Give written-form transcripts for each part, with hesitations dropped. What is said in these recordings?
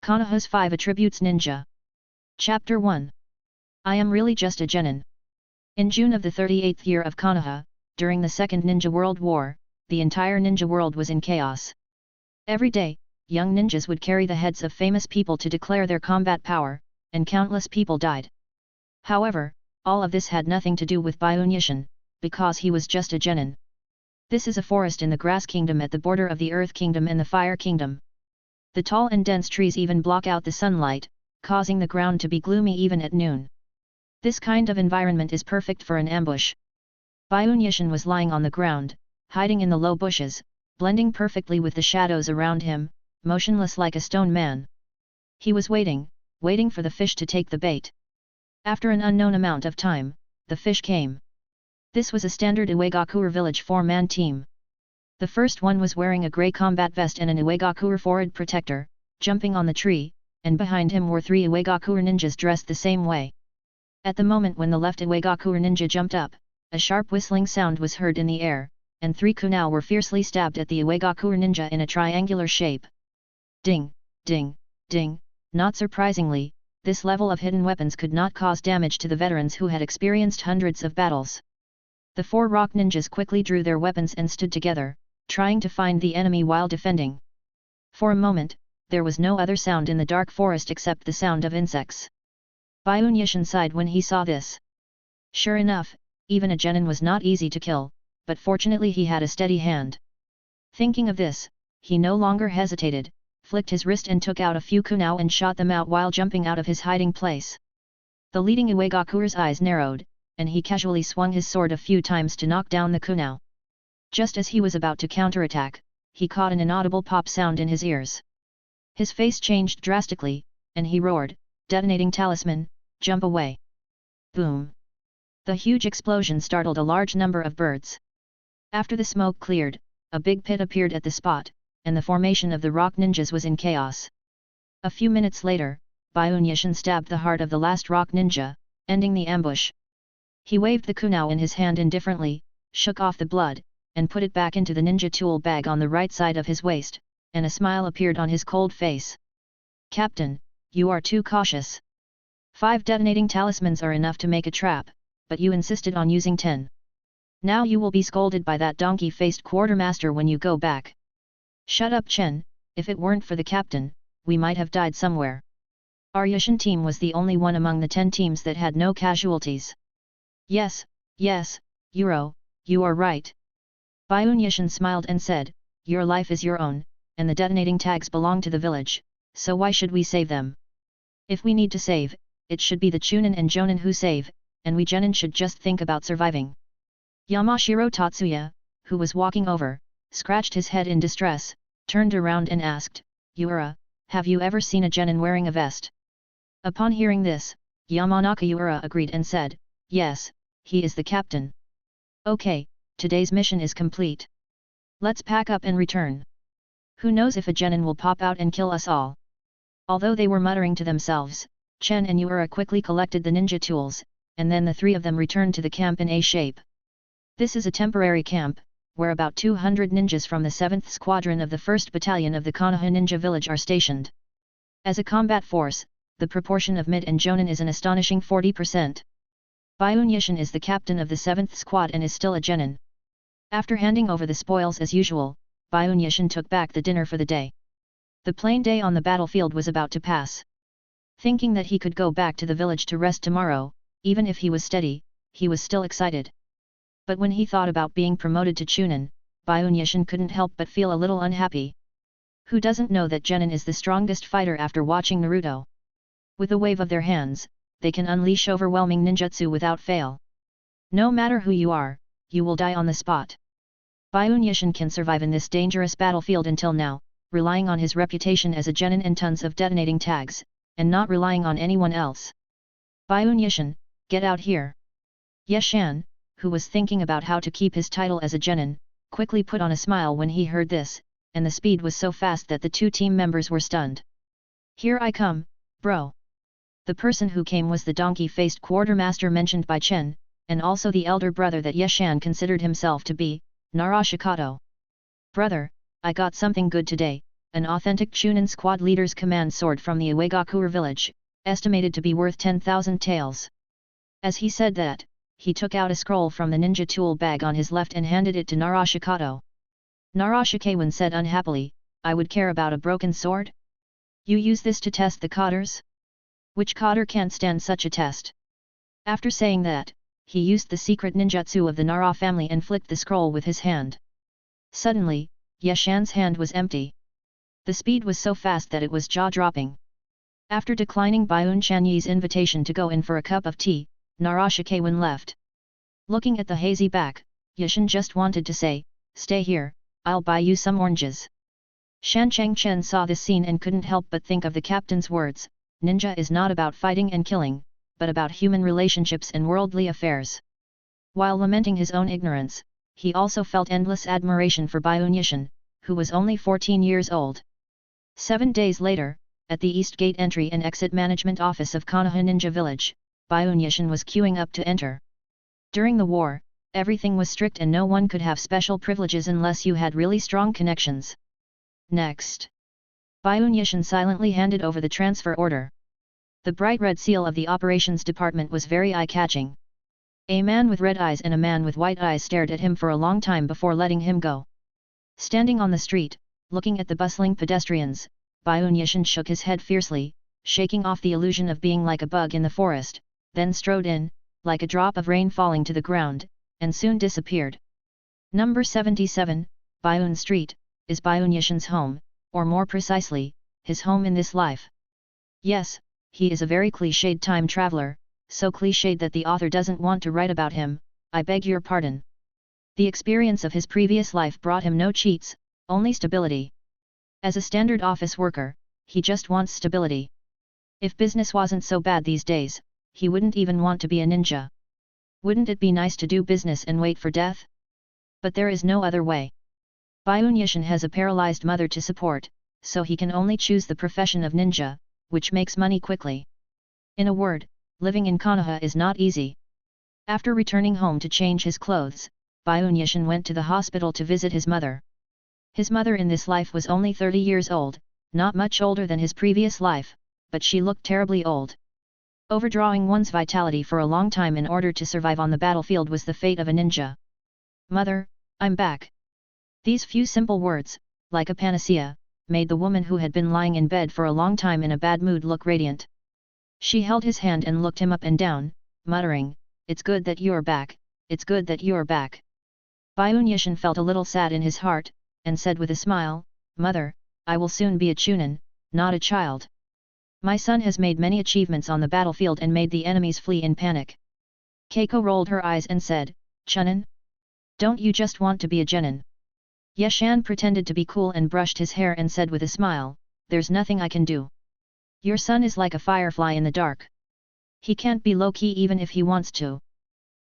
Konoha's 5 Attributes Ninja. Chapter 1. I am really just a genin. In June of the 38th year of Konoha, during the Second Ninja World War, the entire ninja world was in chaos. Every day, young ninjas would carry the heads of famous people to declare their combat power, and countless people died. However, all of this had nothing to do with Byunyishin, because he was just a genin. This is a forest in the Grass Kingdom at the border of the Earth Kingdom and the Fire Kingdom. The tall and dense trees even block out the sunlight, causing the ground to be gloomy even at noon. This kind of environment is perfect for an ambush. Byunyishin was lying on the ground, hiding in the low bushes, blending perfectly with the shadows around him, motionless like a stone man. He was waiting for the fish to take the bait. After an unknown amount of time, the fish came. This was a standard Iwagakure village 4-man team. The first one was wearing a grey combat vest and an Iwagakure forward protector, jumping on the tree, and behind him were 3 Iwagakure ninjas dressed the same way. At the moment when the left Iwagakure ninja jumped up, a sharp whistling sound was heard in the air, and 3 kunai were fiercely stabbed at the Iwagakure ninja in a triangular shape. Ding, ding, ding. Not surprisingly, this level of hidden weapons could not cause damage to the veterans who had experienced hundreds of battles. The 4 rock ninjas quickly drew their weapons and stood together, trying to find the enemy while defending. For a moment, there was no other sound in the dark forest except the sound of insects. Byunyishin sighed when he saw this. Sure enough, even a genin was not easy to kill, but fortunately he had a steady hand. Thinking of this, he no longer hesitated, flicked his wrist and took out a few kunai and shot them out while jumping out of his hiding place. The leading Iwagakure's eyes narrowed, and he casually swung his sword a few times to knock down the kunai. Just as he was about to counterattack, he caught an inaudible pop sound in his ears. His face changed drastically, and he roared, "Detonating talisman, jump away!" Boom! The huge explosion startled a large number of birds. After the smoke cleared, a big pit appeared at the spot, and the formation of the rock ninjas was in chaos. A few minutes later, Byunyishin stabbed the heart of the last rock ninja, ending the ambush. He waved the kunai in his hand indifferently, shook off the blood, and put it back into the ninja tool bag on the right side of his waist, and a smile appeared on his cold face. "Captain, you are too cautious. 5 detonating talismans are enough to make a trap, but you insisted on using 10. Now you will be scolded by that donkey-faced quartermaster when you go back." "Shut up, Chen, if it weren't for the captain, we might have died somewhere." Our Yushin team was the only one among the 10 teams that had no casualties. Yes, Yuro, you are right." Byunyishin smiled and said, "Your life is your own, and the detonating tags belong to the village, so why should we save them? If we need to save, it should be the Chunin and Jonin who save, and we genin should just think about surviving." Yamashiro Tatsuya, who was walking over, scratched his head in distress, turned around and asked, "Yura, have you ever seen a genin wearing a vest?" Upon hearing this, Yamanaka Yura agreed and said, "Yes, he is the captain." "Okay, today's mission is complete. Let's pack up and return. Who knows if a genin will pop out and kill us all." Although they were muttering to themselves, Chen and Yura quickly collected the ninja tools, and then the 3 of them returned to the camp in A shape. This is a temporary camp, where about 200 ninjas from the 7th Squadron of the 1st Battalion of the Konoha Ninja Village are stationed. As a combat force, the proportion of mid and jonin is an astonishing 40%. Byunyishin is the captain of the 7th Squad and is still a genin. After handing over the spoils as usual, Byunyishin took back the dinner for the day. The plain day on the battlefield was about to pass. Thinking that he could go back to the village to rest tomorrow, even if he was steady, he was still excited. But when he thought about being promoted to Chunin, Byunyishin couldn't help but feel a little unhappy. Who doesn't know that genin is the strongest fighter after watching Naruto? With a wave of their hands, they can unleash overwhelming ninjutsu without fail. No matter who you are, you will die on the spot. Byunyishin can survive in this dangerous battlefield until now, relying on his reputation as a genin and tons of detonating tags, and not relying on anyone else. "Byunyishin, get out here." Yeshan, who was thinking about how to keep his title as a genin, quickly put on a smile when he heard this, and the speed was so fast that the 2 team members were stunned. "Here I come, bro." The person who came was the donkey-faced quartermaster mentioned by Chen, and also the elder brother that Yeshan considered himself to be, Narashikato. "Brother, I got something good today," an authentic Chunin squad leader's command sword from the Uegakure village, estimated to be worth 10,000 taels. As he said that, he took out a scroll from the ninja tool bag on his left and handed it to Narashikato. Narashikawan said unhappily, "I would care about a broken sword? You use this to test the cotters? Which cotter can't stand such a test?" After saying that, he used the secret ninjutsu of the Nara family and flicked the scroll with his hand. Suddenly, Yeshan's hand was empty. The speed was so fast that it was jaw-dropping. After declining Byun Chanyi's invitation to go in for a cup of tea, Narashikawan left. Looking at the hazy back, Yeshan just wanted to say, "Stay here, I'll buy you some oranges." Shan Changchen saw this scene and couldn't help but think of the captain's words, "Ninja is not about fighting and killing, but about human relationships and worldly affairs." While lamenting his own ignorance, he also felt endless admiration for Byun Yeshan, who was only 14 years old. 7 days later, at the East Gate Entry and Exit Management Office of Konoha Ninja Village, Byun Yeshan was queuing up to enter. During the war, everything was strict and no one could have special privileges unless you had really strong connections. Next, Byun Yeshan silently handed over the transfer order. The bright red seal of the operations department was very eye-catching. A man with red eyes and a man with white eyes stared at him for a long time before letting him go. Standing on the street, looking at the bustling pedestrians, Byun Yeshan shook his head fiercely, shaking off the illusion of being like a bug in the forest, then strode in, like a drop of rain falling to the ground, and soon disappeared. Number 77, Byun Street, is Byun Yeshan's home, or more precisely, his home in this life. Yes, he is a very cliched time traveler, so cliched that the author doesn't want to write about him, I beg your pardon. The experience of his previous life brought him no cheats, only stability. As a standard office worker, he just wants stability. If business wasn't so bad these days, he wouldn't even want to be a ninja. Wouldn't it be nice to do business and wait for death? But there is no other way. Byun Yeshan has a paralyzed mother to support, so he can only choose the profession of ninja, which makes money quickly. In a word, living in Konoha is not easy. After returning home to change his clothes, Byun Yeshan went to the hospital to visit his mother. His mother in this life was only 30 years old, not much older than his previous life, but she looked terribly old. Overdrawing one's vitality for a long time in order to survive on the battlefield was the fate of a ninja. "Mother, I'm back." These few simple words, like a panacea, made the woman who had been lying in bed for a long time in a bad mood look radiant. She held his hand and looked him up and down, muttering, "It's good that you're back, it's good that you're back." Byun Yeshan felt a little sad in his heart, and said with a smile, "Mother, I will soon be a chunin, not a child. My son has made many achievements on the battlefield and made the enemies flee in panic." Keiko rolled her eyes and said, "Chunin? Don't you just want to be a genin?" Yeshan pretended to be cool and brushed his hair and said with a smile, "There's nothing I can do. Your son is like a firefly in the dark. He can't be low-key even if he wants to.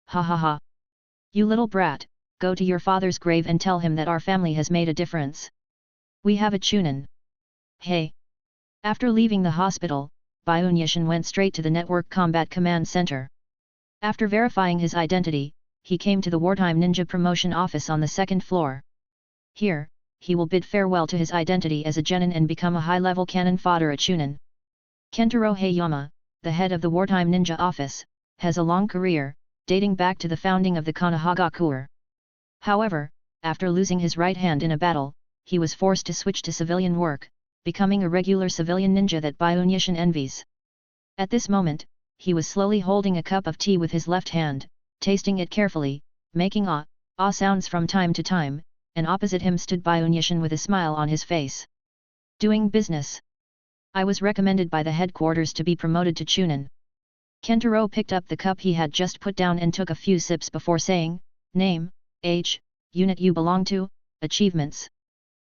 Ha ha ha. You little brat, go to your father's grave and tell him that our family has made a difference. We have a chunin. Hey." After leaving the hospital, Byun Yeshan went straight to the Network Combat Command Center. After verifying his identity, he came to the Wartime Ninja Promotion Office on the second floor. Here, he will bid farewell to his identity as a genin and become a high-level cannon fodder a chunin. Kentaro Hayama, the head of the Wartime Ninja Office, has a long career, dating back to the founding of the Konohagakure. However, after losing his right hand in a battle, he was forced to switch to civilian work, becoming a regular civilian ninja that Byun Yeshan envies. At this moment, he was slowly holding a cup of tea with his left hand, tasting it carefully, making ah sounds from time to time, and opposite him stood Byun Yeshan with a smile on his face. "Doing business. I was recommended by the headquarters to be promoted to chunin." Kentaro picked up the cup he had just put down and took a few sips before saying, "Name, age, unit you belong to, achievements."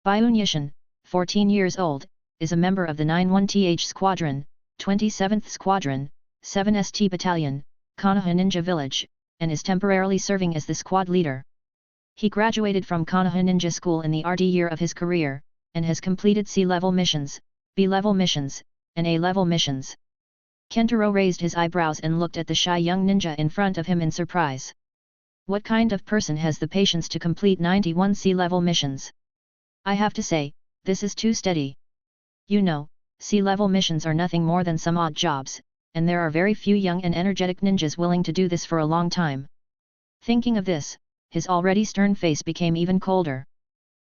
Byun Yeshan, 14 years old, is a member of the 91th Squadron, 27th Squadron, 7st Battalion, Konoha Ninja Village, and is temporarily serving as the squad leader. He graduated from Konoha Ninja School in the RD year of his career, and has completed C-level missions, B-level missions, and A-level missions. Kentaro raised his eyebrows and looked at the shy young ninja in front of him in surprise. What kind of person has the patience to complete 91 C-level missions? I have to say, This is too steady. You know, sea-level missions are nothing more than some odd jobs, and there are very few young and energetic ninjas willing to do this for a long time. Thinking of this, his already stern face became even colder.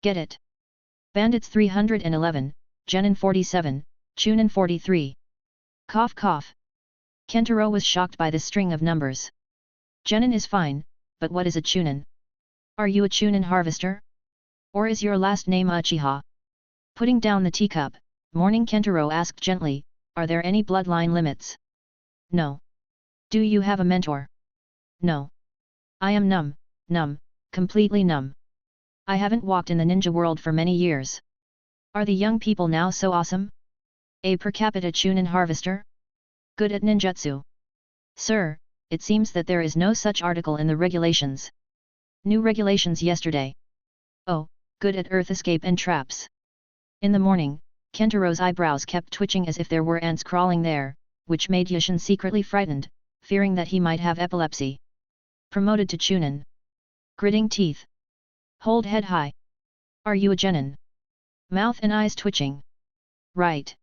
Get it? Bandits 311, Genin 47, Chunin 43. Cough cough. Kentaro was shocked by this string of numbers. Genin is fine, but what is a Chunin? Are you a Chunin harvester? Or is your last name Uchiha? Putting down the teacup, Morning Kentaro asked gently, are there any bloodline limits? No. Do you have a mentor? No. I am numb, completely numb. I haven't walked in the ninja world for many years. Are the young people now so awesome? A per capita Chunin harvester? Good at ninjutsu. Sir, it seems that there is no such article in the regulations. New regulations yesterday. Oh, good at earth escape and traps. In the morning, Kentaro's eyebrows kept twitching as if there were ants crawling there, which made Yushin secretly frightened, fearing that he might have epilepsy. Promoted to Chunin. Gritting teeth. Hold head high. Are you a genin? Mouth and eyes twitching. Right.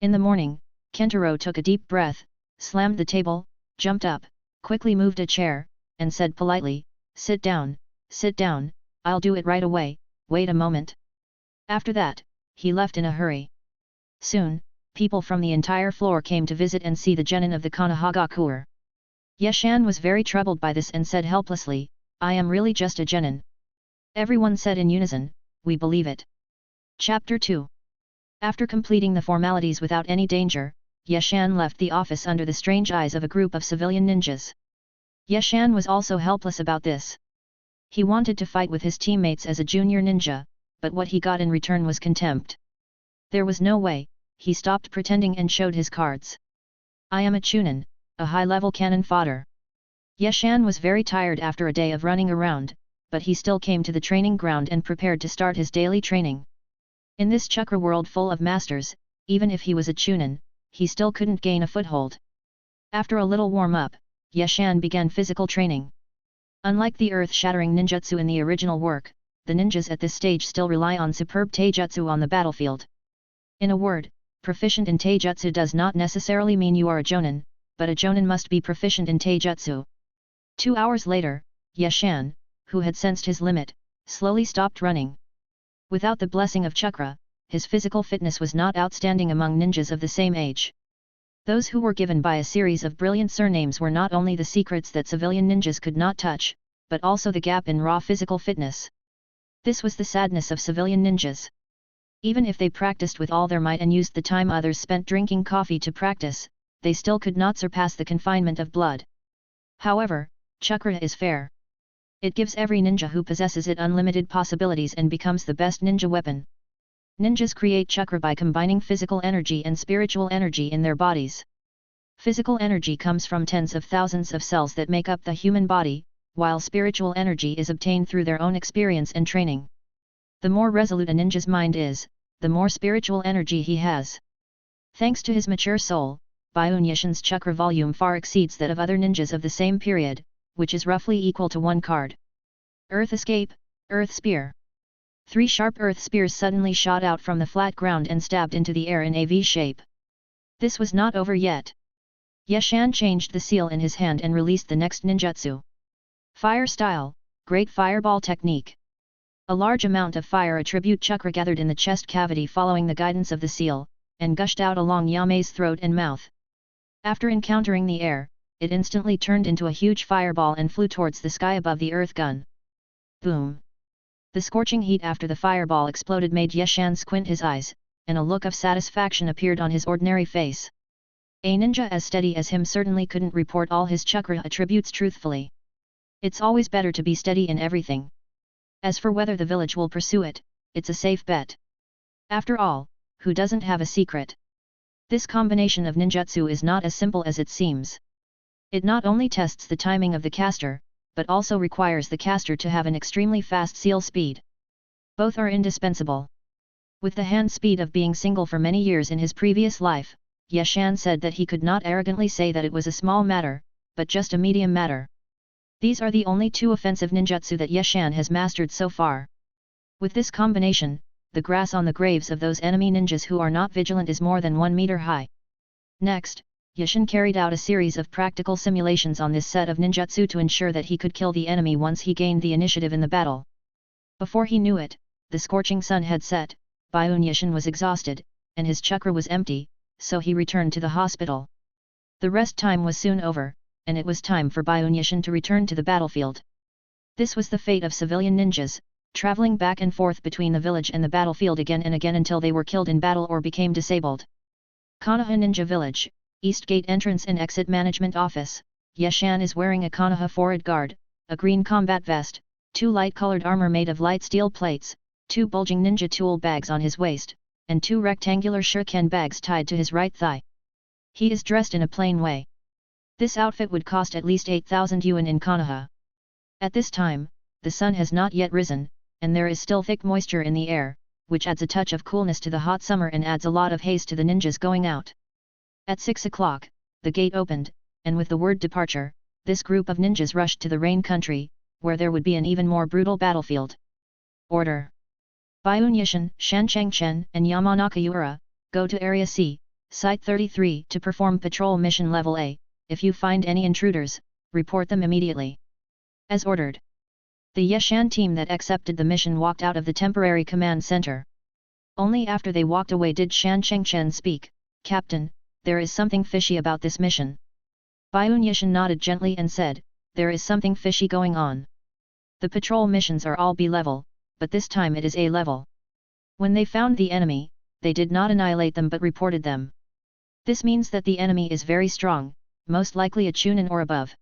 In the morning, Kentaro took a deep breath, slammed the table, jumped up, quickly moved a chair, and said politely, sit down, I'll do it right away, wait a moment. After that, he left in a hurry. Soon, people from the entire floor came to visit and see the genin of the Konoha Gakure. Yeshan was very troubled by this and said helplessly, I am really just a genin. Everyone said in unison, we believe it. Chapter 2. After completing the formalities without any danger, Yeshan left the office under the strange eyes of a group of civilian ninjas. Yeshan was also helpless about this. He wanted to fight with his teammates as a junior ninja, but what he got in return was contempt. There was no way, he stopped pretending and showed his cards. I am a Chunin, a high-level cannon fodder. Yeshan was very tired after a day of running around, but he still came to the training ground and prepared to start his daily training. In this chakra world full of masters, even if he was a Chunin, he still couldn't gain a foothold. After a little warm-up, Yeshan began physical training. Unlike the earth-shattering ninjutsu in the original work, the ninjas at this stage still rely on superb taijutsu on the battlefield. In a word, proficient in taijutsu does not necessarily mean you are a jonin, but a jonin must be proficient in taijutsu. 2 hours later, Yeshan, who had sensed his limit, slowly stopped running. Without the blessing of chakra, his physical fitness was not outstanding among ninjas of the same age. Those who were given by a series of brilliant surnames were not only the secrets that civilian ninjas could not touch, but also the gap in raw physical fitness. This was the sadness of civilian ninjas. Even if they practiced with all their might and used the time others spent drinking coffee to practice, they still could not surpass the confinement of blood. However, chakra is fair. It gives every ninja who possesses it unlimited possibilities and becomes the best ninja weapon. Ninjas create chakra by combining physical energy and spiritual energy in their bodies. Physical energy comes from tens of thousands of cells that make up the human body, while spiritual energy is obtained through their own experience and training. The more resolute a ninja's mind is, the more spiritual energy he has. Thanks to his mature soul, Byun Yeshan's chakra volume far exceeds that of other ninjas of the same period, which is roughly equal to 1 card. Earth Escape, Earth Spear. 3 sharp earth spears suddenly shot out from the flat ground and stabbed into the air in a V shape. This was not over yet. Yeshan changed the seal in his hand and released the next ninjutsu. Fire Style, Great Fireball Technique. A large amount of fire attribute chakra gathered in the chest cavity following the guidance of the seal, and gushed out along Yame's throat and mouth. After encountering the air, it instantly turned into a huge fireball and flew towards the sky above the earth gun. Boom! The scorching heat after the fireball exploded made Yeshan squint his eyes, and a look of satisfaction appeared on his ordinary face. A ninja as steady as him certainly couldn't report all his chakra attributes truthfully. It's always better to be steady in everything. As for whether the village will pursue it, it's a safe bet. After all, who doesn't have a secret? This combination of ninjutsu is not as simple as it seems. It not only tests the timing of the caster, but also requires the caster to have an extremely fast seal speed. Both are indispensable. With the hand speed of being single for many years in his previous life, Yeshan said that he could not arrogantly say that it was a small matter, but just a medium matter. These are the only 2 offensive ninjutsu that Yeshan has mastered so far. With this combination, the grass on the graves of those enemy ninjas who are not vigilant is more than 1 meter high. Next, Yashin carried out a series of practical simulations on this set of ninjutsu to ensure that he could kill the enemy once he gained the initiative in the battle. Before he knew it, the scorching sun had set, Byun Yashin was exhausted, and his chakra was empty, so he returned to the hospital. The rest time was soon over, and it was time for Byun Yashin to return to the battlefield. This was the fate of civilian ninjas, traveling back and forth between the village and the battlefield again and again until they were killed in battle or became disabled. Konoha Ninja Village, East Gate Entrance and Exit Management Office. Yashan is wearing a Konoha forward guard, a green combat vest, 2 light-colored armor made of light steel plates, 2 bulging ninja tool bags on his waist, and 2 rectangular shuriken bags tied to his right thigh. He is dressed in a plain way. This outfit would cost at least 8,000 yuan in Konoha. At this time, the sun has not yet risen, and there is still thick moisture in the air, which adds a touch of coolness to the hot summer and adds a lot of haste to the ninjas going out. At 6 o'clock, the gate opened, and with the word departure, this group of ninjas rushed to the rain country, where there would be an even more brutal battlefield. Order. Byun Yashin, Shan Changchen and Yamanaka Yura, go to Area C, Site 33 to perform Patrol Mission Level A. If you find any intruders, report them immediately. As ordered. The Yashan team that accepted the mission walked out of the temporary command center. Only after they walked away did Shan Chengchen speak, "Captain, there is something fishy about this mission." Byun Yashin nodded gently and said, "There is something fishy going on. The patrol missions are all B level, but this time it is A level. When they found the enemy, they did not annihilate them but reported them. This means that the enemy is very strong, most likely a Chunin or above."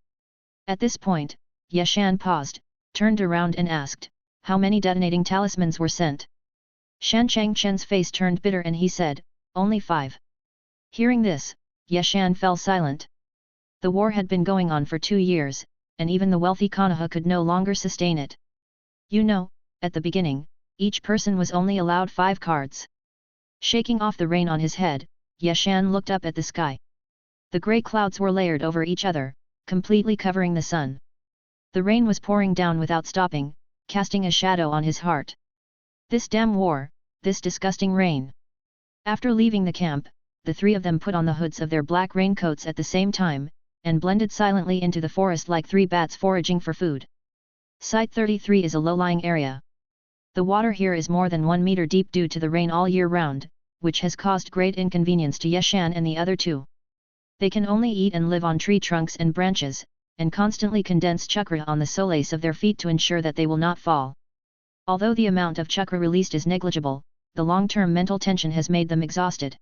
At this point, Yashan paused, turned around and asked, "How many detonating talismans were sent?" Shan Changchen's face turned bitter and he said, "Only 5. Hearing this, Yashan fell silent. The war had been going on for 2 years, and even the wealthy Konoha could no longer sustain it. You know, at the beginning, each person was only allowed 5 cards. Shaking off the rain on his head, Yashan looked up at the sky. The grey clouds were layered over each other, completely covering the sun. The rain was pouring down without stopping, casting a shadow on his heart. This damn war, this disgusting rain. After leaving the camp, the 3 of them put on the hoods of their black raincoats at the same time, and blended silently into the forest like 3 bats foraging for food. Site 33 is a low-lying area. The water here is more than 1 meter deep due to the rain all year round, which has caused great inconvenience to Yashan and the other 2. They can only eat and live on tree trunks and branches, and constantly condense chakra on the soles of their feet to ensure that they will not fall. Although the amount of chakra released is negligible, the long-term mental tension has made them exhausted.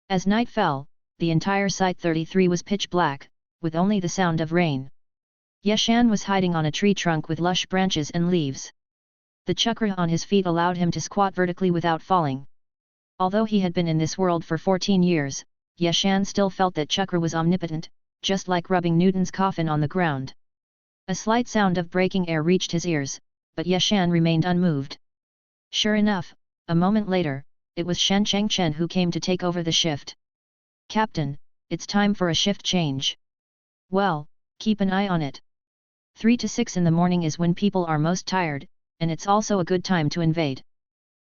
As night fell, the entire Site 33 was pitch black, with only the sound of rain. Yashan was hiding on a tree trunk with lush branches and leaves. The chakra on his feet allowed him to squat vertically without falling. Although he had been in this world for 14 years, Yashan still felt that chakra was omnipotent, just like rubbing Newton's coffin on the ground. A slight sound of breaking air reached his ears, but Yashan remained unmoved. Sure enough, a moment later, it was Shan Chengchen who came to take over the shift. "Captain, it's time for a shift change." "Well, keep an eye on it. 3 to 6 in the morning is when people are most tired, and it's also a good time to invade."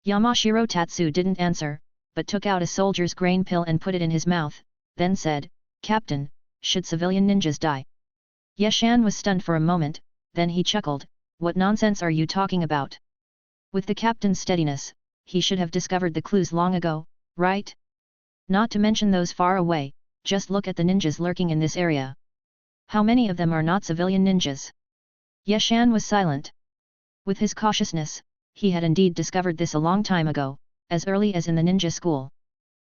Yamashiro Tatsu didn't answer, but took out a soldier's grain pill and put it in his mouth, then said, "Captain, should civilian ninjas die?" Yashan was stunned for a moment, then he chuckled, "What nonsense are you talking about? With the captain's steadiness, he should have discovered the clues long ago, right? Not to mention those far away, just look at the ninjas lurking in this area. How many of them are not civilian ninjas?" Yashan was silent. With his cautiousness, he had indeed discovered this a long time ago, as early as in the ninja school.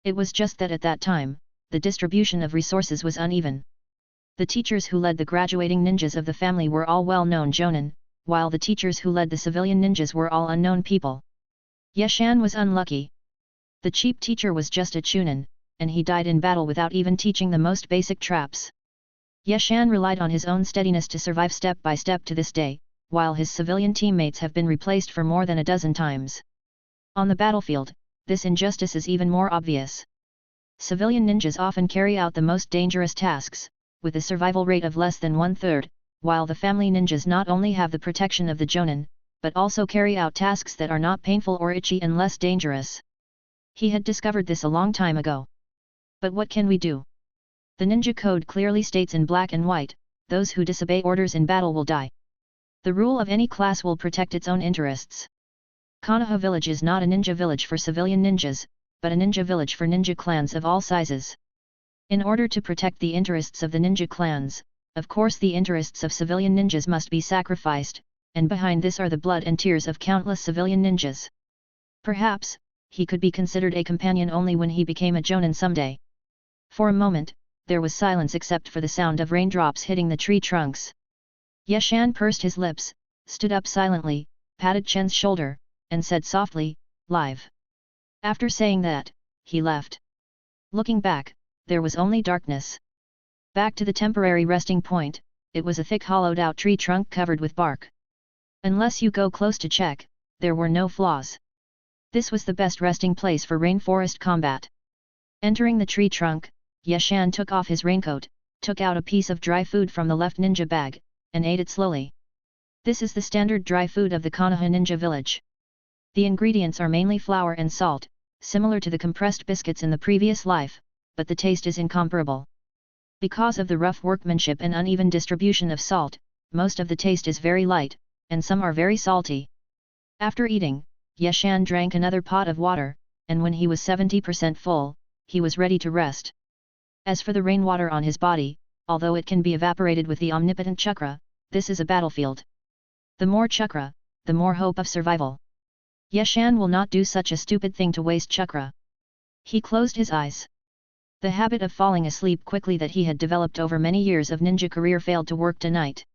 It was just that at that time, the distribution of resources was uneven. The teachers who led the graduating ninjas of the family were all well-known jonin, while the teachers who led the civilian ninjas were all unknown people. Yashan was unlucky. The cheap teacher was just a chunin, and he died in battle without even teaching the most basic traps. Yashan relied on his own steadiness to survive step by step to this day, while his civilian teammates have been replaced for more than a dozen times. On the battlefield, this injustice is even more obvious. Civilian ninjas often carry out the most dangerous tasks, with a survival rate of less than 1/3, while the family ninjas not only have the protection of the jonin, but also carry out tasks that are not painful or itchy and less dangerous. He had discovered this a long time ago. But what can we do? The ninja code clearly states in black and white, those who disobey orders in battle will die. The rule of any class will protect its own interests. Konoha village is not a ninja village for civilian ninjas, but a ninja village for ninja clans of all sizes. In order to protect the interests of the ninja clans, of course the interests of civilian ninjas must be sacrificed, and behind this are the blood and tears of countless civilian ninjas. Perhaps, he could be considered a companion only when he became a jonin someday. For a moment, there was silence except for the sound of raindrops hitting the tree trunks. Yeshan pursed his lips, stood up silently, patted Chen's shoulder, and said softly, "Live." After saying that, he left. Looking back, there was only darkness. Back to the temporary resting point, it was a thick hollowed-out tree trunk covered with bark. Unless you go close to check, there were no flaws. This was the best resting place for rainforest combat. Entering the tree trunk, Yeshan took off his raincoat, took out a piece of dry food from the left ninja bag, and ate it slowly. This is the standard dry food of the Konoha ninja village. The ingredients are mainly flour and salt, similar to the compressed biscuits in the previous life, but the taste is incomparable. Because of the rough workmanship and uneven distribution of salt, most of the taste is very light, and some are very salty. After eating, Yeshan drank another pot of water, and when he was 70% full, he was ready to rest. As for the rainwater on his body, although it can be evaporated with the omnipotent chakra, this is a battlefield. The more chakra, the more hope of survival. Yeshan will not do such a stupid thing to waste chakra. He closed his eyes. The habit of falling asleep quickly that he had developed over many years of ninja career failed to work tonight.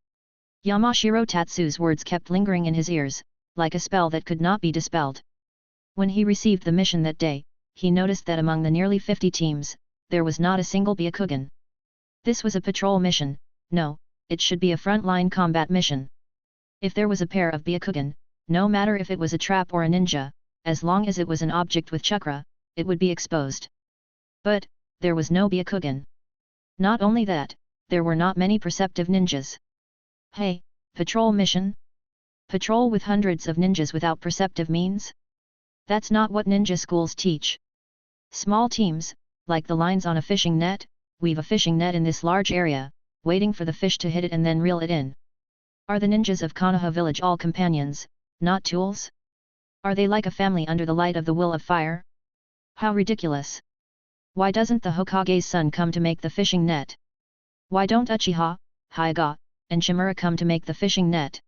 Yamashiro Tatsu's words kept lingering in his ears, like a spell that could not be dispelled. When he received the mission that day, he noticed that among the nearly 50 teams, there was not a single Byakugan. This was a patrol mission. No, it should be a front-line combat mission. If there was a pair of Byakugan, no matter if it was a trap or a ninja, as long as it was an object with chakra, it would be exposed. But, there was no Byakugan. Not only that, there were not many perceptive ninjas. Hey, patrol mission? Patrol with hundreds of ninjas without perceptive means? That's not what ninja schools teach. Small teams, like the lines on a fishing net, weave a fishing net in this large area, waiting for the fish to hit it and then reel it in. Are the ninjas of Konoha village all companions, not tools? Are they like a family under the light of the will of fire? How ridiculous! Why doesn't the Hokage's son come to make the fishing net? Why don't Uchiha, Hyuga, and Shimura come to make the fishing net?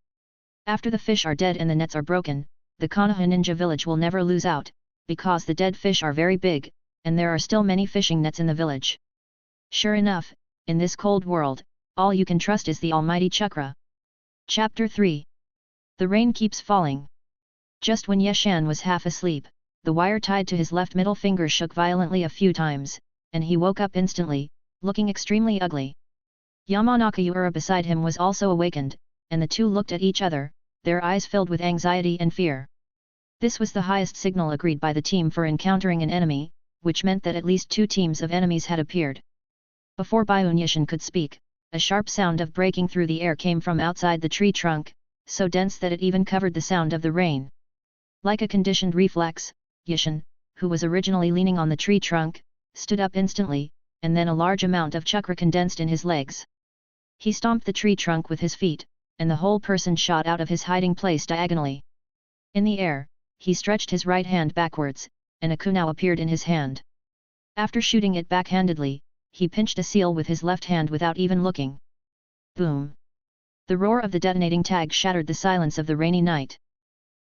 After the fish are dead and the nets are broken, the Konoha ninja village will never lose out, because the dead fish are very big, and there are still many fishing nets in the village. Sure enough, in this cold world, all you can trust is the almighty chakra. Chapter 3. The rain keeps falling. Just when Yeshan was half asleep, the wire tied to his left middle finger shook violently a few times, and he woke up instantly, looking extremely ugly. Yamanaka Yura beside him was also awakened, and the two looked at each other, their eyes filled with anxiety and fear. This was the highest signal agreed by the team for encountering an enemy, which meant that at least 2 teams of enemies had appeared. Before Byunyashin could speak, a sharp sound of breaking through the air came from outside the tree trunk, so dense that it even covered the sound of the rain. Like a conditioned reflex, Yashin, who was originally leaning on the tree trunk, stood up instantly, and then a large amount of chakra condensed in his legs. He stomped the tree trunk with his feet, and the whole person shot out of his hiding place diagonally. In the air, he stretched his right hand backwards, and a kunai appeared in his hand. After shooting it backhandedly, he pinched a seal with his left hand without even looking. Boom! The roar of the detonating tag shattered the silence of the rainy night.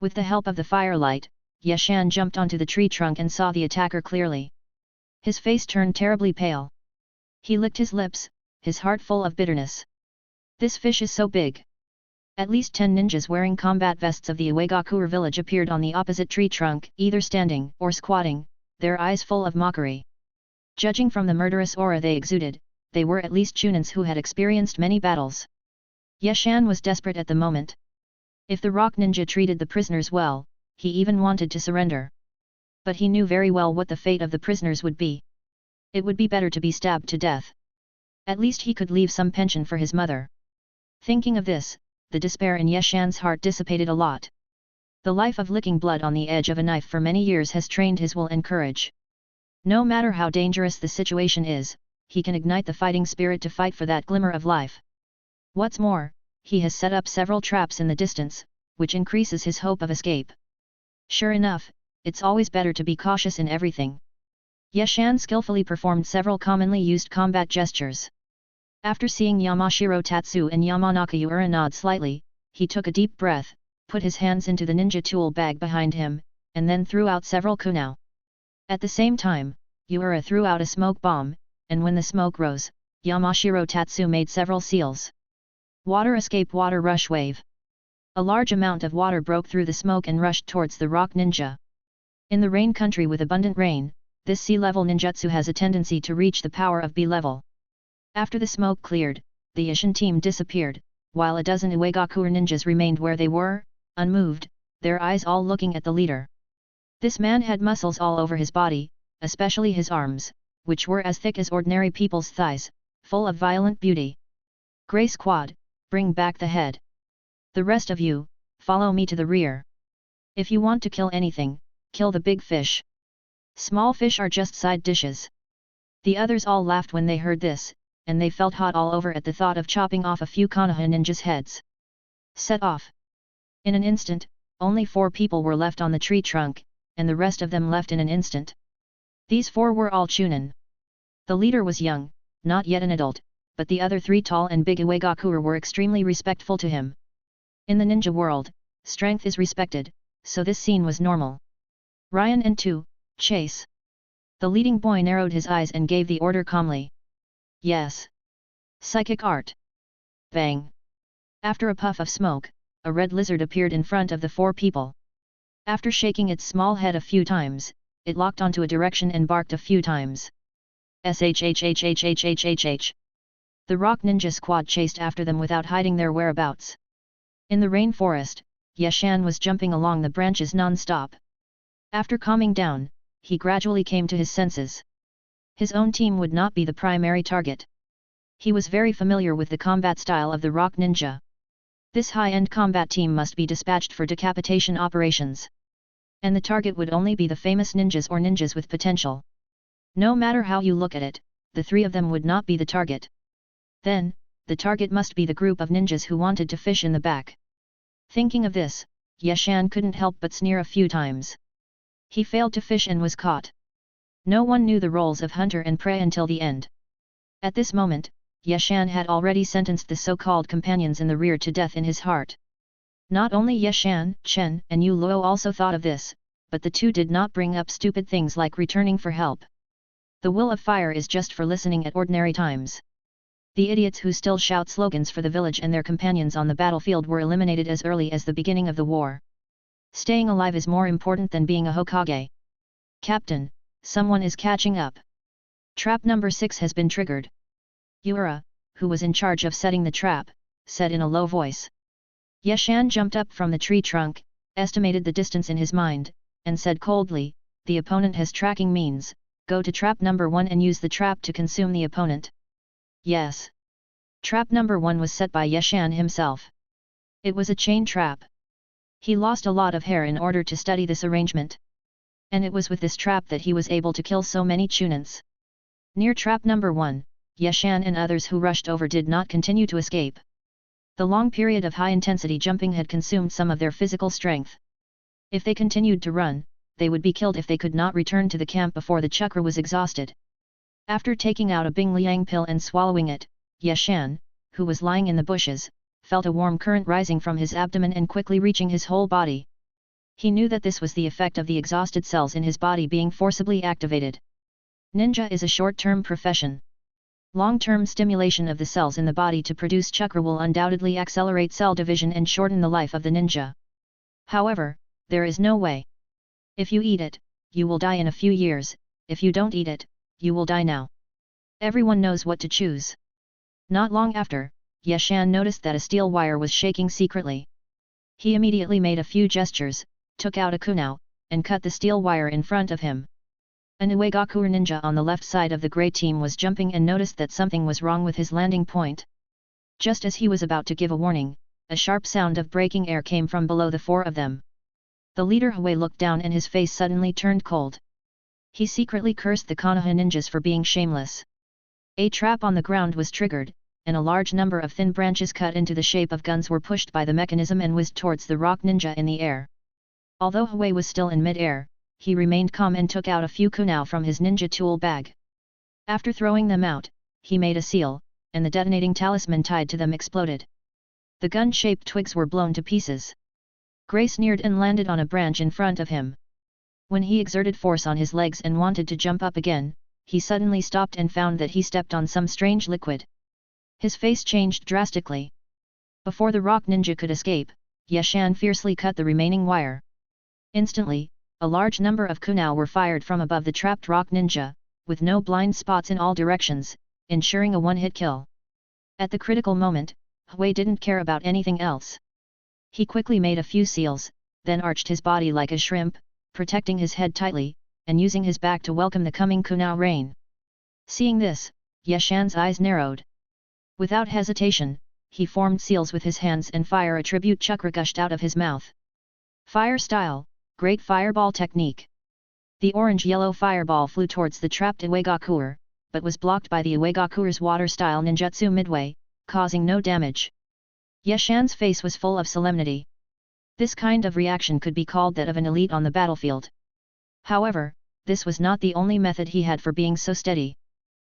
With the help of the firelight, Yeshan jumped onto the tree trunk and saw the attacker clearly. His face turned terribly pale. He licked his lips, his heart full of bitterness. This fish is so big. At least 10 ninjas wearing combat vests of the Uegakure village appeared on the opposite tree trunk, either standing or squatting, their eyes full of mockery. Judging from the murderous aura they exuded, they were at least Chunins who had experienced many battles. Yeshan was desperate at the moment. If the rock ninja treated the prisoners well, he even wanted to surrender. But he knew very well what the fate of the prisoners would be. It would be better to be stabbed to death. At least he could leave some pension for his mother. Thinking of this, the despair in Yeshan's heart dissipated a lot. The life of licking blood on the edge of a knife for many years has trained his will and courage. No matter how dangerous the situation is, he can ignite the fighting spirit to fight for that glimmer of life. What's more, he has set up several traps in the distance, which increases his hope of escape. Sure enough, it's always better to be cautious in everything. Yeshan skillfully performed several commonly used combat gestures. After seeing Yamashiro Tatsu and Yamanaka Yura nod slightly, he took a deep breath, put his hands into the ninja tool bag behind him, and then threw out several kunao. At the same time, Yura threw out a smoke bomb, and when the smoke rose, Yamashiro Tatsu made several seals. Water escape, water rush wave. A large amount of water broke through the smoke and rushed towards the rock ninja. In the rain country with abundant rain, this sea-level ninjutsu has a tendency to reach the power of B-level. After the smoke cleared, the Ishin team disappeared, while a dozen Uegakuer ninjas remained where they were, unmoved, their eyes all looking at the leader. This man had muscles all over his body, especially his arms, which were as thick as ordinary people's thighs, full of violent beauty. Grey Squad, bring back the head. The rest of you, follow me to the rear. If you want to kill anything, kill the big fish. Small fish are just side dishes. The others all laughed when they heard this, and they felt hot all over at the thought of chopping off a few Konoha ninjas' heads. Set off. In an instant, only 4 people were left on the tree trunk, and the rest of them left in an instant. These 4 were all Chunin. The leader was young, not yet an adult, but the other 3 tall and big Uegakuer were extremely respectful to him. In the ninja world, strength is respected, so this scene was normal. Ryan and 2, chase. The leading boy narrowed his eyes and gave the order calmly. Yes. Psychic art. Bang. After a puff of smoke, a red lizard appeared in front of the 4 people. After shaking its small head a few times, it locked onto a direction and barked a few times. Shhhhhhhhh. The rock ninja squad chased after them without hiding their whereabouts. In the rainforest, Yeshan was jumping along the branches non-stop. After calming down, he gradually came to his senses. His own team would not be the primary target. He was very familiar with the combat style of the rock ninja. This high-end combat team must be dispatched for decapitation operations. And the target would only be the famous ninjas or ninjas with potential. No matter how you look at it, the 3 of them would not be the target. Then, the target must be the group of ninjas who wanted to fish in the back. Thinking of this, Yeshan couldn't help but sneer a few times. He failed to fish and was caught. No one knew the roles of hunter and prey until the end. At this moment, Yeshan had already sentenced the so-called companions in the rear to death in his heart. Not only Yeshan, Chen and Yu Luo also thought of this, but the 2 did not bring up stupid things like returning for help. The will of fire is just for listening at ordinary times. The idiots who still shout slogans for the village and their companions on the battlefield were eliminated as early as the beginning of the war. Staying alive is more important than being a Hokage. Captain, someone is catching up. Trap number 6 has been triggered. Yura, who was in charge of setting the trap, said in a low voice. Yeshan jumped up from the tree trunk, estimated the distance in his mind, and said coldly, the opponent has tracking means, go to trap number 1 and use the trap to consume the opponent. Yes. Trap number 1 was set by Yeshan himself. It was a chain trap. He lost a lot of hair in order to study this arrangement. And it was with this trap that he was able to kill so many Chunins. Near trap number 1, Yeshan and others who rushed over did not continue to escape. The long period of high-intensity jumping had consumed some of their physical strength. If they continued to run, they would be killed if they could not return to the camp before the chakra was exhausted. After taking out a Bing Liang pill and swallowing it, Yeshan, who was lying in the bushes, felt a warm current rising from his abdomen and quickly reaching his whole body. He knew that this was the effect of the exhausted cells in his body being forcibly activated. Ninja is a short-term profession. Long-term stimulation of the cells in the body to produce chakra will undoubtedly accelerate cell division and shorten the life of the ninja. However, there is no way. If you eat it, you will die in a few years, if you don't eat it, you will die now. Everyone knows what to choose. Not long after, Yeshan noticed that a steel wire was shaking secretly. He immediately made a few gestures, took out a kunao, and cut the steel wire in front of him. An Uegakuer ninja on the left side of the grey team was jumping and noticed that something was wrong with his landing point. Just as he was about to give a warning, a sharp sound of breaking air came from below the 4 of them. The leader Hui looked down and his face suddenly turned cold. He secretly cursed the Konoha ninjas for being shameless. A trap on the ground was triggered, and a large number of thin branches cut into the shape of guns were pushed by the mechanism and whizzed towards the rock ninja in the air. Although Hui was still in mid-air, he remained calm and took out a few kunao from his ninja tool bag. After throwing them out, he made a seal, and the detonating talisman tied to them exploded. The gun-shaped twigs were blown to pieces. Gray sneered and landed on a branch in front of him. When he exerted force on his legs and wanted to jump up again, he suddenly stopped and found that he stepped on some strange liquid. His face changed drastically. Before the rock ninja could escape, Yeshan fiercely cut the remaining wire. Instantly, a large number of kunao were fired from above the trapped rock ninja, with no blind spots in all directions, ensuring a one-hit kill. At the critical moment, Hui didn't care about anything else. He quickly made a few seals, then arched his body like a shrimp, protecting his head tightly, and using his back to welcome the coming kunao rain. Seeing this, Yeshan's eyes narrowed. Without hesitation, he formed seals with his hands and fire attribute chakra gushed out of his mouth. Fire style, Great Fireball Technique. The orange-yellow fireball flew towards the trapped Iwagakuer, but was blocked by the Iwagakuer's water-style ninjutsu midway, causing no damage. Yeshan's face was full of solemnity. This kind of reaction could be called that of an elite on the battlefield. However, this was not the only method he had for being so steady.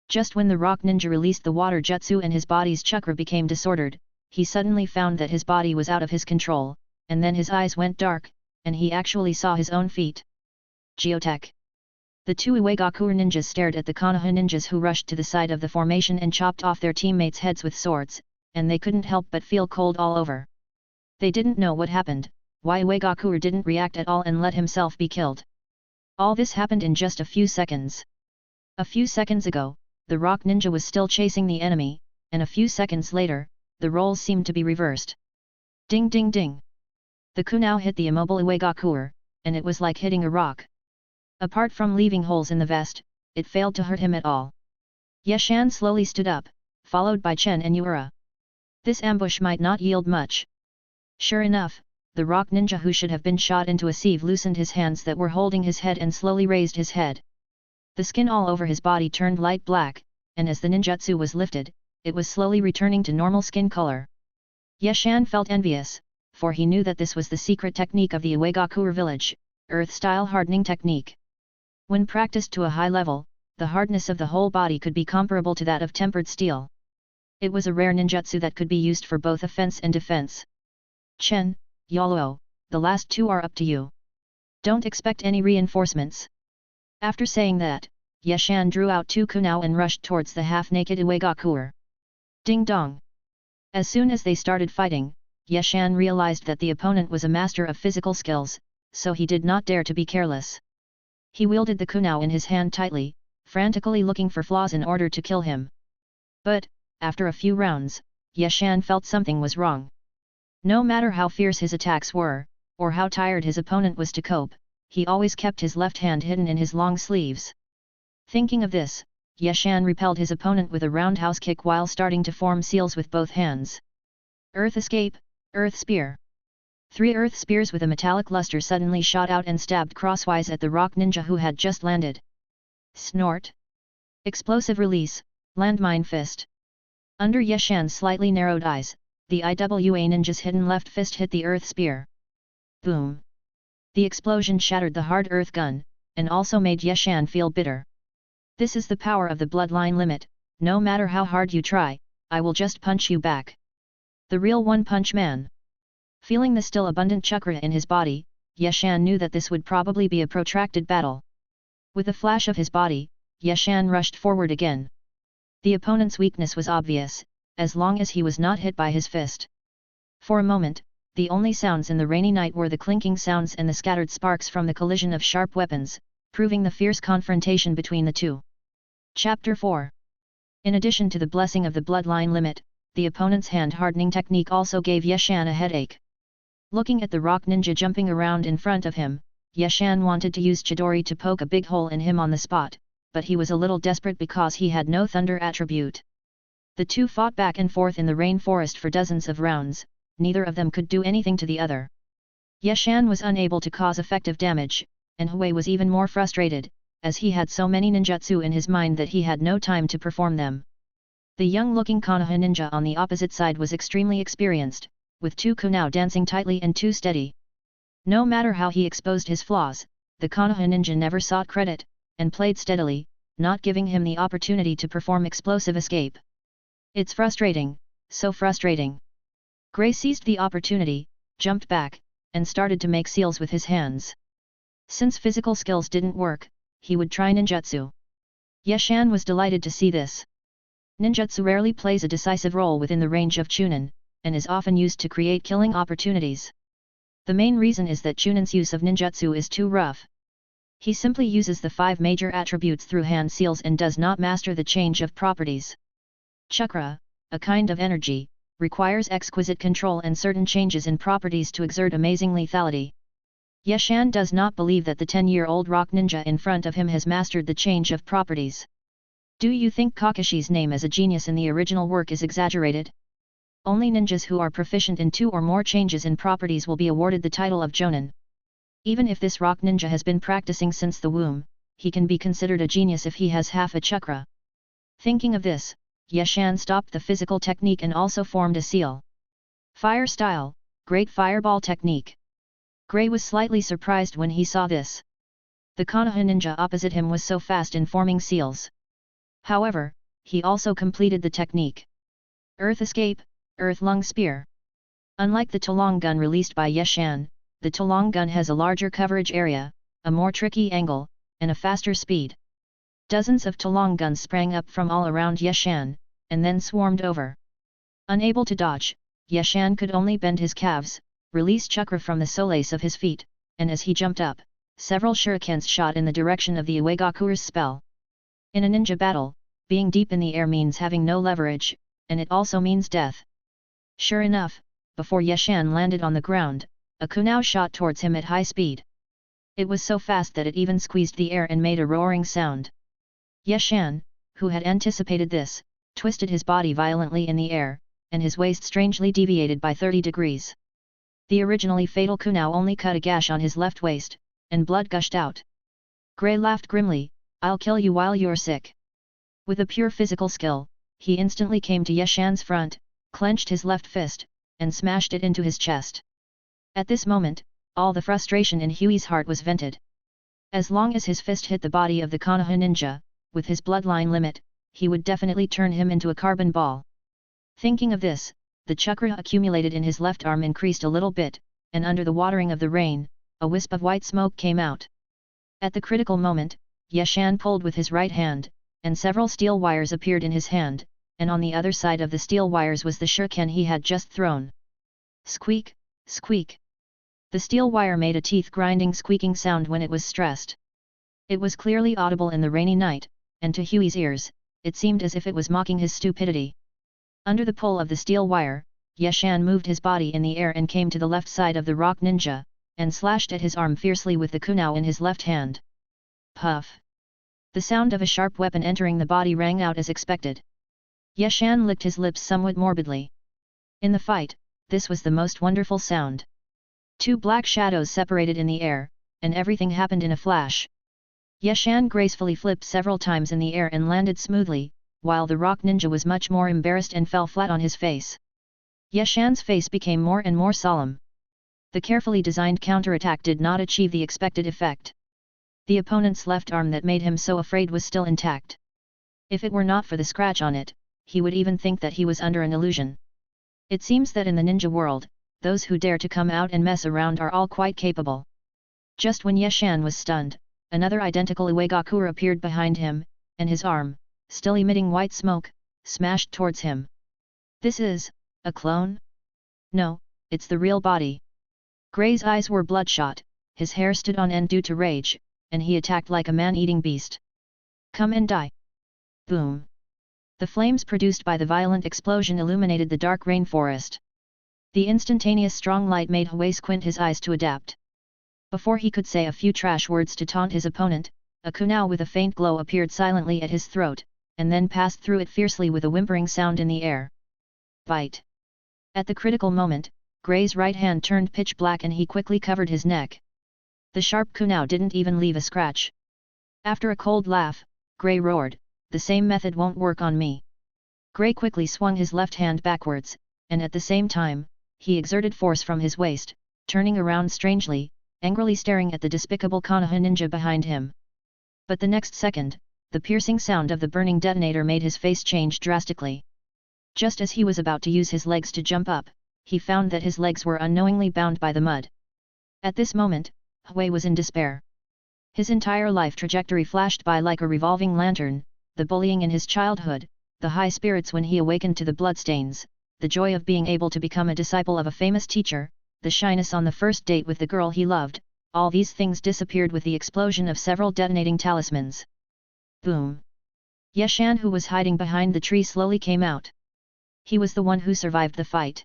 Just when the rock ninja released the water jutsu and his body's chakra became disordered, he suddenly found that his body was out of his control, and then his eyes went dark, and he actually saw his own feet. Geotech. The two Iwagakuer ninjas stared at the Konoha ninjas who rushed to the side of the formation and chopped off their teammates' heads with swords, and they couldn't help but feel cold all over. They didn't know what happened, why Iwagakuer didn't react at all and let himself be killed. All this happened in just a few seconds. A few seconds ago, the rock ninja was still chasing the enemy, and a few seconds later, the roles seemed to be reversed. Ding ding ding! The kunao hit the immobile Iwagakuer, and it was like hitting a rock. Apart from leaving holes in the vest, it failed to hurt him at all. Yeshan slowly stood up, followed by Chen and Yura. This ambush might not yield much. Sure enough, the rock ninja who should have been shot into a sieve loosened his hands that were holding his head and slowly raised his head. The skin all over his body turned light black, and as the ninjutsu was lifted, it was slowly returning to normal skin color. Yeshan felt envious, for he knew that this was the secret technique of the Iwagakuer village, earth-style hardening technique. When practiced to a high level, the hardness of the whole body could be comparable to that of tempered steel. It was a rare ninjutsu that could be used for both offense and defense. Chen, Yaluo, the last two are up to you. Don't expect any reinforcements. After saying that, Yeshan drew out two kunao and rushed towards the half-naked Iwagakuer. Ding dong! As soon as they started fighting, Yeshan realized that the opponent was a master of physical skills, so he did not dare to be careless. He wielded the kunao in his hand tightly, frantically looking for flaws in order to kill him. But, after a few rounds, Yeshan felt something was wrong. No matter how fierce his attacks were, or how tired his opponent was to cope, he always kept his left hand hidden in his long sleeves. Thinking of this, Yeshan repelled his opponent with a roundhouse kick while starting to form seals with both hands. Earth Escape, Earth Spear. 3 earth spears with a metallic luster suddenly shot out and stabbed crosswise at the rock ninja who had just landed. Snort. Explosive release, landmine fist. Under Yeshan's slightly narrowed eyes, the IWA ninja's hidden left fist hit the earth spear. Boom. The explosion shattered the hard earth gun, and also made Yeshan feel bitter. This is the power of the bloodline limit, no matter how hard you try, I will just punch you back. The real one-punch man. Feeling the still abundant chakra in his body, Yeshan knew that this would probably be a protracted battle. With a flash of his body, Yeshan rushed forward again. The opponent's weakness was obvious, as long as he was not hit by his fist. For a moment, the only sounds in the rainy night were the clinking sounds and the scattered sparks from the collision of sharp weapons, proving the fierce confrontation between the two. Chapter 4. In addition to the blessing of the bloodline limit, the opponent's hand-hardening technique also gave Yeshan a headache. Looking at the rock ninja jumping around in front of him, Yeshan wanted to use Chidori to poke a big hole in him on the spot, but he was a little desperate because he had no thunder attribute. The two fought back and forth in the rainforest for dozens of rounds, neither of them could do anything to the other. Yeshan was unable to cause effective damage, and Hui was even more frustrated, as he had so many ninjutsu in his mind that he had no time to perform them. The young-looking Konoha ninja on the opposite side was extremely experienced, with two kunao dancing tightly and too steady. No matter how he exposed his flaws, the Konoha ninja never sought credit, and played steadily, not giving him the opportunity to perform explosive escape. It's frustrating, so frustrating. Gray seized the opportunity, jumped back, and started to make seals with his hands. Since physical skills didn't work, he would try ninjutsu. Yeshan was delighted to see this. Ninjutsu rarely plays a decisive role within the range of Chunin, and is often used to create killing opportunities. The main reason is that Chunin's use of ninjutsu is too rough. He simply uses the 5 major attributes through hand seals and does not master the change of properties. Chakra, a kind of energy, requires exquisite control and certain changes in properties to exert amazing lethality. Yeshan does not believe that the 10-year-old rock ninja in front of him has mastered the change of properties. Do you think Kakashi's name as a genius in the original work is exaggerated? Only ninjas who are proficient in 2 or more changes in properties will be awarded the title of Jonin. Even if this rock ninja has been practicing since the womb, he can be considered a genius if he has half a chakra. Thinking of this, Yeshan stopped the physical technique and also formed a seal. Fire style, great fireball technique. Gray was slightly surprised when he saw this. The Konoha ninja opposite him was so fast in forming seals. However, he also completed the technique. Earth escape, earth lung spear. Unlike the Tolong gun released by Yeshan, the Tolong gun has a larger coverage area, a more tricky angle, and a faster speed. Dozens of Tolong guns sprang up from all around Yeshan, and then swarmed over. Unable to dodge, Yeshan could only bend his calves, release chakra from the soles of his feet, and as he jumped up, several shurikens shot in the direction of the Uegakuru's spell. In a ninja battle, being deep in the air means having no leverage, and it also means death. Sure enough, before Yeshan landed on the ground, a kunao shot towards him at high speed. It was so fast that it even squeezed the air and made a roaring sound. Yeshan, who had anticipated this, twisted his body violently in the air, and his waist strangely deviated by 30 degrees. The originally fatal kunao only cut a gash on his left waist, and blood gushed out. Gray laughed grimly, "I'll kill you while you're sick." With a pure physical skill, he instantly came to Yeshan's front, clenched his left fist, and smashed it into his chest. At this moment, all the frustration in Huey's heart was vented. As long as his fist hit the body of the Konoha ninja, with his bloodline limit, he would definitely turn him into a carbon ball. Thinking of this, the chakra accumulated in his left arm increased a little bit, and under the watering of the rain, a wisp of white smoke came out. At the critical moment, Yeshan pulled with his right hand, and several steel wires appeared in his hand, and on the other side of the steel wires was the shuriken he had just thrown. Squeak, squeak. The steel wire made a teeth-grinding squeaking sound when it was stressed. It was clearly audible in the rainy night, and to Huey's ears, it seemed as if it was mocking his stupidity. Under the pull of the steel wire, Yeshan moved his body in the air and came to the left side of the rock ninja, and slashed at his arm fiercely with the kunao in his left hand. Puff! The sound of a sharp weapon entering the body rang out as expected. Yeshan licked his lips somewhat morbidly. In the fight, this was the most wonderful sound. 2 black shadows separated in the air, and everything happened in a flash. Yeshan gracefully flipped several times in the air and landed smoothly, while the rock ninja was much more embarrassed and fell flat on his face. Yeshan's face became more and more solemn. The carefully designed counterattack did not achieve the expected effect. The opponent's left arm that made him so afraid was still intact. If it were not for the scratch on it, he would even think that he was under an illusion. It seems that in the ninja world, those who dare to come out and mess around are all quite capable. Just when Yeshan was stunned, another identical Uegakure appeared behind him, and his arm, still emitting white smoke, smashed towards him. This is a clone? No, it's the real body. Gray's eyes were bloodshot, his hair stood on end due to rage, and he attacked like a man-eating beast. Come and die! Boom! The flames produced by the violent explosion illuminated the dark rainforest. The instantaneous strong light made Huey squint his eyes to adapt. Before he could say a few trash words to taunt his opponent, a kunao with a faint glow appeared silently at his throat, and then passed through it fiercely with a whimpering sound in the air. Bite! At the critical moment, Gray's right hand turned pitch black and he quickly covered his neck. The sharp kunai didn't even leave a scratch. After a cold laugh, Gray roared, "The same method won't work on me." Gray quickly swung his left hand backwards, and at the same time, he exerted force from his waist, turning around strangely, angrily staring at the despicable Konoha ninja behind him. But the next second, the piercing sound of the burning detonator made his face change drastically. Just as he was about to use his legs to jump up, he found that his legs were unknowingly bound by the mud. At this moment, Hui was in despair. His entire life trajectory flashed by like a revolving lantern, the bullying in his childhood, the high spirits when he awakened to the bloodstains, the joy of being able to become a disciple of a famous teacher, the shyness on the first date with the girl he loved, all these things disappeared with the explosion of several detonating talismans. Boom! Yeshan, who was hiding behind the tree, slowly came out. He was the one who survived the fight.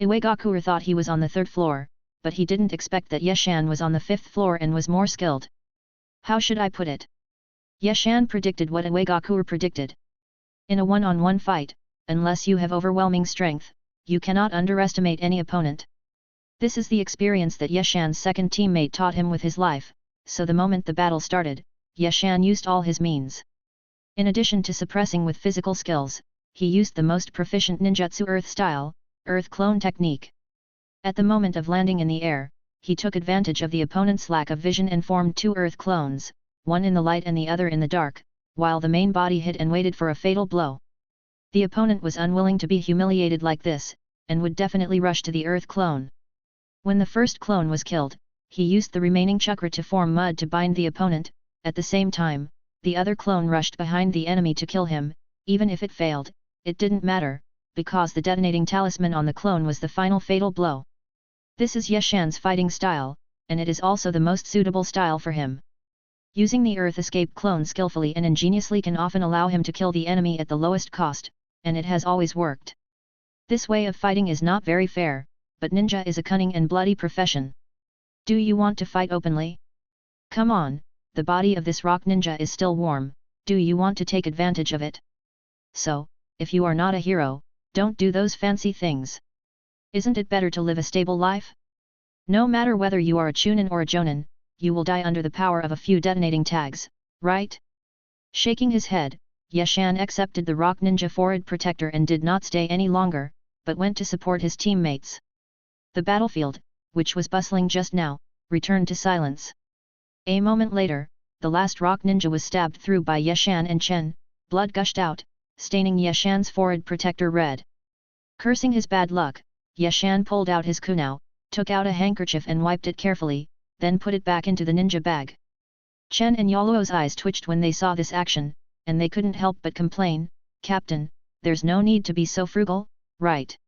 Iwagakure thought he was on the 3rd floor, but he didn't expect that Yeshan was on the 5th floor and was more skilled. How should I put it? Yeshan predicted what Iwagakure predicted. In a one-on-one fight, unless you have overwhelming strength, you cannot underestimate any opponent. This is the experience that Yeshan's second teammate taught him with his life, so the moment the battle started, Yeshan used all his means. In addition to suppressing with physical skills, he used the most proficient ninjutsu earth style, earth clone technique. At the moment of landing in the air, he took advantage of the opponent's lack of vision and formed 2 earth clones, one in the light and the other in the dark, while the main body hit and waited for a fatal blow. The opponent was unwilling to be humiliated like this, and would definitely rush to the earth clone. When the first clone was killed, he used the remaining chakra to form mud to bind the opponent. At the same time, the other clone rushed behind the enemy to kill him. Even if it failed, it didn't matter, because the detonating talisman on the clone was the final fatal blow. This is Yeshan's fighting style, and it is also the most suitable style for him. Using the earth escape clone skillfully and ingeniously can often allow him to kill the enemy at the lowest cost, and it has always worked. This way of fighting is not very fair, but ninja is a cunning and bloody profession. Do you want to fight openly? Come on, the body of this rock ninja is still warm, do you want to take advantage of it? So, if you are not a hero, don't do those fancy things. Isn't it better to live a stable life? No matter whether you are a chunin or a jonin, you will die under the power of a few detonating tags, right? Shaking his head, Yeshan accepted the rock ninja forehead protector and did not stay any longer, but went to support his teammates. The battlefield, which was bustling just now, returned to silence. A moment later, the last rock ninja was stabbed through by Yeshan and Chen, blood gushed out, staining Yeshan's forehead protector red. Cursing his bad luck, Yeshan pulled out his kunai, took out a handkerchief and wiped it carefully, then put it back into the ninja bag. Chen and Yaluo's eyes twitched when they saw this action, and they couldn't help but complain, "Captain, there's no need to be so frugal, right?"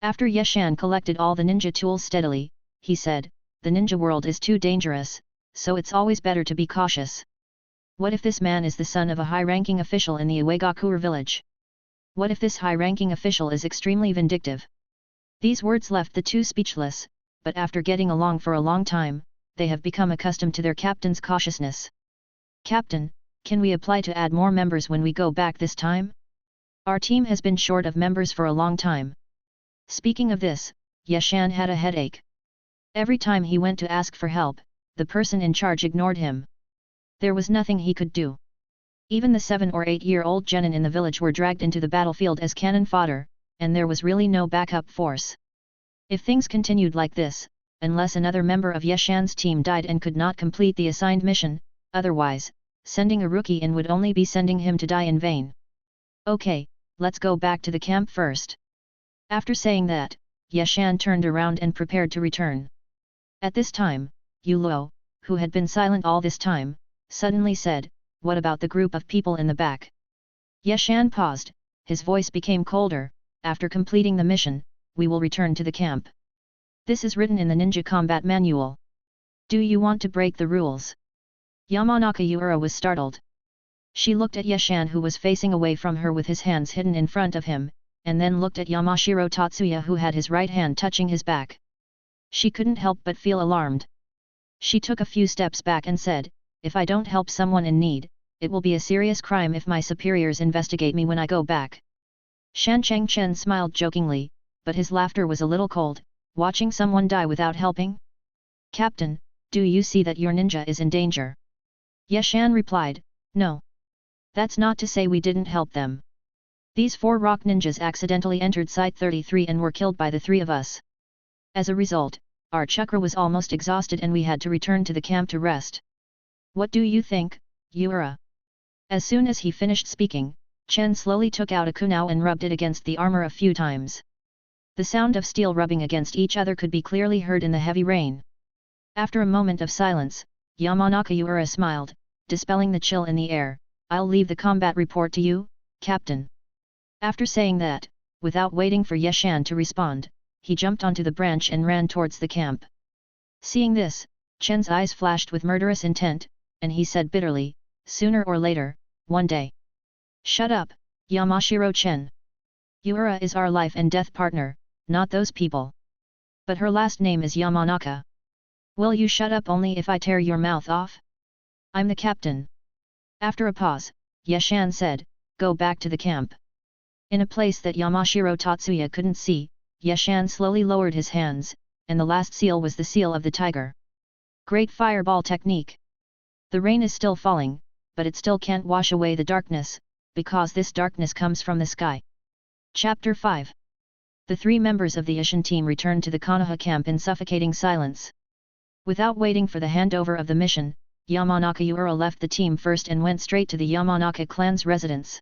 After Yeshan collected all the ninja tools steadily, he said, "The ninja world is too dangerous, so it's always better to be cautious. What if this man is the son of a high-ranking official in the Iwagakure village? What if this high-ranking official is extremely vindictive?" These words left the two speechless, but after getting along for a long time, they have become accustomed to their captain's cautiousness. "Captain, can we apply to add more members when we go back this time? Our team has been short of members for a long time." Speaking of this, Yeshan had a headache. Every time he went to ask for help, the person in charge ignored him. There was nothing he could do. Even the 7 or 8-year-old genin in the village were dragged into the battlefield as cannon fodder, and there was really no backup force. If things continued like this, unless another member of Yeshan's team died and could not complete the assigned mission, otherwise, sending a rookie in would only be sending him to die in vain. "Okay, let's go back to the camp first." After saying that, Yeshan turned around and prepared to return. At this time, Luo, who had been silent all this time, suddenly said, "What about the group of people in the back?" Yeshan paused, his voice became colder. "After completing the mission, we will return to the camp. This is written in the Ninja Combat Manual. Do you want to break the rules?" Yamanaka Yura was startled. She looked at Yeshan, who was facing away from her with his hands hidden in front of him, and then looked at Yamashiro Tatsuya, who had his right hand touching his back. She couldn't help but feel alarmed. She took a few steps back and said, "If I don't help someone in need, it will be a serious crime if my superiors investigate me when I go back." Shan Chengchen smiled jokingly, but his laughter was a little cold. Watching someone die without helping? Captain, do you see that your ninja is in danger? Yeshan replied, no. That's not to say we didn't help them. These 4 rock ninjas accidentally entered Site 33 and were killed by the 3 of us. As a result, our chakra was almost exhausted and we had to return to the camp to rest. What do you think, Yura? As soon as he finished speaking, Chen slowly took out a kunao and rubbed it against the armor a few times. The sound of steel rubbing against each other could be clearly heard in the heavy rain. After a moment of silence, Yamanaka Yura smiled, dispelling the chill in the air. I'll leave the combat report to you, Captain. After saying that, without waiting for Yeshan to respond, he jumped onto the branch and ran towards the camp. Seeing this, Chen's eyes flashed with murderous intent, and he said bitterly, sooner or later, one day. Shut up, Yamashiro Chen. Yura is our life and death partner, not those people. But her last name is Yamanaka. Will you shut up only if I tear your mouth off? I'm the captain. After a pause, Yeshan said, go back to the camp. In a place that Yamashiro Tatsuya couldn't see, Yeshan slowly lowered his hands, and the last seal was the seal of the tiger. Great fireball technique. The rain is still falling, but it still can't wash away the darkness, because this darkness comes from the sky. Chapter 5. The 3 members of the Ishin team returned to the Konoha camp in suffocating silence. Without waiting for the handover of the mission, Yamanaka Yura left the team first and went straight to the Yamanaka clan's residence.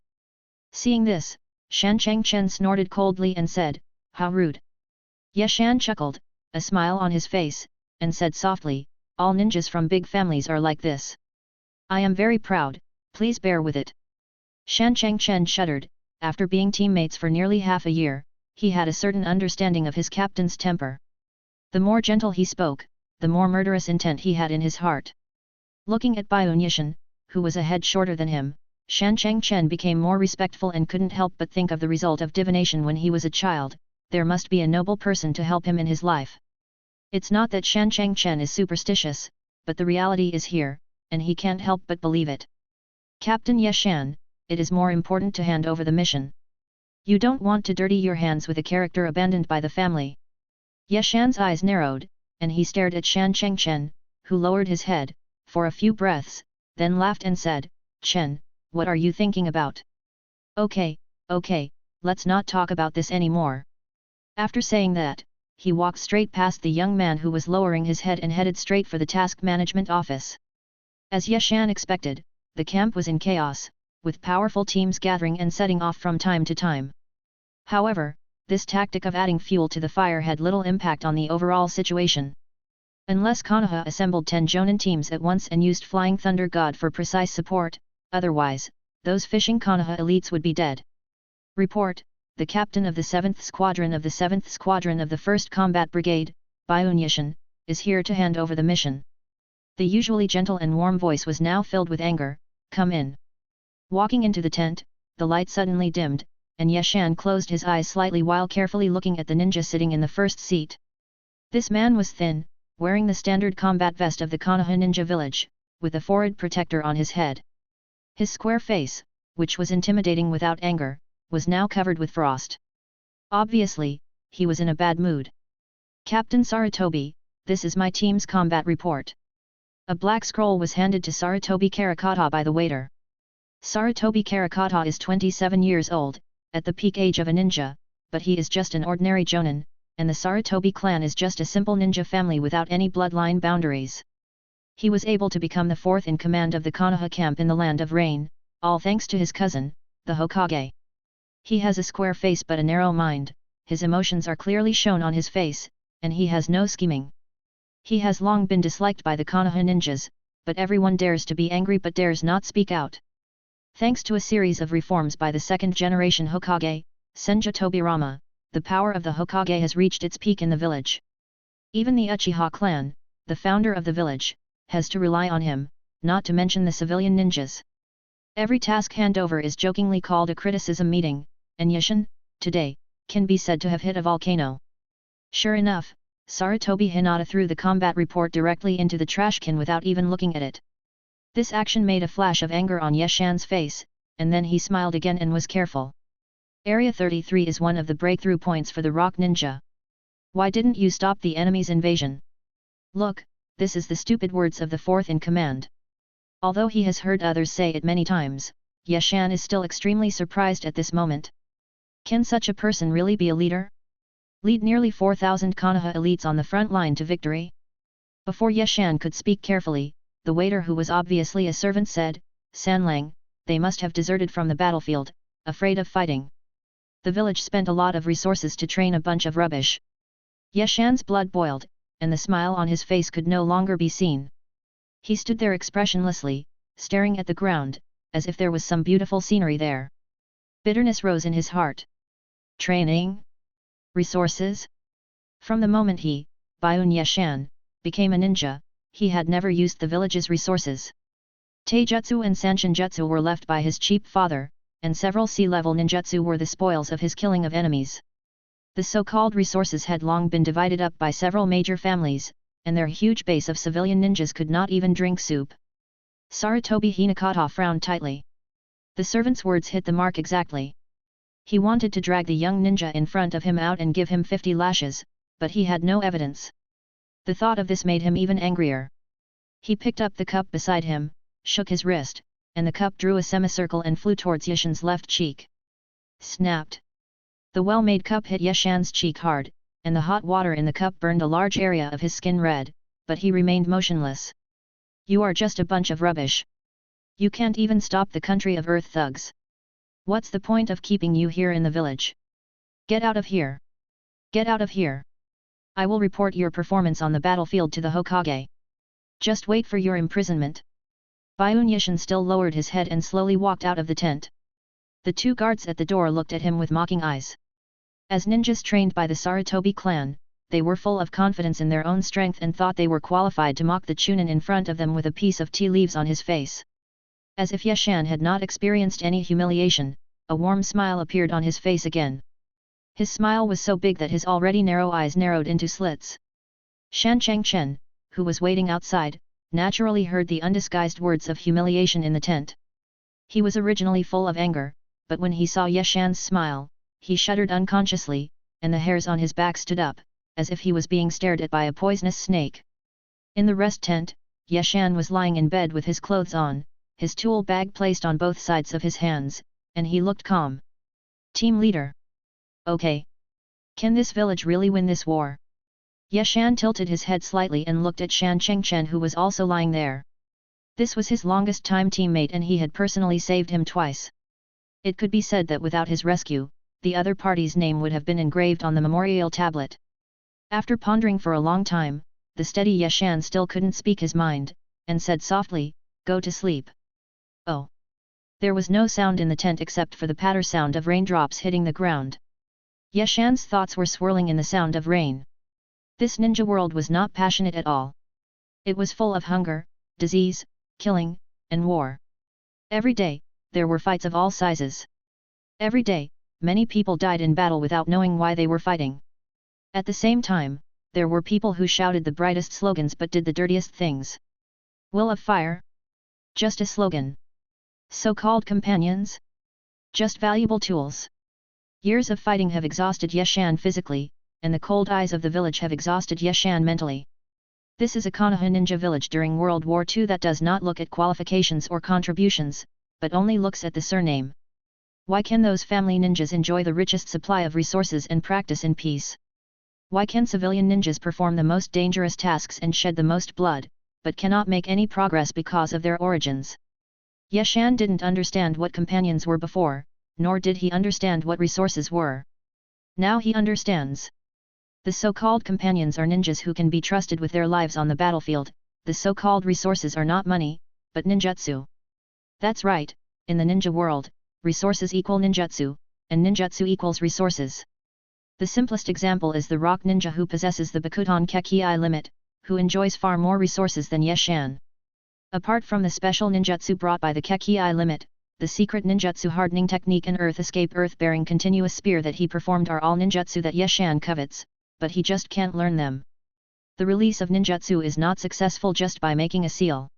Seeing this, Shancheng Chen snorted coldly and said, how rude. Yeshan chuckled, a smile on his face, and said softly, all ninjas from big families are like this. I am very proud, please bear with it. Shancheng Chen shuddered. After being teammates for nearly half a year, he had a certain understanding of his captain's temper. The more gentle he spoke, the more murderous intent he had in his heart. Looking at Byun Yishin, who was a head shorter than him, Shancheng Chen became more respectful and couldn't help but think of the result of divination when he was a child. There must be a noble person to help him in his life. It's not that Shancheng Chen is superstitious, but the reality is here, and he can't help but believe it. Captain Yeshan, it is more important to hand over the mission. You don't want to dirty your hands with a character abandoned by the family. Yeshan's eyes narrowed, and he stared at Shancheng Chen, who lowered his head, for a few breaths, then laughed and said, Chen, what are you thinking about? Okay, let's not talk about this anymore. After saying that, he walked straight past the young man who was lowering his head and headed straight for the task management office. As Yeshan expected, the camp was in chaos, with powerful teams gathering and setting off from time to time. However, this tactic of adding fuel to the fire had little impact on the overall situation. Unless Konoha assembled 10 Jonin teams at once and used Flying Thunder God for precise support, otherwise, those fishing Konoha elites would be dead. Report, the captain of the 7th Squadron of the 7th Squadron of the 1st Combat Brigade, Byun Yishin, is here to hand over the mission. The usually gentle and warm voice was now filled with anger. Come in. Walking into the tent, the light suddenly dimmed, and Yeshan closed his eyes slightly while carefully looking at the ninja sitting in the first seat. This man was thin, wearing the standard combat vest of the Konoha ninja village, with a forehead protector on his head. His square face, which was intimidating without anger, was now covered with frost. Obviously, he was in a bad mood. Captain Saratobi, this is my team's combat report. A black scroll was handed to Saratobi Karakata by the waiter. Saratobi Karakata is 27 years old, at the peak age of a ninja, but he is just an ordinary jonin, and the Saratobi clan is just a simple ninja family without any bloodline boundaries. He was able to become the 4th in command of the Konoha camp in the Land of Rain, all thanks to his cousin, the Hokage. He has a square face but a narrow mind, his emotions are clearly shown on his face, and he has no scheming. He has long been disliked by the Konoha ninjas, but everyone dares to be angry but dares not speak out. Thanks to a series of reforms by the 2nd generation Hokage, Senja Tobirama, the power of the Hokage has reached its peak in the village. Even the Uchiha clan, the founder of the village, has to rely on him, not to mention the civilian ninjas. Every task handover is jokingly called a criticism meeting, and Yishin, today, can be said to have hit a volcano. Sure enough, Saratobi Hinata threw the combat report directly into the trash can without even looking at it. This action made a flash of anger on Yeshan's face, and then he smiled again and was careful. Area 33 is one of the breakthrough points for the Rock Ninja. Why didn't you stop the enemy's invasion? Look, this is the stupid words of the fourth in command. Although he has heard others say it many times, Yeshan is still extremely surprised at this moment. Can such a person really be a leader? Lead nearly 4,000 Konoha elites on the front line to victory? Before Yeshan could speak carefully, the waiter, who was obviously a servant, said, Sanlang, they must have deserted from the battlefield, afraid of fighting. The village spent a lot of resources to train a bunch of rubbish. Yeshan's blood boiled, and the smile on his face could no longer be seen. He stood there expressionlessly, staring at the ground, as if there was some beautiful scenery there. Bitterness rose in his heart. Training? Resources? From the moment he, Byun Yeshan, became a ninja, he had never used the village's resources. Taijutsu and Sanshinjutsu were left by his cheap father, and several sea-level ninjutsu were the spoils of his killing of enemies. The so-called resources had long been divided up by several major families, and their huge base of civilian ninjas could not even drink soup. Sarutobi Hinakata frowned tightly. The servant's words hit the mark exactly. He wanted to drag the young ninja in front of him out and give him 50 lashes, but he had no evidence. The thought of this made him even angrier. He picked up the cup beside him, shook his wrist, and the cup drew a semicircle and flew towards Yeshan's left cheek. Snapped. The well-made cup hit Yeshan's cheek hard, and the hot water in the cup burned a large area of his skin red, but he remained motionless. You are just a bunch of rubbish. You can't even stop the country of earth thugs. What's the point of keeping you here in the village? Get out of here. Get out of here. I will report your performance on the battlefield to the Hokage. Just wait for your imprisonment. Byun Yeshan still lowered his head and slowly walked out of the tent. The two guards at the door looked at him with mocking eyes. As ninjas trained by the Sarutobi clan, they were full of confidence in their own strength and thought they were qualified to mock the Chunin in front of them with a piece of tea leaves on his face. As if Yeshan had not experienced any humiliation, a warm smile appeared on his face again. His smile was so big that his already narrow eyes narrowed into slits. Shan Changchen, who was waiting outside, naturally heard the undisguised words of humiliation in the tent. He was originally full of anger, but when he saw Yeshan's smile, he shuddered unconsciously, and the hairs on his back stood up, as if he was being stared at by a poisonous snake. In the rest tent, Yeshan was lying in bed with his clothes on, his tool bag placed on both sides of his hands, and he looked calm. Team leader. Okay. Can this village really win this war? Yeshan tilted his head slightly and looked at Shan Chengchen, who was also lying there. This was his longest time teammate and he had personally saved him twice. It could be said that without his rescue, the other party's name would have been engraved on the memorial tablet. After pondering for a long time, the steady Yeshan still couldn't speak his mind, and said softly, "Go to sleep." Oh! There was no sound in the tent except for the patter sound of raindrops hitting the ground. Yeshan's thoughts were swirling in the sound of rain. This ninja world was not passionate at all. It was full of hunger, disease, killing, and war. Every day, there were fights of all sizes. Every day, many people died in battle without knowing why they were fighting. At the same time, there were people who shouted the brightest slogans but did the dirtiest things. Will of Fire? Just a slogan. So-called companions? Just valuable tools. Years of fighting have exhausted Yeshan physically, and the cold eyes of the village have exhausted Yeshan mentally. This is a Konoha ninja village during World War II that does not look at qualifications or contributions, but only looks at the surname. Why can those family ninjas enjoy the richest supply of resources and practice in peace? Why can civilian ninjas perform the most dangerous tasks and shed the most blood, but cannot make any progress because of their origins? Yeshan didn't understand what companions were before, nor did he understand what resources were. Now he understands. The so-called companions are ninjas who can be trusted with their lives on the battlefield. The so-called resources are not money, but ninjutsu. That's right, in the ninja world, resources equal ninjutsu, and ninjutsu equals resources. The simplest example is the rock ninja who possesses the Bakutan Kekkei limit, who enjoys far more resources than Yeshan. Apart from the special ninjutsu brought by the Kekkei limit, the secret ninjutsu hardening technique and earth escape earth-bearing continuous spear that he performed are all ninjutsu that Yeshan covets, but he just can't learn them. The release of ninjutsu is not successful just by making a seal.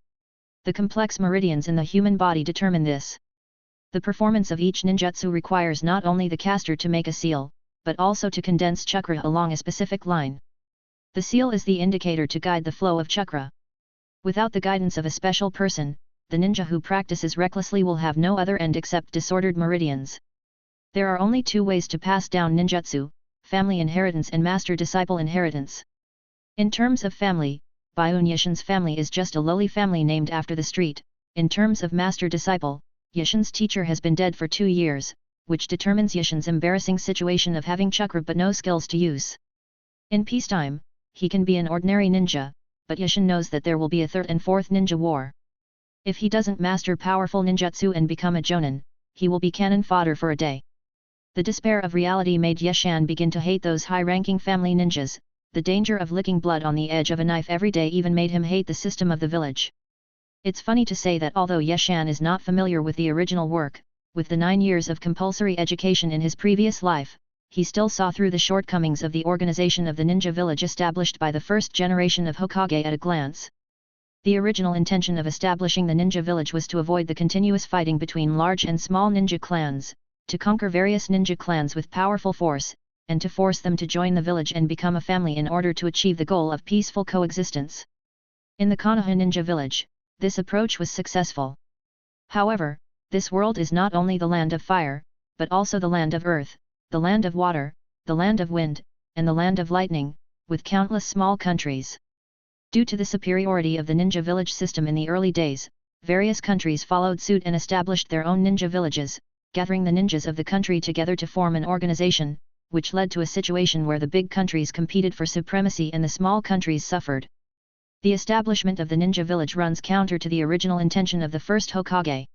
The complex meridians in the human body determine this. The performance of each ninjutsu requires not only the caster to make a seal, but also to condense chakra along a specific line. The seal is the indicator to guide the flow of chakra. Without the guidance of a special person, the ninja who practices recklessly will have no other end except disordered meridians. There are only two ways to pass down ninjutsu: family inheritance and master-disciple inheritance. In terms of family, Byakugan Yishin's family is just a lowly family named after the street. In terms of master-disciple, Yishin's teacher has been dead for 2 years, which determines Yishin's embarrassing situation of having chakra but no skills to use. In peacetime, he can be an ordinary ninja, but Yishin knows that there will be a third and fourth ninja war. If he doesn't master powerful ninjutsu and become a jonin, he will be cannon fodder for a day. The despair of reality made Yeshan begin to hate those high-ranking family ninjas. The danger of licking blood on the edge of a knife every day even made him hate the system of the village. It's funny to say that although Yeshan is not familiar with the original work, with the 9 years of compulsory education in his previous life, he still saw through the shortcomings of the organization of the ninja village established by the first generation of Hokage at a glance. The original intention of establishing the ninja village was to avoid the continuous fighting between large and small ninja clans, to conquer various ninja clans with powerful force, and to force them to join the village and become a family in order to achieve the goal of peaceful coexistence. In the Konoha ninja village, this approach was successful. However, this world is not only the land of fire, but also the land of earth, the land of water, the land of wind, and the land of lightning, with countless small countries. Due to the superiority of the ninja village system in the early days, various countries followed suit and established their own ninja villages, gathering the ninjas of the country together to form an organization, which led to a situation where the big countries competed for supremacy and the small countries suffered. The establishment of the ninja village runs counter to the original intention of the first Hokage.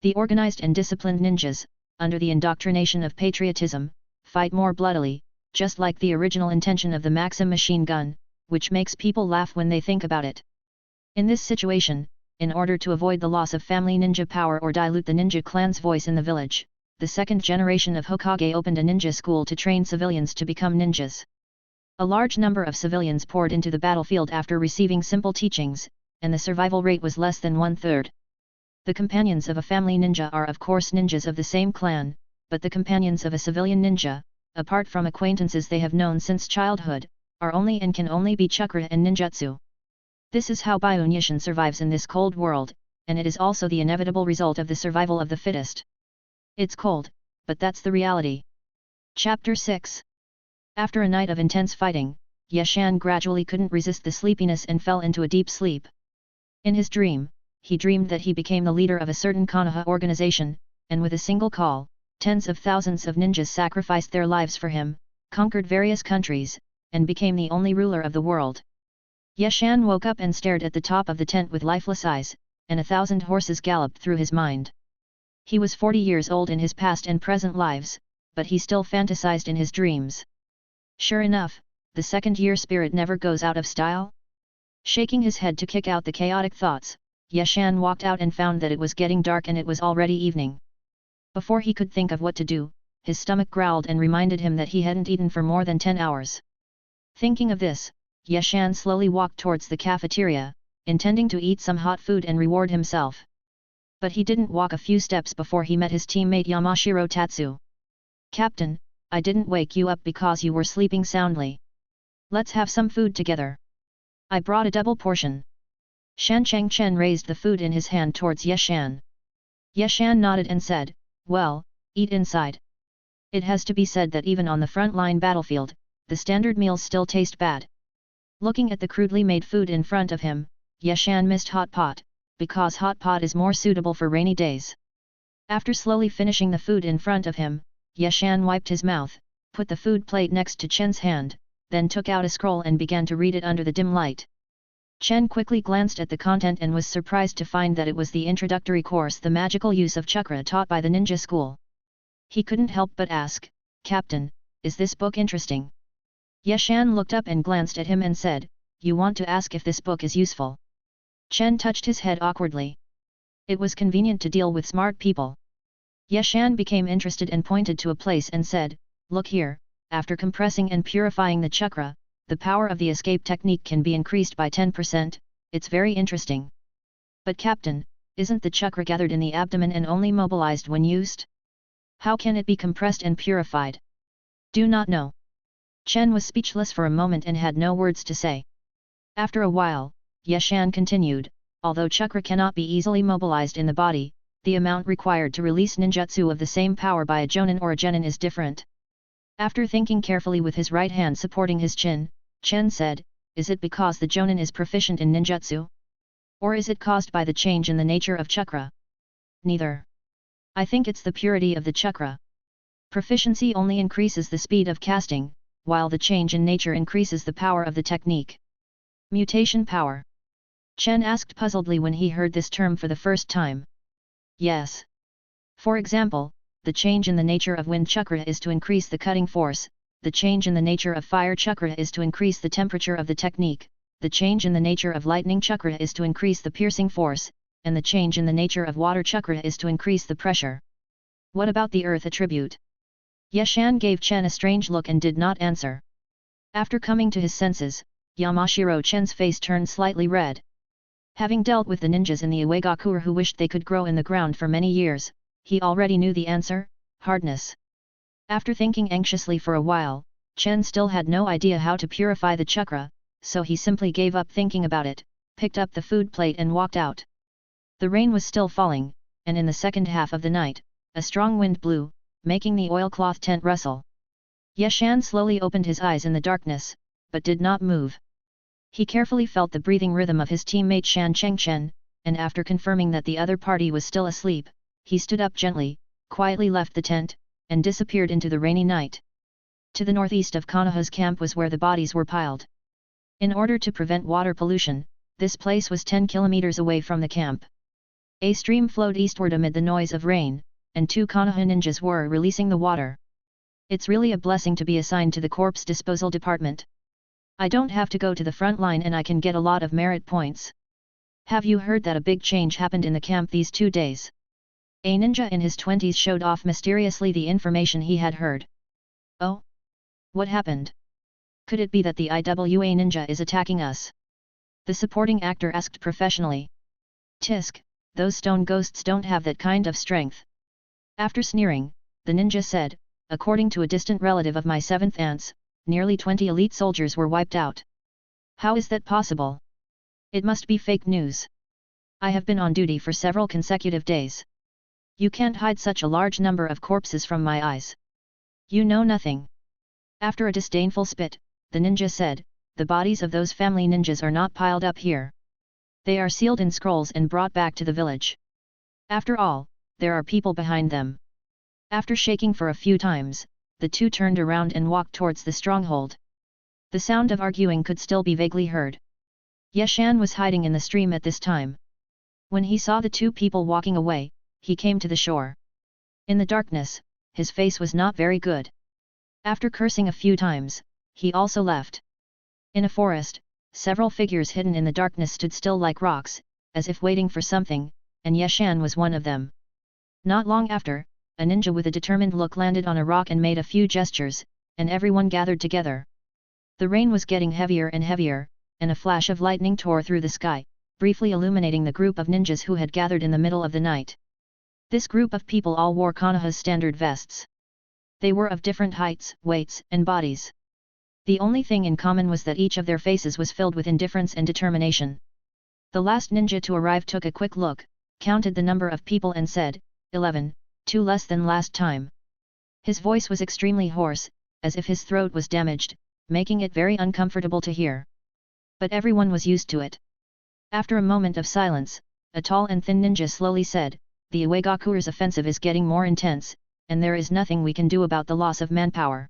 The organized and disciplined ninjas, under the indoctrination of patriotism, fight more bloodily, just like the original intention of the Maxim machine gun, which makes people laugh when they think about it. In this situation, in order to avoid the loss of family ninja power or dilute the ninja clan's voice in the village, the second generation of Hokage opened a ninja school to train civilians to become ninjas. A large number of civilians poured into the battlefield after receiving simple teachings, and the survival rate was less than 1/3. The companions of a family ninja are of course ninjas of the same clan, but the companions of a civilian ninja, apart from acquaintances they have known since childhood, are only and can only be chakra and ninjutsu. This is how Byakugan Yishin survives in this cold world, and it is also the inevitable result of the survival of the fittest. It's cold, but that's the reality. Chapter 6. After a night of intense fighting, Yeshan gradually couldn't resist the sleepiness and fell into a deep sleep. In his dream, he dreamed that he became the leader of a certain Konoha organization, and with a single call, tens of thousands of ninjas sacrificed their lives for him, conquered various countries, and became the only ruler of the world. Yeshan woke up and stared at the top of the tent with lifeless eyes, and 1,000 horses galloped through his mind. He was 40 years old in his past and present lives, but he still fantasized in his dreams. Sure enough, the second-year spirit never goes out of style. Shaking his head to kick out the chaotic thoughts, Yeshan walked out and found that it was getting dark and it was already evening. Before he could think of what to do, his stomach growled and reminded him that he hadn't eaten for more than 10 hours. Thinking of this, Yeshan slowly walked towards the cafeteria, intending to eat some hot food and reward himself. But he didn't walk a few steps before he met his teammate Yamashiro Tatsu. "Captain, I didn't wake you up because you were sleeping soundly. Let's have some food together. I brought a double portion." Shan Changchen raised the food in his hand towards Yeshan. Yeshan nodded and said, "Well, eat inside." It has to be said that even on the front-line battlefield, the standard meals still taste bad. Looking at the crudely made food in front of him, Yeshan missed hot pot, because hot pot is more suitable for rainy days. After slowly finishing the food in front of him, Yeshan wiped his mouth, put the food plate next to Chen's hand, then took out a scroll and began to read it under the dim light. Chen quickly glanced at the content and was surprised to find that it was the introductory course, the magical use of chakra taught by the ninja school. He couldn't help but ask, "Captain, is this book interesting?" Yeshan looked up and glanced at him and said, "You want to ask if this book is useful?" Chen touched his head awkwardly. It was convenient to deal with smart people. Yeshan became interested and pointed to a place and said, "Look here, after compressing and purifying the chakra, the power of the escape technique can be increased by 10%, it's very interesting." "But Captain, isn't the chakra gathered in the abdomen and only mobilized when used? How can it be compressed and purified?" Do not know. Chen was speechless for a moment and had no words to say. After a while, Yeshan continued, although chakra cannot be easily mobilized in the body, the amount required to release ninjutsu of the same power by a jonin or a genin is different. After thinking carefully with his right hand supporting his chin, Chen said, is it because the jonin is proficient in ninjutsu? Or is it caused by the change in the nature of chakra? Neither. I think it's the purity of the chakra. Proficiency only increases the speed of casting, while the change in nature increases the power of the technique. Mutation power. Chen asked puzzledly when he heard this term for the first time. Yes. For example, the change in the nature of wind chakra is to increase the cutting force, the change in the nature of fire chakra is to increase the temperature of the technique, the change in the nature of lightning chakra is to increase the piercing force, and the change in the nature of water chakra is to increase the pressure. What about the earth attribute? Yeshan gave Chen a strange look and did not answer. After coming to his senses, Yamashiro Chen's face turned slightly red. Having dealt with the ninjas in the Uegakuer who wished they could grow in the ground for many years, he already knew the answer: hardness. After thinking anxiously for a while, Chen still had no idea how to purify the chakra, so he simply gave up thinking about it, picked up the food plate and walked out. The rain was still falling, and in the second half of the night, a strong wind blew, making the oilcloth tent rustle. Yeshan slowly opened his eyes in the darkness, but did not move. He carefully felt the breathing rhythm of his teammate Shan Chengchen, and after confirming that the other party was still asleep, he stood up gently, quietly left the tent, and disappeared into the rainy night. To the northeast of Konoha's camp was where the bodies were piled. In order to prevent water pollution, this place was 10 kilometers away from the camp. A stream flowed eastward amid the noise of rain, and 2 Konoha ninjas were releasing the water. It's really a blessing to be assigned to the corpse disposal department. I don't have to go to the front line and I can get a lot of merit points. Have you heard that a big change happened in the camp these 2 days? A ninja in his 20s showed off mysteriously the information he had heard. Oh? What happened? Could it be that the IWA ninja is attacking us? The supporting actor asked professionally. Tisk, those stone ghosts don't have that kind of strength. After sneering, the ninja said, according to a distant relative of my 7th aunt's, nearly 20 elite soldiers were wiped out. How is that possible? It must be fake news. I have been on duty for several consecutive days. You can't hide such a large number of corpses from my eyes. You know nothing. After a disdainful spit, the ninja said, the bodies of those family ninjas are not piled up here. They are sealed in scrolls and brought back to the village. After all, there are people behind them. After shaking for a few times, the two turned around and walked towards the stronghold. The sound of arguing could still be vaguely heard. Yeshan was hiding in the stream at this time. When he saw the 2 people walking away, he came to the shore. In the darkness, his face was not very good. After cursing a few times, he also left. In a forest, several figures hidden in the darkness stood still like rocks, as if waiting for something, and Yeshan was one of them. Not long after, a ninja with a determined look landed on a rock and made a few gestures, and everyone gathered together. The rain was getting heavier and heavier, and a flash of lightning tore through the sky, briefly illuminating the group of ninjas who had gathered in the middle of the night. This group of people all wore Konoha's standard vests. They were of different heights, weights, and bodies. The only thing in common was that each of their faces was filled with indifference and determination. The last ninja to arrive took a quick look, counted the number of people and said, 11, 2 less than last time. His voice was extremely hoarse, as if his throat was damaged, making it very uncomfortable to hear. But everyone was used to it. After a moment of silence, a tall and thin ninja slowly said, the Uegakuer's offensive is getting more intense, and there is nothing we can do about the loss of manpower.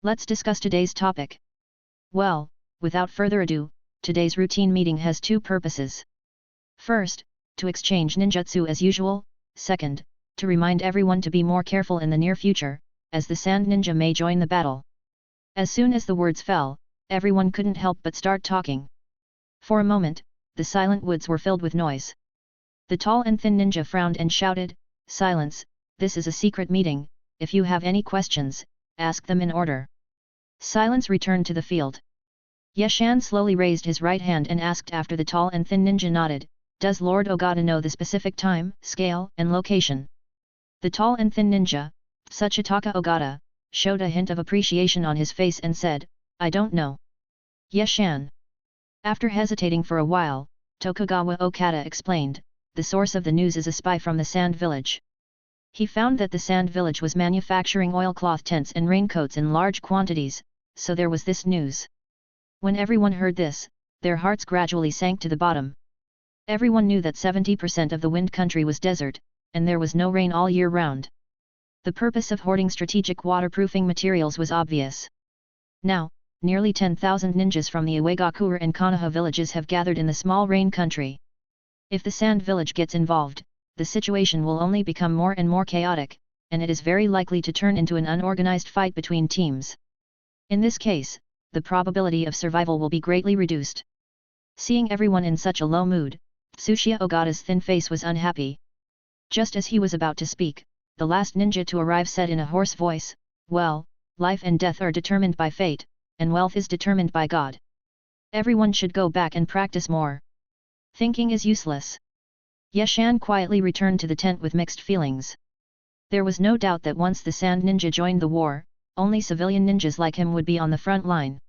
Let's discuss today's topic. Well, without further ado, today's routine meeting has 2 purposes. First, to exchange ninjutsu as usual. Second, to remind everyone to be more careful in the near future, as the sand ninja may join the battle. As soon as the words fell, everyone couldn't help but start talking. For a moment, the silent woods were filled with noise. The tall and thin ninja frowned and shouted, silence, this is a secret meeting, if you have any questions, ask them in order. Silence returned to the field. Yeshan slowly raised his right hand and asked after the tall and thin ninja nodded, does Lord Ogata know the specific time, scale, and location? The tall and thin ninja, Tsuchitaka Ogata, showed a hint of appreciation on his face and said, "I don't know." Yeshan. After hesitating for a while, Tokugawa Okada explained, "The source of the news is a spy from the Sand Village." He found that the Sand Village was manufacturing oilcloth tents and raincoats in large quantities, so there was this news. When everyone heard this, their hearts gradually sank to the bottom. Everyone knew that 70% of the wind country was desert, and there was no rain all year round. The purpose of hoarding strategic waterproofing materials was obvious. Now, nearly 10,000 ninjas from the Iwagakure and Konoha villages have gathered in the small rain country. If the Sand Village gets involved, the situation will only become more and more chaotic, and it is very likely to turn into an unorganized fight between teams. In this case, the probability of survival will be greatly reduced. Seeing everyone in such a low mood, Tsuchiya Ogata's thin face was unhappy. Just as he was about to speak, the last ninja to arrive said in a hoarse voice, "Well, life and death are determined by fate, and wealth is determined by God. Everyone should go back and practice more. Thinking is useless." Yeshan quietly returned to the tent with mixed feelings. There was no doubt that once the Sand Ninja joined the war, only civilian ninjas like him would be on the front line.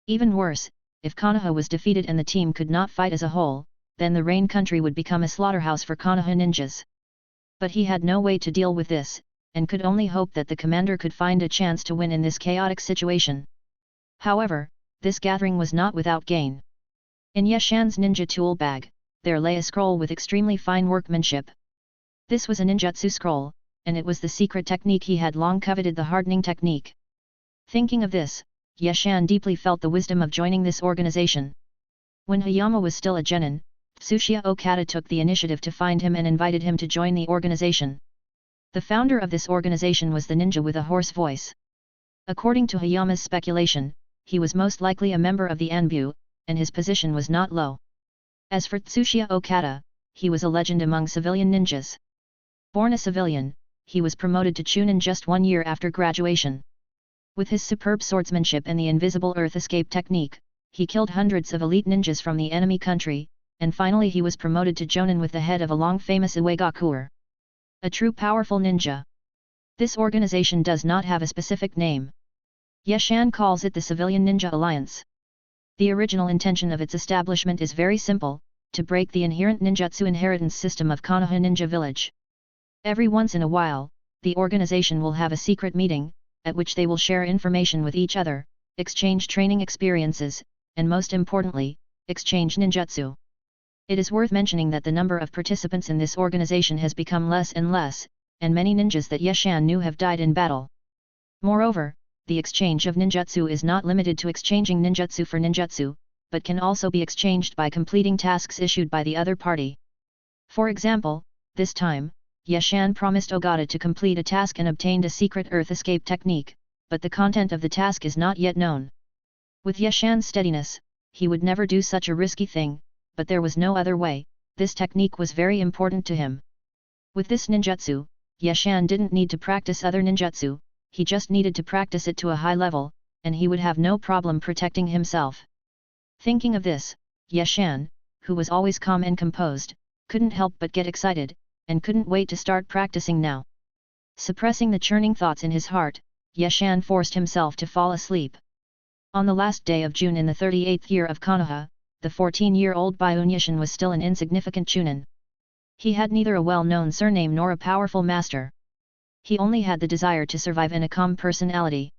Even worse, if Konoha was defeated and the team could not fight as a whole, then the rain country would become a slaughterhouse for Konoha ninjas. But he had no way to deal with this, and could only hope that the commander could find a chance to win in this chaotic situation. However, this gathering was not without gain. In Yeshan's ninja tool bag, there lay a scroll with extremely fine workmanship. This was a ninjutsu scroll, and it was the secret technique he had long coveted, the hardening technique. Thinking of this, Yeshan deeply felt the wisdom of joining this organization. When Hayama was still a genin, Tsuchiya Okada took the initiative to find him and invited him to join the organization. The founder of this organization was the ninja with a hoarse voice. According to Hayama's speculation, he was most likely a member of the Anbu, and his position was not low. As for Tsuchiya Okada, he was a legend among civilian ninjas. Born a civilian, he was promoted to Chunin just 1 year after graduation. With his superb swordsmanship and the invisible earth escape technique, he killed hundreds of elite ninjas from the enemy country, and finally he was promoted to Jonin with the head of a long-famous Iwagakure. A true powerful ninja. This organization does not have a specific name. Yeshan calls it the Civilian Ninja Alliance. The original intention of its establishment is very simple, to break the inherent ninjutsu inheritance system of Konoha Ninja Village. Every once in a while, the organization will have a secret meeting, at which they will share information with each other, exchange training experiences, and most importantly, exchange ninjutsu. It is worth mentioning that the number of participants in this organization has become less and less, and many ninjas that Yeshan knew have died in battle. Moreover, the exchange of ninjutsu is not limited to exchanging ninjutsu for ninjutsu, but can also be exchanged by completing tasks issued by the other party. For example, this time, Yeshan promised Ogata to complete a task and obtained a secret earth escape technique, but the content of the task is not yet known. With Yeshan's steadiness, he would never do such a risky thing, but there was no other way. This technique was very important to him. With this ninjutsu, Yeshan didn't need to practice other ninjutsu, he just needed to practice it to a high level, and he would have no problem protecting himself. Thinking of this, Yeshan, who was always calm and composed, couldn't help but get excited, and couldn't wait to start practicing now. Suppressing the churning thoughts in his heart, Yeshan forced himself to fall asleep. On the last day of June in the 38th year of Konoha, the 14-year-old Byunyashin was still an insignificant chunin. He had neither a well-known surname nor a powerful master. He only had the desire to survive and a calm personality.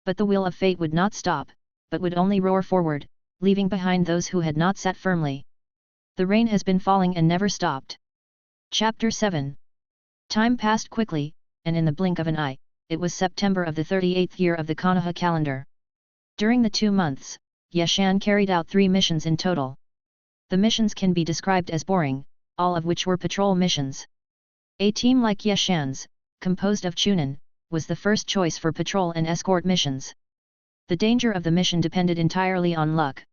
But the wheel of fate would not stop, but would only roar forward, leaving behind those who had not sat firmly. The rain has been falling and never stopped. Chapter 7. Time passed quickly, and in the blink of an eye, it was September of the 38th year of the Konoha calendar. During the 2 months, Yeshan carried out 3 missions in total. The missions can be described as boring, all of which were patrol missions. A team like Yeshan's, composed of chunin, was the first choice for patrol and escort missions. The danger of the mission depended entirely on luck.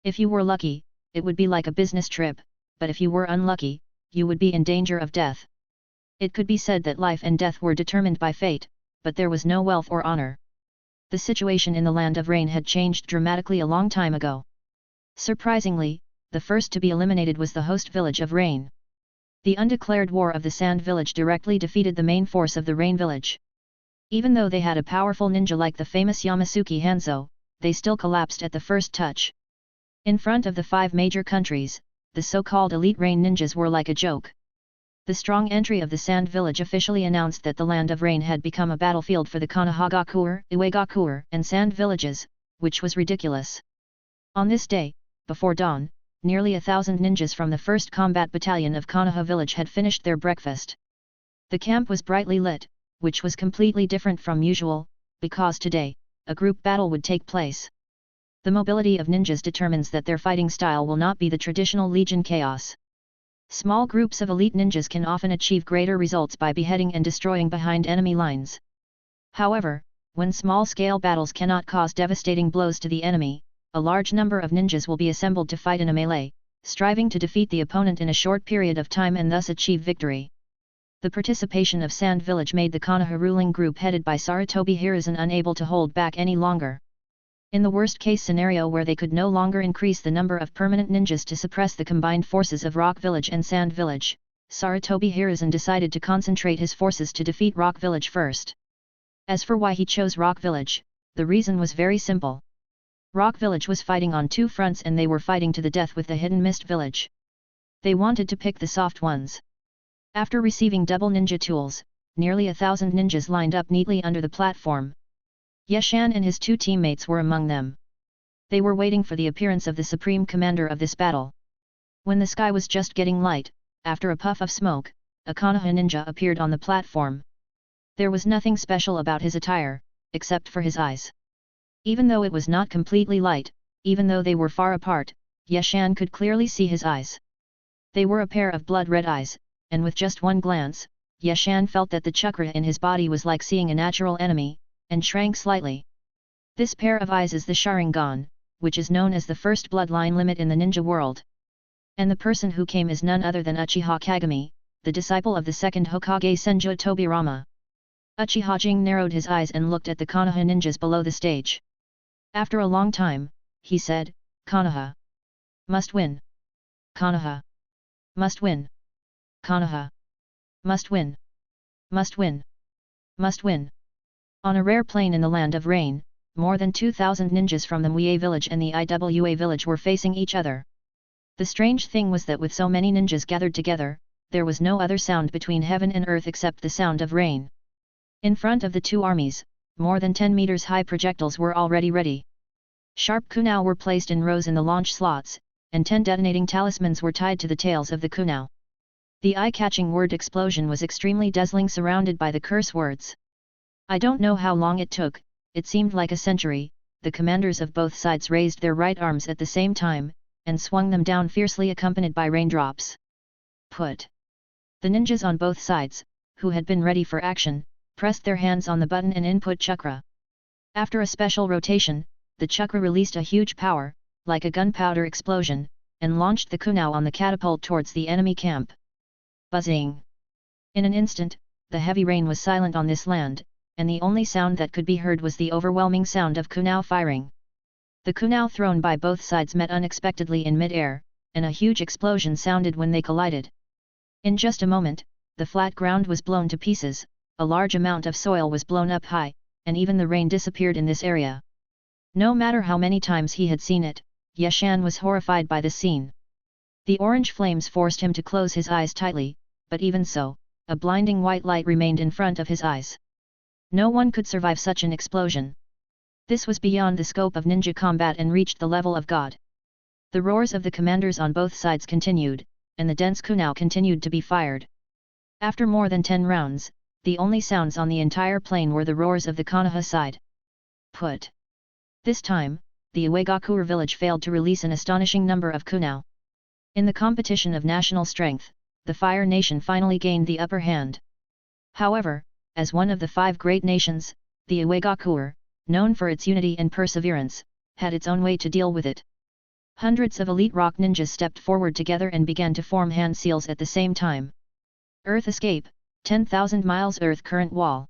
If you were lucky, it would be like a business trip, but if you were unlucky, you would be in danger of death. It could be said that life and death were determined by fate, but there was no wealth or honor. The situation in the land of rain had changed dramatically a long time ago. Surprisingly, the first to be eliminated was the host village of Rain. The undeclared war of the Sand Village directly defeated the main force of the Rain Village. Even though they had a powerful ninja like the famous Yamasuke Hanzo, they still collapsed at the first touch. In front of the 5 major countries, the so-called elite rain ninjas were like a joke. The strong entry of the Sand Village officially announced that the Land of Rain had become a battlefield for the Konoha, Iwagaku, and Sand Villages, which was ridiculous. On this day, before dawn, nearly 1,000 ninjas from the 1st Combat Battalion of Konoha Village had finished their breakfast. The camp was brightly lit, which was completely different from usual, because today, a group battle would take place. The mobility of ninjas determines that their fighting style will not be the traditional Legion chaos. Small groups of elite ninjas can often achieve greater results by beheading and destroying behind enemy lines. However, when small-scale battles cannot cause devastating blows to the enemy, a large number of ninjas will be assembled to fight in a melee, striving to defeat the opponent in a short period of time and thus achieve victory. The participation of Sand Village made the Konoha ruling group headed by Sarutobi Hiruzen unable to hold back any longer. In the worst-case scenario where they could no longer increase the number of permanent ninjas to suppress the combined forces of Rock Village and Sand Village, Sarutobi Hiruzen decided to concentrate his forces to defeat Rock Village first. As for why he chose Rock Village, the reason was very simple. Rock Village was fighting on 2 fronts and they were fighting to the death with the Hidden Mist Village. They wanted to pick the soft ones. After receiving double ninja tools, nearly 1,000 ninjas lined up neatly under the platform. Yeshan and his 2 teammates were among them. They were waiting for the appearance of the supreme commander of this battle. When the sky was just getting light, after a puff of smoke, a Konoha ninja appeared on the platform. There was nothing special about his attire, except for his eyes. Even though it was not completely light, even though they were far apart, Yeshan could clearly see his eyes. They were a pair of blood-red eyes, and with just one glance, Yeshan felt that the chakra in his body was like seeing a natural enemy, and shrank slightly. This pair of eyes is the Sharingan, which is known as the first bloodline limit in the ninja world. And the person who came is none other than Uchiha Kagami, the disciple of the second Hokage Senju Tobirama. Uchiha Jing narrowed his eyes and looked at the Konoha ninjas below the stage. After a long time, he said, "Konoha must win. Konoha must win. Konoha must win. Must win. Must win." On a rare plain in the Land of Rain, more than 2,000 ninjas from the Mue village and the Iwa village were facing each other. The strange thing was that with so many ninjas gathered together, there was no other sound between heaven and earth except the sound of rain. In front of the 2 armies, more than 10 meters high projectiles were already ready. Sharp kunai were placed in rows in the launch slots, and 10 detonating talismans were tied to the tails of the kunai. The eye-catching word explosion was extremely dazzling, surrounded by the curse words. I don't know how long it took, it seemed like a century. The commanders of both sides raised their right arms at the same time, and swung them down fiercely accompanied by raindrops. Put. The ninjas on both sides, who had been ready for action, pressed their hands on the button and input chakra. After a special rotation, the chakra released a huge power, like a gunpowder explosion, and launched the kunai on the catapult towards the enemy camp. Buzzing! In an instant, the heavy rain was silent on this land, and the only sound that could be heard was the overwhelming sound of kunai firing. The kunai thrown by both sides met unexpectedly in mid-air, and a huge explosion sounded when they collided. In just a moment, the flat ground was blown to pieces, a large amount of soil was blown up high, and even the rain disappeared in this area. No matter how many times he had seen it, Yeshan was horrified by the scene. The orange flames forced him to close his eyes tightly, but even so, a blinding white light remained in front of his eyes. No one could survive such an explosion. This was beyond the scope of ninja combat and reached the level of God. The roars of the commanders on both sides continued, and the dense kunai continued to be fired. After more than 10 rounds, the only sounds on the entire plain were the roars of the Konoha side. Put. This time, the Iwagaku village failed to release an astonishing number of kunai. In the competition of national strength, the Fire Nation finally gained the upper hand. However, as one of the 5 great nations, the Iwagaku, known for its unity and perseverance, had its own way to deal with it. Hundreds of elite rock ninjas stepped forward together and began to form hand seals at the same time. Earth Escape, 10,000 miles Earth Current Wall.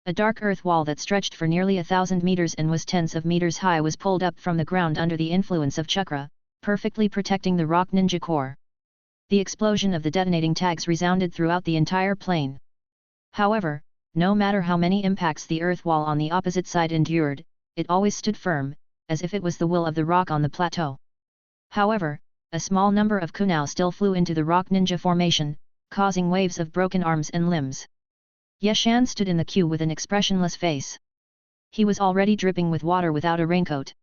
A dark earth wall that stretched for nearly 1,000 meters and was tens of meters high was pulled up from the ground under the influence of chakra, perfectly protecting the rock ninja core. The explosion of the detonating tags resounded throughout the entire plain. However, no matter how many impacts the earth wall on the opposite side endured, it always stood firm, as if it was the will of the rock on the plateau. However, a small number of kunai still flew into the rock ninja formation, causing waves of broken arms and limbs. Ye Shan stood in the queue with an expressionless face. He was already dripping with water without a raincoat.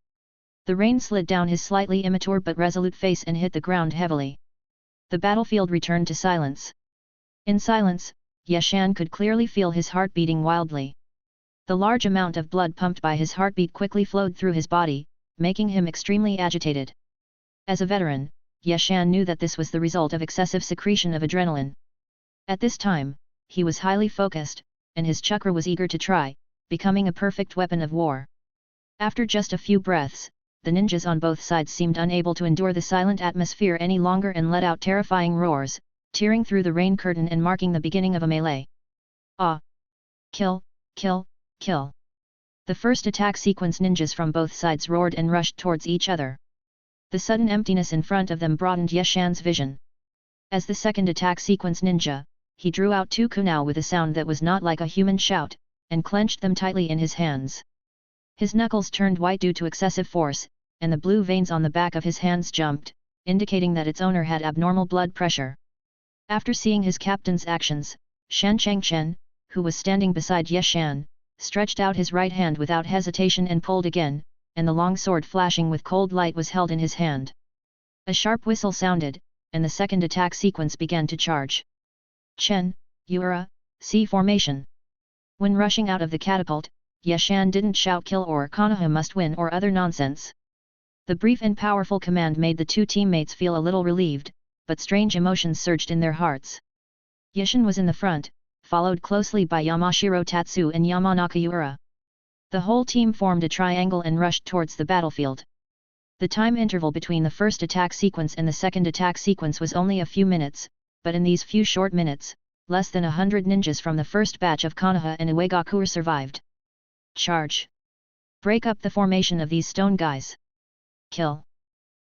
The rain slid down his slightly immature but resolute face and hit the ground heavily. The battlefield returned to silence. In silence, Ye Shan could clearly feel his heart beating wildly. The large amount of blood pumped by his heartbeat quickly flowed through his body, making him extremely agitated. As a veteran, Ye Shan knew that this was the result of excessive secretion of adrenaline. At this time, he was highly focused, and his chakra was eager to try, becoming a perfect weapon of war. After just a few breaths, the ninjas on both sides seemed unable to endure the silent atmosphere any longer and let out terrifying roars, tearing through the rain curtain and marking the beginning of a melee. Ah! Kill, kill, kill! The first attack sequence ninjas from both sides roared and rushed towards each other. The sudden emptiness in front of them broadened Ye Shan's vision. As the second attack sequence ninja, he drew out two kunai with a sound that was not like a human shout, and clenched them tightly in his hands. His knuckles turned white due to excessive force, and the blue veins on the back of his hands jumped, indicating that its owner had abnormal blood pressure. After seeing his captain's actions, Shan Changchen, who was standing beside Ye Shan, stretched out his right hand without hesitation and pulled again, and the long sword flashing with cold light was held in his hand. A sharp whistle sounded, and the second attack sequence began to charge. Chen, Yura, C formation. When rushing out of the catapult, Ye Shan didn't shout kill or Konoha must win or other nonsense. The brief and powerful command made the two teammates feel a little relieved, but strange emotions surged in their hearts. Ye Shan was in the front, followed closely by Yamashiro Tatsu and Yamanaka Yura. The whole team formed a triangle and rushed towards the battlefield. The time interval between the first attack sequence and the second attack sequence was only a few minutes, but in these few short minutes, less than 100 ninjas from the first batch of Konoha and Uegaku survived. Charge! Break up the formation of these stone guys! Kill!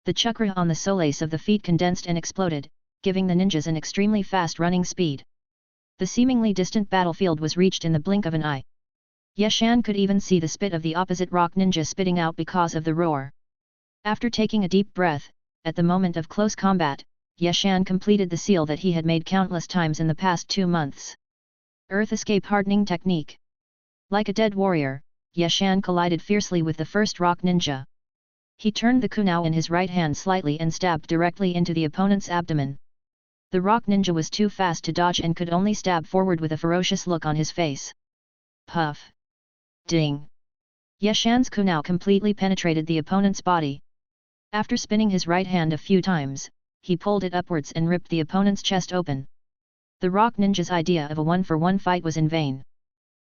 The chakra on the soles of the feet condensed and exploded, giving the ninjas an extremely fast running speed. The seemingly distant battlefield was reached in the blink of an eye. Ye Shan could even see the spit of the opposite rock ninja spitting out because of the roar. After taking a deep breath, at the moment of close combat, Ye Shan completed the seal that he had made countless times in the past 2 months. Earth Escape Hardening Technique. Like a dead warrior, Ye Shan collided fiercely with the first rock ninja. He turned the kunai in his right hand slightly and stabbed directly into the opponent's abdomen. The rock ninja was too fast to dodge and could only stab forward with a ferocious look on his face. Puff! Ding! Ye Shan's kunai completely penetrated the opponent's body. After spinning his right hand a few times, he pulled it upwards and ripped the opponent's chest open. The rock ninja's idea of a one-for-one fight was in vain.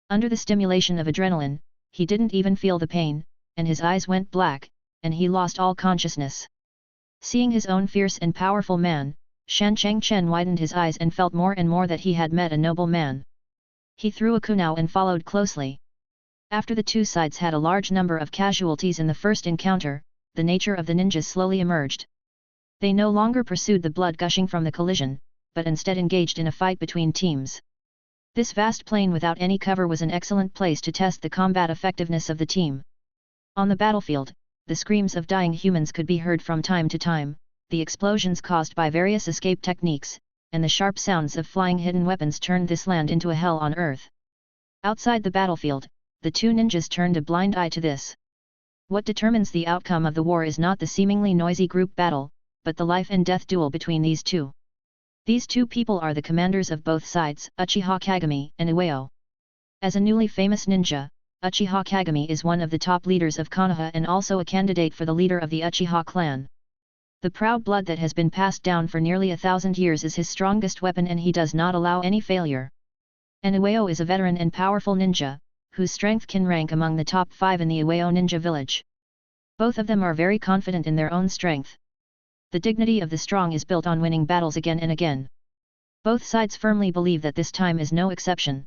Under the stimulation of adrenaline, he didn't even feel the pain, and his eyes went black, and he lost all consciousness. Seeing his own fierce and powerful man, Shan Changchen widened his eyes and felt more and more that he had met a noble man. He threw a kunai and followed closely. After the two sides had a large number of casualties in the first encounter, the nature of the ninjas slowly emerged. They no longer pursued the blood gushing from the collision, but instead engaged in a fight between teams. This vast plain without any cover was an excellent place to test the combat effectiveness of the team. On the battlefield, the screams of dying humans could be heard from time to time, the explosions caused by various escape techniques, and the sharp sounds of flying hidden weapons turned this land into a hell on earth. Outside the battlefield, the two ninjas turned a blind eye to this. What determines the outcome of the war is not the seemingly noisy group battle, but the life and death duel between these two. These two people are the commanders of both sides, Uchiha Kagami and Ueo. As a newly famous ninja, Uchiha Kagami is one of the top leaders of Konoha and also a candidate for the leader of the Uchiha clan. The proud blood that has been passed down for nearly 1,000 years is his strongest weapon and he does not allow any failure. And Ueo is a veteran and powerful ninja, whose strength can rank among the top 5 in the Ueo ninja village. Both of them are very confident in their own strength. The dignity of the strong is built on winning battles again and again. Both sides firmly believe that this time is no exception.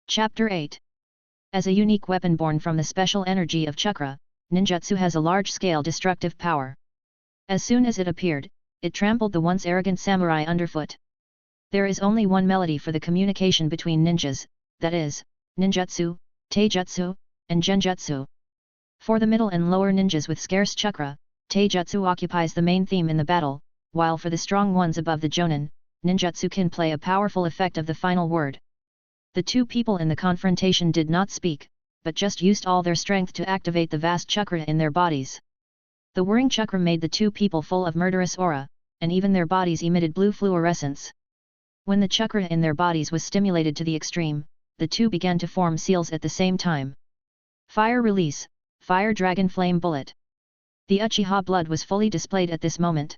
Chapter 8. As a unique weapon born from the special energy of chakra, ninjutsu has a large-scale destructive power. As soon as it appeared, it trampled the once arrogant samurai underfoot. There is only one melody for the communication between ninjas, that is, ninjutsu, taijutsu, and genjutsu. For the middle and lower ninjas with scarce chakra, taijutsu occupies the main theme in the battle, while for the strong ones above the jonin, ninjutsu can play a powerful effect of the final word. The two people in the confrontation did not speak, but just used all their strength to activate the vast chakra in their bodies. The whirring chakra made the two people full of murderous aura, and even their bodies emitted blue fluorescence. When the chakra in their bodies was stimulated to the extreme, the two began to form seals at the same time. Fire release, fire dragon flame bullet. The Uchiha blood was fully displayed at this moment.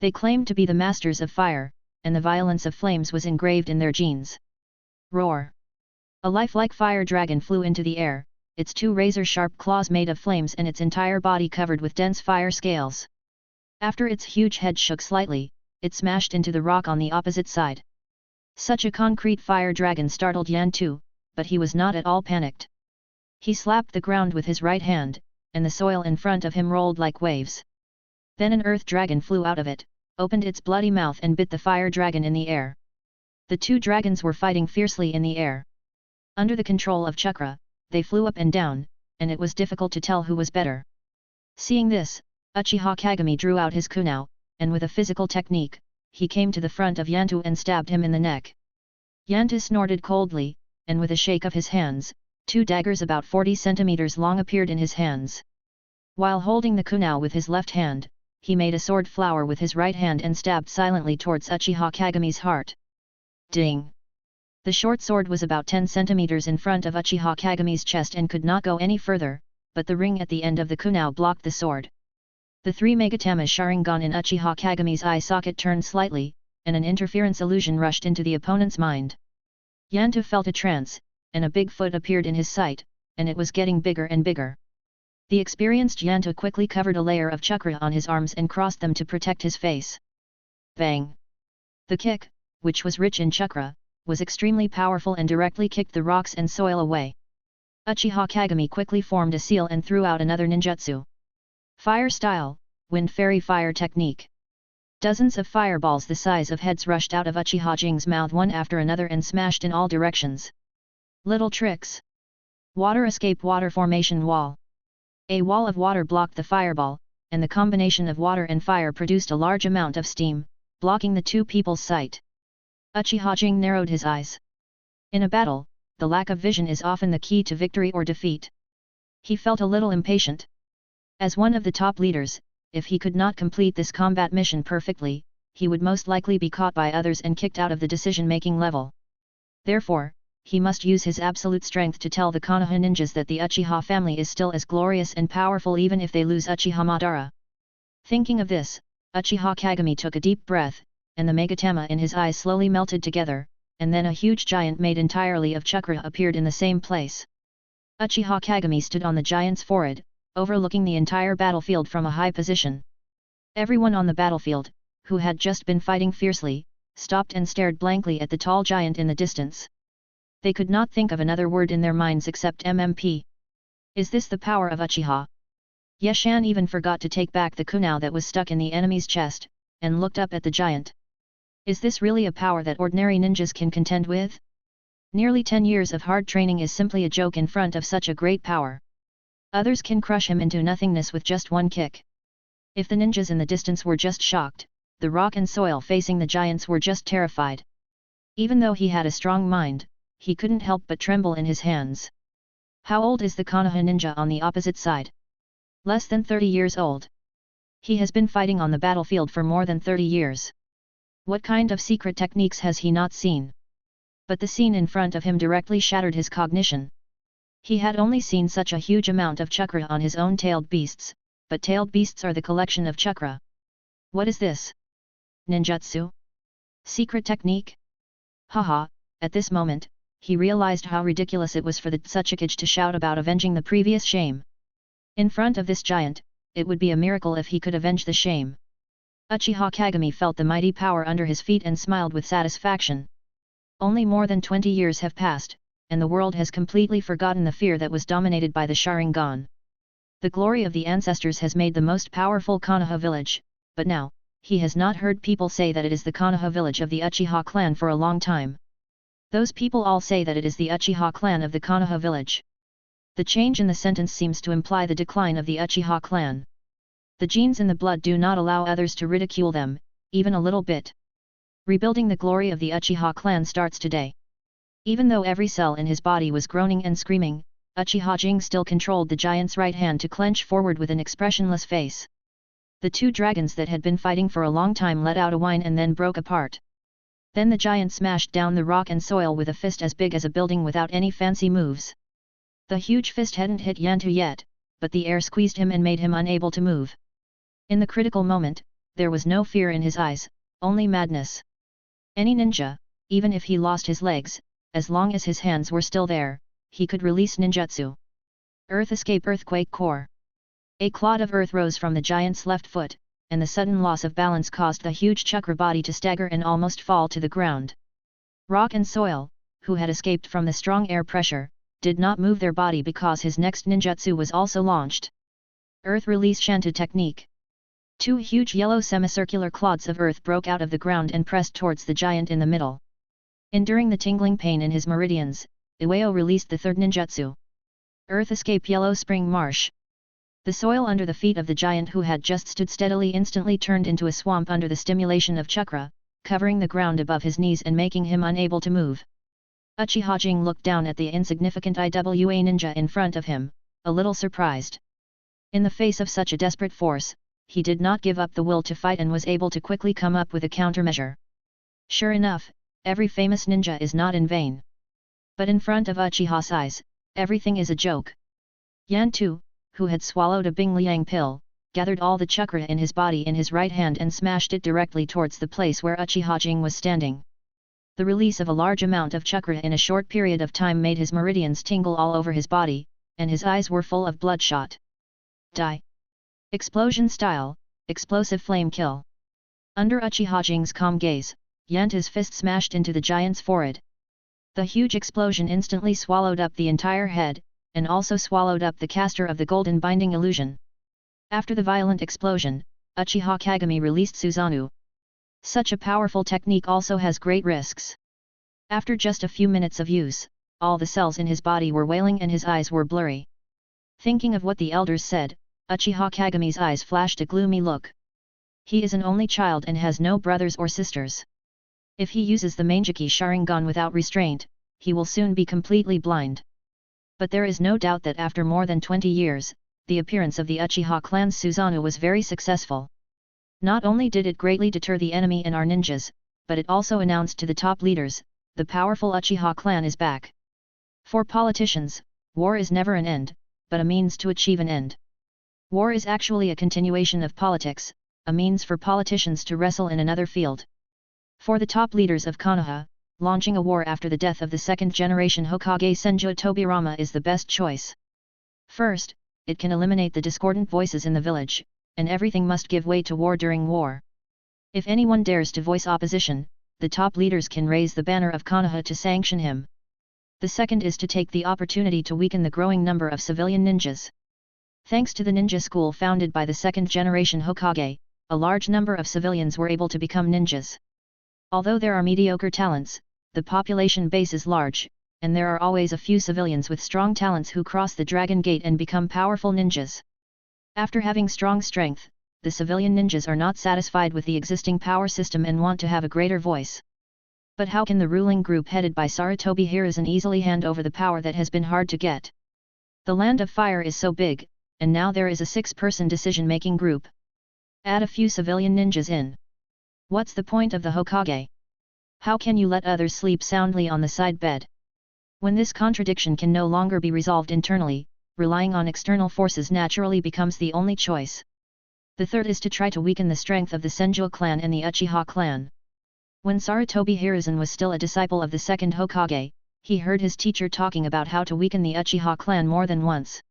They claimed to be the masters of fire, and the violence of flames was engraved in their genes. Roar! A lifelike fire dragon flew into the air, its two razor-sharp claws made of flames and its entire body covered with dense fire scales. After its huge head shook slightly, it smashed into the rock on the opposite side. Such a concrete fire dragon startled Yan too, but he was not at all panicked. He slapped the ground with his right hand, and the soil in front of him rolled like waves. Then an earth dragon flew out of it, opened its bloody mouth and bit the fire dragon in the air. The two dragons were fighting fiercely in the air. Under the control of chakra, they flew up and down, and it was difficult to tell who was better. Seeing this, Uchiha Kagami drew out his kunao, and with a physical technique, he came to the front of Yantu and stabbed him in the neck. Yantu snorted coldly, and with a shake of his hands, two daggers about 40 centimeters long appeared in his hands. While holding the kunao with his left hand, he made a sword flower with his right hand and stabbed silently towards Uchiha Kagami's heart. Ding! The short sword was about 10 centimeters in front of Uchiha Kagami's chest and could not go any further, but the ring at the end of the kunao blocked the sword. The three Megatama Sharingan in Uchiha Kagami's eye socket turned slightly, and an interference illusion rushed into the opponent's mind. Yantu felt a trance, and a big foot appeared in his sight, and it was getting bigger and bigger. The experienced Yantu quickly covered a layer of chakra on his arms and crossed them to protect his face. Bang! The kick, which was rich in chakra, was extremely powerful and directly kicked the rocks and soil away. Uchiha Kagami quickly formed a seal and threw out another ninjutsu. Fire style, wind fairy fire technique. Dozens of fireballs the size of heads rushed out of Uchiha Jing's mouth one after another and smashed in all directions. Little tricks. Water escape water formation wall. A wall of water blocked the fireball, and the combination of water and fire produced a large amount of steam, blocking the two people's sight. Uchiha Jing narrowed his eyes. In a battle, the lack of vision is often the key to victory or defeat. He felt a little impatient. As one of the top leaders, if he could not complete this combat mission perfectly, he would most likely be caught by others and kicked out of the decision-making level. Therefore, he must use his absolute strength to tell the Konoha ninjas that the Uchiha family is still as glorious and powerful even if they lose Uchiha Madara. Thinking of this, Uchiha Kagami took a deep breath, and the Megatama in his eyes slowly melted together, and then a huge giant made entirely of chakra appeared in the same place. Uchiha Kagami stood on the giant's forehead, overlooking the entire battlefield from a high position. Everyone on the battlefield, who had just been fighting fiercely, stopped and stared blankly at the tall giant in the distance. They could not think of another word in their minds except MMP. Is this the power of Uchiha? Yeshan even forgot to take back the kunao that was stuck in the enemy's chest, and looked up at the giant. Is this really a power that ordinary ninjas can contend with? Nearly 10 years of hard training is simply a joke in front of such a great power. Others can crush him into nothingness with just one kick. If the ninjas in the distance were just shocked, the rock and soil facing the giants were just terrified. Even though he had a strong mind, he couldn't help but tremble in his hands. How old is the Konoha ninja on the opposite side? Less than 30 years old. He has been fighting on the battlefield for more than 30 years. What kind of secret techniques has he not seen? But the scene in front of him directly shattered his cognition. He had only seen such a huge amount of chakra on his own tailed beasts, but tailed beasts are the collection of chakra. What is this? Ninjutsu? Secret technique? Haha, at this moment, he realized how ridiculous it was for the Tsuchikage to shout about avenging the previous shame. In front of this giant, it would be a miracle if he could avenge the shame. Uchiha Kagami felt the mighty power under his feet and smiled with satisfaction. Only more than 20 years have passed, and the world has completely forgotten the fear that was dominated by the Sharingan. The glory of the ancestors has made the most powerful Konoha village, but now, he has not heard people say that it is the Konoha village of the Uchiha clan for a long time. Those people all say that it is the Uchiha clan of the Konoha village. The change in the sentence seems to imply the decline of the Uchiha clan. The genes in the blood do not allow others to ridicule them, even a little bit. Rebuilding the glory of the Uchiha clan starts today. Even though every cell in his body was groaning and screaming, Uchiha Jing still controlled the giant's right hand to clench forward with an expressionless face. The two dragons that had been fighting for a long time let out a whine and then broke apart. Then the giant smashed down the rock and soil with a fist as big as a building without any fancy moves. The huge fist hadn't hit Yantu yet, but the air squeezed him and made him unable to move. In the critical moment, there was no fear in his eyes, only madness. Any ninja, even if he lost his legs, as long as his hands were still there, he could release ninjutsu. Earth escape earthquake core. A clod of earth rose from the giant's left foot, and the sudden loss of balance caused the huge chakra body to stagger and almost fall to the ground. Rock and soil, who had escaped from the strong air pressure, did not move their body because his next ninjutsu was also launched. Earth release Shantu technique. Two huge yellow semicircular clods of earth broke out of the ground and pressed towards the giant in the middle. Enduring the tingling pain in his meridians, Iwao released the third ninjutsu. Earth escape yellow spring marsh. The soil under the feet of the giant who had just stood steadily instantly turned into a swamp under the stimulation of chakra, covering the ground above his knees and making him unable to move. Uchiha Jing looked down at the insignificant IWA ninja in front of him, a little surprised. In the face of such a desperate force, he did not give up the will to fight and was able to quickly come up with a countermeasure. Sure enough, every famous ninja is not in vain. But in front of Uchiha's eyes, everything is a joke. Yantu, who had swallowed a Bing Liang pill, gathered all the chakra in his body in his right hand and smashed it directly towards the place where Uchiha Jing was standing. The release of a large amount of chakra in a short period of time made his meridians tingle all over his body, and his eyes were full of bloodshot. Die! Explosion style, explosive flame kill. Under Uchiha Jing's calm gaze, Yantu's fist smashed into the giant's forehead. The huge explosion instantly swallowed up the entire head, and also swallowed up the caster of the golden binding illusion. After the violent explosion, Uchiha Kagami released Susanoo. Such a powerful technique also has great risks. After just a few minutes of use, all the cells in his body were wailing and his eyes were blurry. Thinking of what the elders said, Uchiha Kagami's eyes flashed a gloomy look. He is an only child and has no brothers or sisters. If he uses the Mangeki Sharingan without restraint, he will soon be completely blind. But there is no doubt that after more than 20 years, the appearance of the Uchiha clan's Susanoo was very successful. Not only did it greatly deter the enemy and our ninjas, but it also announced to the top leaders, the powerful Uchiha clan is back. For politicians, war is never an end, but a means to achieve an end. War is actually a continuation of politics, a means for politicians to wrestle in another field. For the top leaders of Konoha, launching a war after the death of the second-generation Hokage Senju Tobirama is the best choice. First, it can eliminate the discordant voices in the village, and everything must give way to war during war. If anyone dares to voice opposition, the top leaders can raise the banner of Konoha to sanction him. The second is to take the opportunity to weaken the growing number of civilian ninjas. Thanks to the ninja school founded by the second-generation Hokage, a large number of civilians were able to become ninjas. Although there are mediocre talents, the population base is large, and there are always a few civilians with strong talents who cross the Dragon Gate and become powerful ninjas. After having strong strength, the civilian ninjas are not satisfied with the existing power system and want to have a greater voice. But how can the ruling group headed by Sarutobi Hiruzen easily hand over the power that has been hard to get? The Land of Fire is so big, and now there is a 6-person decision-making group. Add a few civilian ninjas in. What's the point of the Hokage? How can you let others sleep soundly on the side bed? When this contradiction can no longer be resolved internally, relying on external forces naturally becomes the only choice. The third is to try to weaken the strength of the Senju clan and the Uchiha clan. When Sarutobi Hiruzen was still a disciple of the second Hokage, he heard his teacher talking about how to weaken the Uchiha clan more than once.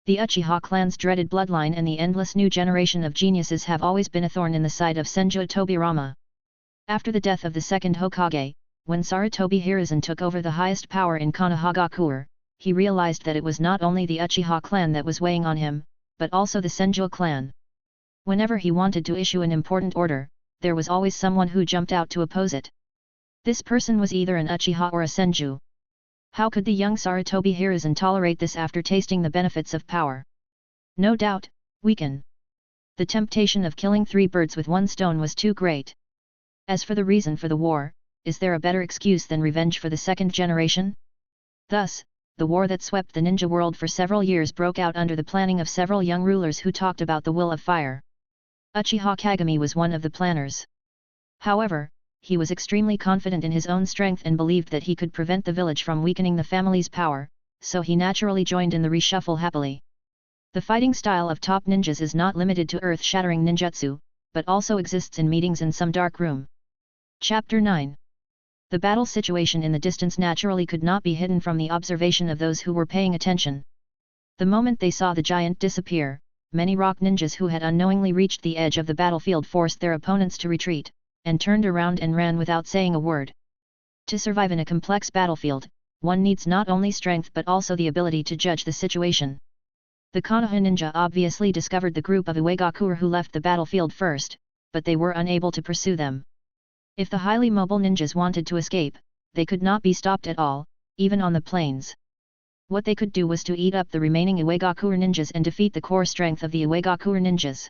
The Uchiha clan's dreaded bloodline and the endless new generation of geniuses have always been a thorn in the side of Senju Tobirama. After the death of the second Hokage, when Sarutobi Hiruzen took over the highest power in Konohagakure, he realized that it was not only the Uchiha clan that was weighing on him, but also the Senju clan. Whenever he wanted to issue an important order, there was always someone who jumped out to oppose it. This person was either an Uchiha or a Senju. How could the young Sarutobi Hiruzen tolerate this after tasting the benefits of power? No doubt, weaken. The temptation of killing 3 birds with 1 stone was too great. As for the reason for the war, is there a better excuse than revenge for the second generation? Thus, the war that swept the ninja world for several years broke out under the planning of several young rulers who talked about the will of fire. Uchiha Kagami was one of the planners. However, he was extremely confident in his own strength and believed that he could prevent the village from weakening the family's power, so he naturally joined in the reshuffle happily. The fighting style of top ninjas is not limited to earth-shattering ninjutsu, but also exists in meetings in some dark room. Chapter 9. The battle situation in the distance naturally could not be hidden from the observation of those who were paying attention. The moment they saw the giant disappear, many rock ninjas who had unknowingly reached the edge of the battlefield forced their opponents to retreat, and turned around and ran without saying a word. To survive in a complex battlefield, one needs not only strength but also the ability to judge the situation. The Konoha ninja obviously discovered the group of Uegakure who left the battlefield first, but they were unable to pursue them. If the highly mobile ninjas wanted to escape, they could not be stopped at all, even on the plains. What they could do was to eat up the remaining Uegakure ninjas and defeat the core strength of the Uegakure ninjas.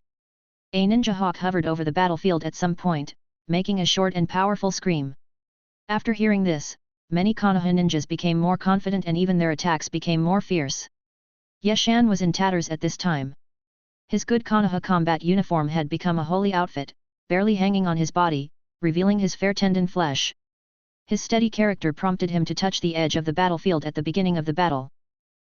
A ninja hawk hovered over the battlefield at some point, making a short and powerful scream. After hearing this, many Konoha ninjas became more confident and even their attacks became more fierce. Yeshan was in tatters at this time. His good Konoha combat uniform had become a holy outfit, barely hanging on his body, revealing his fair tendon flesh. His steady character prompted him to touch the edge of the battlefield at the beginning of the battle.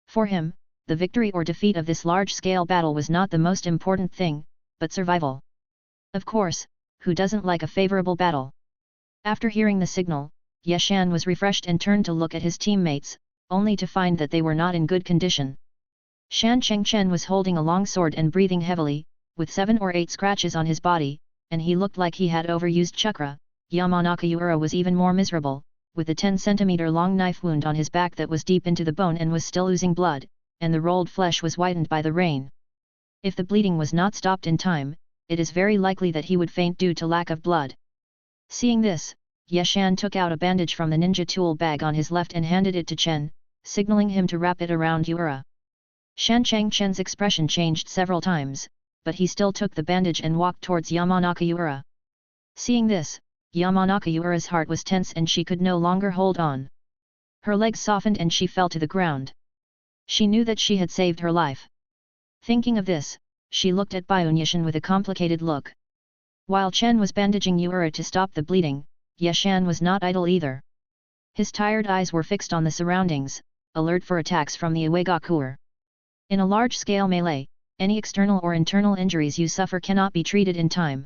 For him, the victory or defeat of this large-scale battle was not the most important thing, but survival. Of course, who doesn't like a favorable battle? After hearing the signal, Yeshan was refreshed and turned to look at his teammates, only to find that they were not in good condition. Shan Chengchen was holding a long sword and breathing heavily, with 7 or 8 scratches on his body, and he looked like he had overused chakra. Yamanaka Ura was even more miserable, with a 10-centimeter-long knife wound on his back that was deep into the bone and was still oozing blood, and the rolled flesh was whitened by the rain. If the bleeding was not stopped in time, it is very likely that he would faint due to lack of blood. Seeing this, Yeshan took out a bandage from the ninja tool bag on his left and handed it to Chen, signaling him to wrap it around Ura. Shan Chengchen's expression changed several times, but he still took the bandage and walked towards Yamanaka Ura. Seeing this, Yamanaka Ura's heart was tense and she could no longer hold on. Her legs softened and she fell to the ground. She knew that she had saved her life. Thinking of this, she looked at Byunyashan with a complicated look. While Chen was bandaging Ura to stop the bleeding, Yeshan was not idle either. His tired eyes were fixed on the surroundings, alert for attacks from the Uegakure. In a large-scale melee, any external or internal injuries you suffer cannot be treated in time.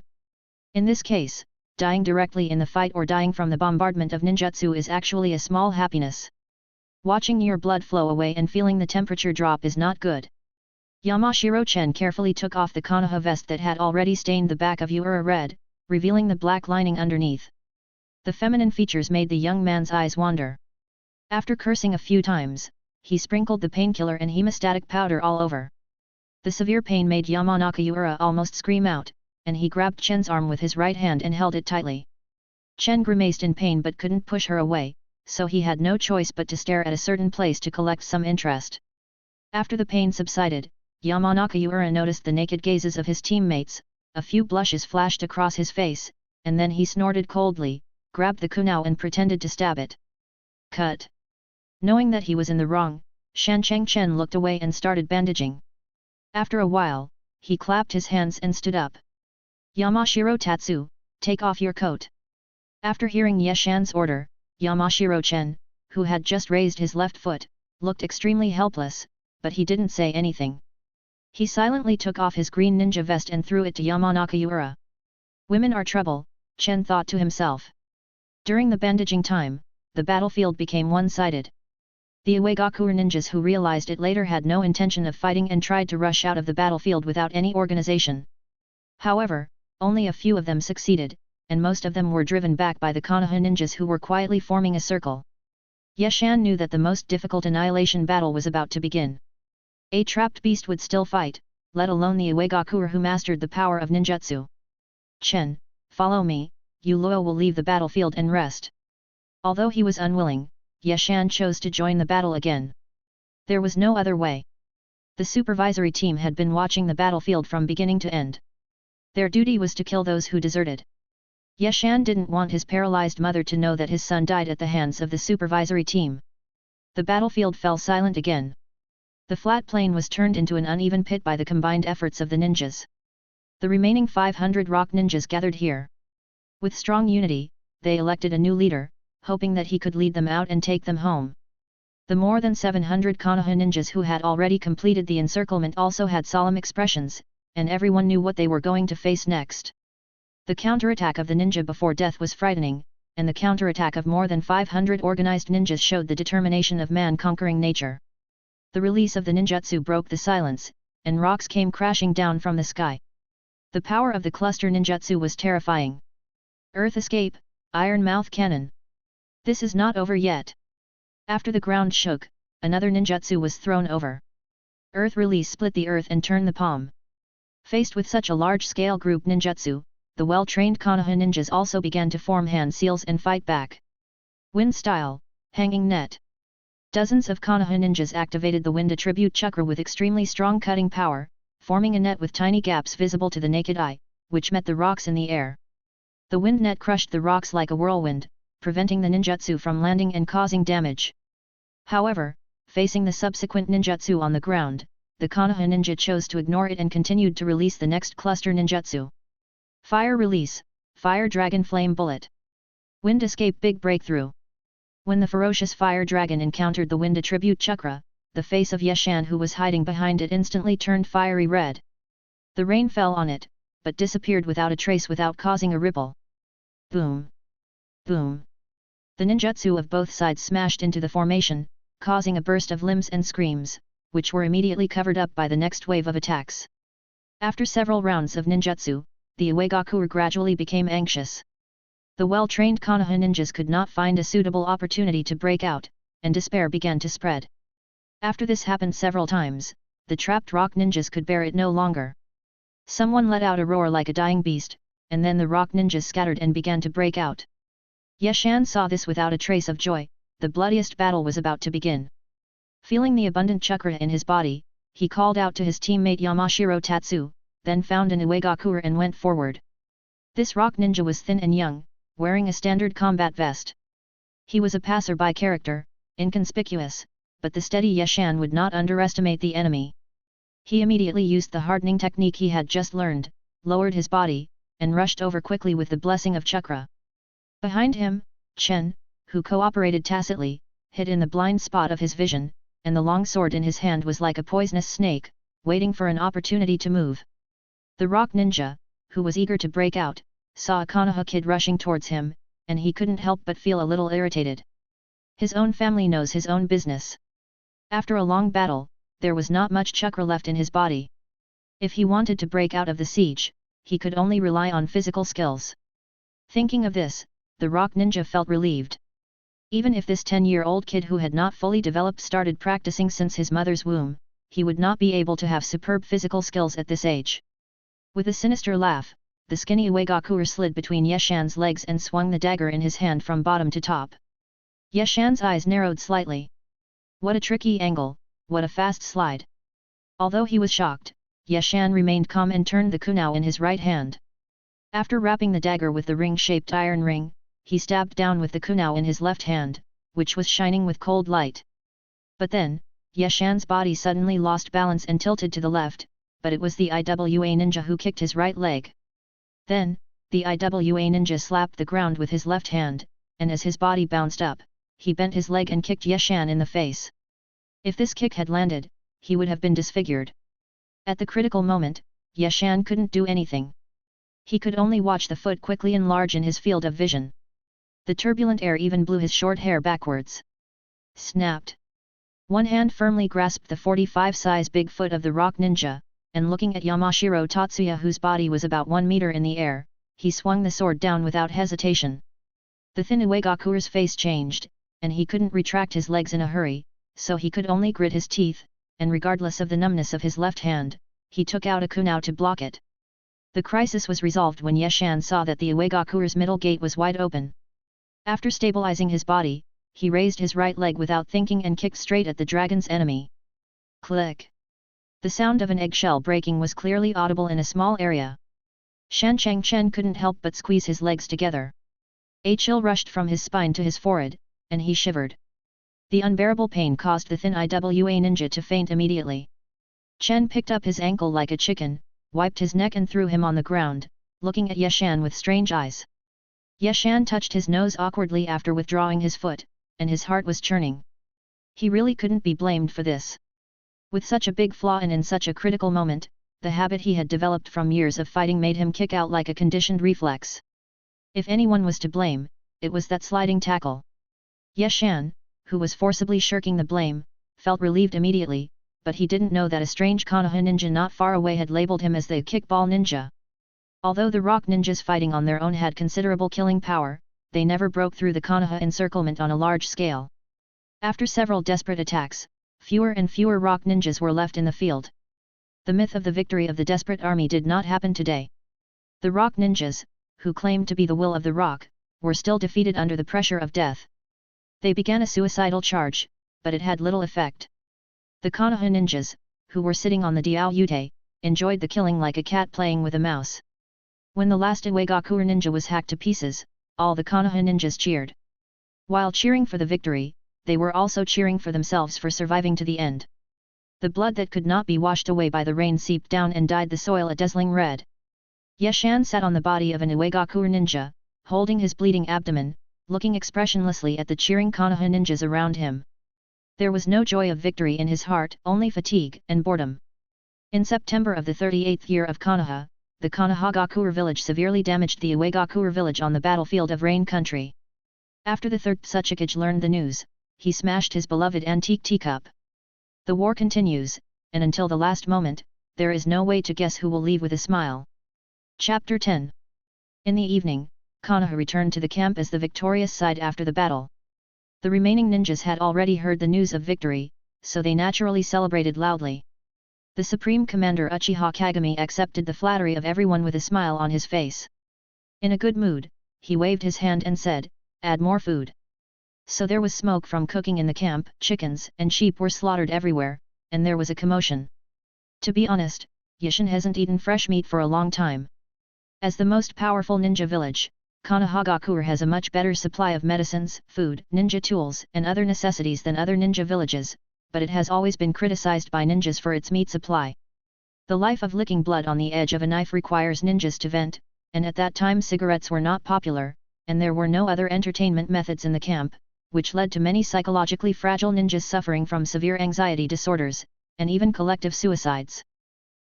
In this case, dying directly in the fight or dying from the bombardment of ninjutsu is actually a small happiness. Watching your blood flow away and feeling the temperature drop is not good. Yamashiro Chen carefully took off the Konoha vest that had already stained the back of Ura red, revealing the black lining underneath. The feminine features made the young man's eyes wander. After cursing a few times, he sprinkled the painkiller and hemostatic powder all over. The severe pain made Yamanaka Ura almost scream out, and he grabbed Chen's arm with his right hand and held it tightly. Chen grimaced in pain but couldn't push her away, so he had no choice but to stare at a certain place to collect some interest. After the pain subsided, Yamanaka Ura noticed the naked gazes of his teammates, a few blushes flashed across his face, and then he snorted coldly, grabbed the kunao and pretended to stab it. Cut! Knowing that he was in the wrong, Shan Chengchen looked away and started bandaging. After a while, he clapped his hands and stood up. Yamashiro Tatsu, take off your coat. After hearing Yeshan's order, Yamashiro Chen, who had just raised his left foot, looked extremely helpless, but he didn't say anything. He silently took off his green ninja vest and threw it to Yamanaka Ura. Women are trouble, Chen thought to himself. During the bandaging time, the battlefield became one-sided. The Uegakure ninjas who realized it later had no intention of fighting and tried to rush out of the battlefield without any organization. However, only a few of them succeeded, and most of them were driven back by the Konoha ninjas who were quietly forming a circle. Yeshan knew that the most difficult annihilation battle was about to begin. A trapped beast would still fight, let alone the Uegakure who mastered the power of ninjutsu. Chen, follow me, you Luo will leave the battlefield and rest. Although he was unwilling, Yeshan chose to join the battle again. There was no other way. The supervisory team had been watching the battlefield from beginning to end. Their duty was to kill those who deserted. Yeshan didn't want his paralyzed mother to know that his son died at the hands of the supervisory team. The battlefield fell silent again. The flat plain was turned into an uneven pit by the combined efforts of the ninjas. The remaining 500 rock ninjas gathered here. With strong unity, they elected a new leader, hoping that he could lead them out and take them home. The more than 700 Konoha ninjas who had already completed the encirclement also had solemn expressions, and everyone knew what they were going to face next. The counterattack of the ninja before death was frightening, and the counterattack of more than 500 organized ninjas showed the determination of man conquering nature. The release of the ninjutsu broke the silence, and rocks came crashing down from the sky. The power of the cluster ninjutsu was terrifying. Earth escape, iron mouth cannon. This is not over yet. After the ground shook, another ninjutsu was thrown over. Earth release split the earth and turned the palm. Faced with such a large-scale group ninjutsu, the well-trained Konoha ninjas also began to form hand seals and fight back. Wind style, hanging net. Dozens of Konoha ninjas activated the wind attribute chakra with extremely strong cutting power, forming a net with tiny gaps visible to the naked eye, which met the rocks in the air. The wind net crushed the rocks like a whirlwind, preventing the ninjutsu from landing and causing damage. However, facing the subsequent ninjutsu on the ground, the Konoha ninja chose to ignore it and continued to release the next cluster ninjutsu. Fire release, Fire Dragon Flame Bullet. Wind escape big breakthrough. When the ferocious fire dragon encountered the wind attribute chakra, the face of Yeshan who was hiding behind it instantly turned fiery red. The rain fell on it, but disappeared without a trace without causing a ripple. Boom! Boom! The ninjutsu of both sides smashed into the formation, causing a burst of limbs and screams, which were immediately covered up by the next wave of attacks. After several rounds of ninjutsu, the Uegakuer gradually became anxious. The well-trained Konoha ninjas could not find a suitable opportunity to break out, and despair began to spread. After this happened several times, the trapped rock ninjas could bear it no longer. Someone let out a roar like a dying beast, and then the rock ninjas scattered and began to break out. Yeshan saw this without a trace of joy. The bloodiest battle was about to begin. Feeling the abundant chakra in his body, he called out to his teammate Yamashiro Tatsu, then found an Uegakuer and went forward. This rock ninja was thin and young, wearing a standard combat vest. He was a passerby character, inconspicuous, but the steady Yeshan would not underestimate the enemy. He immediately used the hardening technique he had just learned, lowered his body, and rushed over quickly with the blessing of chakra. Behind him, Chen, who cooperated tacitly, hid in the blind spot of his vision, and the long sword in his hand was like a poisonous snake, waiting for an opportunity to move. The rock ninja, who was eager to break out, saw a Konoha kid rushing towards him, and he couldn't help but feel a little irritated. His own family knows his own business. After a long battle, there was not much chakra left in his body. If he wanted to break out of the siege, he could only rely on physical skills. Thinking of this, the rock ninja felt relieved. Even if this 10-year-old kid who had not fully developed started practicing since his mother's womb, he would not be able to have superb physical skills at this age. With a sinister laugh, the skinny Uegakuer slid between Yeshan's legs and swung the dagger in his hand from bottom to top. Yeshan's eyes narrowed slightly. What a tricky angle, what a fast slide. Although he was shocked, Yeshan remained calm and turned the kunao in his right hand. After wrapping the dagger with the ring-shaped iron ring, he stabbed down with the kunao in his left hand, which was shining with cold light. But then, Yeshan's body suddenly lost balance and tilted to the left, but it was the IWA ninja who kicked his right leg. Then, the IWA ninja slapped the ground with his left hand, and as his body bounced up, he bent his leg and kicked Yeshan in the face. If this kick had landed, he would have been disfigured. At the critical moment, Yeshan couldn't do anything. He could only watch the foot quickly enlarge in his field of vision. The turbulent air even blew his short hair backwards. Snapped. One hand firmly grasped the 45-size big foot of the rock ninja, and looking at Yamashiro Tatsuya whose body was about 1 meter in the air, he swung the sword down without hesitation. The thin Uegakuer's face changed, and he couldn't retract his legs in a hurry, so he could only grit his teeth, and regardless of the numbness of his left hand, he took out a kunao to block it. The crisis was resolved when Yeshan saw that the Uegakuer's middle gate was wide open. After stabilizing his body, he raised his right leg without thinking and kicked straight at the dragon's enemy. Click! The sound of an eggshell breaking was clearly audible in a small area. Shan Changchen couldn't help but squeeze his legs together. A chill rushed from his spine to his forehead, and he shivered. The unbearable pain caused the thin IWA ninja to faint immediately. Chen picked up his ankle like a chicken, wiped his neck and threw him on the ground, looking at Yeshan with strange eyes. Yeshan touched his nose awkwardly after withdrawing his foot, and his heart was churning. He really couldn't be blamed for this. With such a big flaw and in such a critical moment, the habit he had developed from years of fighting made him kick out like a conditioned reflex. If anyone was to blame, it was that sliding tackle. Yeshan, who was forcibly shirking the blame, felt relieved immediately, but he didn't know that a strange Konoha ninja not far away had labeled him as the kickball ninja. Although the rock ninjas fighting on their own had considerable killing power, they never broke through the Konoha encirclement on a large scale. After several desperate attacks, fewer and fewer rock ninjas were left in the field. The myth of the victory of the desperate army did not happen today. The rock ninjas, who claimed to be the will of the rock, were still defeated under the pressure of death. They began a suicidal charge, but it had little effect. The Konoha ninjas, who were sitting on the Diaoyute, enjoyed the killing like a cat playing with a mouse. When the last Iwagakure ninja was hacked to pieces, all the Konoha ninjas cheered. While cheering for the victory, they were also cheering for themselves for surviving to the end. The blood that could not be washed away by the rain seeped down and dyed the soil a dazzling red. Yeshan sat on the body of an Iwagakure ninja, holding his bleeding abdomen, looking expressionlessly at the cheering Konoha ninjas around him. There was no joy of victory in his heart, only fatigue and boredom. In September of the 38th year of Konoha, the Konohagakure village severely damaged the Iwagakure village on the battlefield of Rain Country. After the third Tsuchikage learned the news, he smashed his beloved antique teacup. The war continues, and until the last moment, there is no way to guess who will leave with a smile. Chapter 10. In the evening, Konoha returned to the camp as the victorious side after the battle. The remaining ninjas had already heard the news of victory, so they naturally celebrated loudly. The Supreme Commander Uchiha Kagami accepted the flattery of everyone with a smile on his face. In a good mood, he waved his hand and said, "Add more food." So there was smoke from cooking in the camp, chickens and sheep were slaughtered everywhere, and there was a commotion. To be honest, Yishin hasn't eaten fresh meat for a long time. As the most powerful ninja village, Konohagakure has a much better supply of medicines, food, ninja tools and other necessities than other ninja villages, but it has always been criticized by ninjas for its meat supply. The life of licking blood on the edge of a knife requires ninjas to vent, and at that time cigarettes were not popular, and there were no other entertainment methods in the camp, which led to many psychologically fragile ninjas suffering from severe anxiety disorders, and even collective suicides.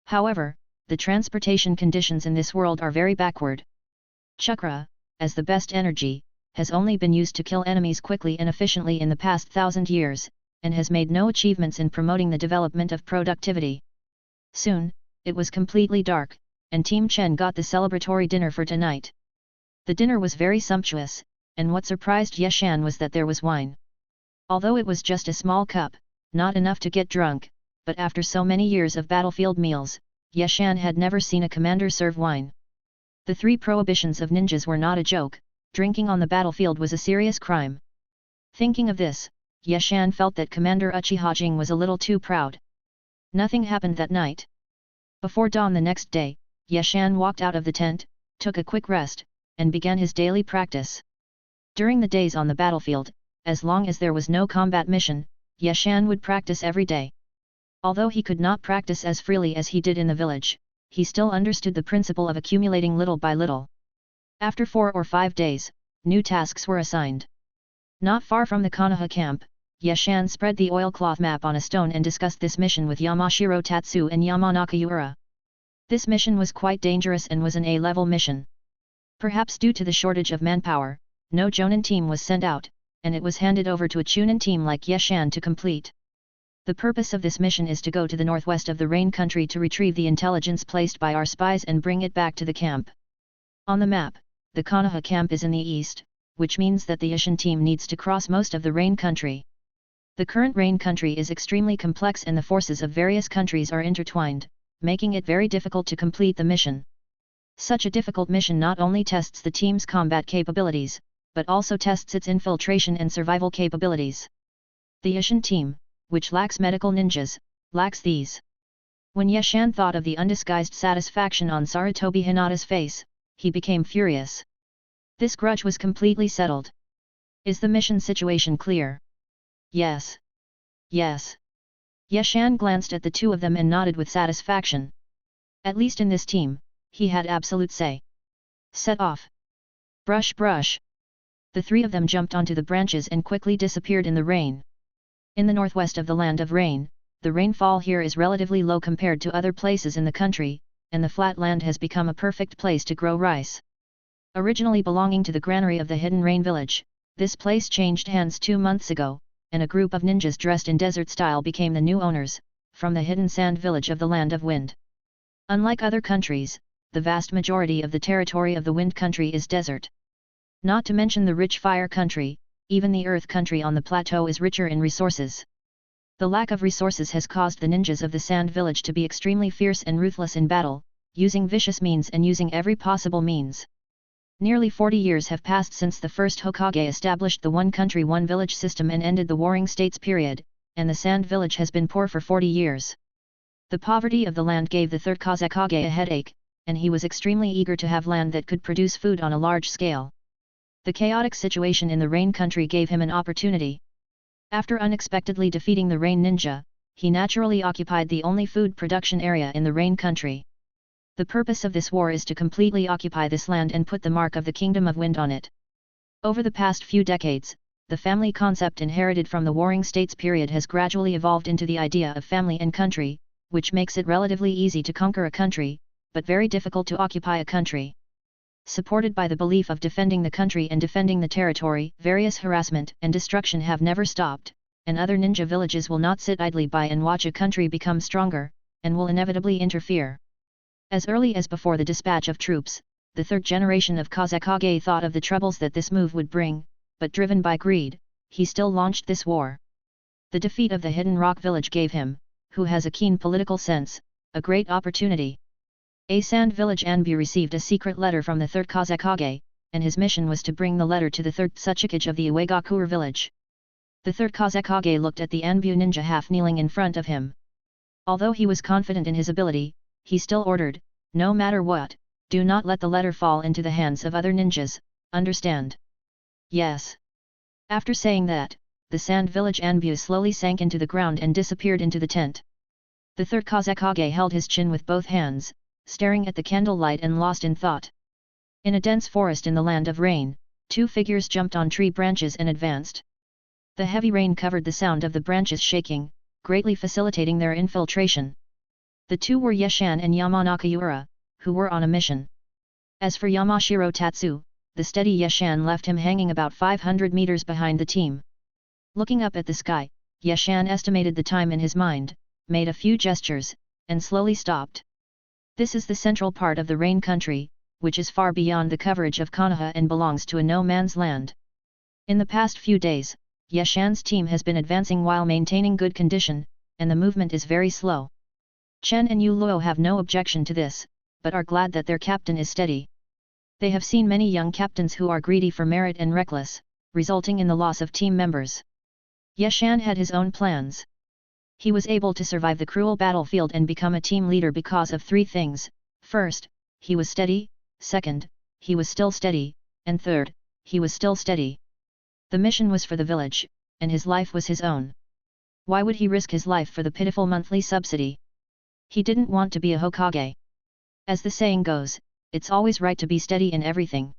However, the transportation conditions in this world are very backward. Chakra, as the best energy, has only been used to kill enemies quickly and efficiently in the past 1,000 years, and has made no achievements in promoting the development of productivity. Soon, it was completely dark, and Team Chen got the celebratory dinner for tonight. The dinner was very sumptuous, and what surprised Yeshan was that there was wine. Although it was just a small cup, not enough to get drunk, but after so many years of battlefield meals, Yeshan had never seen a commander serve wine. The 3 prohibitions of ninjas were not a joke, drinking on the battlefield was a serious crime. Thinking of this, Yeshan felt that Commander Uchiha Jing was a little too proud. Nothing happened that night. Before dawn the next day, Yeshan walked out of the tent, took a quick rest, and began his daily practice. During the days on the battlefield, as long as there was no combat mission, Yeshan would practice every day. Although he could not practice as freely as he did in the village, he still understood the principle of accumulating little by little. After 4 or 5 days, new tasks were assigned. Not far from the Konoha camp, Yeshan spread the oilcloth map on a stone and discussed this mission with Yamashiro Tatsu and Yamanaka Yura. This mission was quite dangerous and was an A-level mission. Perhaps due to the shortage of manpower, no Jonin team was sent out, and it was handed over to a Chunin team like Yeshan to complete. The purpose of this mission is to go to the northwest of the Rain Country to retrieve the intelligence placed by our spies and bring it back to the camp. On the map, the Konoha camp is in the east, which means that the Yishin team needs to cross most of the Rain Country. The current Rain Country is extremely complex and the forces of various countries are intertwined, making it very difficult to complete the mission. Such a difficult mission not only tests the team's combat capabilities, but also tests its infiltration and survival capabilities. The Yishan team, which lacks medical ninjas, lacks these. When Yeshan thought of the undisguised satisfaction on Sarutobi Hinata's face, he became furious. This grudge was completely settled. Is the mission situation clear? Yes. Yes. Yeshan glanced at the two of them and nodded with satisfaction. At least in this team, he had absolute say. Set off. Brush brush. The three of them jumped onto the branches and quickly disappeared in the rain. In the northwest of the land of rain, the rainfall here is relatively low compared to other places in the country, and the flat land has become a perfect place to grow rice. Originally belonging to the granary of the Hidden Rain village, this place changed hands 2 months ago, and a group of ninjas dressed in desert style became the new owners, from the Hidden Sand village of the Land of Wind. Unlike other countries, the vast majority of the territory of the Wind country is desert. Not to mention the rich Fire country, even the Earth country on the plateau is richer in resources. The lack of resources has caused the ninjas of the Sand village to be extremely fierce and ruthless in battle, using vicious means and using every possible means. Nearly 40 years have passed since the first Hokage established the one country one village system and ended the warring states period, and the Sand village has been poor for 40 years. The poverty of the land gave the third Kazekage a headache, and he was extremely eager to have land that could produce food on a large scale. The chaotic situation in the Rain country gave him an opportunity. After unexpectedly defeating the Rain ninja, he naturally occupied the only food production area in the Rain country. The purpose of this war is to completely occupy this land and put the mark of the Kingdom of Wind on it. Over the past few decades, the family concept inherited from the Warring States period has gradually evolved into the idea of family and country, which makes it relatively easy to conquer a country, but very difficult to occupy a country. Supported by the belief of defending the country and defending the territory, various harassment and destruction have never stopped, and other ninja villages will not sit idly by and watch a country become stronger, and will inevitably interfere. As early as before the dispatch of troops, the third generation of Kazekage thought of the troubles that this move would bring, but driven by greed, he still launched this war. The defeat of the Hidden Rock village gave him, who has a keen political sense, a great opportunity. A Sand village Anbu received a secret letter from the third Kazekage, and his mission was to bring the letter to the third Tsuchikage of the Uegakuer village. The third Kazekage looked at the Anbu ninja half kneeling in front of him. Although he was confident in his ability, he still ordered, no matter what, do not let the letter fall into the hands of other ninjas, understand? Yes. After saying that, the Sand village Anbu slowly sank into the ground and disappeared into the tent. The third Kazekage held his chin with both hands, staring at the candlelight and lost in thought. In a dense forest in the Land of Rain, two figures jumped on tree branches and advanced. The heavy rain covered the sound of the branches shaking, greatly facilitating their infiltration. The two were Yeshan and Yamanaka Yura, who were on a mission. As for Yamashiro Tatsu, the steady Yeshan left him hanging about 500 meters behind the team. Looking up at the sky, Yeshan estimated the time in his mind, made a few gestures, and slowly stopped. This is the central part of the Rain country, which is far beyond the coverage of Konoha and belongs to a no-man's land. In the past few days, Yeshan's team has been advancing while maintaining good condition, and the movement is very slow. Chen and Yu Luo have no objection to this, but are glad that their captain is steady. They have seen many young captains who are greedy for merit and reckless, resulting in the loss of team members. Yeshan had his own plans. He was able to survive the cruel battlefield and become a team leader because of 3 things. First, he was steady, second, he was still steady, and third, he was still steady. The mission was for the village, and his life was his own. Why would he risk his life for the pitiful monthly subsidy? He didn't want to be a Hokage. As the saying goes, it's always right to be steady in everything.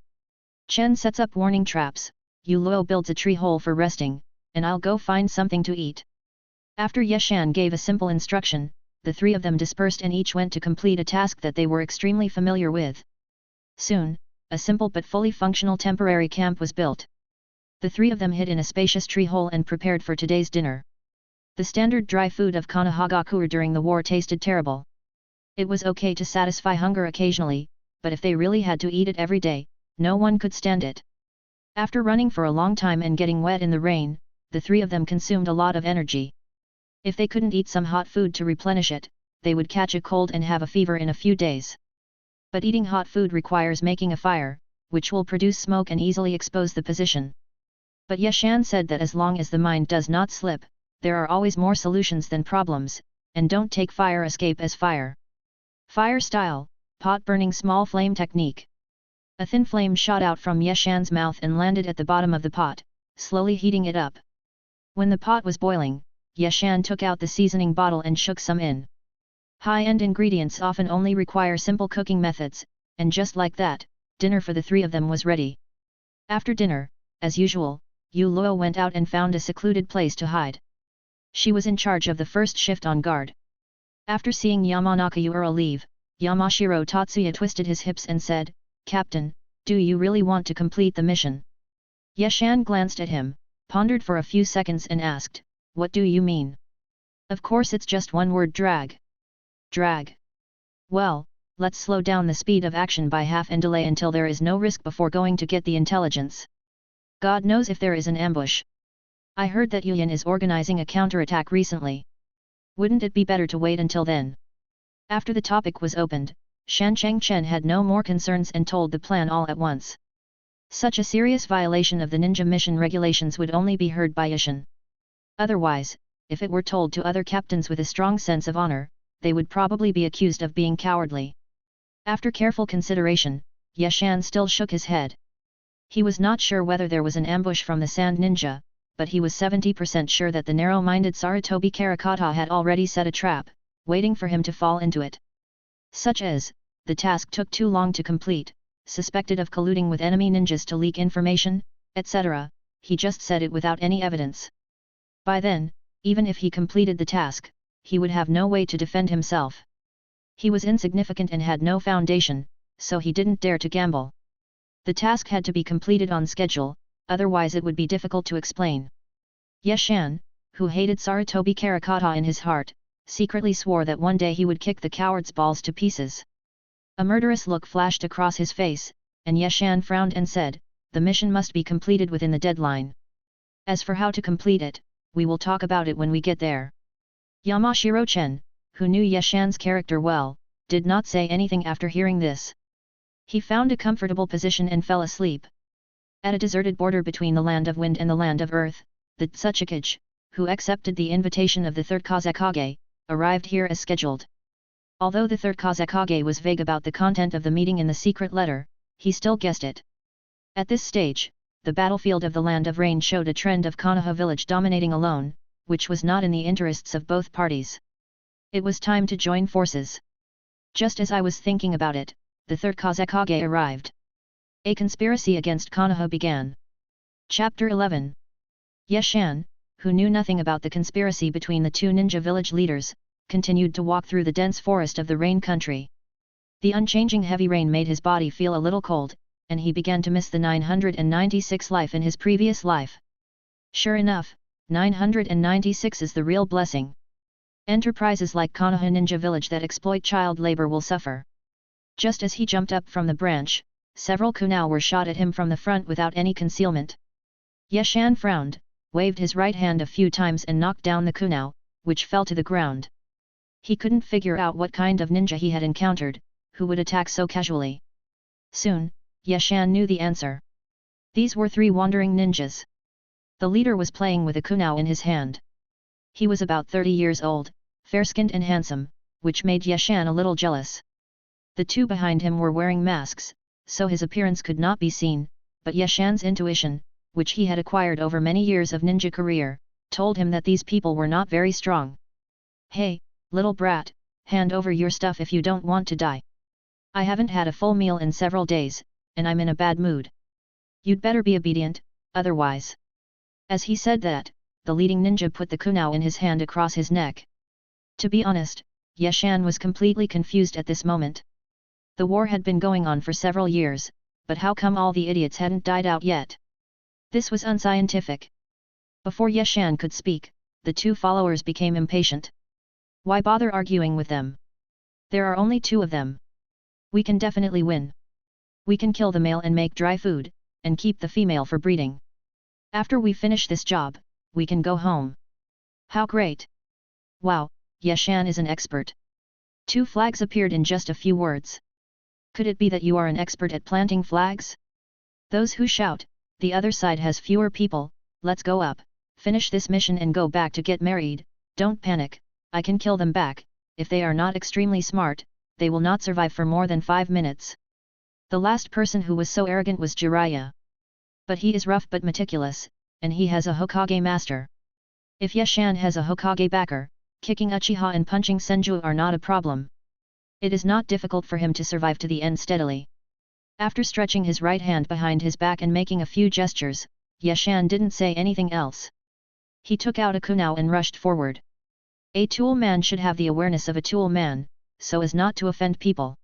Chen sets up warning traps, Yu Luo builds a tree hole for resting, and I'll go find something to eat. After Yeshan gave a simple instruction, the 3 of them dispersed and each went to complete a task that they were extremely familiar with. Soon, a simple but fully functional temporary camp was built. The 3 of them hid in a spacious tree hole and prepared for today's dinner. The standard dry food of Konohagakuer during the war tasted terrible. It was okay to satisfy hunger occasionally, but if they really had to eat it every day, no one could stand it. After running for a long time and getting wet in the rain, the 3 of them consumed a lot of energy. If they couldn't eat some hot food to replenish it, they would catch a cold and have a fever in a few days. But eating hot food requires making a fire, which will produce smoke and easily expose the position. But Yeshan said that as long as the mind does not slip, there are always more solutions than problems, and don't take fire escape as fire. Fire style, pot burning small flame technique. A thin flame shot out from Yeshan's mouth and landed at the bottom of the pot, slowly heating it up. When the pot was boiling, Yeshan took out the seasoning bottle and shook some in. High-end ingredients often only require simple cooking methods, and just like that, dinner for the three of them was ready. After dinner, as usual, Yu Luo went out and found a secluded place to hide. She was in charge of the first shift on guard. After seeing Yamanaka Yura leave, Yamashiro Tatsuya twisted his hips and said, "Captain, do you really want to complete the mission?" Yeshan glanced at him, pondered for a few seconds and asked, "What do you mean?" "Of course it's just one word: drag." "Drag? Well, let's slow down the speed of action by half and delay until there is no risk before going to get the intelligence. God knows if there is an ambush. I heard that Yuyan is organizing a counterattack recently. Wouldn't it be better to wait until then?" After the topic was opened, Shan Chengchen had no more concerns and told the plan all at once. Such a serious violation of the ninja mission regulations would only be heard by Yishan. Otherwise, if it were told to other captains with a strong sense of honor, they would probably be accused of being cowardly. After careful consideration, Yeshan still shook his head. He was not sure whether there was an ambush from the Sand Ninja, but he was 70% sure that the narrow-minded Sarutobi Karakata had already set a trap, waiting for him to fall into it. Such as, the task took too long to complete, suspected of colluding with enemy ninjas to leak information, etc., he just said it without any evidence. By then, even if he completed the task, he would have no way to defend himself. He was insignificant and had no foundation, so he didn't dare to gamble. The task had to be completed on schedule, otherwise it would be difficult to explain. Yeshan, who hated Sarutobi Karakata in his heart, secretly swore that one day he would kick the coward's balls to pieces. A murderous look flashed across his face, and Yeshan frowned and said, "The mission must be completed within the deadline. As for how to complete it, we will talk about it when we get there." Yamashiro Chen, who knew Yeshan's character well, did not say anything after hearing this. He found a comfortable position and fell asleep. At a deserted border between the land of wind and the land of earth, the Tsuchikage, who accepted the invitation of the third Kazekage, arrived here as scheduled. Although the third Kazekage was vague about the content of the meeting in the secret letter, he still guessed it. At this stage, the battlefield of the Land of Rain showed a trend of Konoha village dominating alone, which was not in the interests of both parties. It was time to join forces. Just as I was thinking about it, the third Kazekage arrived. A conspiracy against Konoha began. Chapter 11. Yeshan, who knew nothing about the conspiracy between the two ninja village leaders, continued to walk through the dense forest of the rain country. The unchanging heavy rain made his body feel a little cold, and he began to miss the 996 life in his previous life. Sure enough, 996 is the real blessing. Enterprises like Konoha Ninja Village that exploit child labor will suffer. Just as he jumped up from the branch, several kunai were shot at him from the front without any concealment. Yeshan frowned, waved his right hand a few times and knocked down the kunai, which fell to the ground. He couldn't figure out what kind of ninja he had encountered, who would attack so casually. Soon, Yeshan knew the answer. These were three wandering ninjas. The leader was playing with a kunai in his hand. He was about 30 years old, fair-skinned and handsome, which made Yeshan a little jealous. The two behind him were wearing masks, so his appearance could not be seen, but Yeshan's intuition, which he had acquired over many years of ninja career, told him that these people were not very strong. "Hey, little brat, hand over your stuff if you don't want to die. I haven't had a full meal in several days, and I'm in a bad mood. You'd better be obedient, otherwise." As he said that, the leading ninja put the kunai in his hand across his neck. To be honest, Yeshan was completely confused at this moment. The war had been going on for several years, but how come all the idiots hadn't died out yet? This was unscientific. Before Yeshan could speak, the two followers became impatient. Why bother arguing with them? There are only two of them. We can definitely win. We can kill the male and make dry food, and keep the female for breeding. After we finish this job, we can go home. How great! Wow, Yeshan is an expert. Two flags appeared in just a few words. Could it be that you are an expert at planting flags? Those who shout, the other side has fewer people, let's go up, finish this mission and go back to get married, don't panic, I can kill them back, if they are not extremely smart, they will not survive for more than 5 minutes. The last person who was so arrogant was Jiraiya. But he is rough but meticulous, and he has a Hokage master. If Yeshan has a Hokage backer, kicking Uchiha and punching Senju are not a problem. It is not difficult for him to survive to the end steadily. After stretching his right hand behind his back and making a few gestures, Yeshan didn't say anything else. He took out a kunao and rushed forward. A tool man should have the awareness of a tool man, so as not to offend people.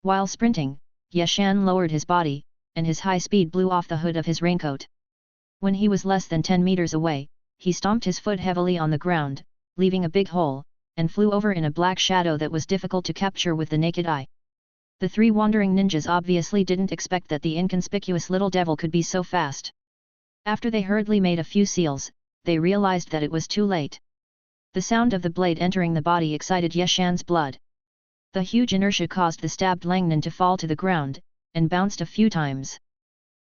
While sprinting, Yeshan lowered his body, and his high speed blew off the hood of his raincoat. When he was less than 10 meters away, he stomped his foot heavily on the ground, leaving a big hole, and flew over in a black shadow that was difficult to capture with the naked eye. The 3 wandering ninjas obviously didn't expect that the inconspicuous little devil could be so fast. After they hurriedly made a few seals, they realized that it was too late. The sound of the blade entering the body excited Yeshan's blood. The huge inertia caused the stabbed Langnan to fall to the ground, and bounced a few times.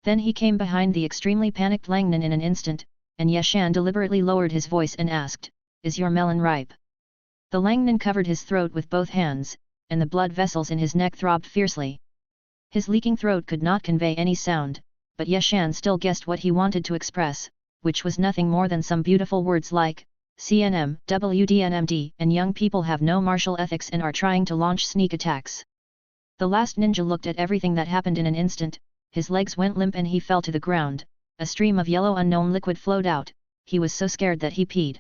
Then he came behind the extremely panicked Langnan in an instant, and Yeshan deliberately lowered his voice and asked, "Is your melon ripe?" The Langnan covered his throat with both hands, and the blood vessels in his neck throbbed fiercely. His leaking throat could not convey any sound, but Yeshan still guessed what he wanted to express, which was nothing more than some beautiful words like, CNM, WDNMD, and young people have no martial ethics and are trying to launch sneak attacks. The last ninja looked at everything that happened in an instant, his legs went limp and he fell to the ground, a stream of yellow unknown liquid flowed out, he was so scared that he peed.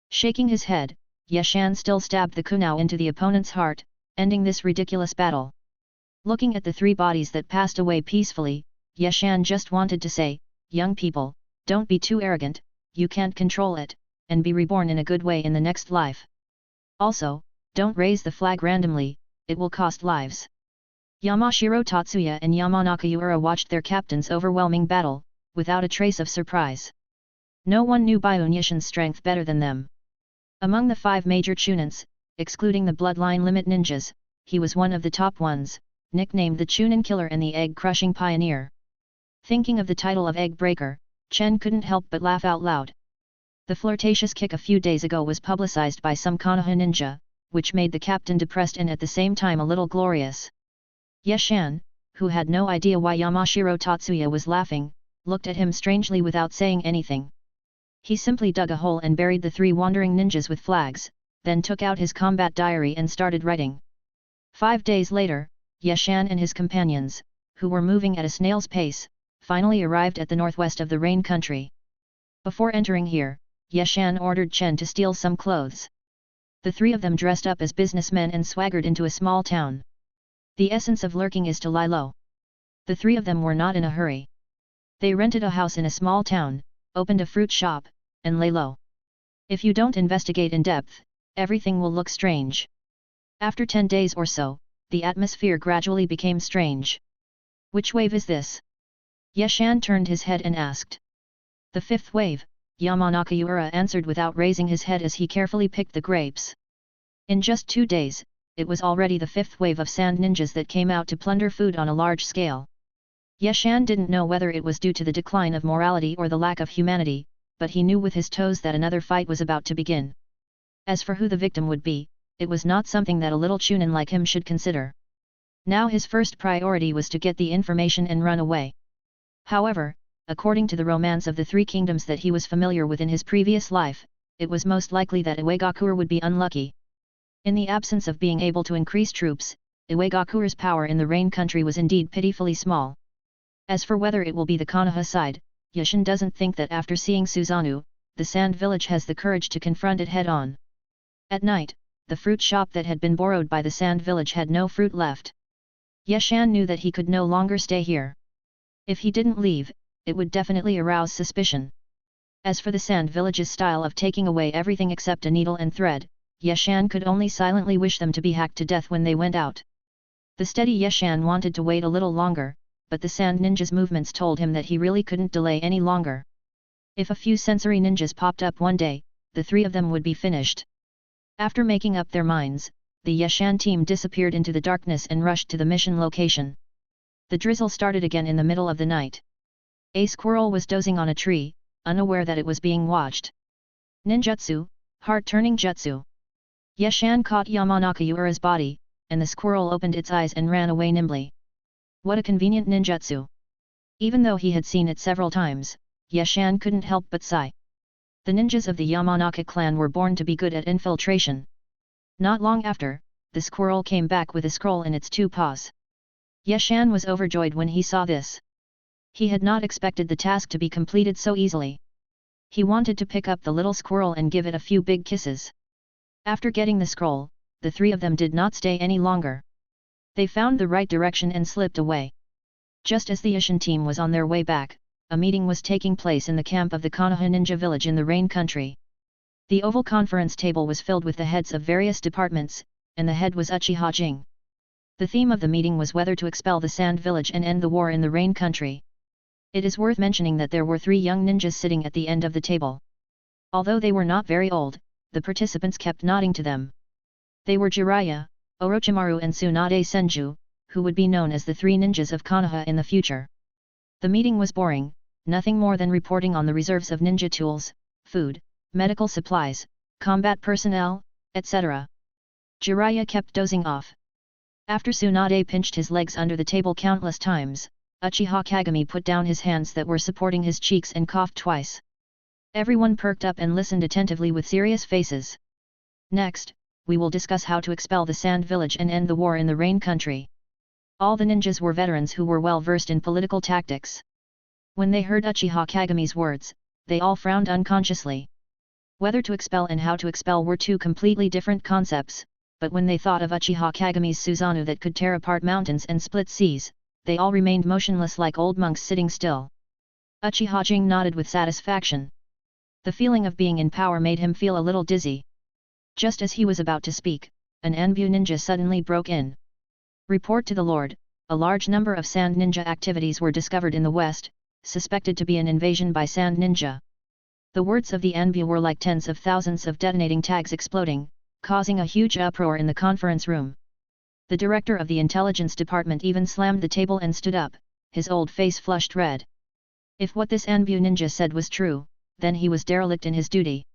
Shaking his head, Yeshan still stabbed the kunao into the opponent's heart, ending this ridiculous battle. Looking at the 3 bodies that passed away peacefully, Yeshan just wanted to say, young people, don't be too arrogant, you can't control it, and be reborn in a good way in the next life. Also, don't raise the flag randomly, it will cost lives. Yamashiro Tatsuya and Yamanaka Yura watched their captain's overwhelming battle, without a trace of surprise. No one knew Byunyishin's strength better than them. Among the 5 major Chunins, excluding the bloodline limit ninjas, he was one of the top ones, nicknamed the Chunin Killer and the Egg-Crushing Pioneer. Thinking of the title of Egg Breaker, Chen couldn't help but laugh out loud. The flirtatious kick a few days ago was publicized by some Konoha ninja, which made the captain depressed and at the same time a little glorious. Yeshan, who had no idea why Yamashiro Tatsuya was laughing, looked at him strangely without saying anything. He simply dug a hole and buried the 3 wandering ninjas with flags, then took out his combat diary and started writing. 5 days later, Yeshan and his companions, who were moving at a snail's pace, finally arrived at the northwest of the rain country. Before entering here, Yeshan ordered Chen to steal some clothes. The 3 of them dressed up as businessmen and swaggered into a small town. The essence of lurking is to lie low. The 3 of them were not in a hurry. They rented a house in a small town, opened a fruit shop, and lay low. If you don't investigate in depth, everything will look strange. After 10 days or so, the atmosphere gradually became strange. Which wave is this? Yeshan turned his head and asked. The 5th wave, Yamanaka Yura answered without raising his head as he carefully picked the grapes. In just 2 days, it was already the 5th wave of sand ninjas that came out to plunder food on a large scale. Yeshan didn't know whether it was due to the decline of morality or the lack of humanity, but he knew with his toes that another fight was about to begin. As for who the victim would be, it was not something that a little chunin like him should consider. Now his first priority was to get the information and run away. However, according to the romance of the 3 kingdoms that he was familiar with in his previous life, it was most likely that Iwagakure would be unlucky. In the absence of being able to increase troops, Iwagakure's power in the rain country was indeed pitifully small. As for whether it will be the Konoha side, Yeshan doesn't think that after seeing Susanoo, the sand village has the courage to confront it head-on. At night, the fruit shop that had been borrowed by the sand village had no fruit left. Yeshan knew that he could no longer stay here. If he didn't leave, it would definitely arouse suspicion. As for the sand village's style of taking away everything except a needle and thread, Yeshan could only silently wish them to be hacked to death when they went out. The steady Yeshan wanted to wait a little longer, but the sand ninja's movements told him that he really couldn't delay any longer. If a few sensory ninjas popped up one day, the 3 of them would be finished. After making up their minds, the Yeshan team disappeared into the darkness and rushed to the mission location. The drizzle started again in the middle of the night. A squirrel was dozing on a tree, unaware that it was being watched. Ninjutsu, heart-turning jutsu. Yeshan caught Yamanaka Ura's body, and the squirrel opened its eyes and ran away nimbly. What a convenient ninjutsu! Even though he had seen it several times, Yeshan couldn't help but sigh. The ninjas of the Yamanaka clan were born to be good at infiltration. Not long after, the squirrel came back with a scroll in its 2 paws. Yeshan was overjoyed when he saw this. He had not expected the task to be completed so easily. He wanted to pick up the little squirrel and give it a few big kisses. After getting the scroll, the 3 of them did not stay any longer. They found the right direction and slipped away. Just as the Ishin team was on their way back, a meeting was taking place in the camp of the Konoha ninja village in the Rain country. The oval conference table was filled with the heads of various departments, and the head was Uchiha Jing. The theme of the meeting was whether to expel the Sand village and end the war in the Rain country. It is worth mentioning that there were 3 young ninjas sitting at the end of the table. Although they were not very old, the participants kept nodding to them. They were Jiraiya, Orochimaru and Tsunade Senju, who would be known as the 3 ninjas of Konoha in the future. The meeting was boring, nothing more than reporting on the reserves of ninja tools, food, medical supplies, combat personnel, etc. Jiraiya kept dozing off. After Tsunade pinched his legs under the table countless times, Uchiha Kagami put down his hands that were supporting his cheeks and coughed twice. Everyone perked up and listened attentively with serious faces. Next, we will discuss how to expel the Sand village and end the war in the Rain country. All the ninjas were veterans who were well versed in political tactics. When they heard Uchiha Kagami's words, they all frowned unconsciously. Whether to expel and how to expel were 2 completely different concepts, but when they thought of Uchiha Kagami's Susanoo that could tear apart mountains and split seas, they all remained motionless like old monks sitting still. Uchiha Jing nodded with satisfaction. The feeling of being in power made him feel a little dizzy. Just as he was about to speak, an Anbu ninja suddenly broke in. Report to the Lord, a large number of Sand ninja activities were discovered in the west, suspected to be an invasion by Sand ninja. The words of the Anbu were like tens of thousands of detonating tags exploding, causing a huge uproar in the conference room. The director of the intelligence department even slammed the table and stood up, his old face flushed red. If what this Anbu ninja said was true, then he was derelict in his duty.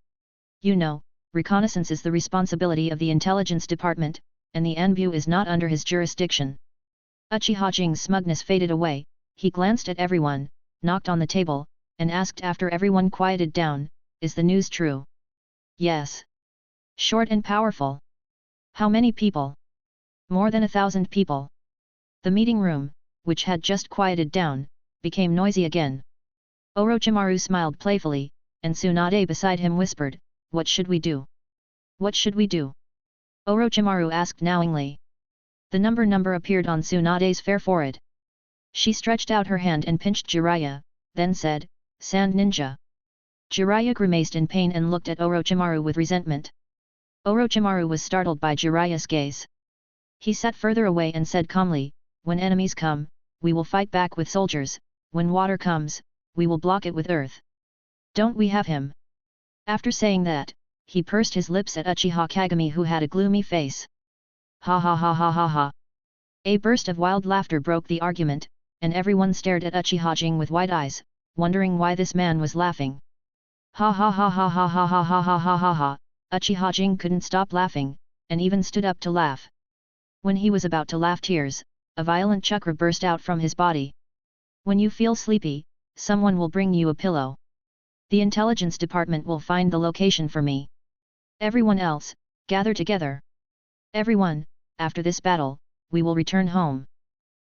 You know, reconnaissance is the responsibility of the intelligence department, and the Anbu is not under his jurisdiction. Uchiha Jing's smugness faded away, he glanced at everyone, knocked on the table, and asked after everyone quieted down, is the news true? Yes. Short and powerful. How many people? More than 1,000 people. The meeting room, which had just quieted down, became noisy again. Orochimaru smiled playfully, and Tsunade beside him whispered, what should we do? What should we do? Orochimaru asked knowingly. The number appeared on Tsunade's fair forehead. She stretched out her hand and pinched Jiraiya, then said, Sand ninja. Jiraiya grimaced in pain and looked at Orochimaru with resentment. Orochimaru was startled by Jiraiya's gaze. He sat further away and said calmly, when enemies come, we will fight back with soldiers, when water comes, we will block it with earth. Don't we have him? After saying that, he pursed his lips at Uchiha Kagami who had a gloomy face. Ha ha ha ha ha ha. A burst of wild laughter broke the argument, and everyone stared at Uchiha Jing with wide eyes, wondering why this man was laughing. Ha ha ha ha ha ha ha ha ha ha ha ha. Uchiha Jing couldn't stop laughing, and even stood up to laugh. When he was about to laugh tears, a violent chakra burst out from his body. When you feel sleepy, someone will bring you a pillow. The intelligence department will find the location for me. Everyone else, gather together. Everyone, after this battle, we will return home.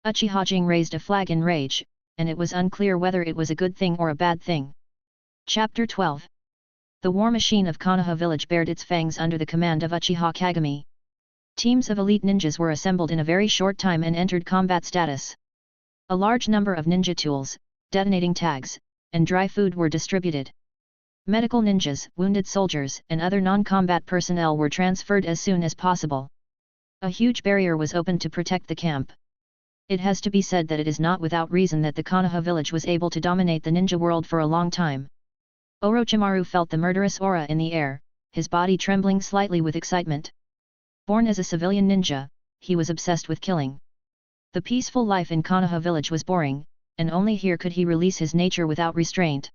Uchiha Jing raised a flag in rage, and it was unclear whether it was a good thing or a bad thing. Chapter 12. The war machine of Konoha village bared its fangs under the command of Uchiha Kagami. Teams of elite ninjas were assembled in a very short time and entered combat status. A large number of ninja tools, detonating tags, and dry food were distributed. Medical ninjas, wounded soldiers, and other non-combat personnel were transferred as soon as possible. A huge barrier was opened to protect the camp. It has to be said that it is not without reason that the Konoha village was able to dominate the ninja world for a long time. Orochimaru felt the murderous aura in the air, his body trembling slightly with excitement. Born as a civilian ninja, he was obsessed with killing. The peaceful life in Konoha village was boring, and only here could he release his nature without restraint.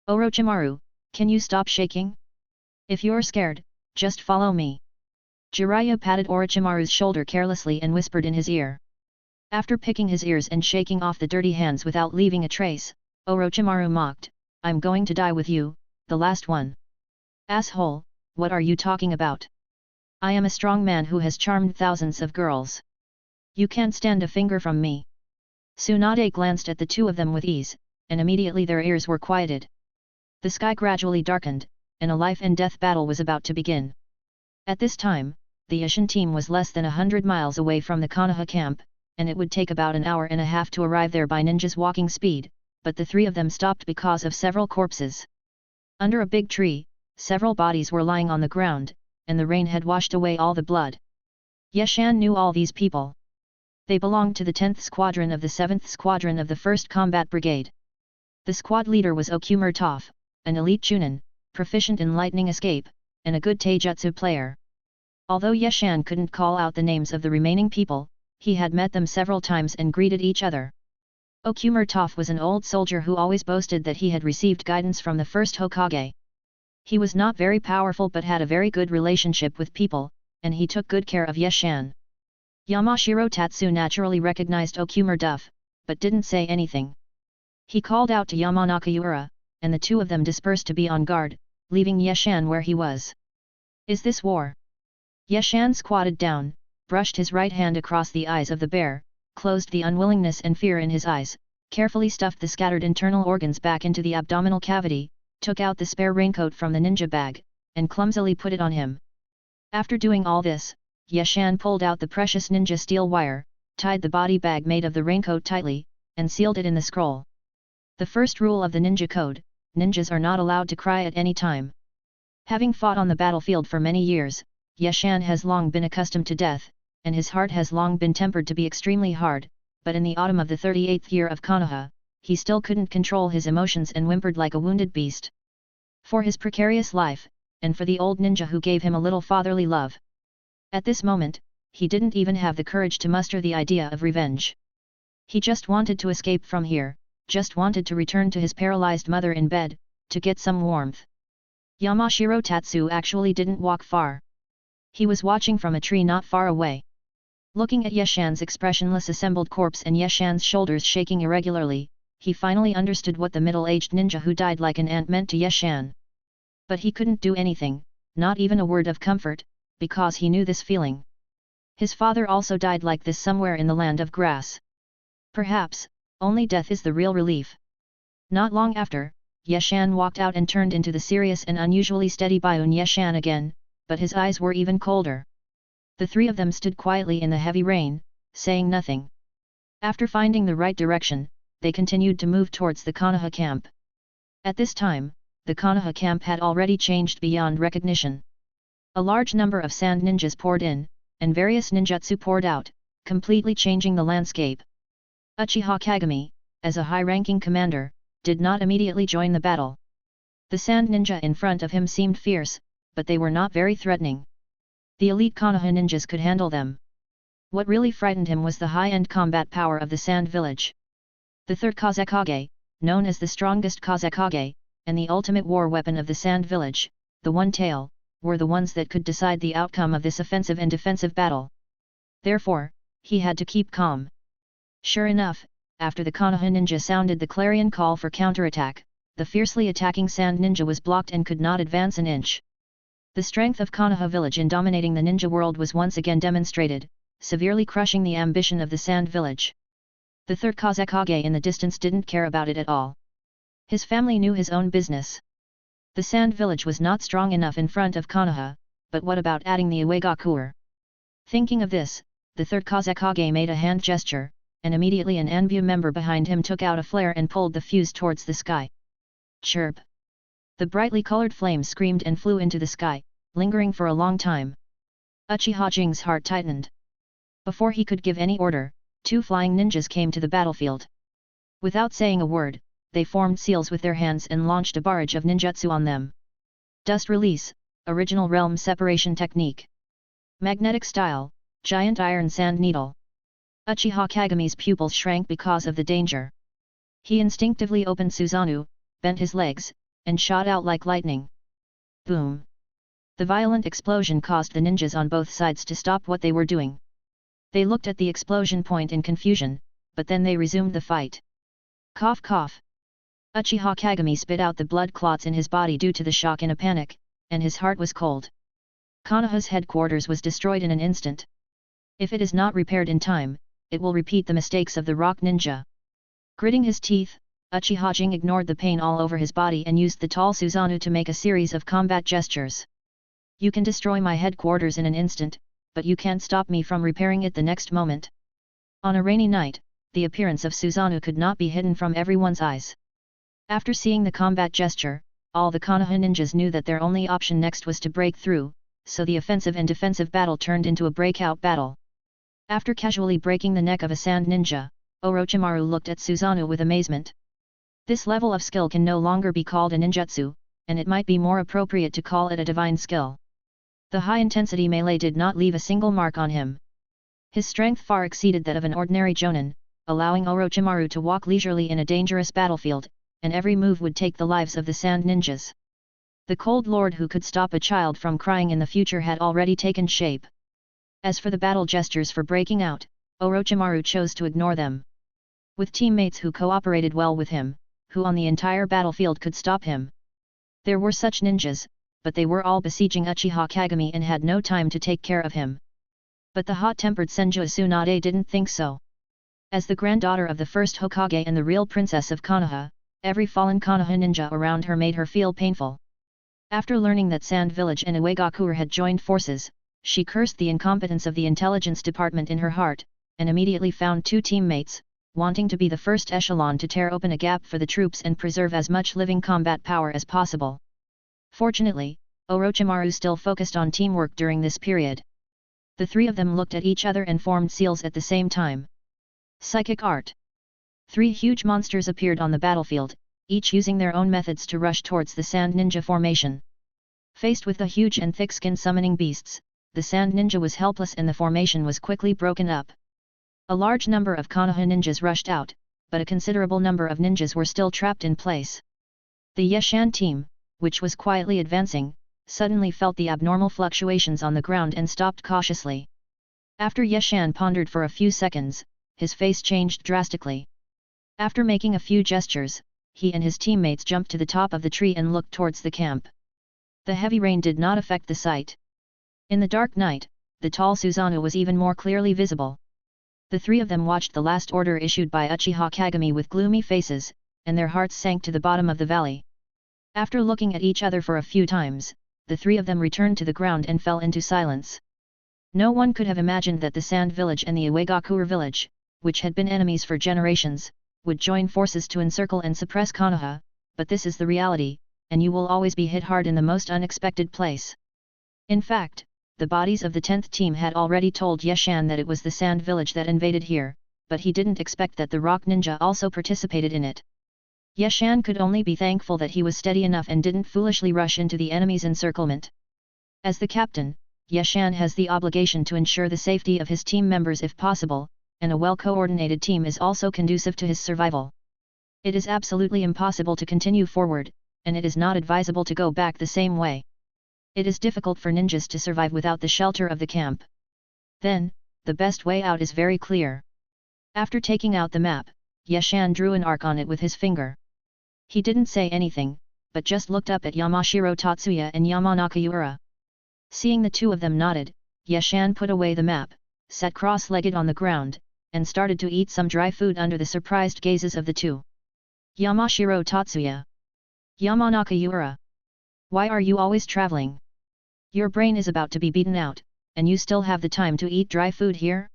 Orochimaru, can you stop shaking? If you're scared, just follow me. Jiraiya patted Orochimaru's shoulder carelessly and whispered in his ear. After picking his ears and shaking off the dirty hands without leaving a trace, Orochimaru mocked, I'm going to die with you, the last one. Asshole, what are you talking about? I am a strong man who has charmed thousands of girls. You can't stand a finger from me. Tsunade glanced at the two of them with ease, and immediately their ears were quieted. The sky gradually darkened, and a life and death battle was about to begin. At this time, the Ishin team was less than 100 miles away from the Konoha camp, and it would take about an hour and a half to arrive there by ninja's walking speed, but the three of them stopped because of several corpses. Under a big tree, several bodies were lying on the ground, and the rain had washed away all the blood. Yeshan knew all these people. They belonged to the 10th Squadron of the 7th Squadron of the 1st Combat Brigade. The squad leader was Okumurtov, an elite Chunin, proficient in lightning escape, and a good taijutsu player. Although Yeshan couldn't call out the names of the remaining people, he had met them several times and greeted each other. Okumurtov was an old soldier who always boasted that he had received guidance from the first Hokage. He was not very powerful but had a very good relationship with people, and he took good care of Yeshan. Yamashiro Tatsu naturally recognized Okumurtov, but didn't say anything. He called out to Yamanaka Yura, and the two of them dispersed to be on guard, leaving Yeshan where he was. Is this war? Yeshan squatted down, brushed his right hand across the eyes of the bear, closed the unwillingness and fear in his eyes, carefully stuffed the scattered internal organs back into the abdominal cavity, took out the spare raincoat from the ninja bag, and clumsily put it on him. After doing all this, Yeshan pulled out the precious ninja steel wire, tied the body bag made of the raincoat tightly, and sealed it in the scroll. The first rule of the ninja code, ninjas are not allowed to cry at any time. Having fought on the battlefield for many years, Yeshan has long been accustomed to death, and his heart has long been tempered to be extremely hard, but in the autumn of the 38th year of Konoha, he still couldn't control his emotions and whimpered like a wounded beast. For his precarious life, and for the old ninja who gave him a little fatherly love. At this moment, he didn't even have the courage to muster the idea of revenge. He just wanted to escape from here, just wanted to return to his paralyzed mother in bed, to get some warmth. Yamashiro Tatsu actually didn't walk far. He was watching from a tree not far away. Looking at Yeshan's expressionless assembled corpse and Yeshan's shoulders shaking irregularly, he finally understood what the middle-aged ninja who died like an ant meant to Yeshan. But he couldn't do anything, not even a word of comfort, because he knew this feeling. His father also died like this somewhere in the land of grass. Perhaps, only death is the real relief. Not long after, Yeshan walked out and turned into the serious and unusually steady Byun Yeshan again, but his eyes were even colder. The three of them stood quietly in the heavy rain, saying nothing. After finding the right direction, they continued to move towards the Konoha camp. At this time, the Konoha camp had already changed beyond recognition. A large number of sand ninjas poured in, and various ninjutsu poured out, completely changing the landscape. Uchiha Kagami, as a high-ranking commander, did not immediately join the battle. The sand ninja in front of him seemed fierce, but they were not very threatening. The elite Konoha ninjas could handle them. What really frightened him was the high-end combat power of the sand village. The third Kazekage, known as the strongest Kazekage, and the ultimate war weapon of the sand village, the One Tail, were the ones that could decide the outcome of this offensive and defensive battle. Therefore, he had to keep calm. Sure enough, after the Konoha ninja sounded the clarion call for counterattack, the fiercely attacking sand ninja was blocked and could not advance an inch. The strength of Konoha village in dominating the ninja world was once again demonstrated, severely crushing the ambition of the sand village. The third Kazekage in the distance didn't care about it at all. His family knew his own business. The sand village was not strong enough in front of Konoha, but what about adding the Uegakuer? Thinking of this, the third Kazekage made a hand gesture, and immediately an Anbu member behind him took out a flare and pulled the fuse towards the sky. Chirp! The brightly colored flames screamed and flew into the sky, lingering for a long time. Uchiha Jing's heart tightened. Before he could give any order, two flying ninjas came to the battlefield. Without saying a word, they formed seals with their hands and launched a barrage of ninjutsu on them. Dust release, original realm separation technique. Magnetic style, giant iron sand needle. Uchiha Kagami's pupils shrank because of the danger. He instinctively opened Susanoo, bent his legs, and shot out like lightning. Boom! The violent explosion caused the ninjas on both sides to stop what they were doing. They looked at the explosion point in confusion, but then they resumed the fight. Cough cough! Uchiha Kagami spit out the blood clots in his body due to the shock in a panic, and his heart was cold. Konoha's headquarters was destroyed in an instant. If it is not repaired in time, it will repeat the mistakes of the rock ninja. Gritting his teeth, Uchiha Jing ignored the pain all over his body and used the tall Susanoo to make a series of combat gestures. You can destroy my headquarters in an instant, but you can't stop me from repairing it the next moment. On a rainy night, the appearance of Susanoo could not be hidden from everyone's eyes. After seeing the combat gesture, all the Konoha ninjas knew that their only option next was to break through, so the offensive and defensive battle turned into a breakout battle. After casually breaking the neck of a sand ninja, Orochimaru looked at Susanoo with amazement. This level of skill can no longer be called a ninjutsu, and it might be more appropriate to call it a divine skill. The high-intensity melee did not leave a single mark on him. His strength far exceeded that of an ordinary jonin, allowing Orochimaru to walk leisurely in a dangerous battlefield, and every move would take the lives of the sand ninjas. The cold lord who could stop a child from crying in the future had already taken shape. As for the battle gestures for breaking out, Orochimaru chose to ignore them. With teammates who cooperated well with him, who on the entire battlefield could stop him. There were such ninjas, but they were all besieging Uchiha Kagami and had no time to take care of him. But the hot-tempered Senju Tsunade didn't think so. As the granddaughter of the first Hokage and the real princess of Konoha, every fallen Konoha ninja around her made her feel painful. After learning that Sand Village and Uegakure had joined forces, she cursed the incompetence of the intelligence department in her heart, and immediately found two teammates, wanting to be the first echelon to tear open a gap for the troops and preserve as much living combat power as possible. Fortunately, Orochimaru still focused on teamwork during this period. The three of them looked at each other and formed seals at the same time. Psychic art. Three huge monsters appeared on the battlefield, each using their own methods to rush towards the sand ninja formation. Faced with the huge and thick-skinned summoning beasts, the sand ninja was helpless and the formation was quickly broken up. A large number of Konoha ninjas rushed out, but a considerable number of ninjas were still trapped in place. The Yeshan team, which was quietly advancing, suddenly felt the abnormal fluctuations on the ground and stopped cautiously. After Yeshan pondered for a few seconds, his face changed drastically. After making a few gestures, he and his teammates jumped to the top of the tree and looked towards the camp. The heavy rain did not affect the sight. In the dark night, the tall Susanoo was even more clearly visible. The three of them watched the last order issued by Uchiha Kagami with gloomy faces, and their hearts sank to the bottom of the valley. After looking at each other for a few times, the three of them returned to the ground and fell into silence. No one could have imagined that the Sand Village and the Uegakure village, which had been enemies for generations, would join forces to encircle and suppress Konoha, but this is the reality, and you will always be hit hard in the most unexpected place. In fact, the bodies of the 10th team had already told Yeshan that it was the Sand Village that invaded here, but he didn't expect that the Rock Ninja also participated in it. Yeshan could only be thankful that he was steady enough and didn't foolishly rush into the enemy's encirclement. As the captain, Yeshan has the obligation to ensure the safety of his team members if possible, and a well-coordinated team is also conducive to his survival. It is absolutely impossible to continue forward, and it is not advisable to go back the same way. It is difficult for ninjas to survive without the shelter of the camp. Then, the best way out is very clear. After taking out the map, Yeshan drew an arc on it with his finger. He didn't say anything, but just looked up at Yamashiro Tatsuya and Yamanaka Yura. Seeing the two of them nodded, Yeshan put away the map, sat cross-legged on the ground, and started to eat some dry food under the surprised gazes of the two. Yamashiro Tatsuya. Yamanaka Yura. Why are you always traveling? Your brain is about to be beaten out, and you still have the time to eat dry food here?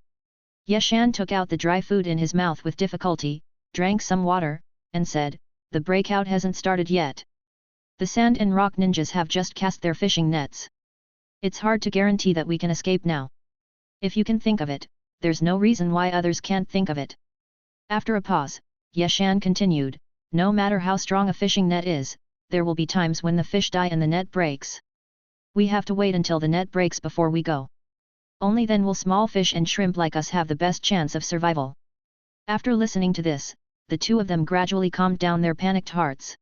Yeshan took out the dry food in his mouth with difficulty, drank some water, and said, "The breakout hasn't started yet. The sand and rock ninjas have just cast their fishing nets. It's hard to guarantee that we can escape now. If you can think of it, there's no reason why others can't think of it." After a pause, Yeshan continued, "No matter how strong a fishing net is, there will be times when the fish die and the net breaks. We have to wait until the net breaks before we go. Only then will small fish and shrimp like us have the best chance of survival. After listening to this, the two of them gradually calmed down their panicked hearts.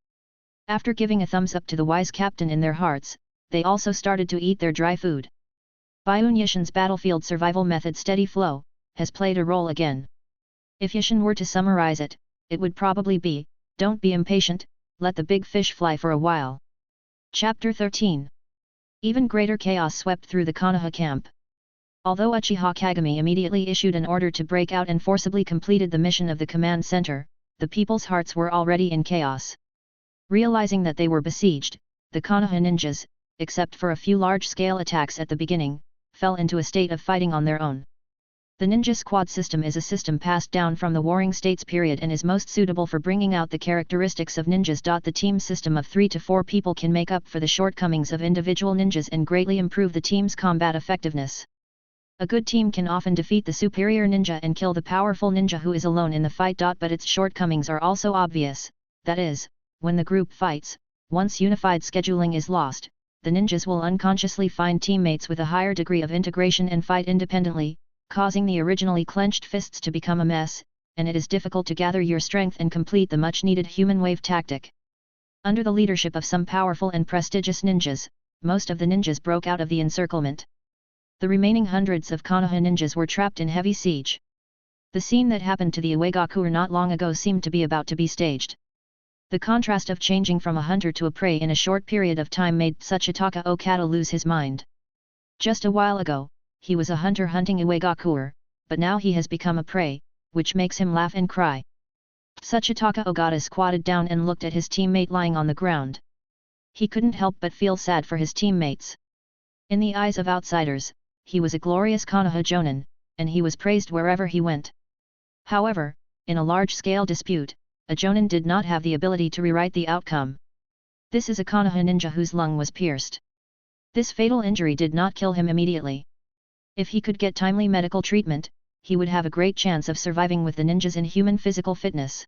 After giving a thumbs up to the wise captain in their hearts, they also started to eat their dry food. Byun Yishin's battlefield survival method steady flow, has played a role again. If Yishin were to summarize it, it would probably be, don't be impatient, let the big fish fly for a while. Chapter 13. Even greater chaos swept through the Konoha camp. Although Uchiha Kagami immediately issued an order to break out and forcibly completed the mission of the command center, the people's hearts were already in chaos. Realizing that they were besieged, the Konoha ninjas, except for a few large-scale attacks at the beginning, fell into a state of fighting on their own. The ninja squad system is a system passed down from the Warring States period and is most suitable for bringing out the characteristics of ninjas. The team system of 3 to 4 people can make up for the shortcomings of individual ninjas and greatly improve the team's combat effectiveness. A good team can often defeat the superior ninja and kill the powerful ninja who is alone in the fight. But its shortcomings are also obvious, that is, when the group fights, once unified scheduling is lost, the ninjas will unconsciously find teammates with a higher degree of integration and fight independently, causing the originally clenched fists to become a mess, and it is difficult to gather your strength and complete the much-needed human wave tactic. Under the leadership of some powerful and prestigious ninjas, most of the ninjas broke out of the encirclement. The remaining hundreds of Konoha ninjas were trapped in heavy siege. The scene that happened to the Uegaku not long ago seemed to be about to be staged. The contrast of changing from a hunter to a prey in a short period of time made Tsuchitaka Okada lose his mind. Just a while ago, he was a hunter hunting Uegaku, but now he has become a prey, which makes him laugh and cry. Tsuchitaka Okada squatted down and looked at his teammate lying on the ground. He couldn't help but feel sad for his teammates. In the eyes of outsiders, he was a glorious Konoha Jonin, and he was praised wherever he went. However, in a large-scale dispute, a Jonin did not have the ability to rewrite the outcome. This is a Konoha ninja whose lung was pierced. This fatal injury did not kill him immediately. If he could get timely medical treatment, he would have a great chance of surviving with the ninjas in human physical fitness.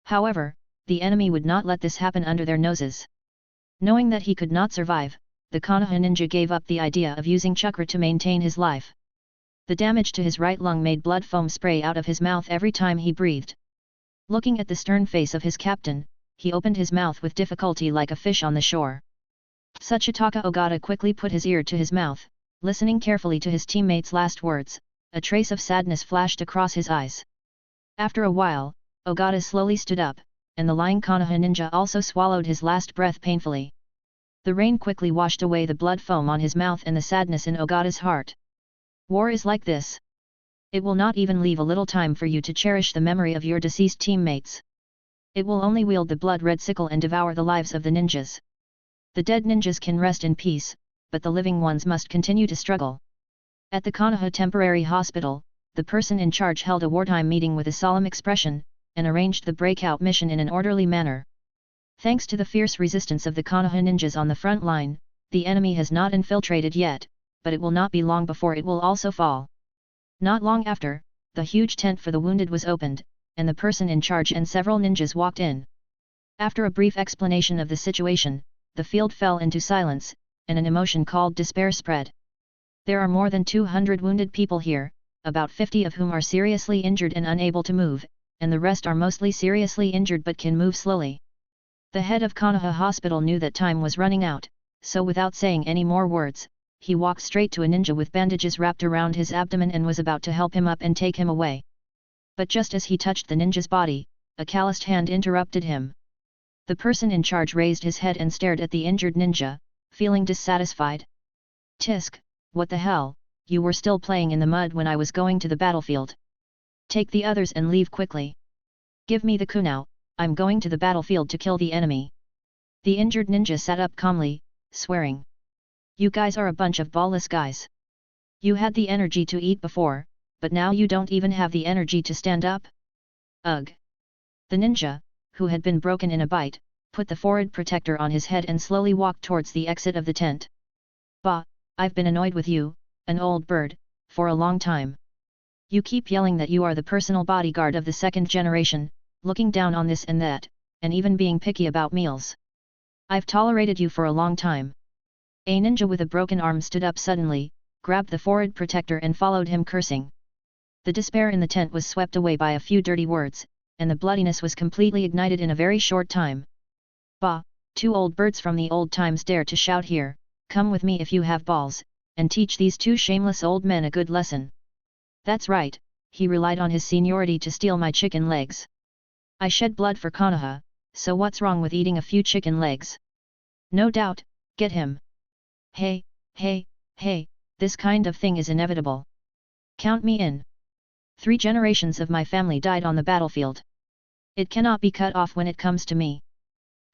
However, the enemy would not let this happen under their noses. Knowing that he could not survive, the Konoha ninja gave up the idea of using chakra to maintain his life. The damage to his right lung made blood foam spray out of his mouth every time he breathed. Looking at the stern face of his captain, he opened his mouth with difficulty like a fish on the shore. Tsuchitaka Okada quickly put his ear to his mouth, listening carefully to his teammate's last words. A trace of sadness flashed across his eyes. After a while, Okada slowly stood up, and the lying Konoha ninja also swallowed his last breath painfully. The rain quickly washed away the blood foam on his mouth and the sadness in Okada's heart. War is like this. It will not even leave a little time for you to cherish the memory of your deceased teammates. It will only wield the blood-red sickle and devour the lives of the ninjas. The dead ninjas can rest in peace, but the living ones must continue to struggle. At the Konoha Temporary Hospital, the person in charge held a wartime meeting with a solemn expression, and arranged the breakout mission in an orderly manner. Thanks to the fierce resistance of the Konoha ninjas on the front line, the enemy has not infiltrated yet, but it will not be long before it will also fall. Not long after, the huge tent for the wounded was opened, and the person in charge and several ninjas walked in. After a brief explanation of the situation, the field fell into silence, and an emotion called despair spread. There are more than 200 wounded people here, about 50 of whom are seriously injured and unable to move, and the rest are mostly seriously injured but can move slowly. The head of Konoha Hospital knew that time was running out, so without saying any more words, he walked straight to a ninja with bandages wrapped around his abdomen and was about to help him up and take him away. But just as he touched the ninja's body, a calloused hand interrupted him. The person in charge raised his head and stared at the injured ninja, feeling dissatisfied. "Tisk, what the hell, you were still playing in the mud when I was going to the battlefield. Take the others and leave quickly. Give me the kunao, I'm going to the battlefield to kill the enemy." The injured ninja sat up calmly, swearing. "You guys are a bunch of ballless guys. You had the energy to eat before, but now you don't even have the energy to stand up? Ugh." The ninja, who had been broken in a bite, put the forehead protector on his head and slowly walked towards the exit of the tent. "Bah, I've been annoyed with you, an old bird, for a long time. You keep yelling that you are the personal bodyguard of the second generation, looking down on this and that, and even being picky about meals. I've tolerated you for a long time." A ninja with a broken arm stood up suddenly, grabbed the forehead protector and followed him cursing. The despair in the tent was swept away by a few dirty words, and the bloodiness was completely ignited in a very short time. Bah, two old birds from the old times dare to shout here, come with me if you have balls, and teach these two shameless old men a good lesson. That's right, he relied on his seniority to steal my chicken legs. I shed blood for Konoha, so what's wrong with eating a few chicken legs? No doubt, get him. Hey, this kind of thing is inevitable. Count me in. 3 generations of my family died on the battlefield. It cannot be cut off when it comes to me.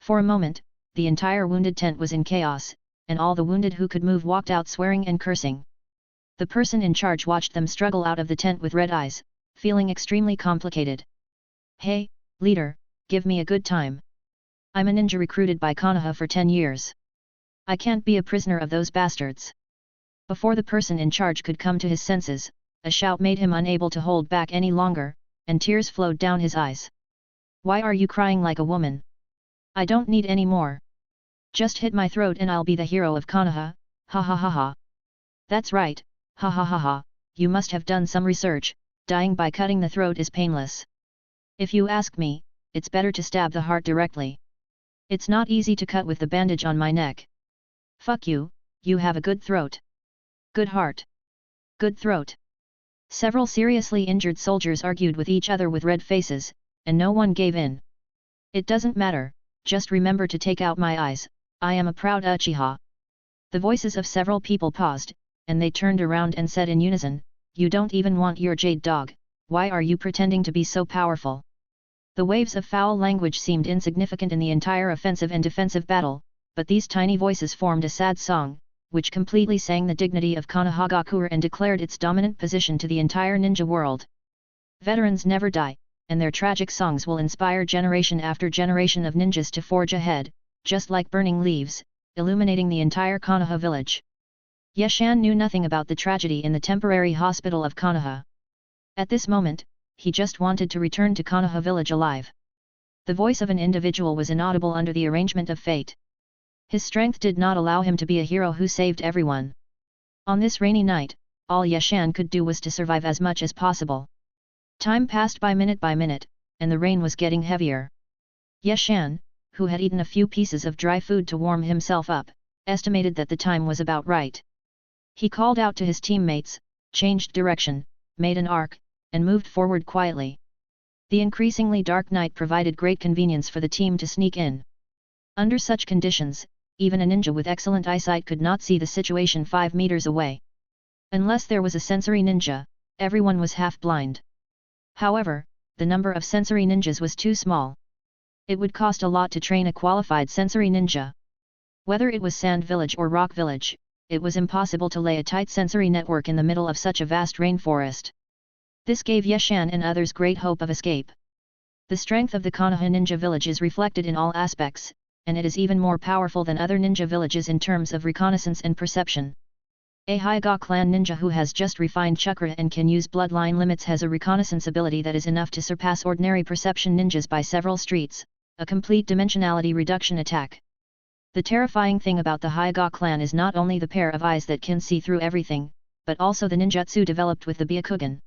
For a moment, the entire wounded tent was in chaos, and all the wounded who could move walked out swearing and cursing. The person in charge watched them struggle out of the tent with red eyes, feeling extremely complicated. Hey, leader, give me a good time. I'm a ninja recruited by Konoha for 10 years. I can't be a prisoner of those bastards. Before the person in charge could come to his senses, a shout made him unable to hold back any longer, and tears flowed down his eyes. Why are you crying like a woman? I don't need any more. Just hit my throat and I'll be the hero of Konoha, ha ha ha ha. That's right, ha ha ha ha, you must have done some research, dying by cutting the throat is painless. If you ask me, it's better to stab the heart directly. It's not easy to cut with the bandage on my neck. Fuck you, you have a good throat. Good heart. Good throat. Several seriously injured soldiers argued with each other with red faces, and no one gave in. It doesn't matter, just remember to take out my eyes, I am a proud Uchiha. The voices of several people paused, and they turned around and said in unison, you don't even want your jade dog, why are you pretending to be so powerful? The waves of foul language seemed insignificant in the entire offensive and defensive battle, but these tiny voices formed a sad song, which completely sang the dignity of Konohagakure and declared its dominant position to the entire ninja world. Veterans never die, and their tragic songs will inspire generation after generation of ninjas to forge ahead, just like burning leaves, illuminating the entire Konoha village. Yeshan knew nothing about the tragedy in the temporary hospital of Konoha. At this moment, he just wanted to return to Konoha village alive. The voice of an individual was inaudible under the arrangement of fate. His strength did not allow him to be a hero who saved everyone. On this rainy night, all Yeshan could do was to survive as much as possible. Time passed by minute, and the rain was getting heavier. Yeshan, who had eaten a few pieces of dry food to warm himself up, estimated that the time was about right. He called out to his teammates, changed direction, made an arc, and moved forward quietly. The increasingly dark night provided great convenience for the team to sneak in. Under such conditions, even a ninja with excellent eyesight could not see the situation 5 meters away. Unless there was a sensory ninja, everyone was half blind. However, the number of sensory ninjas was too small. It would cost a lot to train a qualified sensory ninja. Whether it was Sand Village or Rock Village, it was impossible to lay a tight sensory network in the middle of such a vast rainforest. This gave Yeshan and others great hope of escape. The strength of the Konoha ninja village is reflected in all aspects, and it is even more powerful than other ninja villages in terms of reconnaissance and perception. A Hyuga clan ninja who has just refined chakra and can use bloodline limits has a reconnaissance ability that is enough to surpass ordinary perception ninjas by several streets, a complete dimensionality reduction attack. The terrifying thing about the Hyuga clan is not only the pair of eyes that can see through everything, but also the ninjutsu developed with the Byakugan.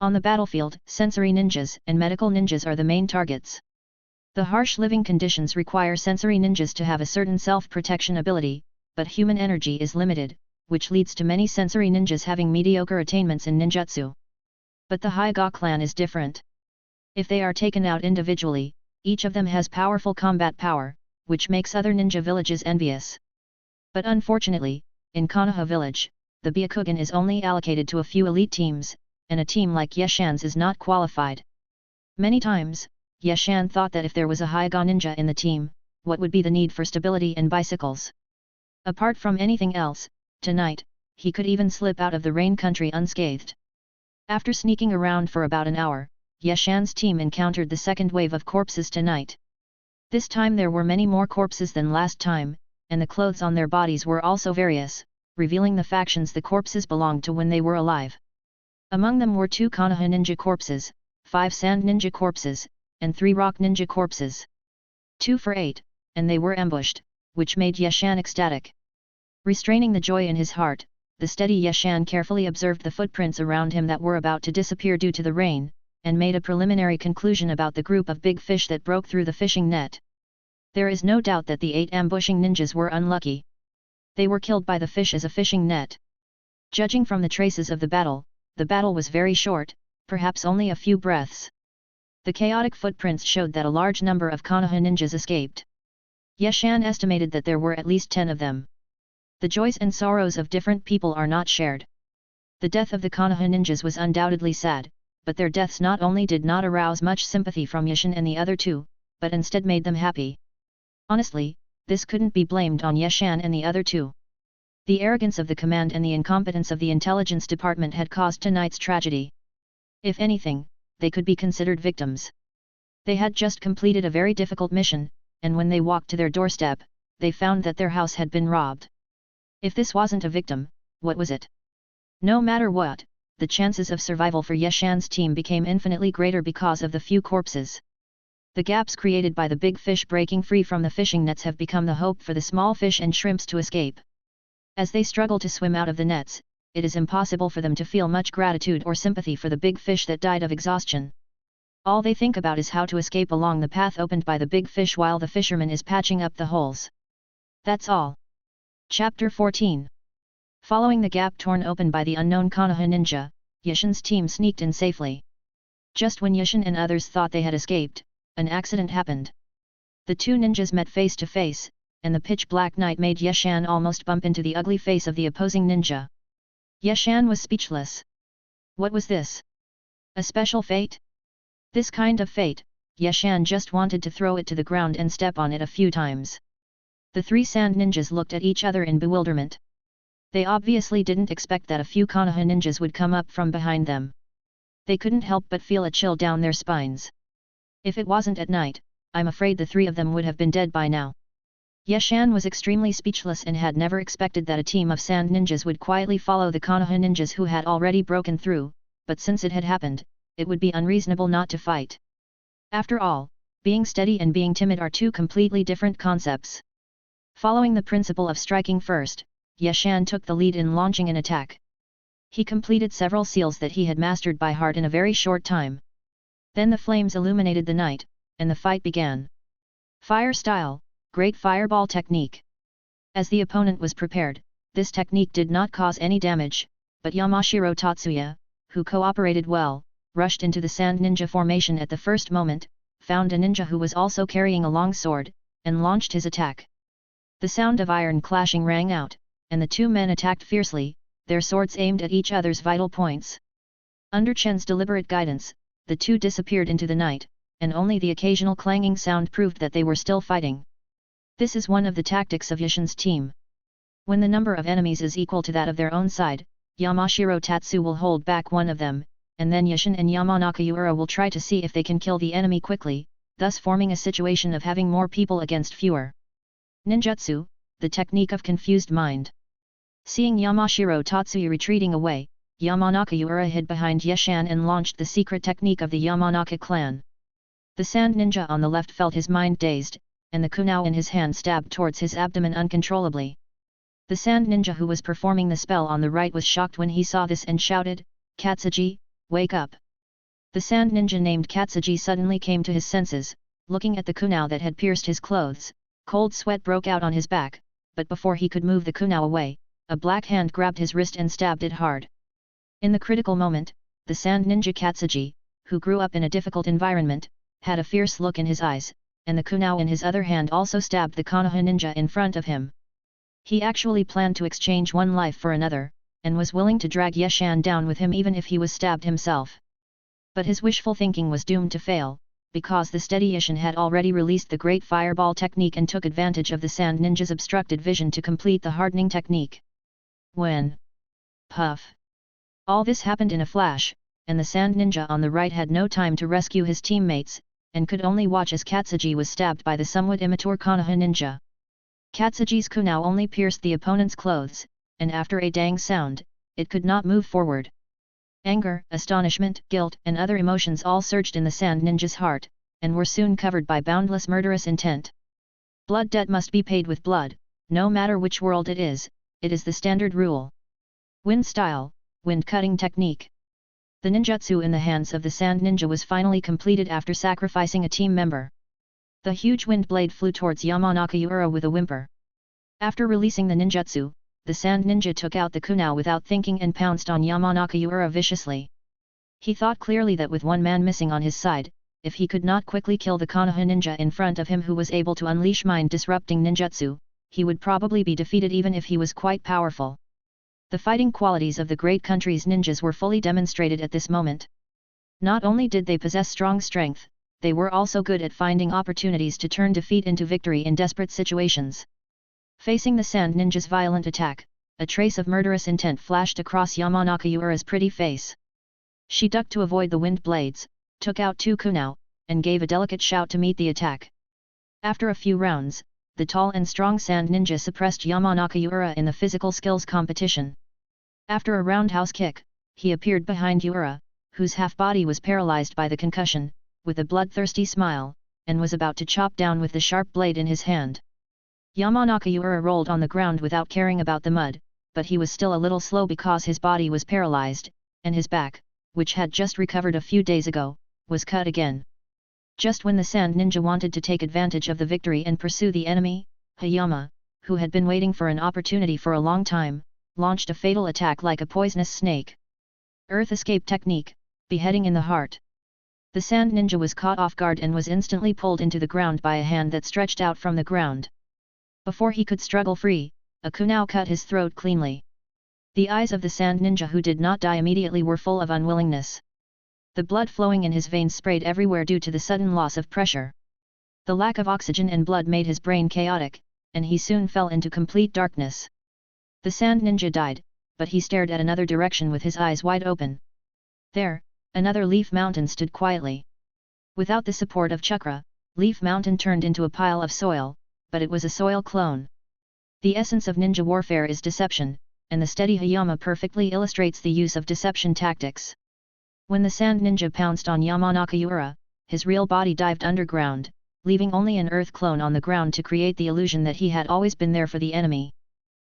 On the battlefield, sensory ninjas and medical ninjas are the main targets. The harsh living conditions require sensory ninjas to have a certain self-protection ability, but human energy is limited, which leads to many sensory ninjas having mediocre attainments in ninjutsu. But the Hyuga clan is different. If they are taken out individually, each of them has powerful combat power, which makes other ninja villages envious. But unfortunately, in Konoha village, the Byakugan is only allocated to a few elite teams, and a team like Yeshan's is not qualified. Many times, Yeshan thought that if there was a Hyuga ninja in the team, what would be the need for stability and bicycles? Apart from anything else, tonight, he could even slip out of the rain country unscathed. After sneaking around for about an hour, Yeshan's team encountered the second wave of corpses tonight. This time there were many more corpses than last time, and the clothes on their bodies were also various, revealing the factions the corpses belonged to when they were alive. Among them were 2 Konoha ninja corpses, 5 sand ninja corpses, and 3 rock ninja corpses. 2 for 8, and they were ambushed, which made Yeshan ecstatic. Restraining the joy in his heart, the steady Yeshan carefully observed the footprints around him that were about to disappear due to the rain, and made a preliminary conclusion about the group of big fish that broke through the fishing net. There is no doubt that the 8 ambushing ninjas were unlucky. They were killed by the fish as a fishing net. Judging from the traces of the battle was very short, perhaps only a few breaths. The chaotic footprints showed that a large number of Konoha ninjas escaped. Yeshan estimated that there were at least 10 of them. The joys and sorrows of different people are not shared. The death of the Konoha ninjas was undoubtedly sad, but their deaths not only did not arouse much sympathy from Yeshan and the other two, but instead made them happy. Honestly, this couldn't be blamed on Yeshan and the other two. The arrogance of the command and the incompetence of the intelligence department had caused tonight's tragedy. If anything, they could be considered victims. They had just completed a very difficult mission, and when they walked to their doorstep, they found that their house had been robbed. If this wasn't a victim, what was it? No matter what, the chances of survival for Yeshan's team became infinitely greater because of the few corpses. The gaps created by the big fish breaking free from the fishing nets have become the hope for the small fish and shrimps to escape. As they struggle to swim out of the nets, it is impossible for them to feel much gratitude or sympathy for the big fish that died of exhaustion. All they think about is how to escape along the path opened by the big fish while the fisherman is patching up the holes. That's all. Chapter 14. Following the gap torn open by the unknown Konoha ninja, Yeshan's team sneaked in safely. Just when Yeshan and others thought they had escaped, an accident happened. The two ninjas met face to face, and the pitch-black night made Yeshan almost bump into the ugly face of the opposing ninja. Yeshan was speechless. What was this? A special fate? This kind of fate, Yeshan just wanted to throw it to the ground and step on it a few times. The 3 sand ninjas looked at each other in bewilderment. They obviously didn't expect that a few Konoha ninjas would come up from behind them. They couldn't help but feel a chill down their spines. If it wasn't at night, I'm afraid the 3 of them would have been dead by now. Yeshan was extremely speechless and had never expected that a team of sand ninjas would quietly follow the Konoha ninjas who had already broken through, but since it had happened, it would be unreasonable not to fight. After all, being steady and being timid are 2 completely different concepts. Following the principle of striking first, Yeshan took the lead in launching an attack. He completed several seals that he had mastered by heart in a very short time. Then the flames illuminated the night, and the fight began. Fire style, great fireball technique. As the opponent was prepared, this technique did not cause any damage, but Yamashiro Tatsuya, who cooperated well, rushed into the sand ninja formation at the first moment, found a ninja who was also carrying a long sword, and launched his attack. The sound of iron clashing rang out, and the 2 men attacked fiercely, their swords aimed at each other's vital points. Under Chen's deliberate guidance, the 2 disappeared into the night, and only the occasional clanging sound proved that they were still fighting. This is one of the tactics of Yeshan's team. When the number of enemies is equal to that of their own side, Yamashiro Tatsu will hold back one of them, and then Yeshan and Yamanaka Ura will try to see if they can kill the enemy quickly, thus forming a situation of having more people against fewer. Ninjutsu, the technique of confused mind. Seeing Yamashiro Tatsuya retreating away, Yamanaka Ura hid behind Yeshan and launched the secret technique of the Yamanaka clan. The sand ninja on the left felt his mind dazed, and the kunao in his hand stabbed towards his abdomen uncontrollably. The sand ninja who was performing the spell on the right was shocked when he saw this and shouted, "Katsuji, wake up!" The sand ninja named Katsuji suddenly came to his senses, looking at the kunao that had pierced his clothes. Cold sweat broke out on his back, but before he could move the kunao away, a black hand grabbed his wrist and stabbed it hard. In the critical moment, the sand ninja Katsuji, who grew up in a difficult environment, had a fierce look in his eyes, and the kunao in his other hand also stabbed the Konoha ninja in front of him. He actually planned to exchange one life for another, and was willing to drag Yeshan down with him even if he was stabbed himself. But his wishful thinking was doomed to fail, because the steady Yeshan had already released the great fireball technique and took advantage of the sand ninja's obstructed vision to complete the hardening technique. When? Puff! All this happened in a flash, and the sand ninja on the right had no time to rescue his teammates, and could only watch as Katsuji was stabbed by the somewhat immature Konoha ninja. Katsuji's kunao only pierced the opponent's clothes, and after a dang sound, it could not move forward. Anger, astonishment, guilt, and other emotions all surged in the sand ninja's heart, and were soon covered by boundless murderous intent. Blood debt must be paid with blood, no matter which world it is the standard rule. Wind style, wind cutting technique. The ninjutsu in the hands of the Sand Ninja was finally completed after sacrificing a team member. The huge wind blade flew towards Yamanaka Ura with a whimper. After releasing the ninjutsu, the Sand Ninja took out the kunai without thinking and pounced on Yamanaka Ura viciously. He thought clearly that with one man missing on his side, if he could not quickly kill the Konoha ninja in front of him who was able to unleash mind-disrupting ninjutsu, he would probably be defeated even if he was quite powerful. The fighting qualities of the great country's ninjas were fully demonstrated at this moment. Not only did they possess strong strength, they were also good at finding opportunities to turn defeat into victory in desperate situations. Facing the Sand Ninja's violent attack, a trace of murderous intent flashed across Yamanaka Ura's pretty face. She ducked to avoid the wind blades, took out two kunai, and gave a delicate shout to meet the attack. After a few rounds, the tall and strong Sand Ninja suppressed Yamanaka Ura in the physical skills competition. After a roundhouse kick, he appeared behind Ura, whose half-body was paralyzed by the concussion, with a bloodthirsty smile, and was about to chop down with the sharp blade in his hand. Yamanaka Ura rolled on the ground without caring about the mud, but he was still a little slow because his body was paralyzed, and his back, which had just recovered a few days ago, was cut again. Just when the Sand Ninja wanted to take advantage of the victory and pursue the enemy, Hayama, who had been waiting for an opportunity for a long time, launched a fatal attack like a poisonous snake. Earth Escape Technique, Beheading in the Heart. The Sand Ninja was caught off guard and was instantly pulled into the ground by a hand that stretched out from the ground. Before he could struggle free, a kunai cut his throat cleanly. The eyes of the Sand Ninja who did not die immediately were full of unwillingness. The blood flowing in his veins sprayed everywhere due to the sudden loss of pressure. The lack of oxygen and blood made his brain chaotic, and he soon fell into complete darkness. The Sand Ninja died, but he stared at another direction with his eyes wide open. There, another Leaf Mountain stood quietly. Without the support of chakra, Leaf Mountain turned into a pile of soil, but it was a soil clone. The essence of ninja warfare is deception, and the steady Hayama perfectly illustrates the use of deception tactics. When the Sand Ninja pounced on Yamanaka Ura, his real body dived underground, leaving only an earth clone on the ground to create the illusion that he had always been there for the enemy.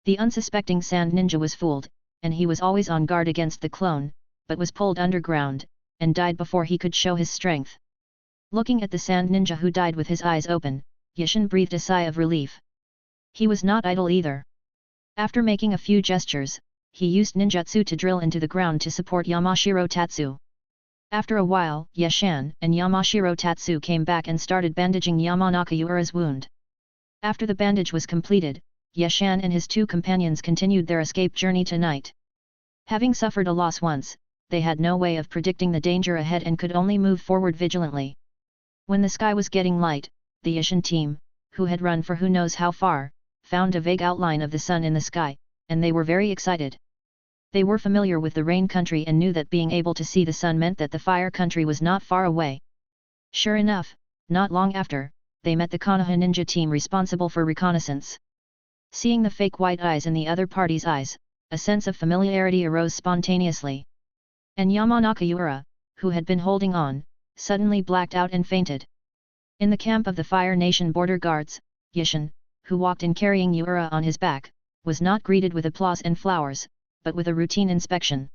The unsuspecting Sand Ninja was fooled, and he was always on guard against the clone, but was pulled underground, and died before he could show his strength. Looking at the Sand Ninja who died with his eyes open, Yashin breathed a sigh of relief. He was not idle either. After making a few gestures, he used ninjutsu to drill into the ground to support Yamashiro Tatsu. After a while, Yashin and Yamashiro Tatsu came back and started bandaging Yamanaka Ura's wound. After the bandage was completed, Yashin and his two companions continued their escape journey tonight. Having suffered a loss once, they had no way of predicting the danger ahead and could only move forward vigilantly. When the sky was getting light, the Yashin team, who had run for who knows how far, found a vague outline of the sun in the sky, and they were very excited. They were familiar with the rain country and knew that being able to see the sun meant that the fire country was not far away. Sure enough, not long after, they met the Konoha ninja team responsible for reconnaissance. Seeing the fake white eyes in the other party's eyes, a sense of familiarity arose spontaneously. And Yamanaka Ura, who had been holding on, suddenly blacked out and fainted. In the camp of the Fire Nation border guards, Yashin, who walked in carrying Ura on his back, was not greeted with applause and flowers, but with a routine inspection.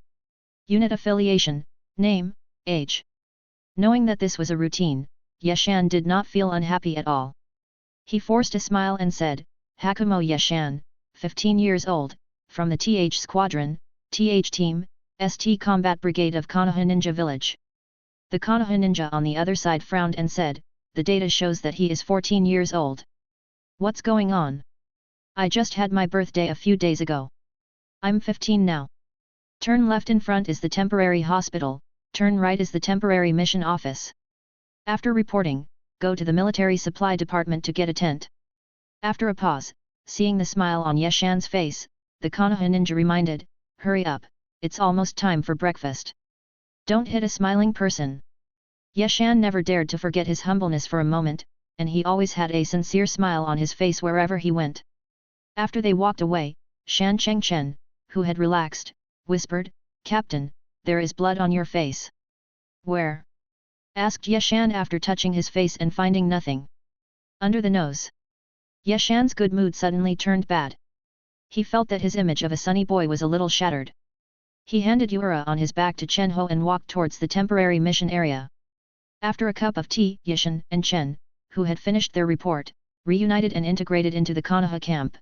Unit affiliation, name, age. Knowing that this was a routine, Yashin did not feel unhappy at all. He forced a smile and said, Hakumo Yashin, 15 years old, from the TH Squadron, TH Team, ST Combat Brigade of Konoha Ninja Village. The Konoha Ninja on the other side frowned and said, the data shows that he is 14 years old. What's going on? I just had my birthday a few days ago. I'm 15 now. Turn left in front is the temporary hospital, turn right is the temporary mission office. After reporting, go to the military supply department to get a tent. After a pause, seeing the smile on Yashin's face, the Konoha ninja reminded, hurry up, it's almost time for breakfast. Don't hit a smiling person. Yashin never dared to forget his humbleness for a moment, and he always had a sincere smile on his face wherever he went. After they walked away, Shan Chengchen, who had relaxed, whispered, Captain, there is blood on your face. Where? Asked Yashin after touching his face and finding nothing. Under the nose. Yashin's good mood suddenly turned bad. He felt that his image of a sunny boy was a little shattered. He handed Yura on his back to Chen Ho and walked towards the temporary mission area. After a cup of tea, Yishan and Chen, who had finished their report, reunited and integrated into the Konoha camp.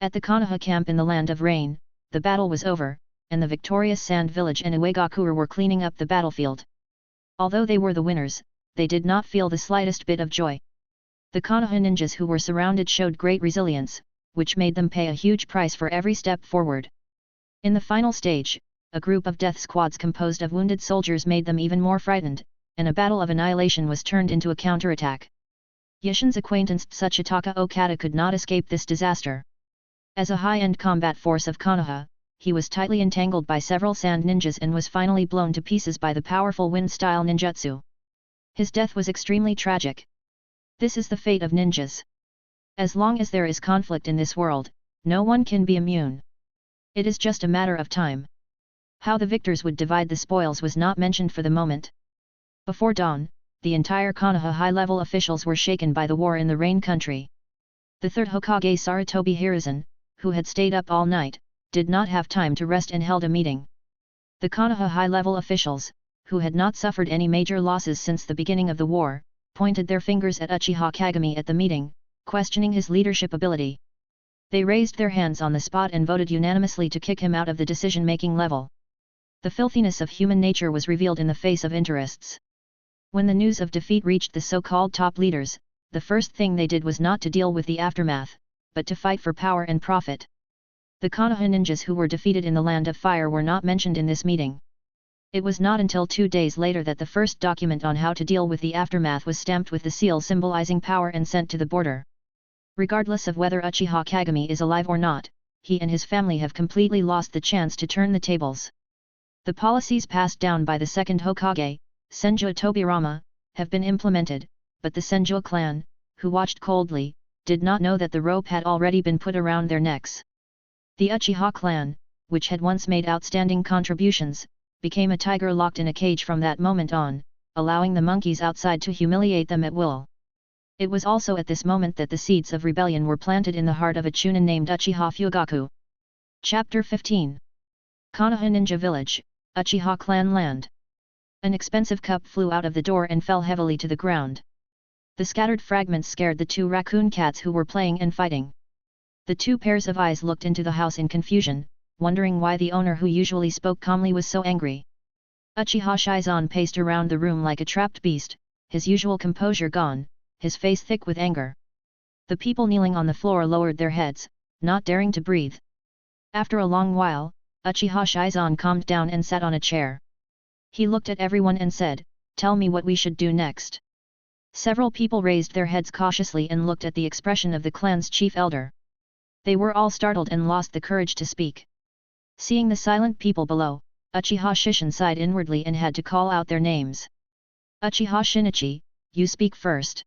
At the Konoha camp in the Land of Rain, the battle was over, and the victorious Sand Village and Uegakure were cleaning up the battlefield. Although they were the winners, they did not feel the slightest bit of joy. The Konoha ninjas who were surrounded showed great resilience, which made them pay a huge price for every step forward. In the final stage, a group of death squads composed of wounded soldiers made them even more frightened, and a battle of annihilation was turned into a counterattack. Yishin's acquaintance Tsuchitaka Okada could not escape this disaster. As a high-end combat force of Konoha, he was tightly entangled by several sand ninjas and was finally blown to pieces by the powerful wind-style ninjutsu. His death was extremely tragic. This is the fate of ninjas. As long as there is conflict in this world, no one can be immune. It is just a matter of time. How the victors would divide the spoils was not mentioned for the moment. Before dawn, the entire Konoha high-level officials were shaken by the war in the Rain Country. The third Hokage Sarutobi Hiruzen, who had stayed up all night, did not have time to rest and held a meeting. The Konoha high-level officials, who had not suffered any major losses since the beginning of the war, pointed their fingers at Uchiha Kagami at the meeting, questioning his leadership ability. They raised their hands on the spot and voted unanimously to kick him out of the decision-making level. The filthiness of human nature was revealed in the face of interests. When the news of defeat reached the so-called top leaders, the first thing they did was not to deal with the aftermath, but to fight for power and profit. The Konoha ninjas who were defeated in the Land of Fire were not mentioned in this meeting. It was not until 2 days later that the first document on how to deal with the aftermath was stamped with the seal symbolizing power and sent to the border. Regardless of whether Uchiha Kagami is alive or not, he and his family have completely lost the chance to turn the tables. The policies passed down by the second Hokage, Senju Tobirama, have been implemented, but the Senju clan, who watched coldly, did not know that the rope had already been put around their necks. The Uchiha clan, which had once made outstanding contributions, became a tiger locked in a cage from that moment on, allowing the monkeys outside to humiliate them at will. It was also at this moment that the seeds of rebellion were planted in the heart of a Chunin named Uchiha Fugaku. Chapter 15 Konoha Ninja Village, Uchiha Clan Land. An expensive cup flew out of the door and fell heavily to the ground. The scattered fragments scared the 2 raccoon cats who were playing and fighting. The 2 pairs of eyes looked into the house in confusion, wondering why the owner who usually spoke calmly was so angry. Uchiha Shizan paced around the room like a trapped beast, his usual composure gone, his face thick with anger. The people kneeling on the floor lowered their heads, not daring to breathe. After a long while, Uchiha Shizan calmed down and sat on a chair. He looked at everyone and said, "Tell me what we should do next." Several people raised their heads cautiously and looked at the expression of the clan's chief elder. They were all startled and lost the courage to speak. Seeing the silent people below, Uchiha Shishin sighed inwardly and had to call out their names. "Uchiha Shinichi, you speak first."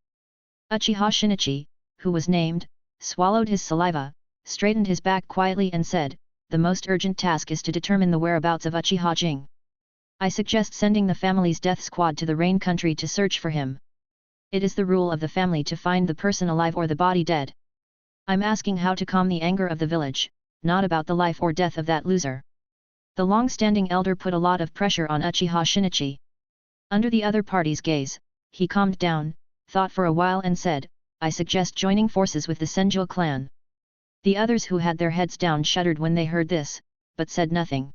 Uchiha Shinichi, who was named, swallowed his saliva, straightened his back quietly and said, "The most urgent task is to determine the whereabouts of Uchiha Jing. I suggest sending the family's death squad to the Rain Country to search for him. It is the rule of the family to find the person alive or the body dead. I'm asking how to calm the anger of the village, not about the life or death of that loser." The long-standing elder put a lot of pressure on Uchiha Shinichi. Under the other party's gaze, he calmed down, thought for a while and said, "I suggest joining forces with the Senju clan." The others who had their heads down shuddered when they heard this, but said nothing.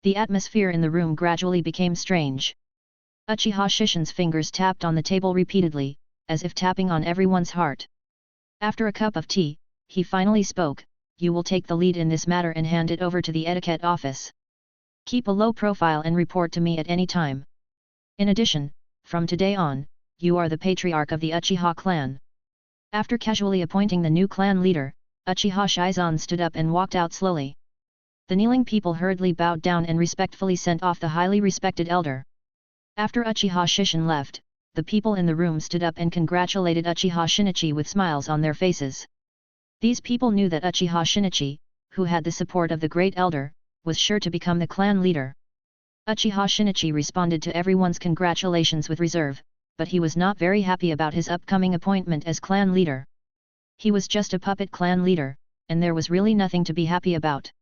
The atmosphere in the room gradually became strange. Uchiha Shishin's fingers tapped on the table repeatedly, as if tapping on everyone's heart. After a cup of tea, he finally spoke, "You will take the lead in this matter and hand it over to the etiquette office. Keep a low profile and report to me at any time. In addition, from today on, you are the patriarch of the Uchiha clan." After casually appointing the new clan leader, Uchiha Shizan stood up and walked out slowly. The kneeling people hurriedly bowed down and respectfully sent off the highly respected elder. After Uchiha Shishin left, the people in the room stood up and congratulated Uchiha Shinichi with smiles on their faces. These people knew that Uchiha Shinichi, who had the support of the great elder, was sure to become the clan leader. Uchiha Shinichi responded to everyone's congratulations with reserve, but he was not very happy about his upcoming appointment as clan leader. He was just a puppet clan leader, and there was really nothing to be happy about.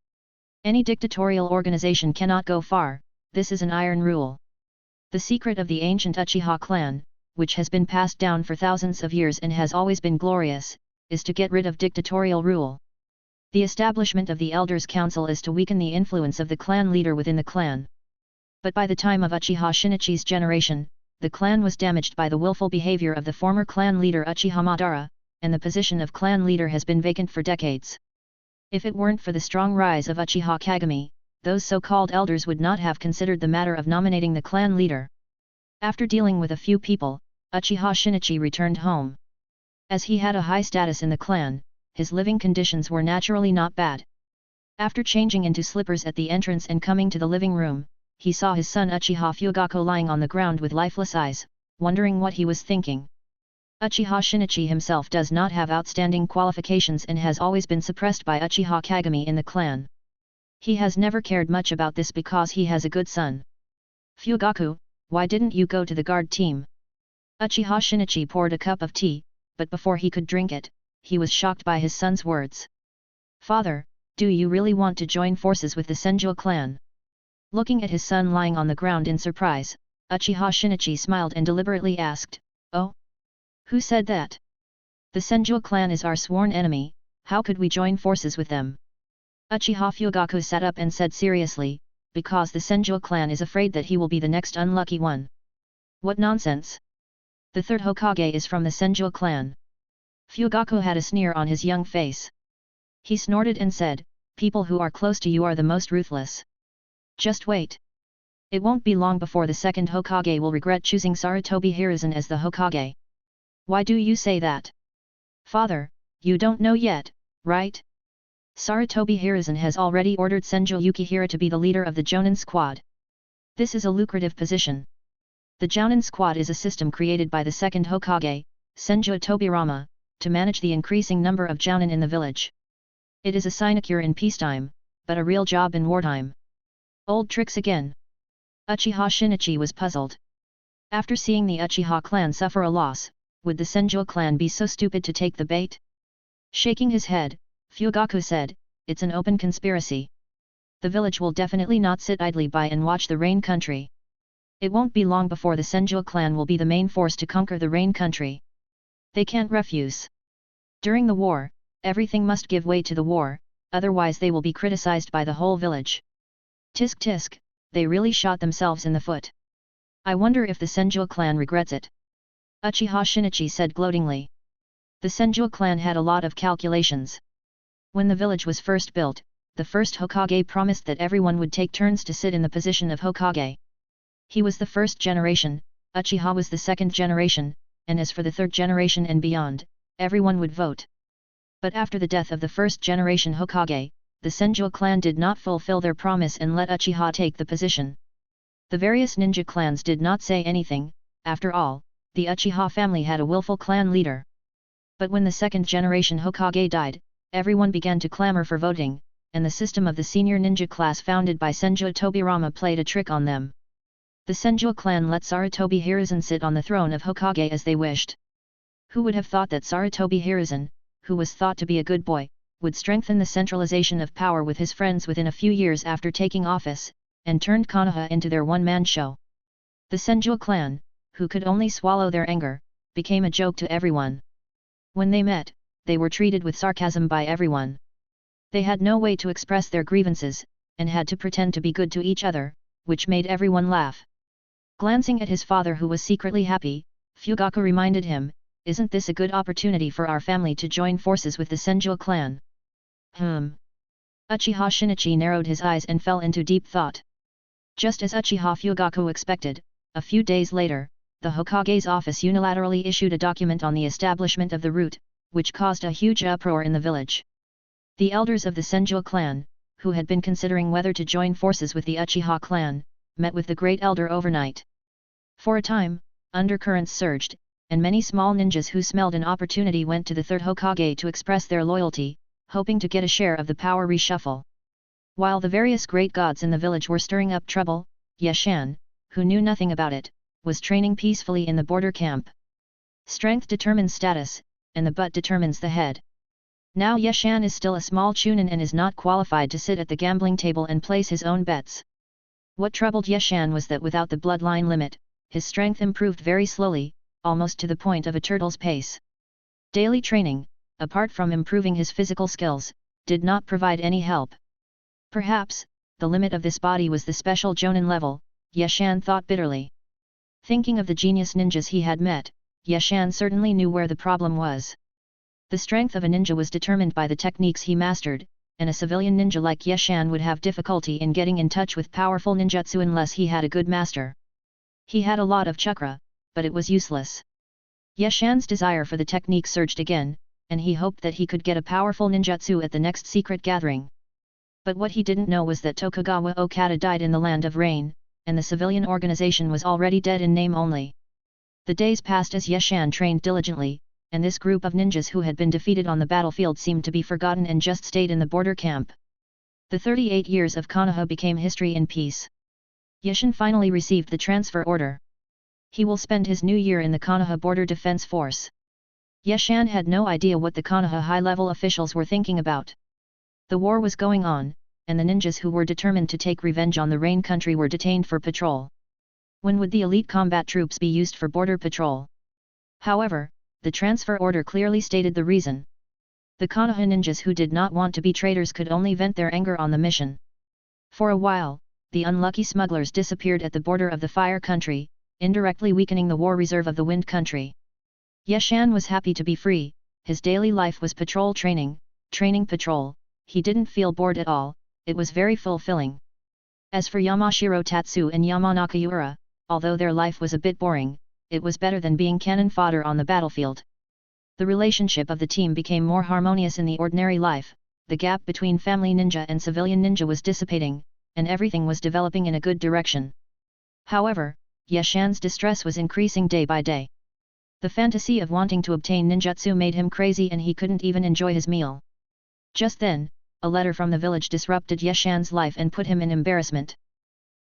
Any dictatorial organization cannot go far, this is an iron rule. The secret of the ancient Uchiha clan, which has been passed down for thousands of years and has always been glorious, is to get rid of dictatorial rule. The establishment of the Elders' Council is to weaken the influence of the clan leader within the clan. But by the time of Uchiha Shinichi's generation, the clan was damaged by the willful behavior of the former clan leader Uchiha Madara, and the position of clan leader has been vacant for decades. If it weren't for the strong rise of Uchiha Kagami, those so-called elders would not have considered the matter of nominating the clan leader. After dealing with a few people, Uchiha Shinichi returned home. As he had a high status in the clan, his living conditions were naturally not bad. After changing into slippers at the entrance and coming to the living room, he saw his son Uchiha Fugaku lying on the ground with lifeless eyes, wondering what he was thinking. Uchiha Shinichi himself does not have outstanding qualifications and has always been suppressed by Uchiha Kagami in the clan. He has never cared much about this because he has a good son. Fugaku, why didn't you go to the guard team? Uchiha Shinichi poured a cup of tea, but before he could drink it, he was shocked by his son's words. Father, do you really want to join forces with the Senju clan? Looking at his son lying on the ground in surprise, Uchiha Shinichi smiled and deliberately asked, "Oh? Who said that? The Senju clan is our sworn enemy, how could we join forces with them?" Uchiha Fugaku sat up and said seriously, "Because the Senju clan is afraid that he will be the next unlucky one." What nonsense! The third Hokage is from the Senju clan. Fugaku had a sneer on his young face. He snorted and said, "People who are close to you are the most ruthless. Just wait. It won't be long before the second Hokage will regret choosing Sarutobi Hiruzen as the Hokage." "Why do you say that?" "Father, you don't know yet, right? Sarutobi Hiruzen has already ordered Senju Yukihira to be the leader of the Jonin squad. This is a lucrative position. The Jounin squad is a system created by the second Hokage, Senju Tobirama, to manage the increasing number of Jounin in the village. It is a sinecure in peacetime, but a real job in wartime." Old tricks again. Uchiha Shinichi was puzzled. After seeing the Uchiha clan suffer a loss, would the Senju clan be so stupid to take the bait? Shaking his head, Fugaku said, "It's an open conspiracy. The village will definitely not sit idly by and watch the Rain Country. It won't be long before the Senju clan will be the main force to conquer the Rain Country. They can't refuse. During the war, everything must give way to the war, otherwise they will be criticized by the whole village. Tisk tisk, they really shot themselves in the foot. I wonder if the Senju clan regrets it." Uchiha Shinichi said gloatingly. The Senju clan had a lot of calculations. When the village was first built, the first Hokage promised that everyone would take turns to sit in the position of Hokage. He was the first generation, Uchiha was the second generation, and as for the third generation and beyond, everyone would vote. But after the death of the first generation Hokage, the Senju clan did not fulfill their promise and let Uchiha take the position. The various ninja clans did not say anything, after all, the Uchiha family had a willful clan leader. But when the second generation Hokage died, everyone began to clamor for voting, and the system of the senior ninja class founded by Senju Tobirama played a trick on them. The Senju clan let Sarutobi Hiruzen sit on the throne of Hokage as they wished. Who would have thought that Sarutobi Hiruzen, who was thought to be a good boy, would strengthen the centralization of power with his friends within a few years after taking office, and turned Konoha into their one-man show. The Senju clan, who could only swallow their anger, became a joke to everyone. When they met, they were treated with sarcasm by everyone. They had no way to express their grievances, and had to pretend to be good to each other, which made everyone laugh. Glancing at his father who was secretly happy, Fugaku reminded him, "Isn't this a good opportunity for our family to join forces with the Senju clan?" Uchiha Shinichi narrowed his eyes and fell into deep thought. Just as Uchiha Fugaku expected, a few days later, the Hokage's office unilaterally issued a document on the establishment of the route, which caused a huge uproar in the village. The elders of the Senju clan, who had been considering whether to join forces with the Uchiha clan, met with the Great Elder overnight. For a time, undercurrents surged, and many small ninjas who smelled an opportunity went to the third Hokage to express their loyalty, hoping to get a share of the power reshuffle. While the various great gods in the village were stirring up trouble, Yeshan, who knew nothing about it, was training peacefully in the border camp. Strength determines status, and the butt determines the head. Now Yeshan is still a small chunin and is not qualified to sit at the gambling table and place his own bets. What troubled Yeshan was that without the bloodline limit, his strength improved very slowly, almost to the point of a turtle's pace. Daily training, apart from improving his physical skills, did not provide any help. Perhaps, the limit of this body was the special Jonin level, Yeshan thought bitterly. Thinking of the genius ninjas he had met, Yeshan certainly knew where the problem was. The strength of a ninja was determined by the techniques he mastered, and a civilian ninja like Yeshan would have difficulty in getting in touch with powerful ninjutsu unless he had a good master. He had a lot of chakra, but it was useless. Yeshan's desire for the technique surged again, and he hoped that he could get a powerful ninjutsu at the next secret gathering. But what he didn't know was that Tokugawa Okada died in the Land of Rain, and the civilian organization was already dead in name only. The days passed as Yeshan trained diligently, and this group of ninjas who had been defeated on the battlefield seemed to be forgotten and just stayed in the border camp. The 38 years of Konoha became history in peace. Yeshan finally received the transfer order. He will spend his new year in the Konoha Border Defense Force. Yeshan had no idea what the Konoha high-level officials were thinking about. The war was going on, and the ninjas who were determined to take revenge on the Rain country were detained for patrol. When would the elite combat troops be used for border patrol? However, the transfer order clearly stated the reason. The Konoha ninjas who did not want to be traitors could only vent their anger on the mission. For a while, the unlucky smugglers disappeared at the border of the Fire country, indirectly weakening the war reserve of the Wind country. Yeshan was happy to be free. His daily life was patrol training patrol. He didn't feel bored at all, it was very fulfilling. As for Yamashiro Tatsu and Yamanaka Yura, although their life was a bit boring, it was better than being cannon fodder on the battlefield. The relationship of the team became more harmonious in the ordinary life, the gap between family ninja and civilian ninja was dissipating, and everything was developing in a good direction. However, Yeshan's distress was increasing day by day. The fantasy of wanting to obtain ninjutsu made him crazy and he couldn't even enjoy his meal. Just then, a letter from the village disrupted Yeshan's life and put him in embarrassment.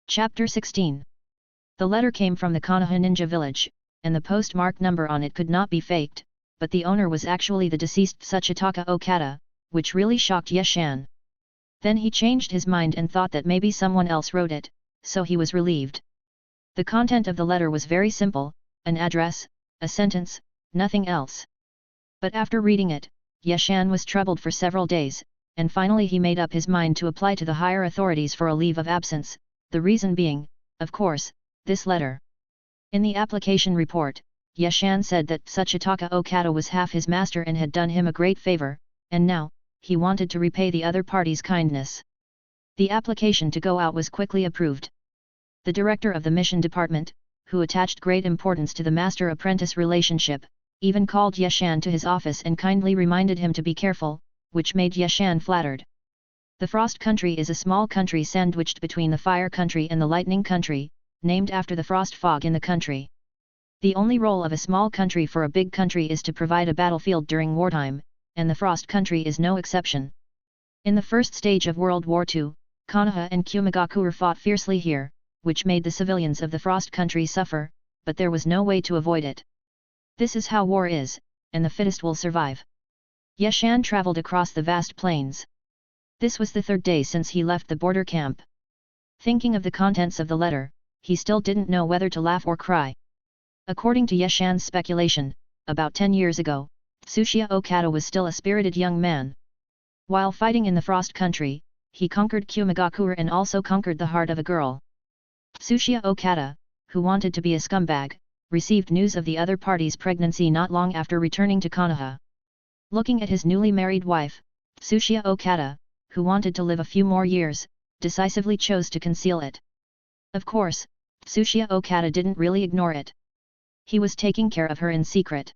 Chapter 16. The letter came from the Konoha ninja village, and the postmark number on it could not be faked, but the owner was actually the deceased Tsuchitaka Okada, which really shocked Yeshan. Then he changed his mind and thought that maybe someone else wrote it, so he was relieved. The content of the letter was very simple, an address, a sentence, nothing else. But after reading it, Yeshan was troubled for several days, and finally he made up his mind to apply to the higher authorities for a leave of absence, the reason being, of course, this letter. In the application report, Yeshan said that Tsuchitaka Okada was half his master and had done him a great favor, and now, he wanted to repay the other party's kindness. The application to go out was quickly approved. The director of the mission department, who attached great importance to the master-apprentice relationship, even called Yeshan to his office and kindly reminded him to be careful, which made Yeshan flattered. The Frost country is a small country sandwiched between the Fire country and the Lightning country, named after the frost fog in the country. The only role of a small country for a big country is to provide a battlefield during wartime, and the Frost country is no exception. In the first stage of World War II, Konoha and Kumigakure fought fiercely here, which made the civilians of the Frost country suffer, but there was no way to avoid it. This is how war is, and the fittest will survive. Yeshan traveled across the vast plains. This was the third day since he left the border camp. Thinking of the contents of the letter, he still didn't know whether to laugh or cry. According to Yeshan's speculation, about 10 years ago, Tsuchiya Okada was still a spirited young man. While fighting in the Frost country, he conquered Kumigakure and also conquered the heart of a girl. Tsuchiya Okada, who wanted to be a scumbag, received news of the other party's pregnancy not long after returning to Konoha. Looking at his newly married wife, Tsuchiya Okada, who wanted to live a few more years, decisively chose to conceal it. Of course, Tsuchiya Okada didn't really ignore it. He was taking care of her in secret.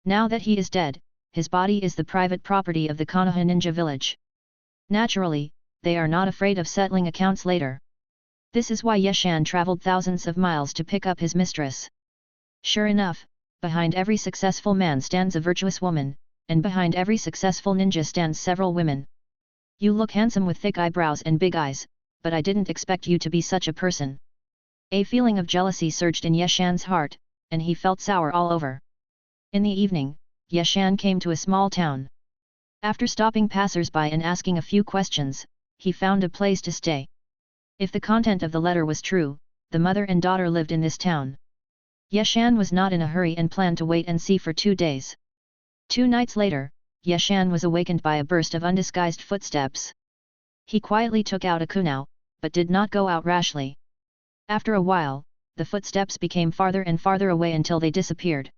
Now that he is dead, his body is the private property of the Konoha ninja village. Naturally, they are not afraid of settling accounts later. This is why Yeshan traveled thousands of miles to pick up his mistress. Sure enough, behind every successful man stands a virtuous woman, and behind every successful ninja stands several women. You look handsome with thick eyebrows and big eyes, but I didn't expect you to be such a person. A feeling of jealousy surged in Yeshan's heart, and he felt sour all over. In the evening, Yeshan came to a small town. After stopping passers-by and asking a few questions, he found a place to stay. If the content of the letter was true, the mother and daughter lived in this town. Yeshan was not in a hurry and planned to wait and see for 2 days. 2 nights later, Yeshan was awakened by a burst of undisguised footsteps. He quietly took out a kunao, but did not go out rashly. After a while, the footsteps became farther and farther away until they disappeared.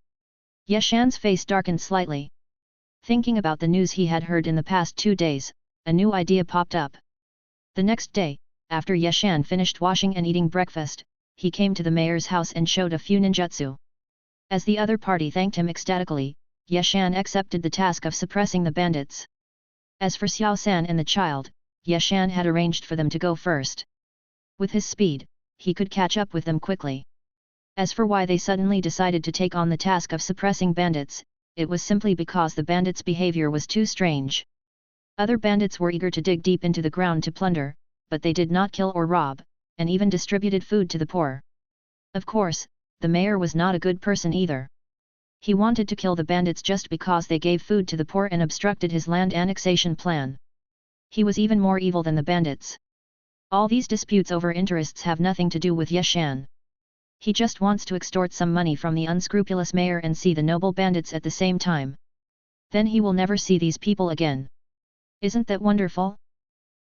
Yeshan's face darkened slightly. Thinking about the news he had heard in the past 2 days, a new idea popped up. The next day, after Yeshan finished washing and eating breakfast, he came to the mayor's house and showed a few ninjutsu. As the other party thanked him ecstatically, Yeshan accepted the task of suppressing the bandits. As for Xiao-san and the child, Yeshan had arranged for them to go first. With his speed, he could catch up with them quickly. As for why they suddenly decided to take on the task of suppressing bandits, it was simply because the bandits' behavior was too strange. Other bandits were eager to dig deep into the ground to plunder, but they did not kill or rob, and even distributed food to the poor. Of course, the mayor was not a good person either. He wanted to kill the bandits just because they gave food to the poor and obstructed his land annexation plan. He was even more evil than the bandits. All these disputes over interests have nothing to do with Yeshan. He just wants to extort some money from the unscrupulous mayor and see the noble bandits at the same time. Then he will never see these people again. Isn't that wonderful?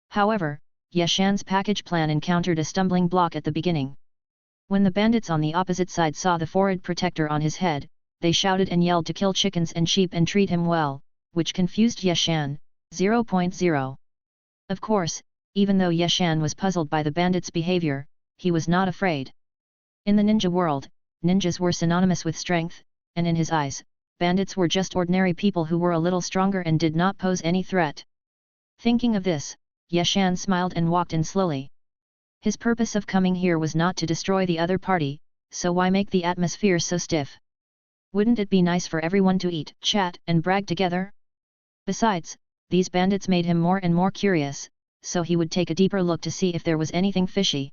However, Yeshan's package plan encountered a stumbling block at the beginning. When the bandits on the opposite side saw the forehead protector on his head, they shouted and yelled to kill chickens and sheep and treat him well, which confused Yeshan. 0.0. Of course, even though Yeshan was puzzled by the bandits' behavior, he was not afraid. In the ninja world, ninjas were synonymous with strength, and in his eyes, bandits were just ordinary people who were a little stronger and did not pose any threat. Thinking of this, Yeshan smiled and walked in slowly. His purpose of coming here was not to destroy the other party, so why make the atmosphere so stiff? Wouldn't it be nice for everyone to eat, chat, and brag together? Besides, these bandits made him more and more curious, so he would take a deeper look to see if there was anything fishy.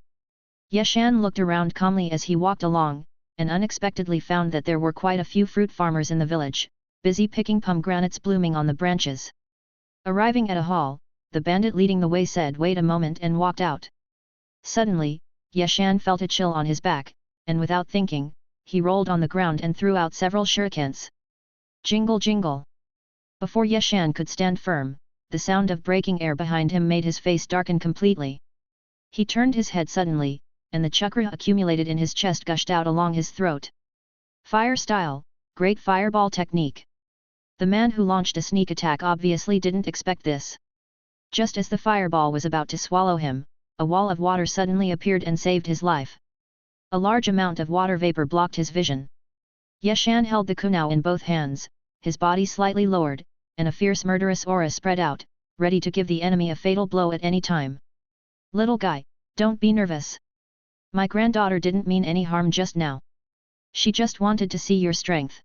Yeshan looked around calmly as he walked along, and unexpectedly found that there were quite a few fruit farmers in the village, busy picking pomegranates blooming on the branches. Arriving at a hall, the bandit leading the way said wait a moment and walked out. Suddenly, Yeshan felt a chill on his back, and without thinking, he rolled on the ground and threw out several shurikens. Jingle jingle! Before Yeshan could stand firm, the sound of breaking air behind him made his face darken completely. He turned his head suddenly, and the chakra accumulated in his chest gushed out along his throat. Fire style, great fireball technique. The man who launched a sneak attack obviously didn't expect this. Just as the fireball was about to swallow him, a wall of water suddenly appeared and saved his life. A large amount of water vapor blocked his vision. Yeshan held the kunao in both hands, his body slightly lowered, and a fierce murderous aura spread out, ready to give the enemy a fatal blow at any time. Little guy, don't be nervous. My granddaughter didn't mean any harm just now. She just wanted to see your strength.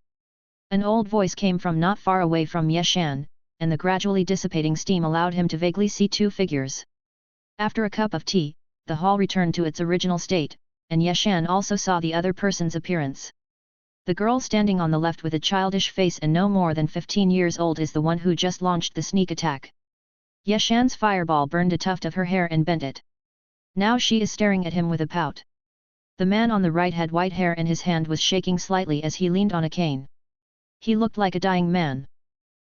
An old voice came from not far away from Yeshan, and the gradually dissipating steam allowed him to vaguely see 2 figures. After a cup of tea, the hall returned to its original state, and Yeshan also saw the other person's appearance. The girl standing on the left with a childish face and no more than 15 years old is the one who just launched the sneak attack. Yeshan's fireball burned a tuft of her hair and bent it. Now she is staring at him with a pout. The man on the right had white hair and his hand was shaking slightly as he leaned on a cane. He looked like a dying man.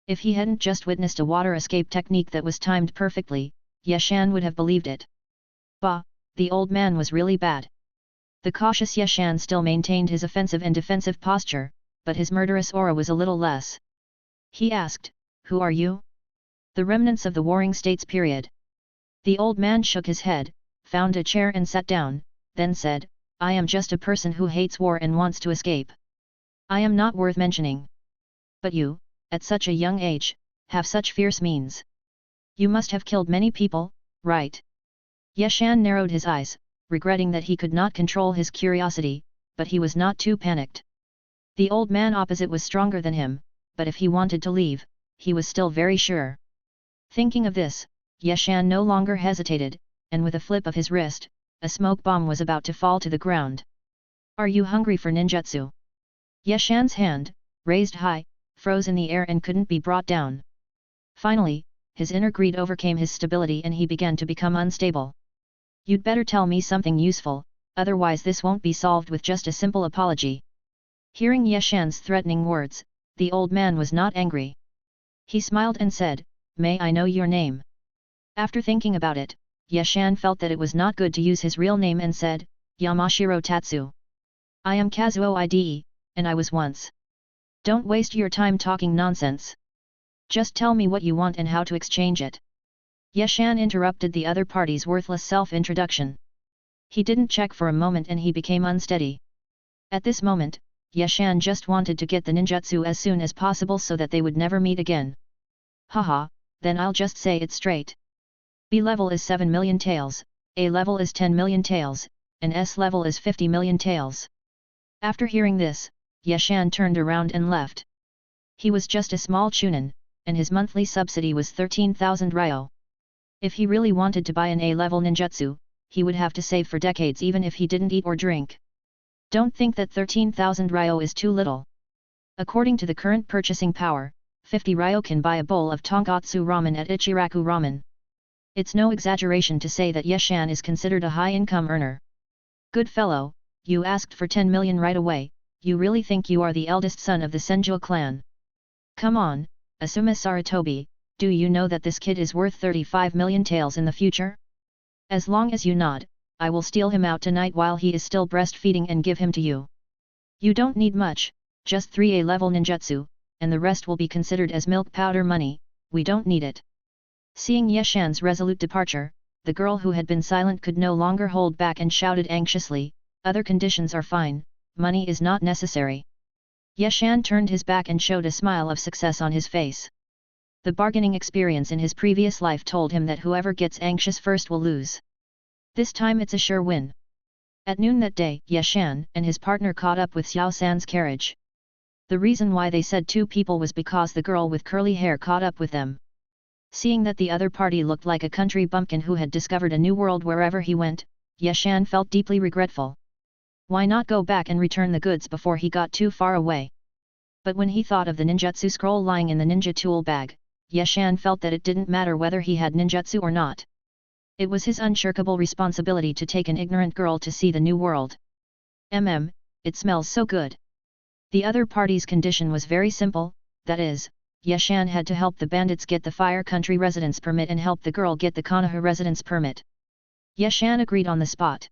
If he hadn't just witnessed a water escape technique that was timed perfectly, Yeshan would have believed it. Bah, the old man was really bad. The cautious Yeshan still maintained his offensive and defensive posture, but his murderous aura was a little less. He asked, "Who are you?" The remnants of the Warring States period. The old man shook his head, found a chair and sat down, then said, "I am just a person who hates war and wants to escape. I am not worth mentioning. But you, at such a young age, have such fierce means. You must have killed many people, right?" Yeshan narrowed his eyes, regretting that he could not control his curiosity, but he was not too panicked. The old man opposite was stronger than him, but if he wanted to leave, he was still very sure. Thinking of this, Yeshan no longer hesitated, and with a flip of his wrist, a smoke bomb was about to fall to the ground. "Are you hungry for ninjutsu?" Yeshan's hand, raised high, froze in the air and couldn't be brought down. Finally, his inner greed overcame his stability and he began to become unstable. You'd better tell me something useful, otherwise this won't be solved with just a simple apology. Hearing Yeshan's threatening words, the old man was not angry. He smiled and said, "May I know your name?" After thinking about it, Yeshan felt that it was not good to use his real name and said, "Yamashiro Tatsu. I am Kazuo Ide, and I was once." "Don't waste your time talking nonsense. Just tell me what you want and how to exchange it." Yeshan interrupted the other party's worthless self-introduction. He didn't check for a moment and he became unsteady. At this moment, Yeshan just wanted to get the ninjutsu as soon as possible so that they would never meet again. Haha, then I'll just say it straight. B level is 7 million taels, A level is 10 million taels, and S level is 50 million taels. After hearing this, Yeshan turned around and left. He was just a small chunin, and his monthly subsidy was 13,000 ryo. If he really wanted to buy an A-level ninjutsu, he would have to save for decades even if he didn't eat or drink. Don't think that 13,000 ryo is too little. According to the current purchasing power, 50 ryo can buy a bowl of tonkatsu ramen at Ichiraku Ramen. It's no exaggeration to say that Yeshan is considered a high-income earner. Good fellow, you asked for 10 million right away. You really think you are the eldest son of the Senju clan? Come on, Asuma Saratobi, do you know that this kid is worth 35 million taels in the future? As long as you nod, I will steal him out tonight while he is still breastfeeding and give him to you. You don't need much, just 3 A-level ninjutsu, and the rest will be considered as milk powder money. We don't need it." Seeing Yeshan's resolute departure, the girl who had been silent could no longer hold back and shouted anxiously, "Other conditions are fine, money is not necessary." Yeshan turned his back and showed a smile of success on his face. The bargaining experience in his previous life told him that whoever gets anxious first will lose. This time it's a sure win. At noon that day, Yeshan and his partner caught up with Xiao San's carriage. The reason why they said two people was because the girl with curly hair caught up with them. Seeing that the other party looked like a country bumpkin who had discovered a new world wherever he went, Yeshan felt deeply regretful. Why not go back and return the goods before he got too far away? But when he thought of the ninjutsu scroll lying in the ninja tool bag, Yeshan felt that it didn't matter whether he had ninjutsu or not. It was his unshirkable responsibility to take an ignorant girl to see the new world. It smells so good. The other party's condition was very simple, that is, Yeshan had to help the bandits get the Fire Country residence permit and help the girl get the Konoha residence permit. Yeshan agreed on the spot.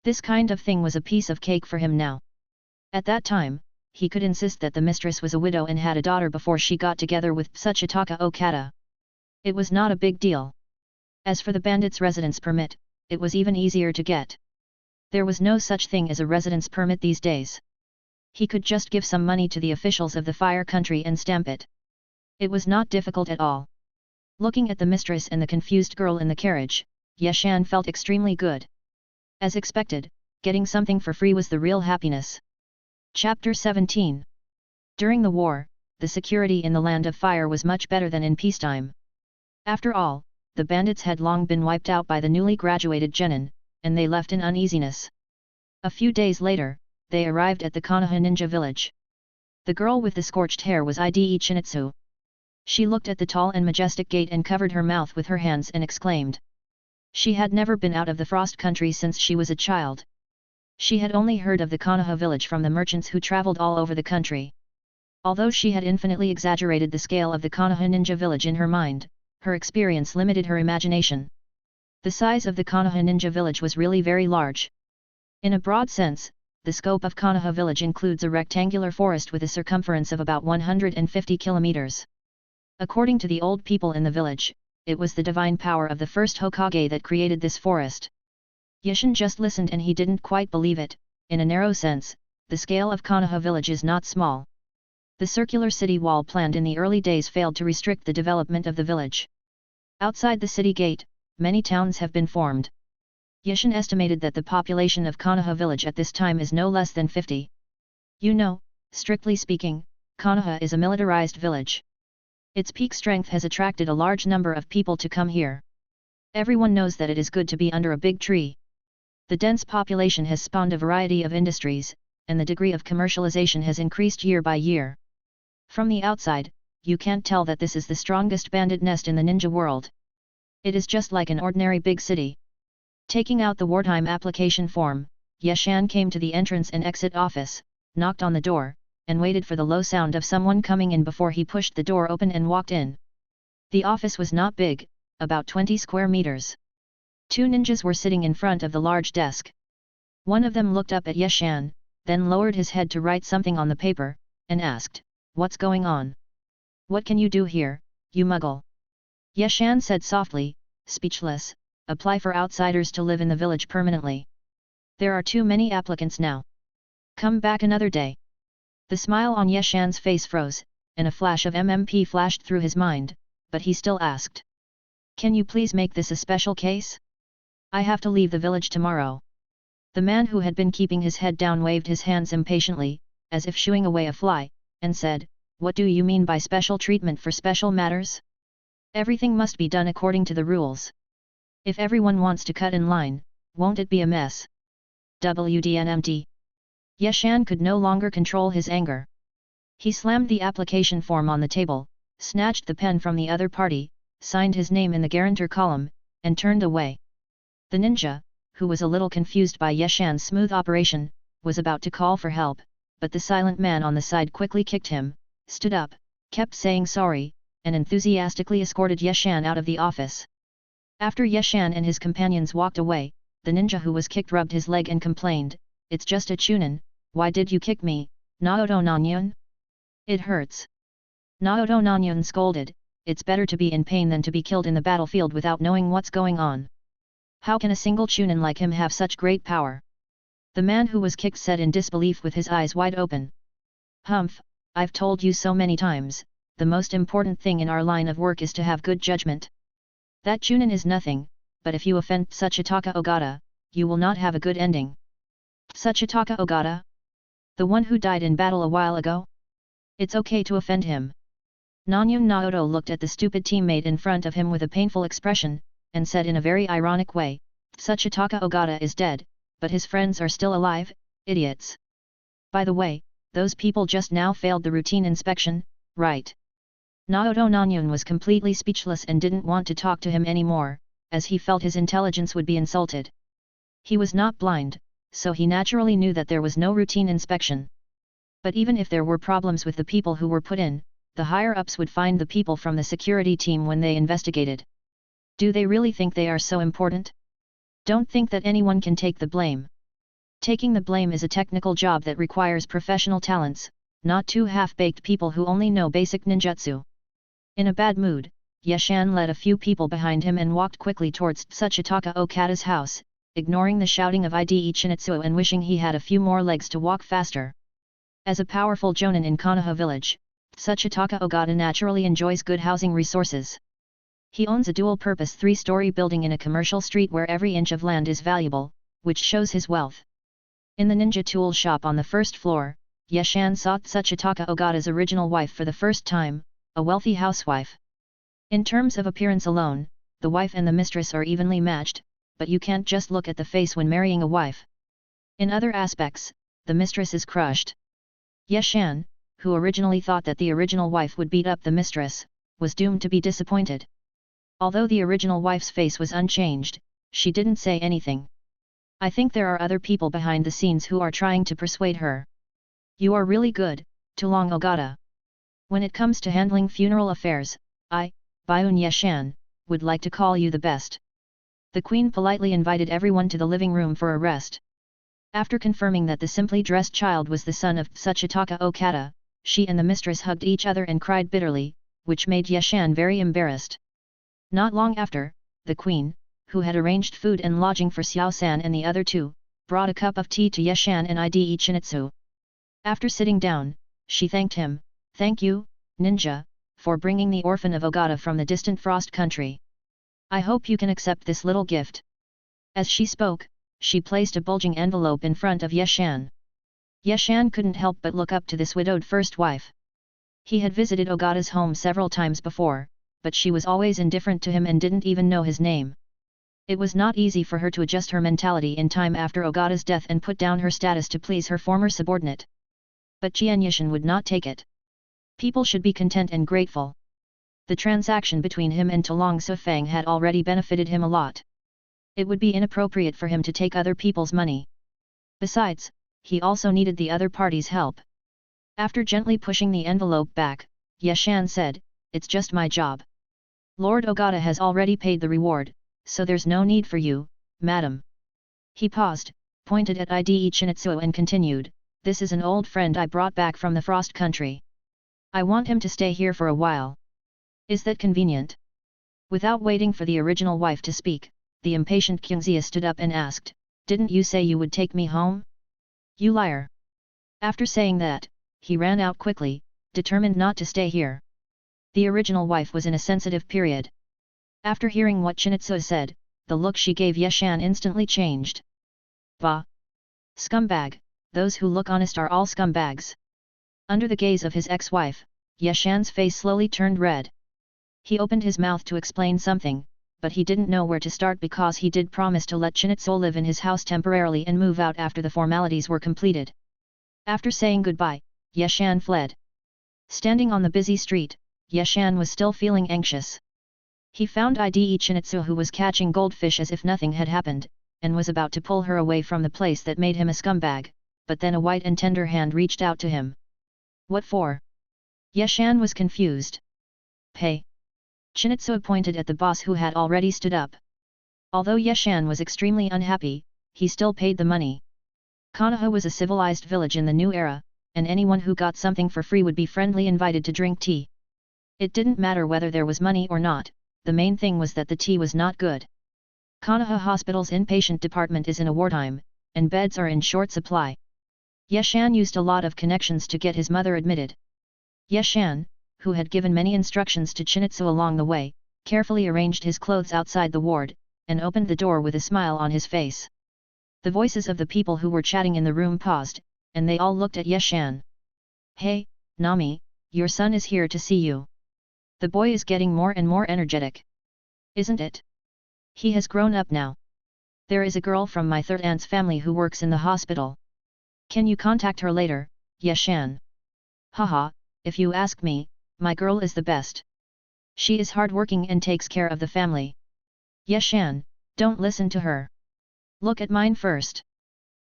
This kind of thing was a piece of cake for him now. At that time, he could insist that the mistress was a widow and had a daughter before she got together with Tsuchitaka Okada. It was not a big deal. As for the bandits' residence permit, it was even easier to get. There was no such thing as a residence permit these days. He could just give some money to the officials of the Fire Country and stamp it. It was not difficult at all. Looking at the mistress and the confused girl in the carriage, Yeshan felt extremely good. As expected, getting something for free was the real happiness. Chapter 17. During the war, the security in the Land of Fire was much better than in peacetime. After all, the bandits had long been wiped out by the newly graduated genin, and they left in uneasiness. A few days later, they arrived at the Konoha ninja village. The girl with the scorched hair was Ide Chinitsu. She looked at the tall and majestic gate and covered her mouth with her hands and exclaimed. She had never been out of the Frost Country since she was a child. She had only heard of the Konoha village from the merchants who traveled all over the country. Although she had infinitely exaggerated the scale of the Konoha ninja village in her mind, her experience limited her imagination. The size of the Konoha ninja village was really very large. In a broad sense, the scope of Konoha village includes a rectangular forest with a circumference of about 150 kilometers. According to the old people in the village, it was the divine power of the first Hokage that created this forest. Yeshan just listened and he didn't quite believe it. In a narrow sense, the scale of Konoha village is not small. The circular city wall planned in the early days failed to restrict the development of the village. Outside the city gate, many towns have been formed. Yeshan estimated that the population of Konoha village at this time is no less than 50. You know, strictly speaking, Konoha is a militarized village. Its peak strength has attracted a large number of people to come here. Everyone knows that it is good to be under a big tree. The dense population has spawned a variety of industries, and the degree of commercialization has increased year by year. From the outside, you can't tell that this is the strongest bandit nest in the ninja world. It is just like an ordinary big city. Taking out the wartime application form, Yeshan came to the entrance and exit office, knocked on the door, and waited for the low sound of someone coming in before he pushed the door open and walked in. The office was not big, about 20 square meters. 2 ninjas were sitting in front of the large desk. One of them looked up at Yeshan, then lowered his head to write something on the paper, and asked, "What's going on? What can you do here, you muggle?" Yeshan said softly, speechless, "Apply for outsiders to live in the village permanently. There are too many applicants now. Come back another day." The smile on Yeshan's face froze, and a flash of MMP flashed through his mind, but he still asked, "Can you please make this a special case? I have to leave the village tomorrow." The man who had been keeping his head down waved his hands impatiently, as if shooing away a fly, and said, "What do you mean by special treatment for special matters? Everything must be done according to the rules. If everyone wants to cut in line, won't it be a mess?" WDNMT. Yeshan could no longer control his anger. He slammed the application form on the table, snatched the pen from the other party, signed his name in the guarantor column, and turned away. The ninja, who was a little confused by Yeshan's smooth operation, was about to call for help, but the silent man on the side quickly kicked him, stood up, kept saying sorry, and enthusiastically escorted Yeshan out of the office. After Yeshan and his companions walked away, the ninja who was kicked rubbed his leg and complained, "It's just a chunin, why did you kick me, Naoto Nanyun? It hurts." Naoto Nanyun scolded, "It's better to be in pain than to be killed in the battlefield without knowing what's going on. How can a single chunin like him have such great power?" The man who was kicked said in disbelief with his eyes wide open. "Humph, I've told you so many times, the most important thing in our line of work is to have good judgment. That chunin is nothing, but if you offend Tsuchitaka Ogata, you will not have a good ending." "Tsuchitaka Ogata? The one who died in battle a while ago? It's okay to offend him." Nanyun Naoto looked at the stupid teammate in front of him with a painful expression, and said in a very ironic way, "Tsuchitaka Ogata is dead, but his friends are still alive, idiots. By the way, those people just now failed the routine inspection, right?" Naoto Nanyun was completely speechless and didn't want to talk to him anymore, as he felt his intelligence would be insulted. He was not blind, so he naturally knew that there was no routine inspection. But even if there were problems with the people who were put in, the higher-ups would find the people from the security team when they investigated. Do they really think they are so important? Don't think that anyone can take the blame. Taking the blame is a technical job that requires professional talents, not 2 half-baked people who only know basic ninjutsu. In a bad mood, Yeshan led a few people behind him and walked quickly towards Tsuchitaka Okata's house, ignoring the shouting of Ide Chinitsu and wishing he had a few more legs to walk faster. As a powerful jonin in Konoha village, Tsuchitaka Ogata naturally enjoys good housing resources. He owns a dual-purpose 3-story building in a commercial street where every inch of land is valuable, which shows his wealth. In the ninja tool shop on the first floor, Yeshan saw Tsuchitaka Ogata's original wife for the first time, a wealthy housewife. In terms of appearance alone, the wife and the mistress are evenly matched, but you can't just look at the face when marrying a wife. In other aspects, the mistress is crushed. Yeshan, who originally thought that the original wife would beat up the mistress, was doomed to be disappointed. Although the original wife's face was unchanged, she didn't say anything. "I think there are other people behind the scenes who are trying to persuade her. You are really good, Tulong Ogata. When it comes to handling funeral affairs, I, Byun Yeshan, would like to call you the best." The queen politely invited everyone to the living room for a rest. After confirming that the simply dressed child was the son of Tsuchitaka Okata, she and the mistress hugged each other and cried bitterly, which made Yeshan very embarrassed. Not long after, the queen, who had arranged food and lodging for Xiao-san and the other 2, brought a cup of tea to Yeshan and Ide Chinitsu. After sitting down, she thanked him, "Thank you, ninja, for bringing the orphan of Ogata from the distant Frost country. I hope you can accept this little gift." As she spoke, she placed a bulging envelope in front of Yeshan. Yeshan couldn't help but look up to this widowed first wife. He had visited Ogata's home several times before, but she was always indifferent to him and didn't even know his name. It was not easy for her to adjust her mentality in time after Ogata's death and put down her status to please her former subordinate. But Jian Yishan would not take it. People should be content and grateful. The transaction between him and Talong Sufang had already benefited him a lot. It would be inappropriate for him to take other people's money. Besides, he also needed the other party's help. After gently pushing the envelope back, Yeshan said, "It's just my job. Lord Ogata has already paid the reward, so there's no need for you, madam." He paused, pointed at Ide Chinitsuo and continued, "This is an old friend I brought back from the Frost Country. I want him to stay here for a while. Is that convenient?" Without waiting for the original wife to speak, the impatient Kyungzia stood up and asked, "Didn't you say you would take me home? You liar!" After saying that, he ran out quickly, determined not to stay here. The original wife was in a sensitive period. After hearing what Chinitsuo said, the look she gave Yeshan instantly changed. "Bah! Scumbag, those who look honest are all scumbags." Under the gaze of his ex-wife, Yeshan's face slowly turned red. He opened his mouth to explain something, but he didn't know where to start because he did promise to let Chinitsuo live in his house temporarily and move out after the formalities were completed. After saying goodbye, Yeshan fled. Standing on the busy street, Yeshan was still feeling anxious. He found Ide Chinitsuo who was catching goldfish as if nothing had happened, and was about to pull her away from the place that made him a scumbag, but then a white and tender hand reached out to him. "What for?" Yeshan was confused. "Pay." Chinitsuo pointed at the boss who had already stood up. Although Yeshan was extremely unhappy, he still paid the money. Konoha was a civilized village in the new era, and anyone who got something for free would be friendly invited to drink tea. It didn't matter whether there was money or not, the main thing was that the tea was not good. Konoha Hospital's inpatient department is in a wartime, and beds are in short supply. Yeshan used a lot of connections to get his mother admitted. Yeshan, who had given many instructions to Chinitsuo along the way, carefully arranged his clothes outside the ward, and opened the door with a smile on his face. The voices of the people who were chatting in the room paused, and they all looked at Yeshan. "Hey, Nami, your son is here to see you. The boy is getting more and more energetic. Isn't it? He has grown up now. There is a girl from my third aunt's family who works in the hospital. Can you contact her later, Yeshan?" "Haha, if you ask me, my girl is the best. She is hardworking and takes care of the family." "Yeshan, don't listen to her. Look at mine first."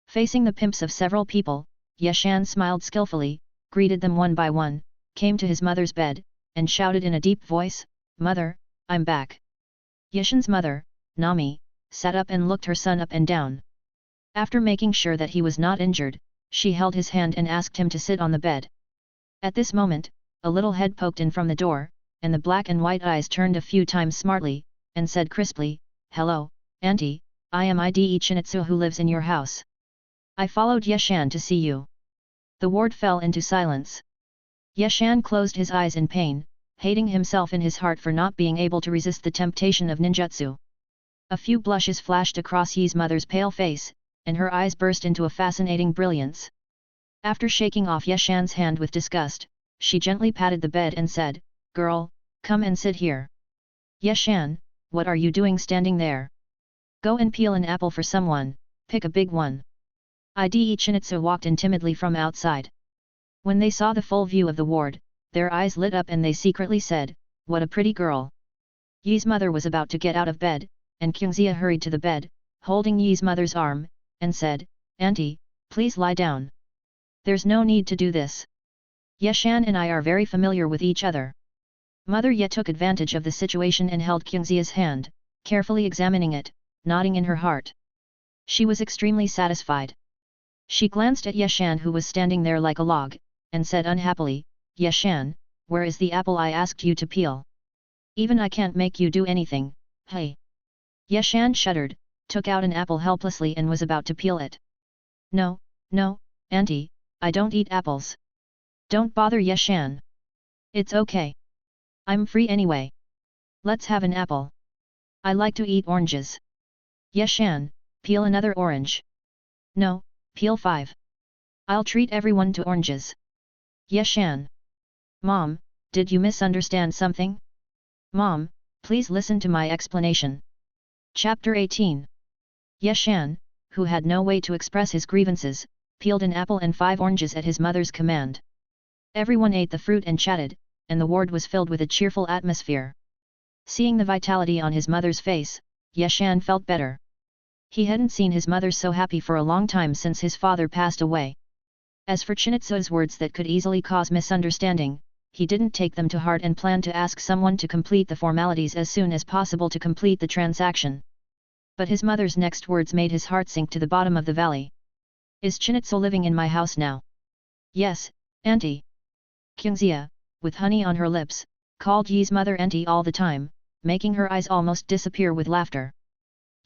Facing the pimps of several people, Yeshan smiled skillfully, greeted them one by one, came to his mother's bed, and shouted in a deep voice, "Mother, I'm back." Yeshan's mother, Nami, sat up and looked her son up and down. After making sure that he was not injured, she held his hand and asked him to sit on the bed. At this moment, a little head poked in from the door, and the black and white eyes turned a few times smartly, and said crisply, "Hello, Auntie, I am Ide Chinitsuo who lives in your house. I followed Yeshan to see you." The ward fell into silence. Yeshan closed his eyes in pain, hating himself in his heart for not being able to resist the temptation of ninjutsu. A few blushes flashed across Yi's mother's pale face, and her eyes burst into a fascinating brilliance. After shaking off Yeshan's hand with disgust, she gently patted the bed and said, "Girl, come and sit here." "Yeshan, what are you doing standing there? Go and peel an apple for someone, pick a big one." Ide Chinitsuo walked in timidly from outside. When they saw the full view of the ward, their eyes lit up and they secretly said, "What a pretty girl." Yi's mother was about to get out of bed, and Kyungzia hurried to the bed, holding Yi's mother's arm, and said, "Auntie, please lie down. There's no need to do this. Yeshan and I are very familiar with each other." Mother Ye took advantage of the situation and held Kyungzia's hand, carefully examining it, nodding in her heart. She was extremely satisfied. She glanced at Yeshan who was standing there like a log, and said unhappily, "Yeshan, where is the apple I asked you to peel? Even I can't make you do anything, hey." Yeshan shuddered, took out an apple helplessly and was about to peel it. No, Auntie, I don't eat apples." "Don't bother Yeshan. It's okay. I'm free anyway. Let's have an apple. I like to eat oranges." "Yeshan, peel another orange." "No, peel 5. I'll treat everyone to oranges." "Yeshan." "Mom, did you misunderstand something?" "Mom, please listen to my explanation." Chapter 18. Yeshan, who had no way to express his grievances, peeled an apple and 5 oranges at his mother's command. Everyone ate the fruit and chatted, and the ward was filled with a cheerful atmosphere. Seeing the vitality on his mother's face, Yeshan felt better. He hadn't seen his mother so happy for a long time since his father passed away. As for Chinitsu's words that could easily cause misunderstanding, he didn't take them to heart and planned to ask someone to complete the formalities as soon as possible to complete the transaction. But his mother's next words made his heart sink to the bottom of the valley. Is Chinitsu living in my house now? Yes, Auntie. Kyungzia, with honey on her lips, called Yi's mother Auntie all the time, making her eyes almost disappear with laughter.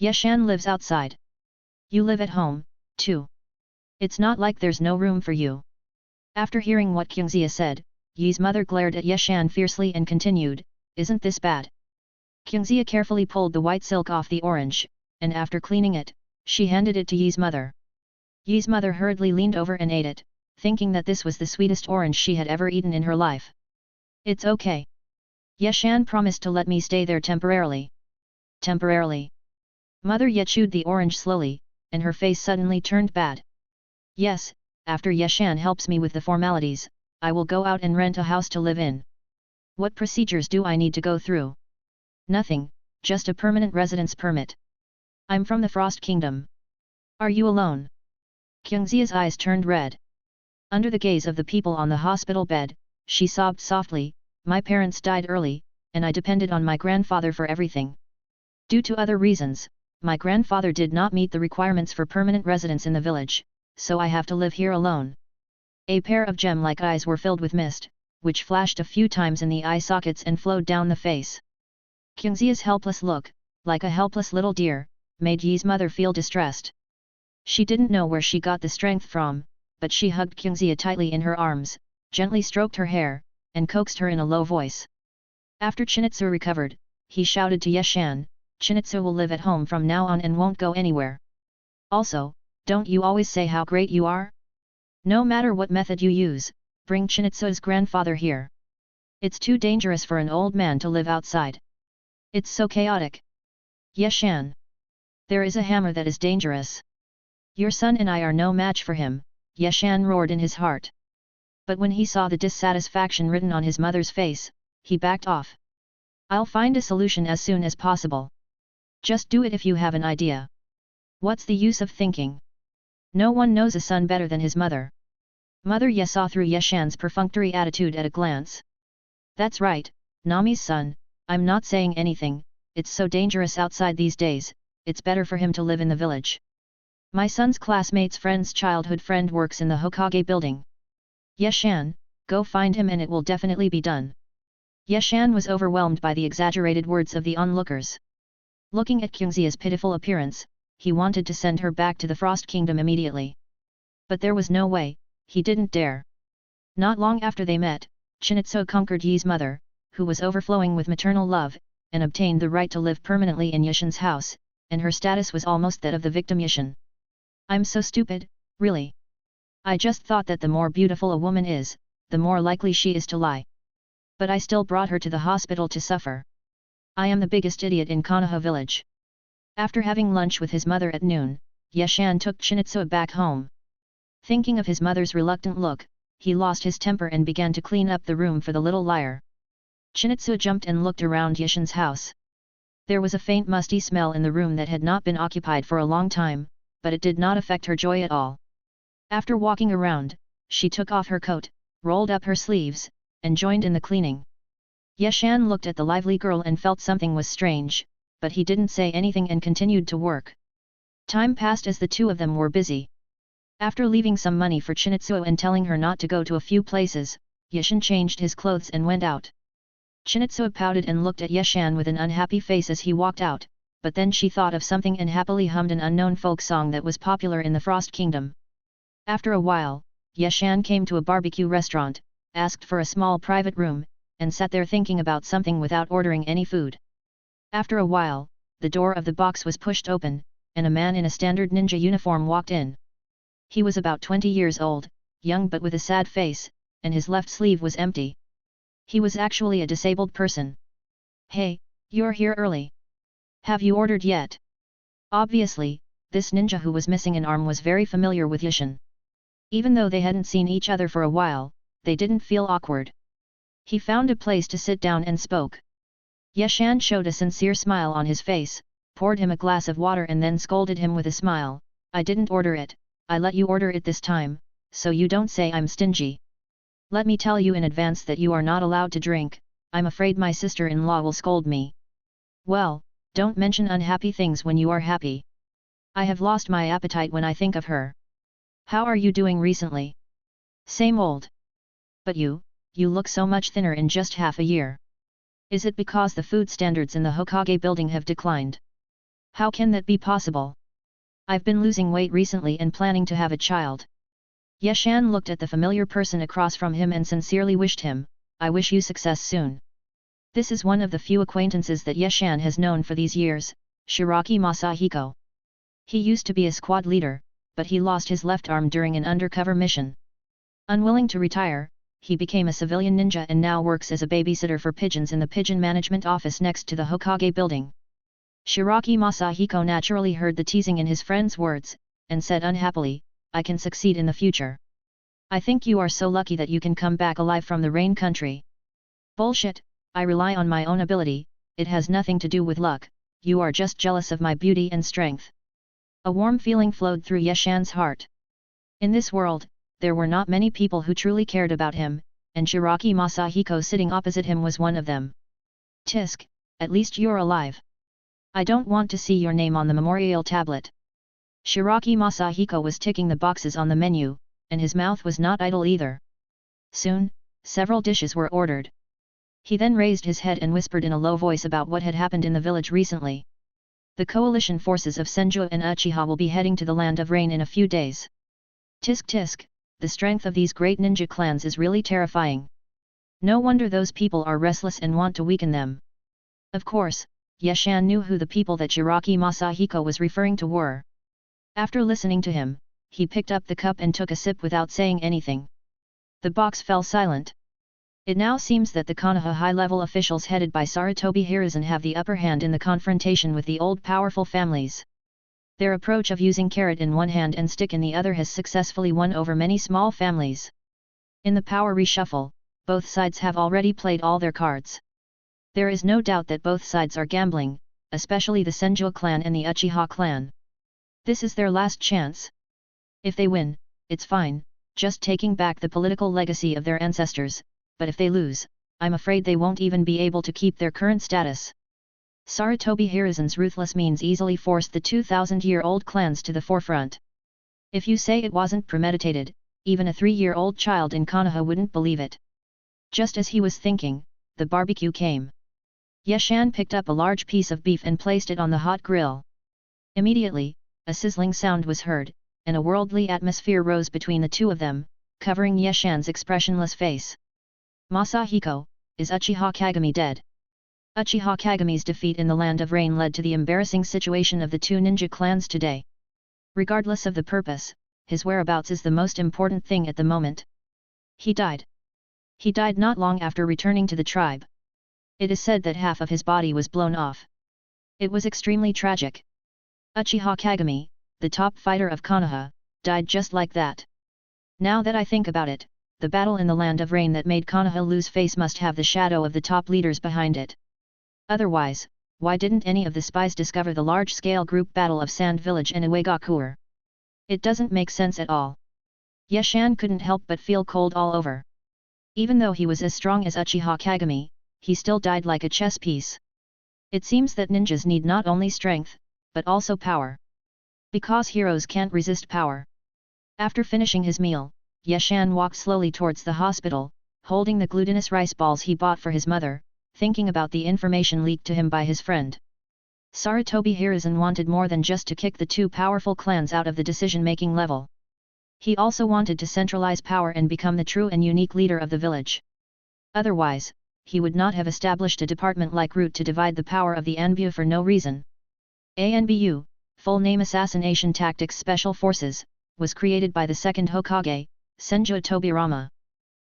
Yeshan lives outside. You live at home, too. It's not like there's no room for you. After hearing what Kyungzia said, Yi's mother glared at Yeshan fiercely and continued, isn't this bad? Kyungzia carefully pulled the white silk off the orange, and after cleaning it, she handed it to Yi's mother. Yi's mother hurriedly leaned over and ate it, thinking that this was the sweetest orange she had ever eaten in her life. It's okay. Yeshan promised to let me stay there temporarily. Temporarily. Mother Ye chewed the orange slowly, and her face suddenly turned bad. Yes, after Yeshan helps me with the formalities, I will go out and rent a house to live in. What procedures do I need to go through? Nothing, just a permanent residence permit. I'm from the Frost Kingdom. Are you alone? Kyungzia's eyes turned red. Under the gaze of the people on the hospital bed, she sobbed softly, my parents died early, and I depended on my grandfather for everything. Due to other reasons, my grandfather did not meet the requirements for permanent residence in the village, so I have to live here alone. A pair of gem-like eyes were filled with mist, which flashed a few times in the eye sockets and flowed down the face. Kyungzia's helpless look, like a helpless little deer, made Yi's mother feel distressed. She didn't know where she got the strength from, but she hugged Kyungzia tightly in her arms, gently stroked her hair, and coaxed her in a low voice. After Chinitsu recovered, he shouted to Yeshan, Chinitsu will live at home from now on and won't go anywhere. Also, don't you always say how great you are? No matter what method you use, bring Chinitsu's grandfather here. It's too dangerous for an old man to live outside. It's so chaotic. Yeshan. There is a hammer that is dangerous. Your son and I are no match for him, Yeshan roared in his heart. But when he saw the dissatisfaction written on his mother's face, he backed off. I'll find a solution as soon as possible. Just do it if you have an idea. What's the use of thinking? No one knows a son better than his mother. Mother Ye saw through Yeshan's perfunctory attitude at a glance. That's right, Nami's son, I'm not saying anything, it's so dangerous outside these days, it's better for him to live in the village. My son's classmate's friend's childhood friend works in the Hokage building. Yeshan, go find him and it will definitely be done. Yeshan was overwhelmed by the exaggerated words of the onlookers. Looking at Kyungzia's pitiful appearance, he wanted to send her back to the Frost Kingdom immediately. But there was no way, he didn't dare. Not long after they met, Chinitsu conquered Yi's mother, who was overflowing with maternal love, and obtained the right to live permanently in Yeshan's house, and her status was almost that of the victim Yeshan. I'm so stupid, really. I just thought that the more beautiful a woman is, the more likely she is to lie. But I still brought her to the hospital to suffer. I am the biggest idiot in Konoha village. After having lunch with his mother at noon, Yeshan took Chinitsu back home. Thinking of his mother's reluctant look, he lost his temper and began to clean up the room for the little liar. Chinitsu jumped and looked around Yeshan's house. There was a faint musty smell in the room that had not been occupied for a long time, but it did not affect her joy at all. After walking around, she took off her coat, rolled up her sleeves, and joined in the cleaning. Yeshan looked at the lively girl and felt something was strange, but he didn't say anything and continued to work. Time passed as the two of them were busy. After leaving some money for Chinitsu and telling her not to go to a few places, Yeshan changed his clothes and went out. Chinitsu pouted and looked at Yeshan with an unhappy face as he walked out, but then she thought of something and happily hummed an unknown folk song that was popular in the Frost Kingdom. After a while, Yeshan came to a barbecue restaurant, asked for a small private room, and sat there thinking about something without ordering any food. After a while, the door of the box was pushed open, and a man in a standard ninja uniform walked in. He was about 20 years old, young but with a sad face, and his left sleeve was empty. He was actually a disabled person. Hey, you're here early. Have you ordered yet? Obviously, this ninja who was missing an arm was very familiar with Yeshan. Even though they hadn't seen each other for a while, they didn't feel awkward. He found a place to sit down and spoke. Yeshan showed a sincere smile on his face, poured him a glass of water and then scolded him with a smile. I didn't order it, I let you order it this time, so you don't say I'm stingy. Let me tell you in advance that you are not allowed to drink, I'm afraid my sister-in-law will scold me. Well, don't mention unhappy things when you are happy. I have lost my appetite when I think of her. How are you doing recently? Same old. But you look so much thinner in just half a year. Is it because the food standards in the Hokage building have declined? How can that be possible? I've been losing weight recently and planning to have a child. Yeshan looked at the familiar person across from him and sincerely wished him, I wish you success soon. This is one of the few acquaintances that Yeshan has known for these years, Shiraki Masahiko. He used to be a squad leader, but he lost his left arm during an undercover mission. Unwilling to retire, he became a civilian ninja and now works as a babysitter for pigeons in the pigeon management office next to the Hokage building. Shiraki Masahiko naturally heard the teasing in his friend's words, and said unhappily, I can succeed in the future. I think you are so lucky that you can come back alive from the rain country. Bullshit, I rely on my own ability, it has nothing to do with luck, you are just jealous of my beauty and strength. A warm feeling flowed through Yeshan's heart. In this world, there were not many people who truly cared about him, and Shiraki Masahiko sitting opposite him was one of them. Tisk, at least you're alive. I don't want to see your name on the memorial tablet. Shiraki Masahiko was ticking the boxes on the menu, and his mouth was not idle either. Soon, several dishes were ordered. He then raised his head and whispered in a low voice about what had happened in the village recently. The coalition forces of Senju and Uchiha will be heading to the Land of Rain in a few days. Tisk tisk, the strength of these great ninja clans is really terrifying. No wonder those people are restless and want to weaken them. Of course, Yeshan knew who the people that Shiraki Masahiko was referring to were. After listening to him, he picked up the cup and took a sip without saying anything. The box fell silent. It now seems that the Konoha high-level officials headed by Sarutobi Hiruzen have the upper hand in the confrontation with the old powerful families. Their approach of using carrot in one hand and stick in the other has successfully won over many small families. In the power reshuffle, both sides have already played all their cards. There is no doubt that both sides are gambling, especially the Senju clan and the Uchiha clan. This is their last chance. If they win, it's fine, just taking back the political legacy of their ancestors, but if they lose, I'm afraid they won't even be able to keep their current status. Sarutobi Hiruzen's ruthless means easily forced the 2,000-year-old clans to the forefront. If you say it wasn't premeditated, even a 3-year-old child in Konoha wouldn't believe it. Just as he was thinking, the barbecue came. Yeshan picked up a large piece of beef and placed it on the hot grill. Immediately, a sizzling sound was heard, and a worldly atmosphere rose between the two of them, covering Yeshan's expressionless face. Masahiko, is Uchiha Kagami dead? Uchiha Kagami's defeat in the Land of Rain led to the embarrassing situation of the two ninja clans today. Regardless of the purpose, his whereabouts is the most important thing at the moment. He died. He died not long after returning to the tribe. It is said that half of his body was blown off. It was extremely tragic. Uchiha Kagami, the top fighter of Konoha, died just like that. Now that I think about it, the battle in the Land of Rain that made Konoha lose face must have the shadow of the top leaders behind it. Otherwise, why didn't any of the spies discover the large-scale group battle of Sand Village and Uegakuer? It doesn't make sense at all. Yeshan couldn't help but feel cold all over. Even though he was as strong as Uchiha Kagami, he still died like a chess piece. It seems that ninjas need not only strength, but also power. Because heroes can't resist power. After finishing his meal, Yeshan walked slowly towards the hospital, holding the glutinous rice balls he bought for his mother, thinking about the information leaked to him by his friend. Sarutobi Hiruzen wanted more than just to kick the two powerful clans out of the decision-making level. He also wanted to centralize power and become the true and unique leader of the village. Otherwise, he would not have established a department like Root to divide the power of the Anbu for no reason. ANBU, full name Assassination Tactics Special Forces, was created by the second Hokage, Senju Tobirama.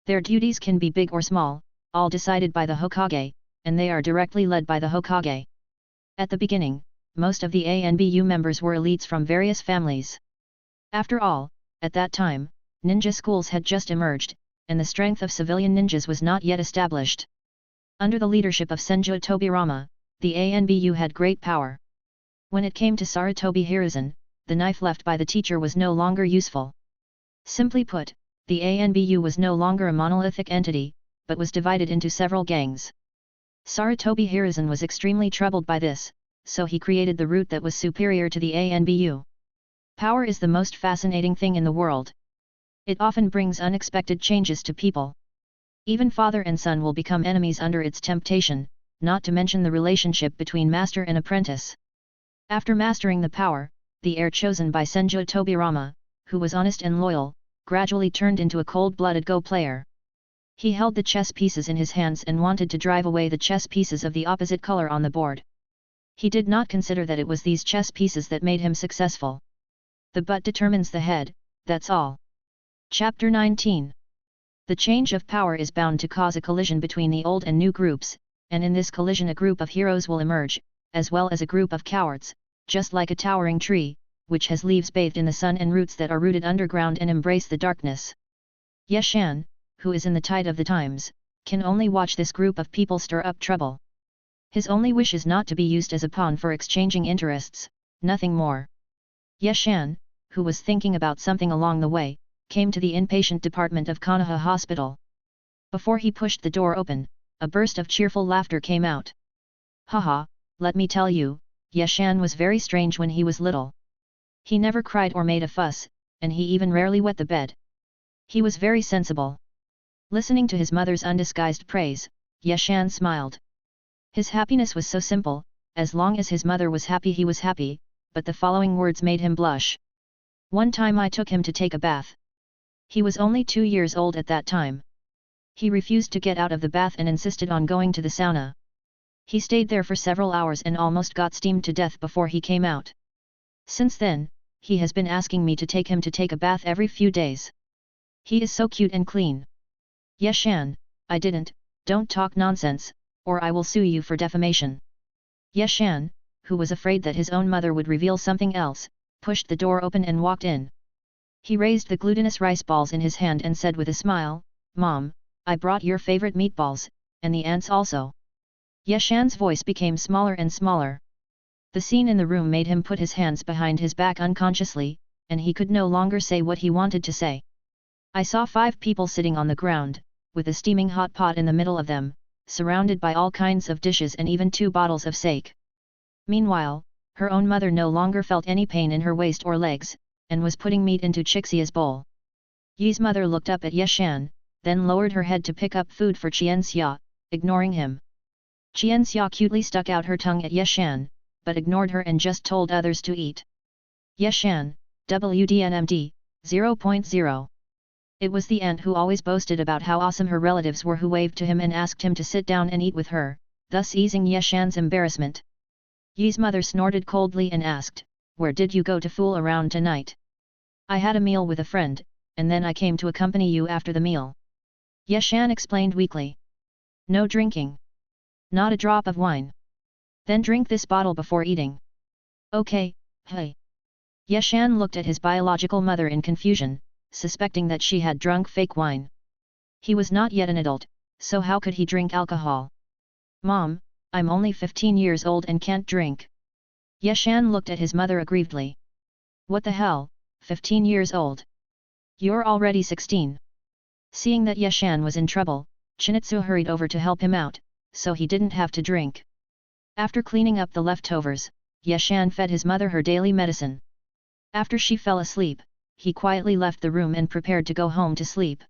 Their duties can be big or small, all decided by the Hokage, and they are directly led by the Hokage. At the beginning, most of the ANBU members were elites from various families. After all, at that time, ninja schools had just emerged, and the strength of civilian ninjas was not yet established. Under the leadership of Senju Tobirama, the ANBU had great power. When it came to Sarutobi Hiruzen, the knife left by the teacher was no longer useful. Simply put, the ANBU was no longer a monolithic entity, but was divided into several gangs. Sarutobi Hiruzen was extremely troubled by this, so he created the route that was superior to the ANBU. Power is the most fascinating thing in the world. It often brings unexpected changes to people. Even father and son will become enemies under its temptation, not to mention the relationship between master and apprentice. After mastering the power, the heir chosen by Senju Tobirama, who was honest and loyal, gradually turned into a cold-blooded Go player. He held the chess pieces in his hands and wanted to drive away the chess pieces of the opposite color on the board. He did not consider that it was these chess pieces that made him successful. The butt determines the head, that's all. Chapter 19. The change of power is bound to cause a collision between the old and new groups, and in this collision a group of heroes will emerge, as well as a group of cowards, just like a towering tree, which has leaves bathed in the sun and roots that are rooted underground and embrace the darkness. Yeshan, who is in the tide of the times, can only watch this group of people stir up trouble. His only wish is not to be used as a pawn for exchanging interests, nothing more. Yeshan, who was thinking about something along the way, came to the inpatient department of Konoha Hospital. Before he pushed the door open, a burst of cheerful laughter came out. Haha, let me tell you, Yeshan was very strange when he was little. He never cried or made a fuss, and he even rarely wet the bed. He was very sensible. Listening to his mother's undisguised praise, Yeshan smiled. His happiness was so simple, as long as his mother was happy he was happy, but the following words made him blush. One time I took him to take a bath. He was only 2 years old at that time. He refused to get out of the bath and insisted on going to the sauna. He stayed there for several hours and almost got steamed to death before he came out. Since then, he has been asking me to take him to take a bath every few days. He is so cute and clean. Yeshan, I didn't, don't talk nonsense, or I will sue you for defamation. Yeshan, who was afraid that his own mother would reveal something else, pushed the door open and walked in. He raised the glutinous rice balls in his hand and said with a smile, Mom, I brought your favorite meatballs, and the ants also. Yeshan's voice became smaller and smaller. The scene in the room made him put his hands behind his back unconsciously, and he could no longer say what he wanted to say. I saw 5 people sitting on the ground, with a steaming hot pot in the middle of them, surrounded by all kinds of dishes and even 2 bottles of sake. Meanwhile, her own mother no longer felt any pain in her waist or legs, and was putting meat into Chixia's bowl. Yi's mother looked up at Yeshan, then lowered her head to pick up food for Qianxia, ignoring him. Qianxia cutely stuck out her tongue at Yeshan, but ignored her and just told others to eat. Yeshan, WDNMD, 0.0. It was the aunt who always boasted about how awesome her relatives were who waved to him and asked him to sit down and eat with her, thus easing Yeshan's embarrassment. Yi's mother snorted coldly and asked, Where did you go to fool around tonight? I had a meal with a friend, and then I came to accompany you after the meal. Yeshan explained weakly. No drinking. Not a drop of wine. Then drink this bottle before eating. Okay, hey. Yeshan looked at his biological mother in confusion, suspecting that she had drunk fake wine. He was not yet an adult, so how could he drink alcohol? Mom, I'm only 15 years old and can't drink. Yeshan looked at his mother aggrievedly. What the hell, 15 years old? You're already 16. Seeing that Yeshan was in trouble, Chinitsu hurried over to help him out, so he didn't have to drink. After cleaning up the leftovers, Yeshan fed his mother her daily medicine. After she fell asleep, he quietly left the room and prepared to go home to sleep.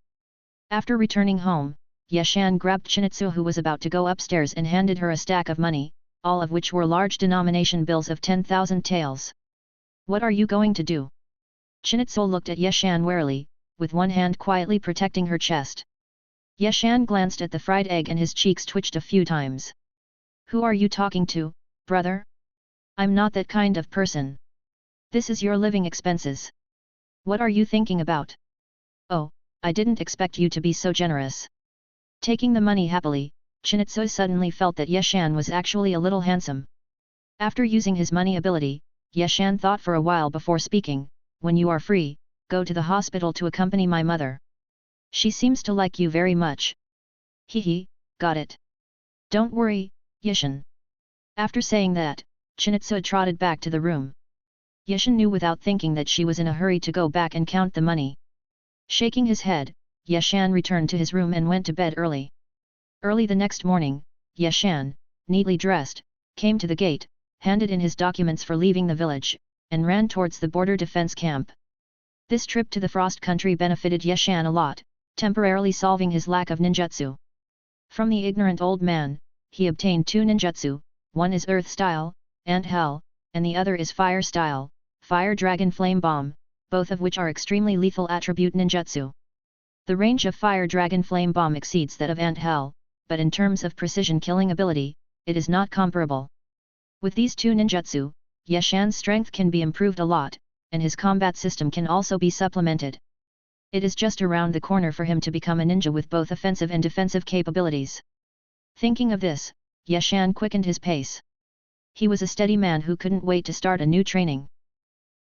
After returning home, Yeshan grabbed Chinitsu who was about to go upstairs and handed her a stack of money, all of which were large denomination bills of 10,000 taels. What are you going to do? Chinitsu looked at Yeshan warily, with one hand quietly protecting her chest. Yeshan glanced at the fried egg and his cheeks twitched a few times. Who are you talking to, brother? I'm not that kind of person. This is your living expenses. What are you thinking about? Oh, I didn't expect you to be so generous. Taking the money happily, Chinitsu suddenly felt that Yeshan was actually a little handsome. After using his money ability, Yeshan thought for a while before speaking, when you are free, go to the hospital to accompany my mother. She seems to like you very much. Hehe, got it. Don't worry, Yishin. After saying that, Chinitsu trotted back to the room. Yishin knew without thinking that she was in a hurry to go back and count the money. Shaking his head, Yeshan returned to his room and went to bed early. Early the next morning, Yeshan, neatly dressed, came to the gate, handed in his documents for leaving the village, and ran towards the border defense camp. This trip to the Frost Country benefited Yeshan a lot, temporarily solving his lack of ninjutsu. From the ignorant old man, he obtained 2 ninjutsu, one is Earth style, Ant Hell, and the other is Fire style, Fire Dragon Flame Bomb, both of which are extremely lethal attribute ninjutsu. The range of Fire Dragon Flame Bomb exceeds that of Ant Hell, but in terms of precision killing ability, it is not comparable. With these 2 ninjutsu, Yeshan's strength can be improved a lot, and his combat system can also be supplemented. It is just around the corner for him to become a ninja with both offensive and defensive capabilities. Thinking of this, Yeshan quickened his pace. He was a steady man who couldn't wait to start a new training.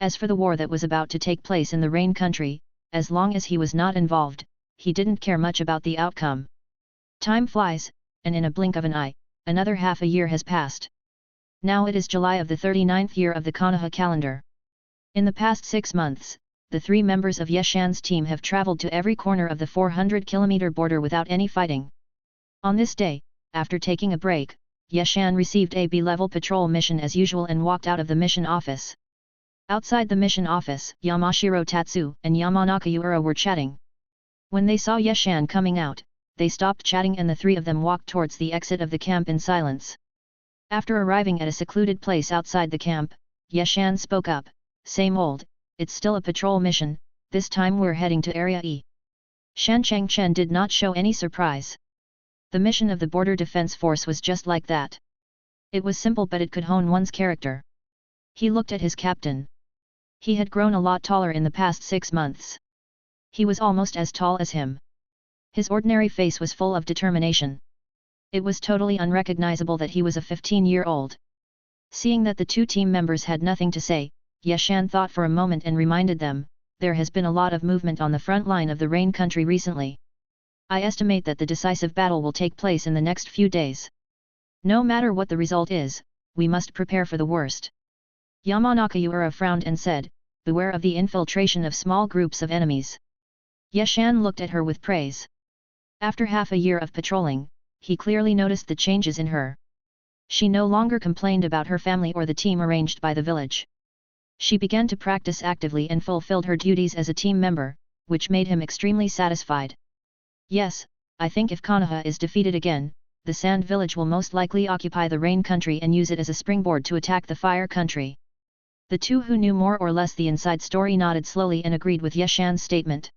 As for the war that was about to take place in the Rain Country, as long as he was not involved, he didn't care much about the outcome. Time flies, and in a blink of an eye, another half a year has passed. Now it is July of the 39th year of the Konoha calendar. In the past 6 months, the 3 members of Yeshan's team have traveled to every corner of the 400-kilometer border without any fighting. On this day, after taking a break, Yeshan received a B-level patrol mission as usual and walked out of the mission office. Outside the mission office, Yamashiro Tatsu and Yamanaka Yura were chatting. When they saw Yeshan coming out, they stopped chatting and the 3 of them walked towards the exit of the camp in silence. After arriving at a secluded place outside the camp, Yeshan spoke up, "Same old, it's still a patrol mission, this time we're heading to Area E." Shan Changchen did not show any surprise. The mission of the Border Defense Force was just like that. It was simple but it could hone one's character. He looked at his captain. He had grown a lot taller in the past 6 months. He was almost as tall as him. His ordinary face was full of determination. It was totally unrecognizable that he was a 15-year-old. Seeing that the 2 team members had nothing to say, Yeshan thought for a moment and reminded them, "There has been a lot of movement on the front line of the Rain Country recently. I estimate that the decisive battle will take place in the next few days. No matter what the result is, we must prepare for the worst." Yamanaka Yura frowned and said, "Beware of the infiltration of small groups of enemies." Yeshan looked at her with praise. After half a year of patrolling, he clearly noticed the changes in her. She no longer complained about her family or the team arranged by the village. She began to practice actively and fulfilled her duties as a team member, which made him extremely satisfied. "Yes, I think if Konoha is defeated again, the Sand Village will most likely occupy the Rain Country and use it as a springboard to attack the Fire Country." The 2 who knew more or less the inside story nodded slowly and agreed with Yeshan's statement.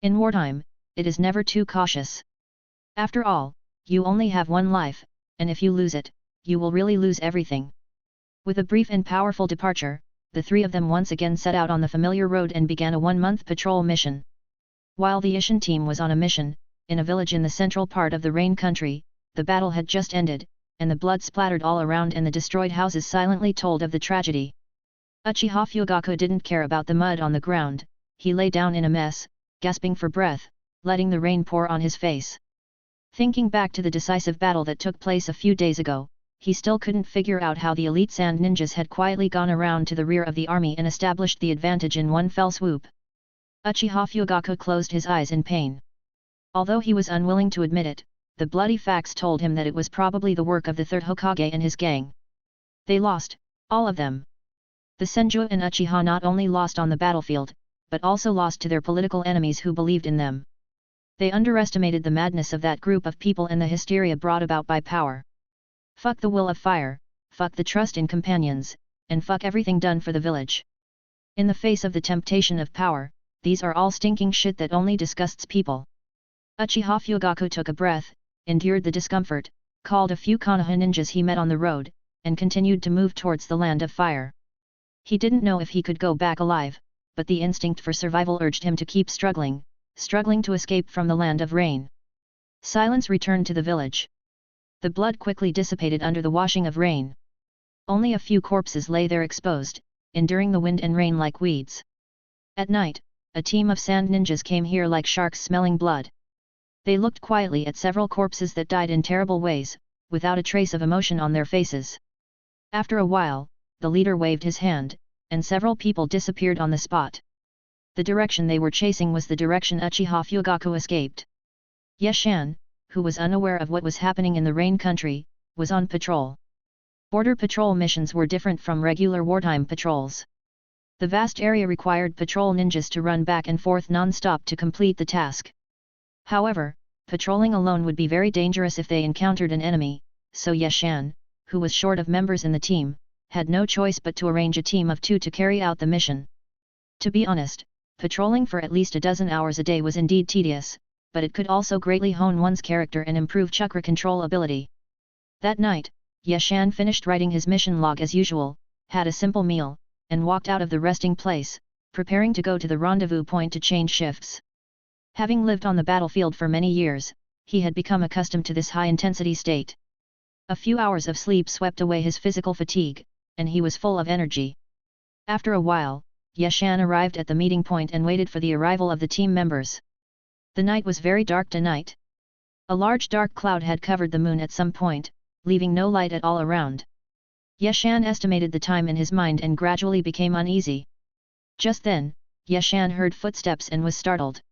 In wartime, it is never too cautious. After all, you only have one life, and if you lose it, you will really lose everything. With a brief and powerful departure, the 3 of them once again set out on the familiar road and began a 1-month patrol mission. While the Ishin team was on a mission, in a village in the central part of the Rain Country, the battle had just ended, and the blood splattered all around and the destroyed houses silently told of the tragedy. Uchiha Fugaku didn't care about the mud on the ground, he lay down in a mess, gasping for breath, letting the rain pour on his face. Thinking back to the decisive battle that took place a few days ago, he still couldn't figure out how the elite sand ninjas had quietly gone around to the rear of the army and established the advantage in one fell swoop. Uchiha Fugaku closed his eyes in pain. Although he was unwilling to admit it, the bloody facts told him that it was probably the work of the 3rd Hokage and his gang. They lost, all of them. The Senju and Uchiha not only lost on the battlefield, but also lost to their political enemies who believed in them. They underestimated the madness of that group of people and the hysteria brought about by power. Fuck the will of fire, fuck the trust in companions, and fuck everything done for the village. In the face of the temptation of power, these are all stinking shit that only disgusts people. Uchiha Fugaku took a breath, endured the discomfort, called a few Konoha ninjas he met on the road, and continued to move towards the land of fire. He didn't know if he could go back alive, but the instinct for survival urged him to keep struggling to escape from the land of rain. Silence returned to the village. The blood quickly dissipated under the washing of rain. Only a few corpses lay there exposed, enduring the wind and rain like weeds. At night, a team of sand ninjas came here like sharks smelling blood. They looked quietly at several corpses that died in terrible ways, without a trace of emotion on their faces. After a while, the leader waved his hand, and several people disappeared on the spot. The direction they were chasing was the direction Uchiha Fugaku escaped. Yeshan, who was unaware of what was happening in the Rain Country, was on patrol. Border patrol missions were different from regular wartime patrols. The vast area required patrol ninjas to run back and forth non-stop to complete the task. However, patrolling alone would be very dangerous if they encountered an enemy, so Yeshan, who was short of members in the team, had no choice but to arrange a team of 2 to carry out the mission. To be honest, patrolling for at least a dozen hours a day was indeed tedious, but it could also greatly hone one's character and improve chakra control ability. That night, Yeshan finished writing his mission log as usual, had a simple meal, and walked out of the resting place, preparing to go to the rendezvous point to change shifts. Having lived on the battlefield for many years, he had become accustomed to this high-intensity state. A few hours of sleep swept away his physical fatigue, and he was full of energy. After a while, Yeshan arrived at the meeting point and waited for the arrival of the team members. The night was very dark tonight. A large dark cloud had covered the moon at some point, leaving no light at all around. Yeshan estimated the time in his mind and gradually became uneasy. Just then, Yeshan heard footsteps and was startled.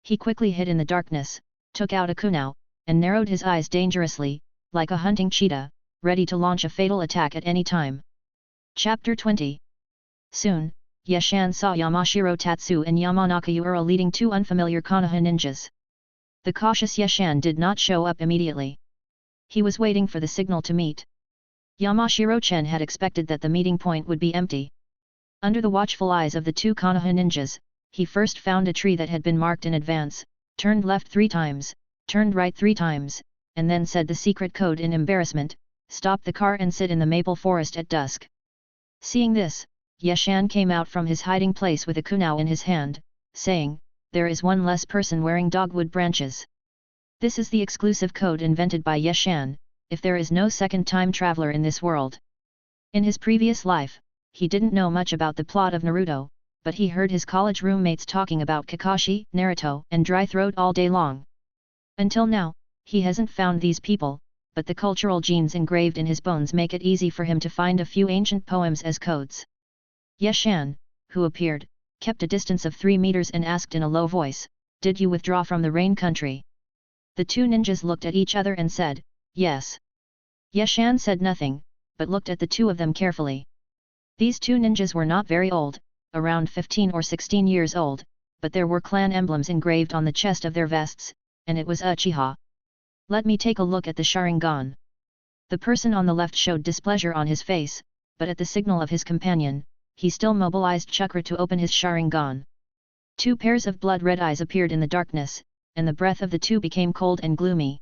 He quickly hid in the darkness, took out a kunao, and narrowed his eyes dangerously, like a hunting cheetah, ready to launch a fatal attack at any time. Chapter 20. Soon, Yeshan saw Yamashiro Tatsu and Yamanaka Yura leading 2 unfamiliar Konoha ninjas. The cautious Yeshan did not show up immediately. He was waiting for the signal to meet. Yamashiro-chen had expected that the meeting point would be empty. Under the watchful eyes of the 2 Konoha ninjas, he first found a tree that had been marked in advance, turned left 3 times, turned right 3 times, and then said the secret code in embarrassment, "Stop the car and sit in the maple forest at dusk." Seeing this, Yeshan came out from his hiding place with a kunao in his hand, saying, "There is one less person wearing dogwood branches." This is the exclusive code invented by Yeshan, if there is no second time traveler in this world. In his previous life, he didn't know much about the plot of Naruto, but he heard his college roommates talking about Kakashi, Naruto, and Dry Throat all day long. Until now, he hasn't found these people, but the cultural genes engraved in his bones make it easy for him to find a few ancient poems as codes. Yeshan, who appeared, kept a distance of 3 meters and asked in a low voice, "Did you withdraw from the Rain Country?" The 2 ninjas looked at each other and said, "Yes." Yeshan said nothing, but looked at the 2 of them carefully. These 2 ninjas were not very old, around 15 or 16 years old, but there were clan emblems engraved on the chest of their vests, and it was Uchiha. "Let me take a look at the Sharingan." The person on the left showed displeasure on his face, but at the signal of his companion, he still mobilized chakra to open his Sharingan. 2 pairs of blood-red eyes appeared in the darkness, and the breath of the 2 became cold and gloomy.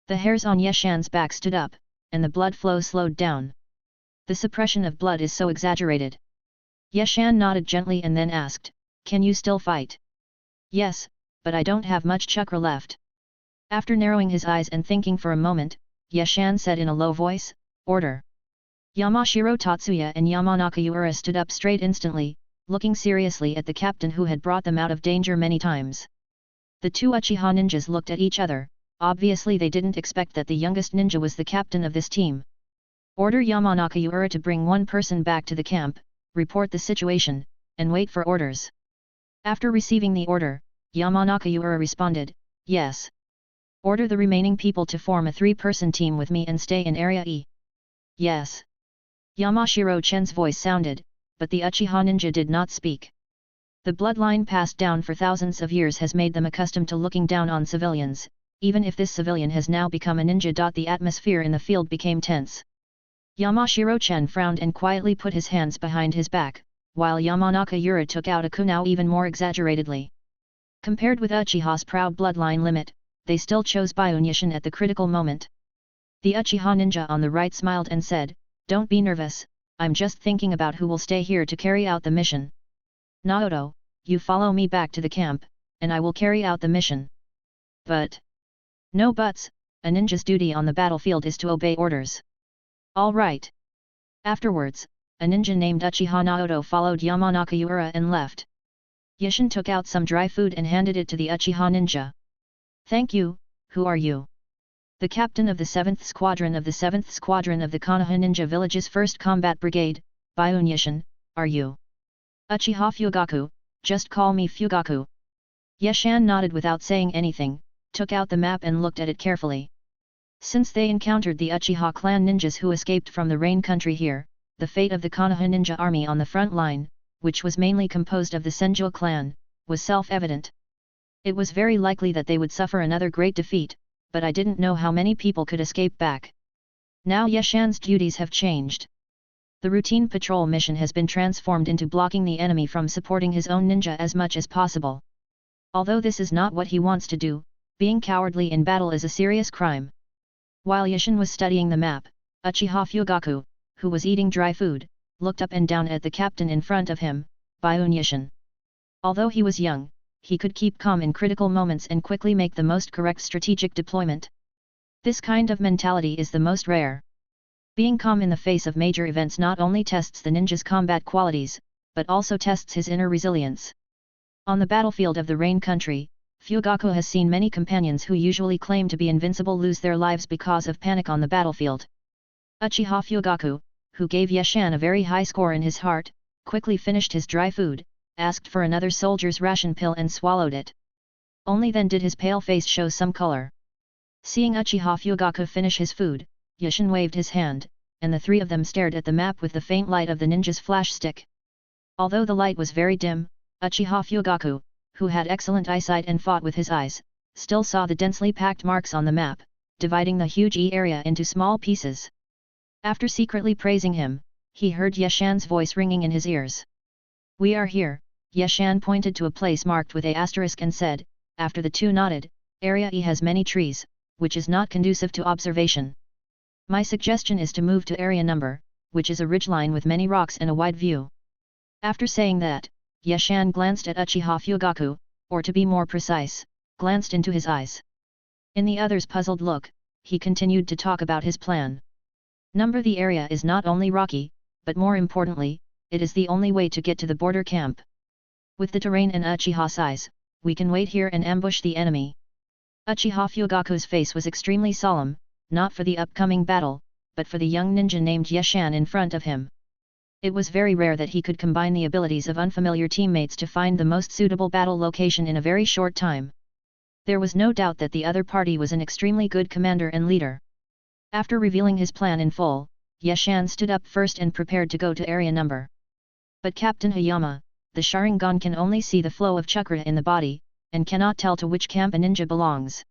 The hairs on Yeshan's back stood up, and the blood flow slowed down. The suppression of blood is so exaggerated. Yeshan nodded gently and then asked, "Can you still fight?" "Yes, but I don't have much chakra left." After narrowing his eyes and thinking for a moment, Yeshan said in a low voice, "Order." Yamashiro Tatsuya and Yamanaka Yura stood up straight instantly, looking seriously at the captain who had brought them out of danger many times. The 2 Uchiha ninjas looked at each other. Obviously they didn't expect that the youngest ninja was the captain of this team. "Order Yamanaka Yura to bring 1 person back to the camp, report the situation, and wait for orders." After receiving the order, Yamanaka Yura responded, "Yes." "Order the remaining people to form a 3-person team with me and stay in Area E." "Yes." Yamashiro-chen's voice sounded, but the Uchiha ninja did not speak. The bloodline passed down for thousands of years has made them accustomed to looking down on civilians. Even if this civilian has now become a ninja. The atmosphere in the field became tense. Yamashiro-chen frowned and quietly put his hands behind his back, while Yamanaka Yura took out a kunao even more exaggeratedly. Compared with Uchiha's proud bloodline limit, they still chose Byunyashin at the critical moment. The Uchiha ninja on the right smiled and said, "Don't be nervous, I'm just thinking about who will stay here to carry out the mission. Naoto, you follow me back to the camp, and I will carry out the mission." "But..." "No buts, a ninja's duty on the battlefield is to obey orders." "All right." Afterwards, a ninja named Uchiha Naoto followed Yamanaka Yura and left. Yashin took out some dry food and handed it to the Uchiha ninja. Thank you, who are you? The captain of the 7th Squadron of the 7th Squadron of the Konoha Ninja Village's 1st Combat Brigade, Byun Yashin, are you? Uchiha Fugaku, just call me Fugaku. Yashan nodded without saying anything, took out the map and looked at it carefully. Since they encountered the Uchiha clan ninjas who escaped from the Rain country here, the fate of the Konoha ninja army on the front line, which was mainly composed of the Senju clan, was self-evident. It was very likely that they would suffer another great defeat, but I didn't know how many people could escape back. Now Yashan's duties have changed. The routine patrol mission has been transformed into blocking the enemy from supporting his own ninja as much as possible. Although this is not what he wants to do, being cowardly in battle is a serious crime. While Yashin was studying the map, Uchiha Fugaku, who was eating dry food, looked up and down at the captain in front of him, Byun Yashin. Although he was young, he could keep calm in critical moments and quickly make the most correct strategic deployment. This kind of mentality is the most rare. Being calm in the face of major events not only tests the ninja's combat qualities, but also tests his inner resilience. On the battlefield of the Rain country, Fugaku has seen many companions who usually claim to be invincible lose their lives because of panic on the battlefield. Uchiha Fugaku, who gave Yashan a very high score in his heart, quickly finished his dry food, asked for another soldier's ration pill and swallowed it. Only then did his pale face show some color. Seeing Uchiha Fugaku finish his food, Yashin waved his hand, and the three of them stared at the map with the faint light of the ninja's flash stick. Although the light was very dim, Uchiha Fugaku, who had excellent eyesight and fought with his eyes, still saw the densely packed marks on the map, dividing the huge area into small pieces. After secretly praising him, he heard Yashan's voice ringing in his ears. We are here. Yashan pointed to a place marked with a asterisk and said, after the two nodded, Area E has many trees, which is not conducive to observation. My suggestion is to move to Area Number, which is a ridgeline with many rocks and a wide view. After saying that, Yashan glanced at Uchiha Fugaku, or to be more precise, glanced into his eyes. In the other's puzzled look, he continued to talk about his plan. Number the area is not only rocky, but more importantly, it is the only way to get to the border camp. With the terrain and Uchiha size, we can wait here and ambush the enemy. Uchiha Fugaku's face was extremely solemn, not for the upcoming battle, but for the young ninja named Yashan in front of him. It was very rare that he could combine the abilities of unfamiliar teammates to find the most suitable battle location in a very short time. There was no doubt that the other party was an extremely good commander and leader. After revealing his plan in full, Yashan stood up first and prepared to go to Area Number. But Captain Hayama, the Sharingan can only see the flow of chakra in the body, and cannot tell to which camp a ninja belongs.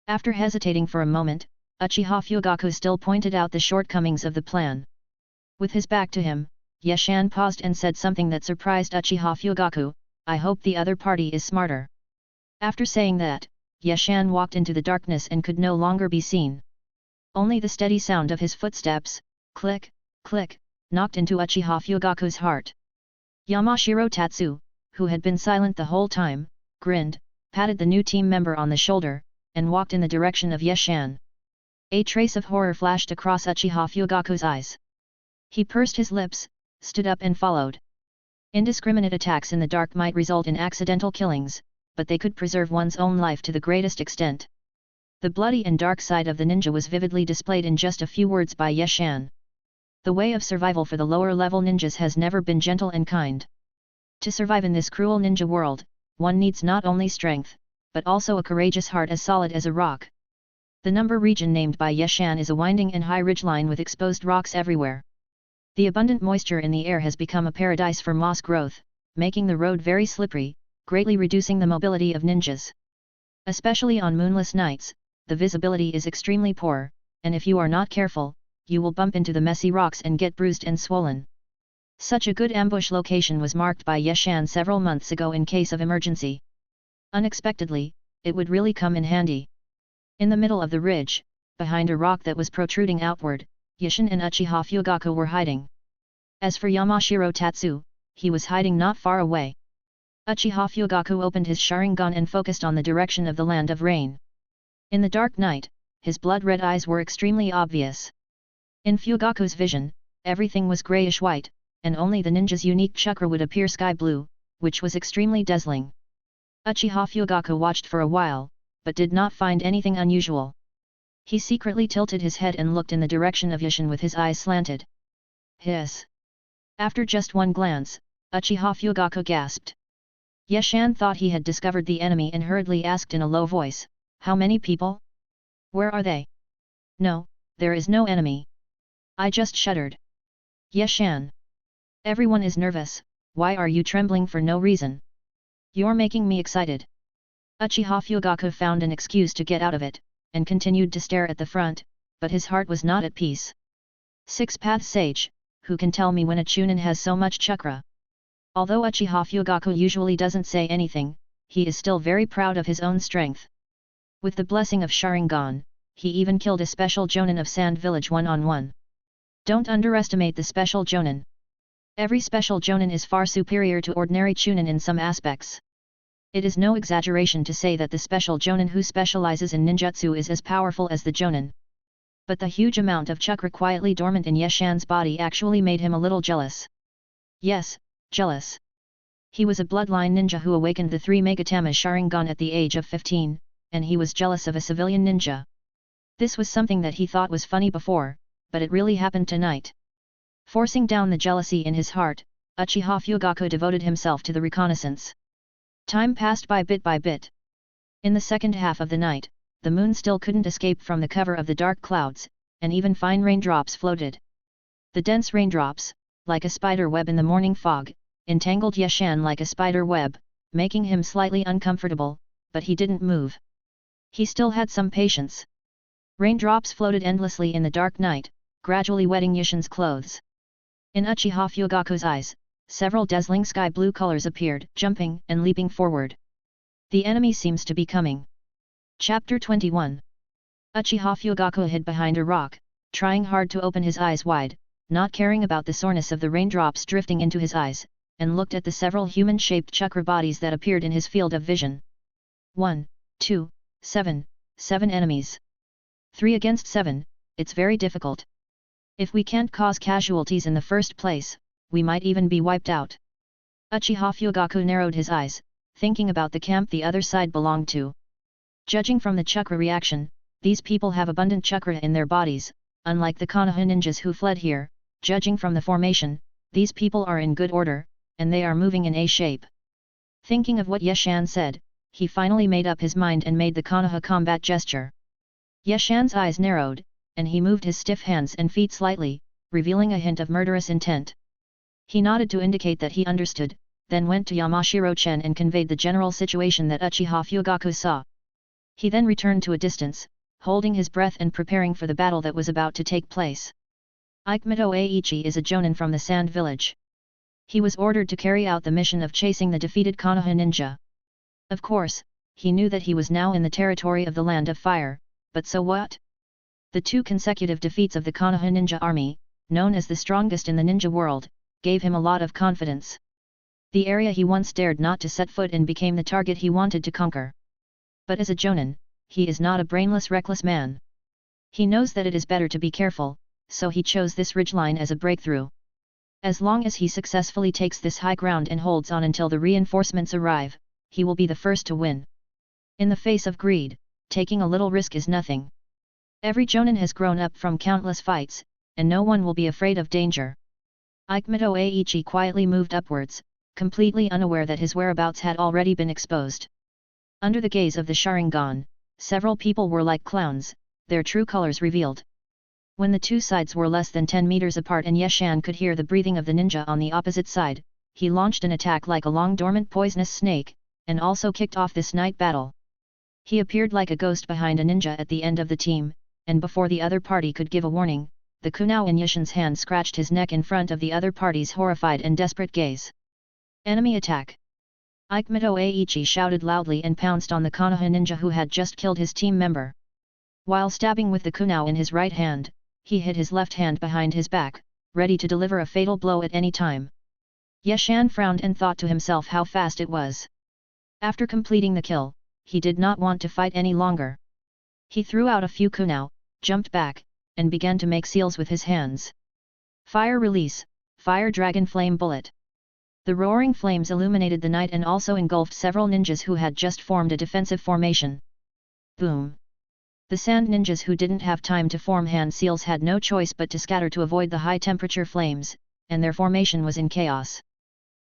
After hesitating for a moment, Uchiha Fugaku still pointed out the shortcomings of the plan. With his back to him, Yashan paused and said something that surprised Uchiha Fugaku, I hope the other party is smarter. After saying that, Yashan walked into the darkness and could no longer be seen. Only the steady sound of his footsteps, click, click, knocked into Uchiha Fugaku's heart. Yamashiro Tatsu, who had been silent the whole time, grinned, patted the new team member on the shoulder, and walked in the direction of Yashan. A trace of horror flashed across Uchiha Fugaku's eyes. He pursed his lips, stood up and followed. Indiscriminate attacks in the dark might result in accidental killings, but they could preserve one's own life to the greatest extent. The bloody and dark side of the ninja was vividly displayed in just a few words by Yashan. The way of survival for the lower-level ninjas has never been gentle and kind. To survive in this cruel ninja world, one needs not only strength, but also a courageous heart as solid as a rock. The number region named by Yashan is a winding and high ridgeline with exposed rocks everywhere. The abundant moisture in the air has become a paradise for moss growth, making the road very slippery, greatly reducing the mobility of ninjas. Especially on moonless nights, the visibility is extremely poor, and if you are not careful, you will bump into the messy rocks and get bruised and swollen. Such a good ambush location was marked by Yashan several months ago in case of emergency. Unexpectedly, it would really come in handy. In the middle of the ridge, behind a rock that was protruding outward, Yashin and Uchiha Fugaku were hiding. As for Yamashiro Tatsu, he was hiding not far away. Uchiha Fugaku opened his Sharingan and focused on the direction of the land of rain. In the dark night, his blood-red eyes were extremely obvious. In Fugaku's vision, everything was grayish-white, and only the ninja's unique chakra would appear sky blue, which was extremely dazzling. Uchiha Fugaku watched for a while, but did not find anything unusual. He secretly tilted his head and looked in the direction of Yashin with his eyes slanted. Hiss! After just one glance, Uchiha Fugaku gasped. Yashan thought he had discovered the enemy and hurriedly asked in a low voice, "How many people? Where are they?" "No, there is no enemy." I just shuddered. "Yashan! Everyone is nervous, why are you trembling for no reason? You're making me excited." Uchiha Fugaku found an excuse to get out of it, and continued to stare at the front, but his heart was not at peace. Six-path sage, who can tell me when a Chunin has so much chakra? Although Uchiha Fugaku usually doesn't say anything, he is still very proud of his own strength. With the blessing of Sharingan, he even killed a special Jonin of Sand Village one-on-one. Don't underestimate the special Jonin. Every special Jonin is far superior to ordinary Chunin in some aspects. It is no exaggeration to say that the special Jonin who specializes in ninjutsu is as powerful as the Jonin. But the huge amount of chakra quietly dormant in Yashan's body actually made him a little jealous. Yes, jealous. He was a bloodline ninja who awakened the 3 Megatama Sharingan at the age of 15, and he was jealous of a civilian ninja. This was something that he thought was funny before, but it really happened tonight. Forcing down the jealousy in his heart, Uchiha Fugaku devoted himself to the reconnaissance. Time passed by bit. In the second half of the night, the moon still couldn't escape from the cover of the dark clouds, and even fine raindrops floated. The dense raindrops, like a spider web in the morning fog, entangled Yashan like a spider web, making him slightly uncomfortable, but he didn't move. He still had some patience. Raindrops floated endlessly in the dark night, gradually wetting Yashan's clothes. In Uchiha Fugaku's eyes, several dazzling sky blue colors appeared, jumping and leaping forward. The enemy seems to be coming. Chapter 21. Uchiha Fugaku hid behind a rock, trying hard to open his eyes wide, not caring about the soreness of the raindrops drifting into his eyes, and looked at the several human-shaped chakra bodies that appeared in his field of vision. 1, 2, 7 enemies. 3 against 7, it's very difficult. If we can't cause casualties in the first place, we might even be wiped out. Uchiha Fugaku narrowed his eyes, thinking about the camp the other side belonged to. Judging from the chakra reaction, these people have abundant chakra in their bodies, unlike the Konoha ninjas who fled here. Judging from the formation, these people are in good order, and they are moving in A shape. Thinking of what Yashan said, he finally made up his mind and made the Konoha combat gesture. Yashan's eyes narrowed, and he moved his stiff hands and feet slightly, revealing a hint of murderous intent. He nodded to indicate that he understood, then went to Yamashiro-chen and conveyed the general situation that Uchiha Fugaku saw. He then returned to a distance, holding his breath and preparing for the battle that was about to take place. Ikemito Eiichi is a Jonin from the Sand Village. He was ordered to carry out the mission of chasing the defeated Konoha ninja. Of course, he knew that he was now in the territory of the Land of Fire, but so what? The 2 consecutive defeats of the Konoha ninja army, known as the strongest in the ninja world, gave him a lot of confidence. The area he once dared not to set foot in became the target he wanted to conquer. But as a Jonin, he is not a brainless reckless man. He knows that it is better to be careful, so he chose this ridgeline as a breakthrough. As long as he successfully takes this high ground and holds on until the reinforcements arrive, he will be the first to win. In the face of greed, taking a little risk is nothing. Every Jonin has grown up from countless fights, and no one will be afraid of danger. Ikemito Eiichi quietly moved upwards, completely unaware that his whereabouts had already been exposed. Under the gaze of the Sharingan, several people were like clowns, their true colors revealed. When the 2 sides were less than 10 meters apart and Yashan could hear the breathing of the ninja on the opposite side, he launched an attack like a long dormant poisonous snake, and also kicked off this night battle. He appeared like a ghost behind a ninja at the end of the team, and before the other party could give a warning, the kunao in Yashan's hand scratched his neck in front of the other party's horrified and desperate gaze. Enemy attack! Ikemito Eiichi shouted loudly and pounced on the Konoha ninja who had just killed his team member. While stabbing with the kunao in his right hand, he hid his left hand behind his back, ready to deliver a fatal blow at any time. Yashan frowned and thought to himself how fast it was. After completing the kill, he did not want to fight any longer. He threw out a few kunao, jumped back, and began to make seals with his hands. Fire release, fire dragon flame bullet. The roaring flames illuminated the night and also engulfed several ninjas who had just formed a defensive formation. Boom! The sand ninjas who didn't have time to form hand seals had no choice but to scatter to avoid the high-temperature flames, and their formation was in chaos.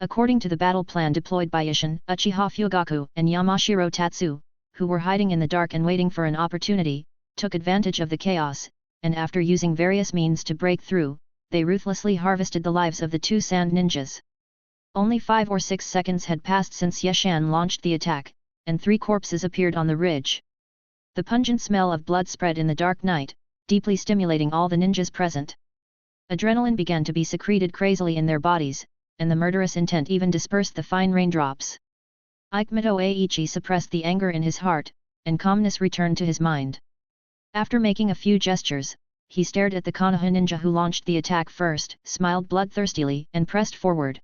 According to the battle plan deployed by Isshin, Uchiha Fugaku, and Yamashiro Tatsu, who were hiding in the dark and waiting for an opportunity, took advantage of the chaos, and after using various means to break through, they ruthlessly harvested the lives of the two sand ninjas. Only 5 or 6 seconds had passed since Yeshan launched the attack, and 3 corpses appeared on the ridge. The pungent smell of blood spread in the dark night, deeply stimulating all the ninjas present. Adrenaline began to be secreted crazily in their bodies, and the murderous intent even dispersed the fine raindrops. Aikimito Eiichi suppressed the anger in his heart, and calmness returned to his mind. After making a few gestures, he stared at the Konoha ninja who launched the attack first, smiled bloodthirstily, and pressed forward.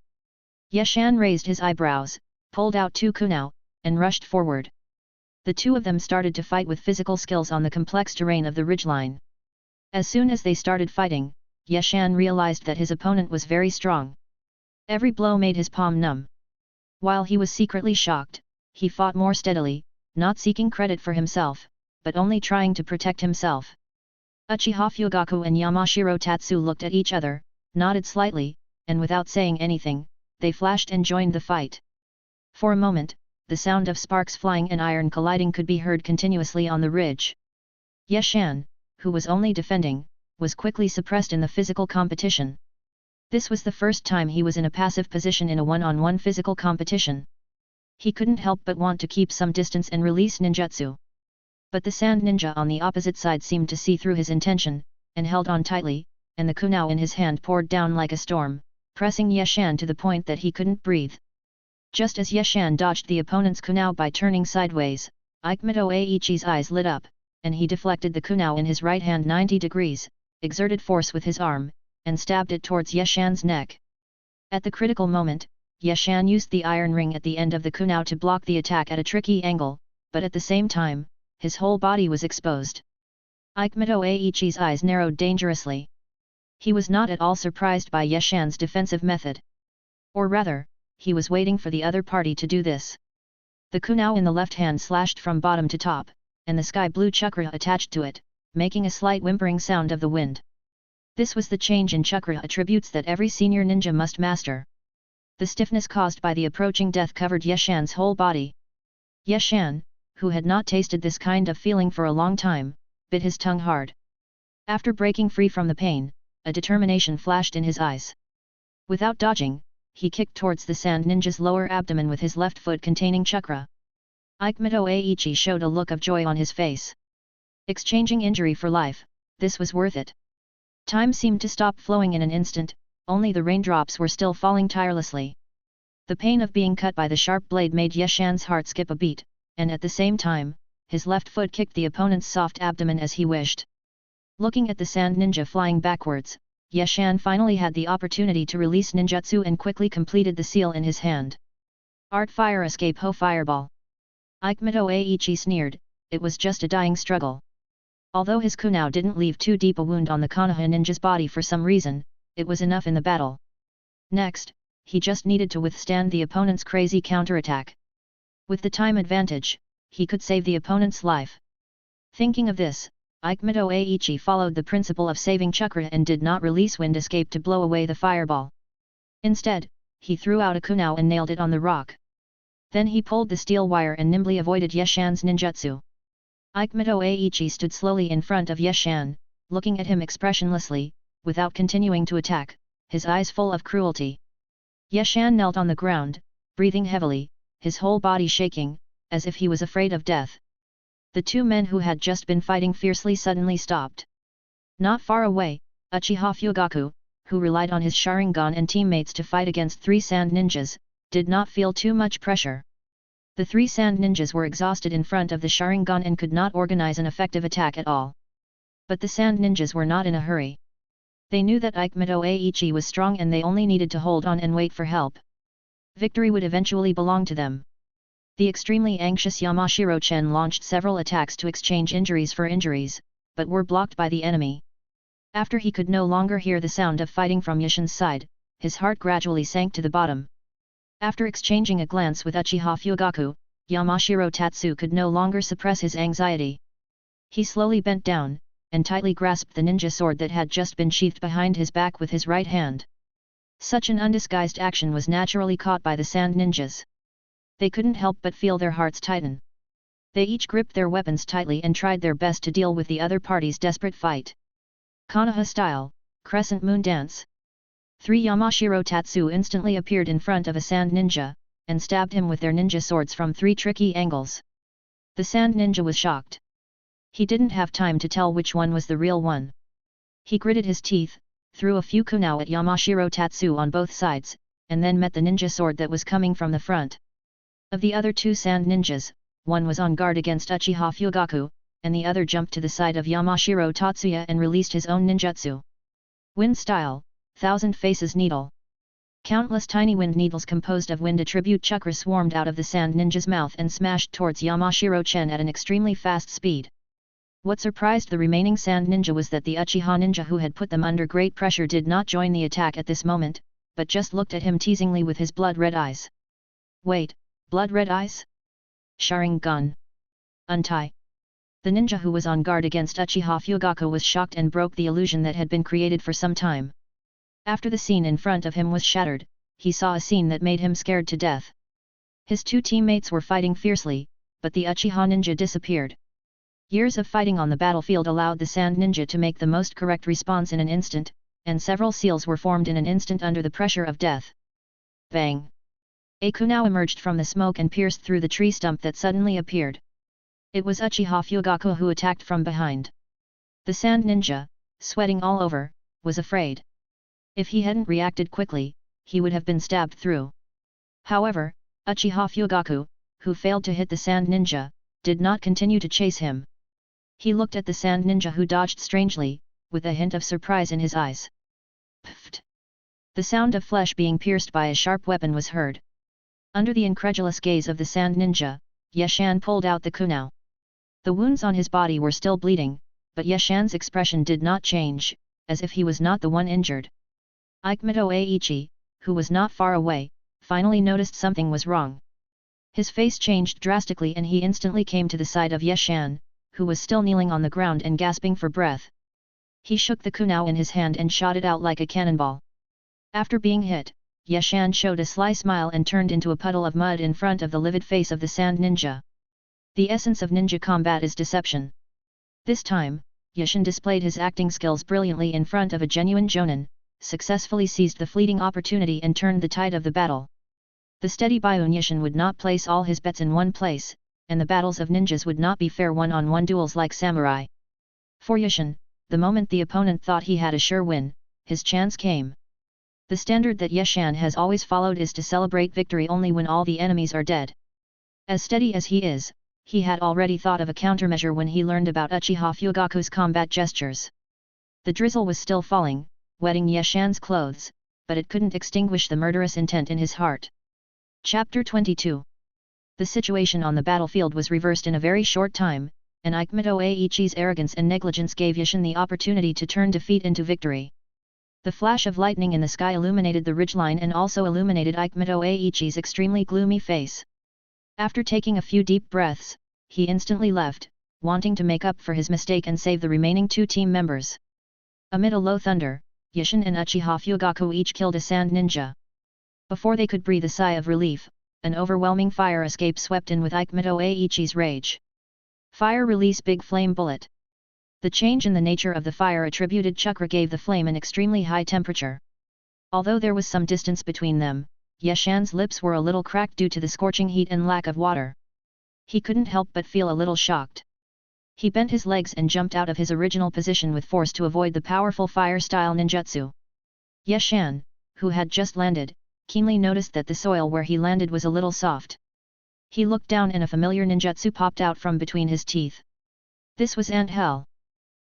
Yeshan raised his eyebrows, pulled out 2 kunai, and rushed forward. The two of them started to fight with physical skills on the complex terrain of the ridgeline. As soon as they started fighting, Yeshan realized that his opponent was very strong. Every blow made his palm numb. While he was secretly shocked, he fought more steadily, not seeking credit for himself, but only trying to protect himself. Uchiha Fugaku and Yamashiro Tatsu looked at each other, nodded slightly, and without saying anything, they flashed and joined the fight. For a moment, the sound of sparks flying and iron colliding could be heard continuously on the ridge. Yeshan, who was only defending, was quickly suppressed in the physical competition. This was the first time he was in a passive position in a one-on-one physical competition. He couldn't help but want to keep some distance and release ninjutsu. But the sand ninja on the opposite side seemed to see through his intention, and held on tightly, and the kunai in his hand poured down like a storm, pressing Yeshan to the point that he couldn't breathe. Just as Yeshan dodged the opponent's kunai by turning sideways, Aikimito Eiichi's eyes lit up, and he deflected the kunai in his right hand 90 degrees, exerted force with his arm, and stabbed it towards Yeshan's neck. At the critical moment, Yeshan used the iron ring at the end of the kunai to block the attack at a tricky angle, but at the same time, his whole body was exposed. Aikimito Eiichi's eyes narrowed dangerously. He was not at all surprised by Yeshan's defensive method. Or rather, he was waiting for the other party to do this. The kunai in the left hand slashed from bottom to top, and the sky blue chakra attached to it, making a slight whimpering sound of the wind. This was the change in chakra attributes that every senior ninja must master. The stiffness caused by the approaching death covered Yeshan's whole body. Yeshan, who had not tasted this kind of feeling for a long time, bit his tongue hard. After breaking free from the pain, a determination flashed in his eyes. Without dodging, he kicked towards the sand ninja's lower abdomen with his left foot containing chakra. Aikimito Eiichi showed a look of joy on his face. Exchanging injury for life, this was worth it. Time seemed to stop flowing in an instant, only the raindrops were still falling tirelessly. The pain of being cut by the sharp blade made Yeshan's heart skip a beat, and at the same time, his left foot kicked the opponent's soft abdomen as he wished. Looking at the sand ninja flying backwards, Yeshan finally had the opportunity to release ninjutsu and quickly completed the seal in his hand. Art fire escape ho fireball. Aikimito Eiichi sneered, it was just a dying struggle. Although his kunai didn't leave too deep a wound on the Konoha ninja's body for some reason, it was enough in the battle. Next, he just needed to withstand the opponent's crazy counterattack. With the time advantage, he could save the opponent's life. Thinking of this, Aikimito Eiichi followed the principle of saving chakra and did not release wind escape to blow away the fireball. Instead, he threw out a kunai and nailed it on the rock. Then he pulled the steel wire and nimbly avoided Yeshan's ninjutsu. Aikimito Eiichi stood slowly in front of Yeshan, looking at him expressionlessly, without continuing to attack, his eyes full of cruelty. Yeshan knelt on the ground, breathing heavily, his whole body shaking, as if he was afraid of death. The two men who had just been fighting fiercely suddenly stopped. Not far away, Uchiha Fugaku, who relied on his Sharingan and teammates to fight against 3 sand ninjas, did not feel too much pressure. The 3 sand ninjas were exhausted in front of the Sharingan and could not organize an effective attack at all. But the sand ninjas were not in a hurry. They knew that Aikimito Eiichi was strong and they only needed to hold on and wait for help. Victory would eventually belong to them. The extremely anxious Yamashiro-chen launched several attacks to exchange injuries for injuries, but were blocked by the enemy. After he could no longer hear the sound of fighting from Yeshan's side, his heart gradually sank to the bottom. After exchanging a glance with Uchiha Fugaku, Yamashiro Tatsu could no longer suppress his anxiety. He slowly bent down, and tightly grasped the ninja sword that had just been sheathed behind his back with his right hand. Such an undisguised action was naturally caught by the sand ninjas. They couldn't help but feel their hearts tighten. They each gripped their weapons tightly and tried their best to deal with the other party's desperate fight. Konoha style, Crescent Moon Dance. 3 Yamashiro Tatsu instantly appeared in front of a sand ninja, and stabbed him with their ninja swords from 3 tricky angles. The sand ninja was shocked. He didn't have time to tell which one was the real one. He gritted his teeth, threw a few kunao at Yamashiro Tatsu on both sides, and then met the ninja sword that was coming from the front. Of the other 2 sand ninjas, one was on guard against Uchiha Fugaku, and the other jumped to the side of Yamashiro Tatsuya and released his own ninjutsu. Wind style, Thousand Faces Needle. Countless tiny wind needles composed of wind attribute chakras swarmed out of the sand ninja's mouth and smashed towards Yamashiro Chen at an extremely fast speed. What surprised the remaining sand ninja was that the Uchiha ninja who had put them under great pressure did not join the attack at this moment, but just looked at him teasingly with his blood-red eyes. Wait, blood-red eyes? Sharingan. Untie. The ninja who was on guard against Uchiha Fugaku was shocked and broke the illusion that had been created for some time. After the scene in front of him was shattered, he saw a scene that made him scared to death. His 2 teammates were fighting fiercely, but the Uchiha ninja disappeared. Years of fighting on the battlefield allowed the sand ninja to make the most correct response in an instant, and several seals were formed in an instant under the pressure of death. Bang! A kunao emerged from the smoke and pierced through the tree stump that suddenly appeared. It was Uchiha Fugaku who attacked from behind. The sand ninja, sweating all over, was afraid. If he hadn't reacted quickly, he would have been stabbed through. However, Uchiha Fugaku, who failed to hit the sand ninja, did not continue to chase him. He looked at the sand ninja who dodged strangely, with a hint of surprise in his eyes. Pfft! The sound of flesh being pierced by a sharp weapon was heard. Under the incredulous gaze of the sand ninja, Yeshan pulled out the kunao. The wounds on his body were still bleeding, but Yeshan's expression did not change, as if he was not the one injured. Ikemito Aichi, who was not far away, finally noticed something was wrong. His face changed drastically and he instantly came to the side of Yeshan, who was still kneeling on the ground and gasping for breath. He shook the kunao in his hand and shot it out like a cannonball. After being hit, Yeshan showed a sly smile and turned into a puddle of mud in front of the livid face of the sand ninja. The essence of ninja combat is deception. This time, Yeshan displayed his acting skills brilliantly in front of a genuine jonin, successfully seized the fleeting opportunity and turned the tide of the battle. The steady Byun Yeshan would not place all his bets in one place, and the battles of ninjas would not be fair one-on-one duels like samurai. For Yeshan, the moment the opponent thought he had a sure win, his chance came. The standard that Yeshan has always followed is to celebrate victory only when all the enemies are dead. As steady as he is, he had already thought of a countermeasure when he learned about Uchiha Fugaku's combat gestures. The drizzle was still falling, wetting Yeshan's clothes, but it couldn't extinguish the murderous intent in his heart. Chapter 22. The situation on the battlefield was reversed in a very short time, and Ikemito Aichi's arrogance and negligence gave Yeshan the opportunity to turn defeat into victory. The flash of lightning in the sky illuminated the ridgeline and also illuminated Ikemito Aichi's extremely gloomy face. After taking a few deep breaths, he instantly left, wanting to make up for his mistake and save the remaining 2 team members. Amid a low thunder, Yeshan and Uchiha Fugaku each killed a sand ninja. Before they could breathe a sigh of relief, an overwhelming fire escape swept in with Ikemito Aichi's rage. Fire release big flame bullet. The change in the nature of the fire attributed chakra gave the flame an extremely high temperature. Although there was some distance between them, Yeshan's lips were a little cracked due to the scorching heat and lack of water. He couldn't help but feel a little shocked. He bent his legs and jumped out of his original position with force to avoid the powerful fire-style ninjutsu. Yeshan, who had just landed, keenly noticed that the soil where he landed was a little soft. He looked down and a familiar ninjutsu popped out from between his teeth. This was ant hell.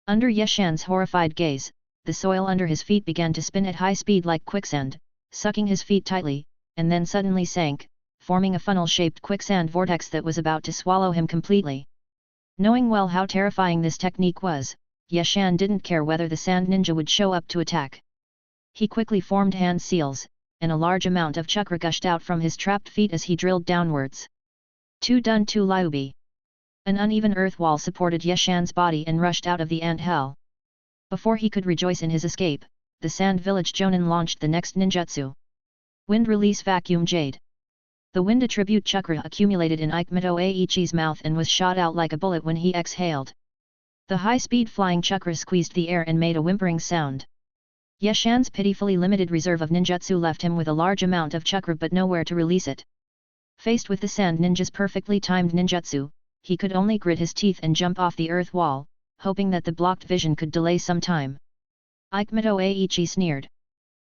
Under Yeshan's horrified gaze, the soil under his feet began to spin at high speed like quicksand, sucking his feet tightly, and then suddenly sank, forming a funnel-shaped quicksand vortex that was about to swallow him completely. Knowing well how terrifying this technique was, Yeshan didn't care whether the sand ninja would show up to attack. He quickly formed hand seals, and a large amount of chakra gushed out from his trapped feet as he drilled downwards. Tu dun tu liubi. An uneven earth wall supported Yeshan's body and rushed out of the ant hell. Before he could rejoice in his escape, the Sand Village Jonin launched the next ninjutsu. Wind Release Vacuum Jade. The wind attribute chakra accumulated in Aikmito Aichi's mouth and was shot out like a bullet when he exhaled. The high-speed flying chakra squeezed the air and made a whimpering sound. Yeshan's pitifully limited reserve of ninjutsu left him with a large amount of chakra but nowhere to release it. Faced with the Sand Ninja's perfectly timed ninjutsu, he could only grit his teeth and jump off the earth wall, hoping that the blocked vision could delay some time. Aikmito Aichi sneered.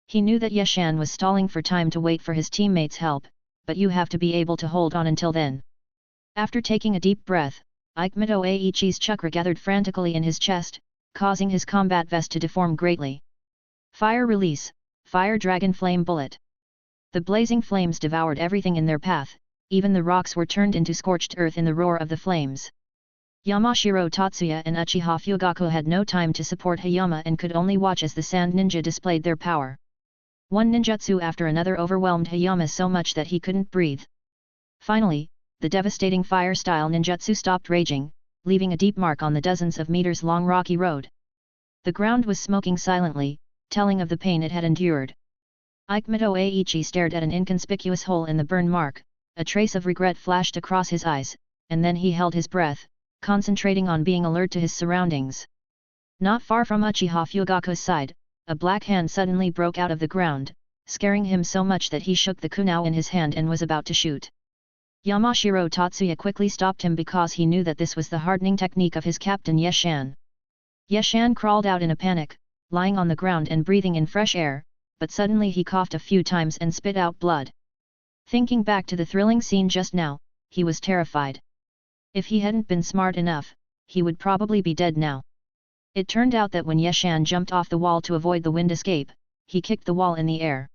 He knew that Yeshan was stalling for time to wait for his teammates' help, but you have to be able to hold on until then. After taking a deep breath, Aikmito Aichi's chakra gathered frantically in his chest, causing his combat vest to deform greatly. Fire Release, Fire Dragon Flame Bullet. The blazing flames devoured everything in their path, even the rocks were turned into scorched earth in the roar of the flames. Yamashiro Tatsuya and Uchiha Fugaku had no time to support Hayama and could only watch as the Sand Ninja displayed their power. One ninjutsu after another overwhelmed Hayama so much that he couldn't breathe. Finally, the devastating fire-style ninjutsu stopped raging, leaving a deep mark on the dozens of meters long rocky road. The ground was smoking silently, telling of the pain it had endured. Aikmito Aichi stared at an inconspicuous hole in the burn mark, a trace of regret flashed across his eyes, and then he held his breath, concentrating on being alert to his surroundings. Not far from Uchiha Fugaku's side, a black hand suddenly broke out of the ground, scaring him so much that he shook the kunao in his hand and was about to shoot. Yamashiro Tatsuya quickly stopped him because he knew that this was the hardening technique of his captain Yeshan. Yeshan crawled out in a panic, lying on the ground and breathing in fresh air, but suddenly he coughed a few times and spit out blood. Thinking back to the thrilling scene just now, he was terrified. If he hadn't been smart enough, he would probably be dead now. It turned out that when Yeshan jumped off the wall to avoid the wind escape, he kicked the wall in the air.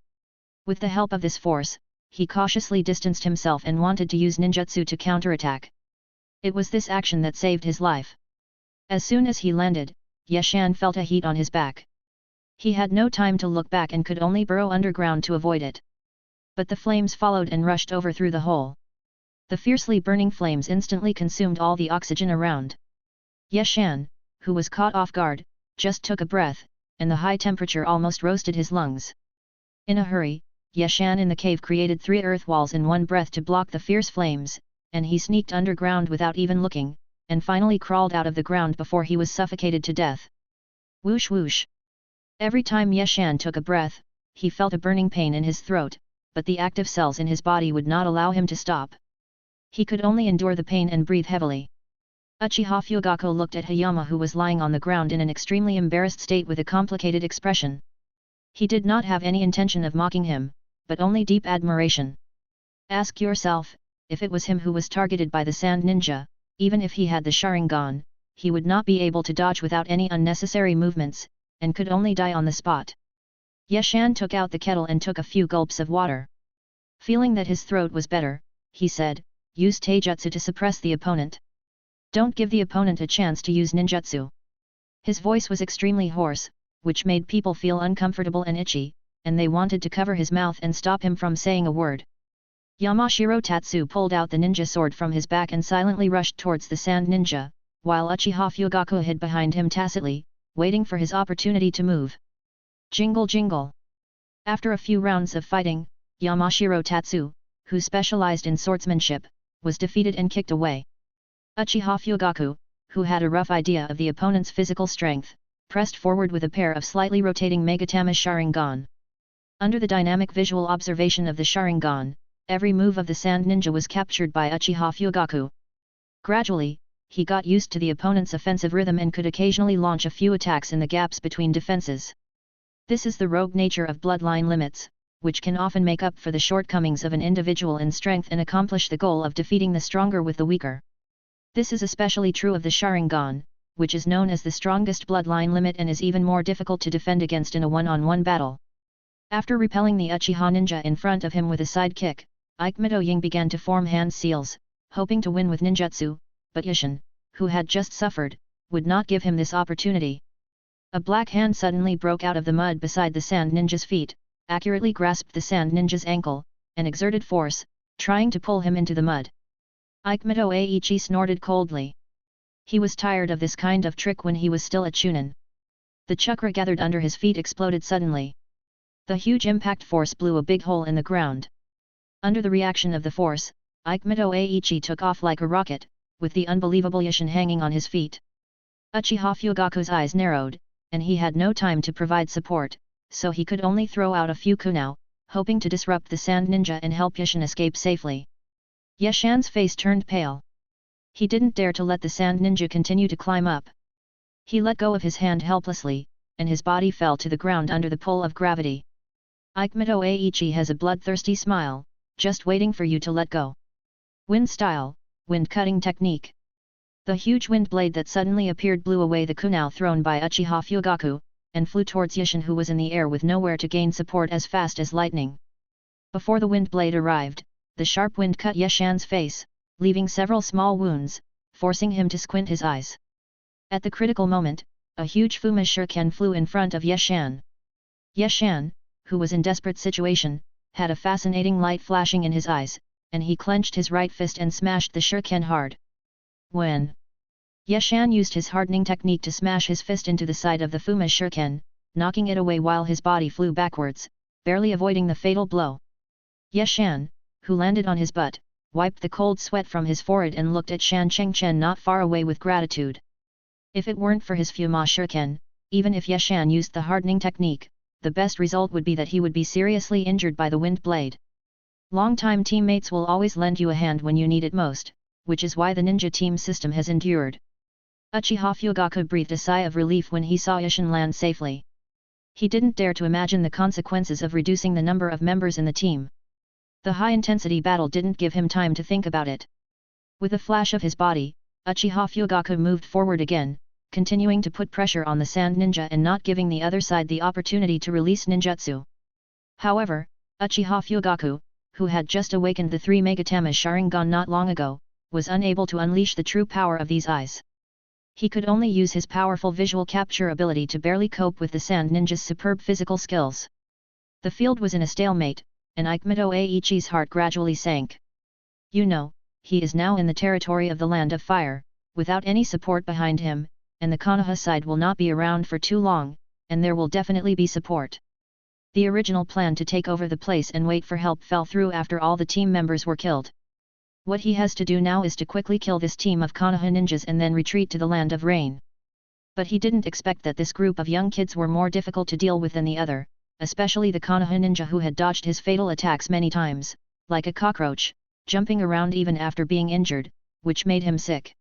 With the help of this force, he cautiously distanced himself and wanted to use ninjutsu to counterattack. It was this action that saved his life. As soon as he landed, Yeshan felt a heat on his back. He had no time to look back and could only burrow underground to avoid it. But the flames followed and rushed over through the hole. The fiercely burning flames instantly consumed all the oxygen around. Yeshan, who was caught off guard, just took a breath, and the high temperature almost roasted his lungs. In a hurry, Yeshan in the cave created 3 earth walls in one breath to block the fierce flames, and he sneaked underground without even looking, and finally crawled out of the ground before he was suffocated to death. Whoosh whoosh. Every time Yeshan took a breath, he felt a burning pain in his throat, but the active cells in his body would not allow him to stop. He could only endure the pain and breathe heavily. Uchiha Fugaku looked at Hayama, who was lying on the ground in an extremely embarrassed state with a complicated expression. He did not have any intention of mocking him, but only deep admiration. Ask yourself, if it was him who was targeted by the Sand Ninja, even if he had the Sharingan, he would not be able to dodge without any unnecessary movements, and could only die on the spot. Yeshan took out the kettle and took a few gulps of water. Feeling that his throat was better, he said, use taijutsu to suppress the opponent. Don't give the opponent a chance to use ninjutsu. His voice was extremely hoarse, which made people feel uncomfortable and itchy, and they wanted to cover his mouth and stop him from saying a word. Yamashiro Tatsu pulled out the ninja sword from his back and silently rushed towards the Sand Ninja, while Uchiha Fugaku hid behind him tacitly, waiting for his opportunity to move. Jingle jingle. After a few rounds of fighting, Yamashiro Tatsu, who specialized in swordsmanship, was defeated and kicked away. Uchiha Fugaku, who had a rough idea of the opponent's physical strength, pressed forward with a pair of slightly rotating Megatama Sharingan. Under the dynamic visual observation of the Sharingan, every move of the Sand Ninja was captured by Uchiha Fugaku. Gradually, he got used to the opponent's offensive rhythm and could occasionally launch a few attacks in the gaps between defenses. This is the rogue nature of bloodline limits, which can often make up for the shortcomings of an individual in strength and accomplish the goal of defeating the stronger with the weaker. This is especially true of the Sharingan, which is known as the strongest bloodline limit and is even more difficult to defend against in a one-on-one battle. After repelling the Uchiha ninja in front of him with a side kick, Aikmito Ying began to form hand seals, hoping to win with ninjutsu, but Yeshan, who had just suffered, would not give him this opportunity. A black hand suddenly broke out of the mud beside the Sand Ninja's feet, accurately grasped the sand ninja's ankle, and exerted force, trying to pull him into the mud. Aikimito Aichi snorted coldly. He was tired of this kind of trick when he was still a chunin. The chakra gathered under his feet exploded suddenly. The huge impact force blew a big hole in the ground. Under the reaction of the force, Aikimito Aichi took off like a rocket, with the unbelievable Yashin hanging on his feet. Uchiha Fugaku's eyes narrowed, and he had no time to provide support, so he could only throw out a few kunao, hoping to disrupt the sand ninja and help Yashin escape safely. Yashan's face turned pale. He didn't dare to let the sand ninja continue to climb up. He let go of his hand helplessly, and his body fell to the ground under the pull of gravity. Aikimito Aichi has a bloodthirsty smile, just waiting for you to let go. Wind style, wind cutting technique. The huge wind blade that suddenly appeared blew away the kunao thrown by Uchiha Fugaku, and flew towards Yashin, who was in the air with nowhere to gain support, as fast as lightning. Before the wind blade arrived, the sharp wind cut Yashan's face, leaving several small wounds, forcing him to squint his eyes. At the critical moment, a huge Fuma shuriken flew in front of Yashan. Yashan, who was in desperate situation, had a fascinating light flashing in his eyes, and he clenched his right fist and smashed the shuriken hard. When Yashan used his hardening technique to smash his fist into the side of the Fuma shuriken, knocking it away while his body flew backwards, barely avoiding the fatal blow. Yashan, who landed on his butt, wiped the cold sweat from his forehead and looked at Shan Chengchen not far away with gratitude. If it weren't for his Fuma shuriken, even if Yashan used the hardening technique, the best result would be that he would be seriously injured by the wind blade. Long-time teammates will always lend you a hand when you need it most, which is why the ninja team system has endured. Uchiha Fugaku breathed a sigh of relief when he saw Yashin land safely. He didn't dare to imagine the consequences of reducing the number of members in the team. The high-intensity battle didn't give him time to think about it. With a flash of his body, Uchiha Fugaku moved forward again, continuing to put pressure on the sand ninja and not giving the other side the opportunity to release ninjutsu. However, Uchiha Fugaku, who had just awakened the 3 Megatama Sharingan not long ago, was unable to unleash the true power of these eyes. He could only use his powerful visual capture ability to barely cope with the sand ninja's superb physical skills. The field was in a stalemate, and Aikimito Aichi's heart gradually sank. You know, he is now in the territory of the Land of Fire, without any support behind him, and the Konoha side will not be around for too long, and there will definitely be support. The original plan to take over the place and wait for help fell through after all the team members were killed. What he has to do now is to quickly kill this team of Konoha ninjas and then retreat to the Land of Rain. But he didn't expect that this group of young kids were more difficult to deal with than the other, especially the Konoha ninja who had dodged his fatal attacks many times, like a cockroach, jumping around even after being injured, which made him sick.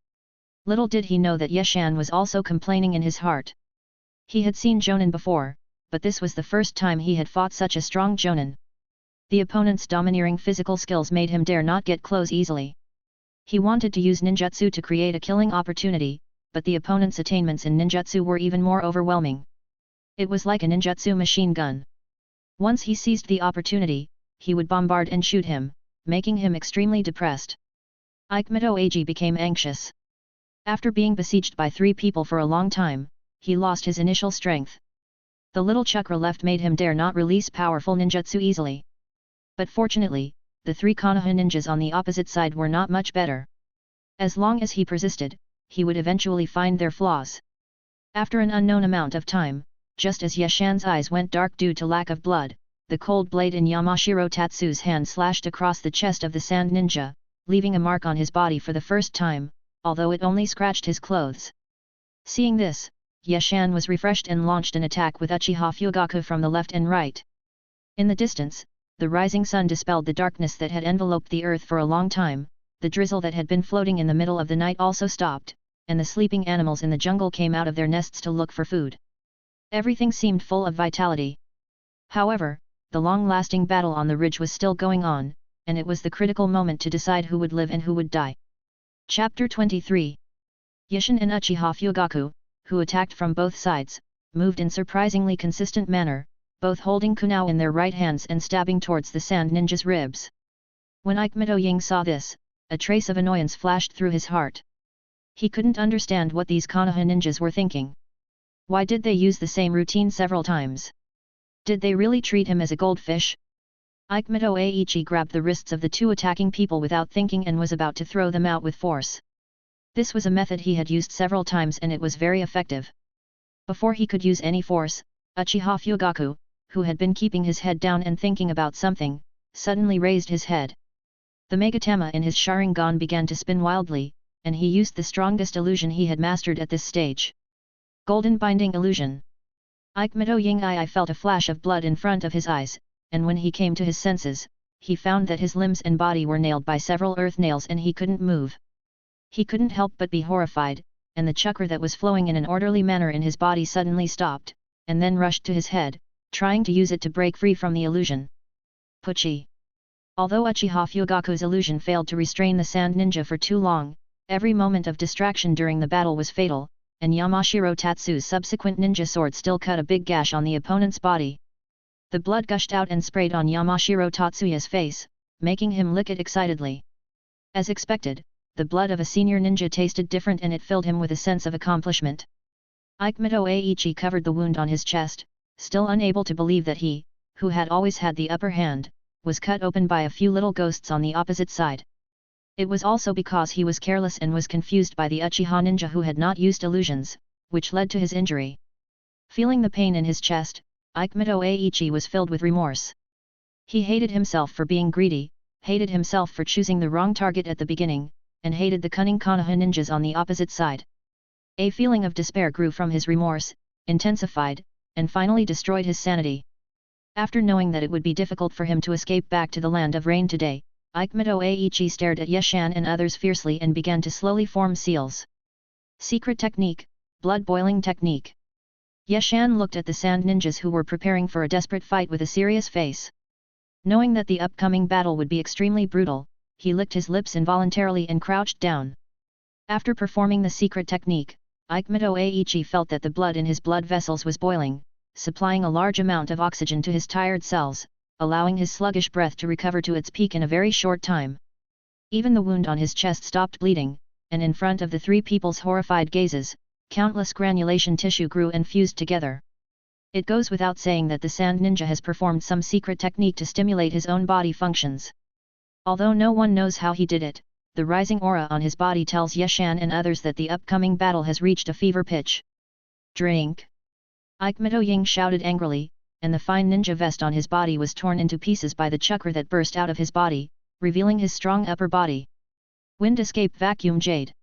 Little did he know that Yashan was also complaining in his heart. He had seen Jonin before, but this was the first time he had fought such a strong Jonin. The opponent's domineering physical skills made him dare not get close easily. He wanted to use ninjutsu to create a killing opportunity, but the opponent's attainments in ninjutsu were even more overwhelming. It was like a ninjutsu machine gun. Once he seized the opportunity, he would bombard and shoot him, making him extremely depressed. Aikimito Eiji became anxious. After being besieged by 3 people for a long time, he lost his initial strength. The little chakra left made him dare not release powerful ninjutsu easily. But fortunately, the 3 Konoha ninjas on the opposite side were not much better. As long as he persisted, he would eventually find their flaws. After an unknown amount of time, just as Yashan's eyes went dark due to lack of blood, the cold blade in Yamashiro Tatsu's hand slashed across the chest of the sand ninja, leaving a mark on his body for the first time, although it only scratched his clothes. Seeing this, Yashan was refreshed and launched an attack with Uchiha Fugaku from the left and right. In the distance, the rising sun dispelled the darkness that had enveloped the earth for a long time, the drizzle that had been floating in the middle of the night also stopped, and the sleeping animals in the jungle came out of their nests to look for food. Everything seemed full of vitality. However, the long-lasting battle on the ridge was still going on, and it was the critical moment to decide who would live and who would die. Chapter 23. Yashin and Uchiha Fugaku, who attacked from both sides, moved in surprisingly consistent manner, both holding kunao in their right hands and stabbing towards the sand ninja's ribs. When Aikimito Ying saw this, a trace of annoyance flashed through his heart. He couldn't understand what these Konoha ninjas were thinking. Why did they use the same routine several times? Did they really treat him as a goldfish? Aikimito Aichi grabbed the wrists of the two attacking people without thinking and was about to throw them out with force. This was a method he had used several times and it was very effective. Before he could use any force, Uchiha Fugaku, who had been keeping his head down and thinking about something, suddenly raised his head. The Megatama in his Sharingan began to spin wildly, and he used the strongest illusion he had mastered at this stage. Golden Binding Illusion. Aikimito Ying-ai felt a flash of blood in front of his eyes, and when he came to his senses, he found that his limbs and body were nailed by several earth nails and he couldn't move. He couldn't help but be horrified, and the chakra that was flowing in an orderly manner in his body suddenly stopped, and then rushed to his head, trying to use it to break free from the illusion. Puchi. Although Uchiha Fugaku's illusion failed to restrain the sand ninja for too long, every moment of distraction during the battle was fatal, and Yamashiro Tatsu's subsequent ninja sword still cut a big gash on the opponent's body. The blood gushed out and sprayed on Yamashiro Tatsuya's face, making him lick it excitedly. As expected, the blood of a senior ninja tasted different and it filled him with a sense of accomplishment. Aikimito Aichi covered the wound on his chest, still unable to believe that he, who had always had the upper hand, was cut open by a few little ghosts on the opposite side. It was also because he was careless and was confused by the Uchiha ninja who had not used illusions, which led to his injury. Feeling the pain in his chest, Aikimito Aichi was filled with remorse. He hated himself for being greedy, hated himself for choosing the wrong target at the beginning, and hated the cunning Konoha ninjas on the opposite side. A feeling of despair grew from his remorse, intensified, and finally destroyed his sanity. After knowing that it would be difficult for him to escape back to the land of rain today, Aikimito Aichi stared at Yeshan and others fiercely and began to slowly form seals. Secret technique, blood boiling technique. Yeshan looked at the sand ninjas who were preparing for a desperate fight with a serious face. Knowing that the upcoming battle would be extremely brutal, he licked his lips involuntarily and crouched down. After performing the secret technique, Aikimito Aichi felt that the blood in his blood vessels was boiling, supplying a large amount of oxygen to his tired cells, allowing his sluggish breath to recover to its peak in a very short time. Even the wound on his chest stopped bleeding, and in front of the three people's horrified gazes, countless granulation tissue grew and fused together. It goes without saying that the sand ninja has performed some secret technique to stimulate his own body functions. Although no one knows how he did it, the rising aura on his body tells Yeshan and others that the upcoming battle has reached a fever pitch. Drink! Aikimito Ying shouted angrily, and the fine ninja vest on his body was torn into pieces by the chakra that burst out of his body, revealing his strong upper body. Wind escape vacuum jade.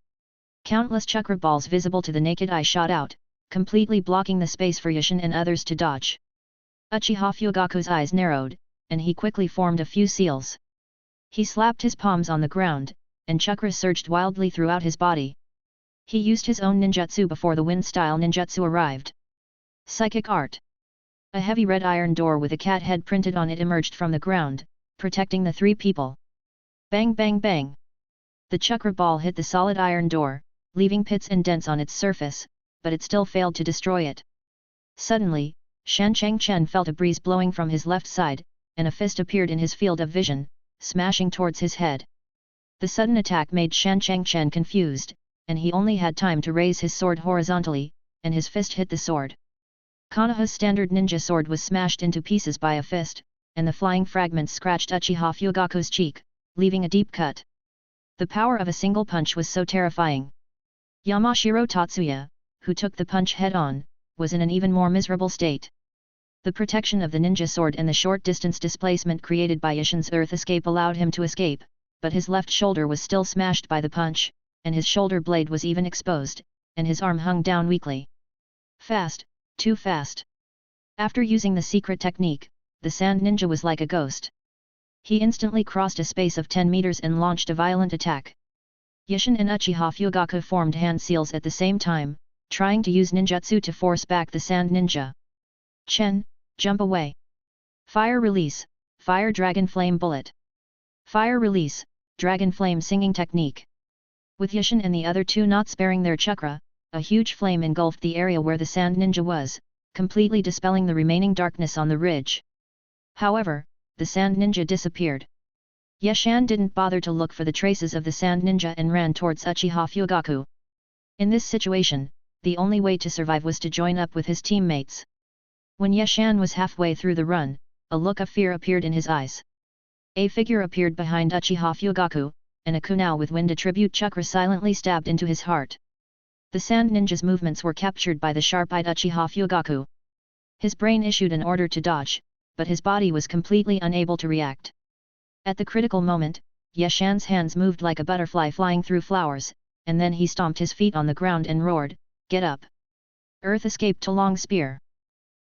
Countless chakra balls visible to the naked eye shot out, completely blocking the space for Yeshan and others to dodge. Uchiha Fugaku's eyes narrowed, and he quickly formed a few seals. He slapped his palms on the ground, and chakra surged wildly throughout his body. He used his own ninjutsu before the wind-style ninjutsu arrived. Psychic art. A heavy red iron door with a cat head printed on it emerged from the ground, protecting the three people. Bang bang bang! The chakra ball hit the solid iron door, leaving pits and dents on its surface, but it still failed to destroy it. Suddenly, Shan Changchen felt a breeze blowing from his left side, and a fist appeared in his field of vision, smashing towards his head. The sudden attack made Shan Changchen confused, and he only had time to raise his sword horizontally, and his fist hit the sword. Konoha's standard ninja sword was smashed into pieces by a fist, and the flying fragments scratched Uchiha Fugaku's cheek, leaving a deep cut. The power of a single punch was so terrifying. Yamashiro Tatsuya, who took the punch head-on, was in an even more miserable state. The protection of the ninja sword and the short-distance displacement created by Yeshan's earth escape allowed him to escape, but his left shoulder was still smashed by the punch, and his shoulder blade was even exposed, and his arm hung down weakly. Fast, too fast. After using the secret technique, the sand ninja was like a ghost. He instantly crossed a space of 10 meters and launched a violent attack. Yeshan and Uchiha Fugaku formed hand seals at the same time, trying to use ninjutsu to force back the sand ninja. Chen, jump away. Fire release, fire dragon flame bullet. Fire release, dragon flame singing technique. With Yeshan and the other two not sparing their chakra, a huge flame engulfed the area where the sand ninja was, completely dispelling the remaining darkness on the ridge. However, the sand ninja disappeared. Yeshan didn't bother to look for the traces of the sand ninja and ran towards Uchiha Fugaku. In this situation, the only way to survive was to join up with his teammates. When Yeshan was halfway through the run, a look of fear appeared in his eyes. A figure appeared behind Uchiha Fugaku, and a kunai with wind attribute chakra silently stabbed into his heart. The sand ninja's movements were captured by the sharp-eyed Uchiha Fugaku. His brain issued an order to dodge, but his body was completely unable to react. At the critical moment, Yeshan's hands moved like a butterfly flying through flowers, and then he stomped his feet on the ground and roared, "Get up!" Earth escaped to long spear.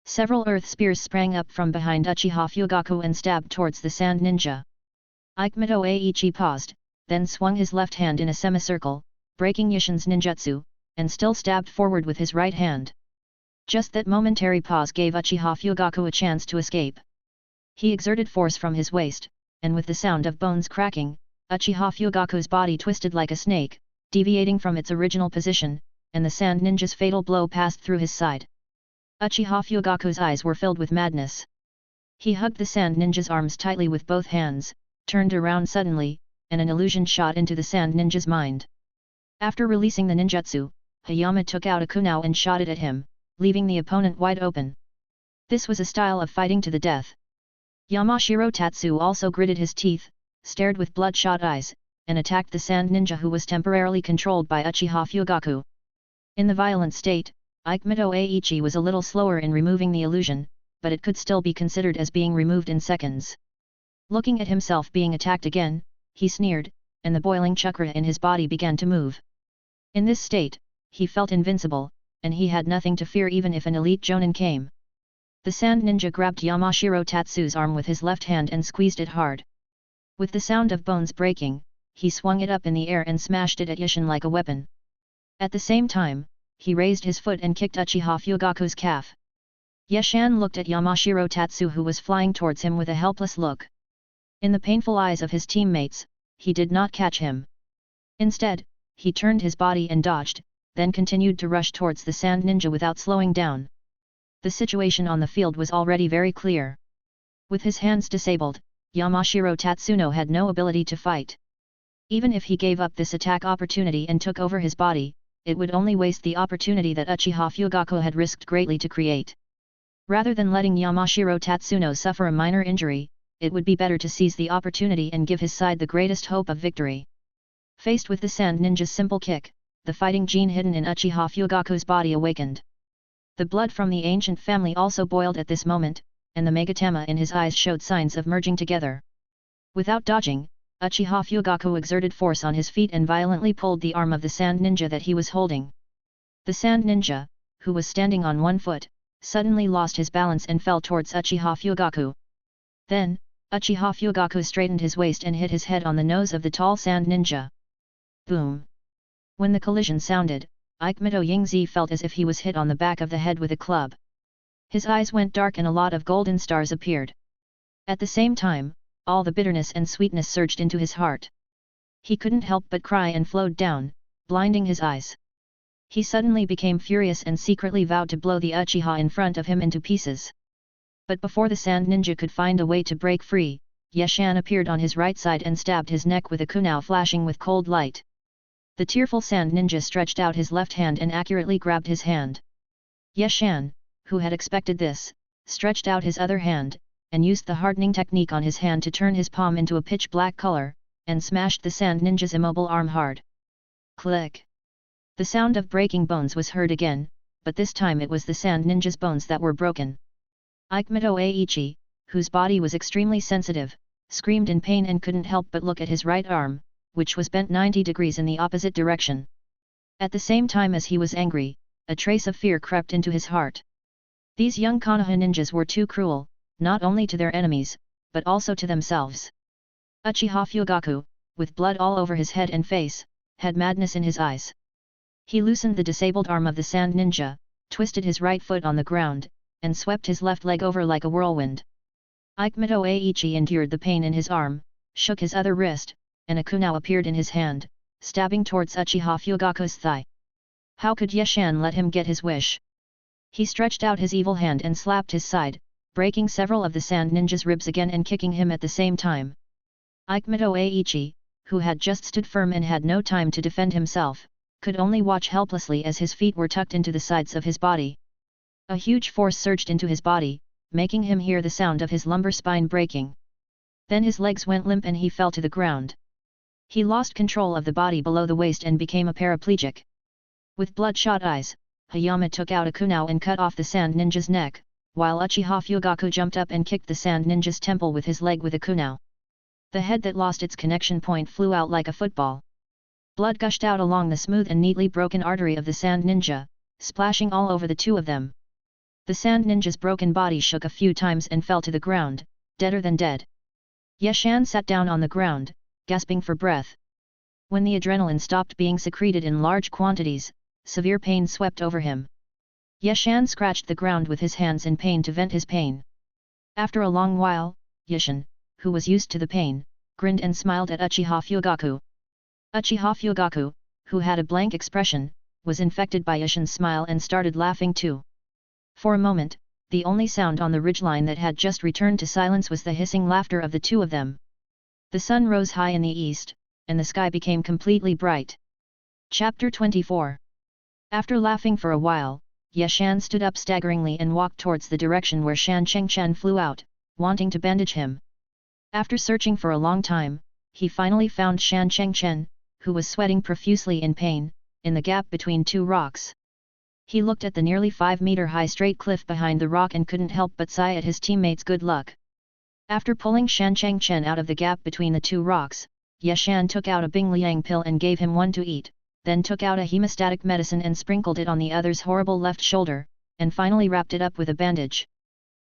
Several earth spears sprang up from behind Uchiha Fugaku and stabbed towards the sand ninja. Aikimito Eiichi paused, then swung his left hand in a semicircle, breaking Yeshan's ninjutsu, and still stabbed forward with his right hand. Just that momentary pause gave Uchiha Fugaku a chance to escape. He exerted force from his waist, and with the sound of bones cracking, Uchiha Fugaku's body twisted like a snake, deviating from its original position, and the sand ninja's fatal blow passed through his side. Uchiha Fugaku's eyes were filled with madness. He hugged the sand ninja's arms tightly with both hands, turned around suddenly, and an illusion shot into the sand ninja's mind. After releasing the ninjutsu, Hayama took out a kunai and shot it at him, leaving the opponent wide open. This was a style of fighting to the death. Yamashiro Tatsu also gritted his teeth, stared with bloodshot eyes, and attacked the sand ninja who was temporarily controlled by Uchiha Fugaku. In the violent state, Aikimito Eiichi was a little slower in removing the illusion, but it could still be considered as being removed in seconds. Looking at himself being attacked again, he sneered, and the boiling chakra in his body began to move. In this state, he felt invincible, and he had nothing to fear even if an elite jonin came. The sand ninja grabbed Yamashiro Tatsu's arm with his left hand and squeezed it hard. With the sound of bones breaking, he swung it up in the air and smashed it at Yeshan like a weapon. At the same time, he raised his foot and kicked Uchiha Fugaku's calf. Yeshan looked at Yamashiro Tatsu who was flying towards him with a helpless look. In the painful eyes of his teammates, he did not catch him. Instead, he turned his body and dodged, then continued to rush towards the sand ninja without slowing down. The situation on the field was already very clear. With his hands disabled, Yamashiro Tatsuno had no ability to fight. Even if he gave up this attack opportunity and took over his body, it would only waste the opportunity that Uchiha Fugaku had risked greatly to create. Rather than letting Yamashiro Tatsuno suffer a minor injury, it would be better to seize the opportunity and give his side the greatest hope of victory. Faced with the sand ninja's simple kick, the fighting gene hidden in Uchiha Fugaku's body awakened. The blood from the ancient family also boiled at this moment, and the megatama in his eyes showed signs of merging together. Without dodging, Uchiha Fugaku exerted force on his feet and violently pulled the arm of the sand ninja that he was holding. The sand ninja, who was standing on one foot, suddenly lost his balance and fell towards Uchiha Fugaku. Then, Uchiha Fugaku straightened his waist and hit his head on the nose of the tall sand ninja. Boom! When the collision sounded, Aikimito Yingzi felt as if he was hit on the back of the head with a club. His eyes went dark and a lot of golden stars appeared. At the same time, all the bitterness and sweetness surged into his heart. He couldn't help but cry and flowed down, blinding his eyes. He suddenly became furious and secretly vowed to blow the Uchiha in front of him into pieces. But before the sand ninja could find a way to break free, Yeshan appeared on his right side and stabbed his neck with a kunai flashing with cold light. The tearful sand ninja stretched out his left hand and accurately grabbed his hand. Yeshan, who had expected this, stretched out his other hand, and used the hardening technique on his hand to turn his palm into a pitch-black color, and smashed the sand ninja's immobile arm hard. Click! The sound of breaking bones was heard again, but this time it was the sand ninja's bones that were broken. Aikimito Eiichi, whose body was extremely sensitive, screamed in pain and couldn't help but look at his right arm, which was bent 90 degrees in the opposite direction. At the same time as he was angry, a trace of fear crept into his heart. These young Konoha ninjas were too cruel, not only to their enemies, but also to themselves. Uchiha Fugaku, with blood all over his head and face, had madness in his eyes. He loosened the disabled arm of the sand ninja, twisted his right foot on the ground, and swept his left leg over like a whirlwind. Aikimito Eiichi endured the pain in his arm, shook his other wrist, and a kunai appeared in his hand, stabbing towards Uchiha Fugaku's thigh. How could Yeshan let him get his wish? He stretched out his evil hand and slapped his side, breaking several of the sand ninja's ribs again and kicking him at the same time. Aikimito Eiichi, who had just stood firm and had no time to defend himself, could only watch helplessly as his feet were tucked into the sides of his body. A huge force surged into his body, making him hear the sound of his lumbar spine breaking. Then his legs went limp and he fell to the ground. He lost control of the body below the waist and became a paraplegic. With bloodshot eyes, Hayama took out a kunai and cut off the sand ninja's neck, while Uchiha Fugaku jumped up and kicked the sand ninja's temple with his leg with a kunai. The head that lost its connection point flew out like a football. Blood gushed out along the smooth and neatly broken artery of the sand ninja, splashing all over the two of them. The sand ninja's broken body shook a few times and fell to the ground, deader than dead. Yeshan sat down on the ground, gasping for breath. When the adrenaline stopped being secreted in large quantities, severe pain swept over him. Yeshan scratched the ground with his hands in pain to vent his pain. After a long while, Yeshan, who was used to the pain, grinned and smiled at Uchiha Fugaku. Uchiha Fugaku, who had a blank expression, was infected by Yeshan's smile and started laughing too. For a moment, the only sound on the ridgeline that had just returned to silence was the hissing laughter of the two of them. The sun rose high in the east, and the sky became completely bright. Chapter 24. After laughing for a while, Yeshan stood up staggeringly and walked towards the direction where Shan Chengchen flew out, wanting to bandage him. After searching for a long time, he finally found Shan Chengchen, who was sweating profusely in pain, in the gap between two rocks. He looked at the nearly 5-meter-high straight cliff behind the rock and couldn't help but sigh at his teammates' good luck. After pulling Shan Chengchen out of the gap between the two rocks, Yeshan took out a Bing Liang pill and gave him one to eat, then took out a hemostatic medicine and sprinkled it on the other's horrible left shoulder, and finally wrapped it up with a bandage.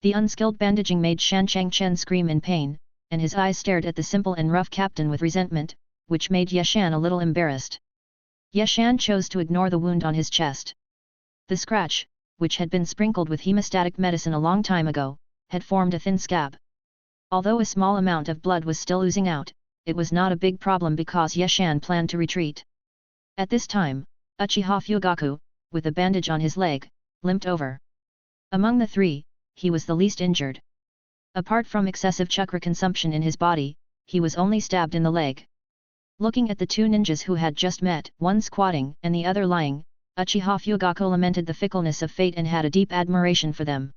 The unskilled bandaging made Shan Chengchen scream in pain, and his eyes stared at the simple and rough captain with resentment, which made Yeshan a little embarrassed. Yeshan chose to ignore the wound on his chest. The scratch, which had been sprinkled with hemostatic medicine a long time ago, had formed a thin scab. Although a small amount of blood was still oozing out, it was not a big problem because Yeshan planned to retreat. At this time, Uchiha Fugaku, with a bandage on his leg, limped over. Among the three, he was the least injured. Apart from excessive chakra consumption in his body, he was only stabbed in the leg. Looking at the two ninjas who had just met, one squatting and the other lying, Uchiha Fugaku lamented the fickleness of fate and had a deep admiration for them.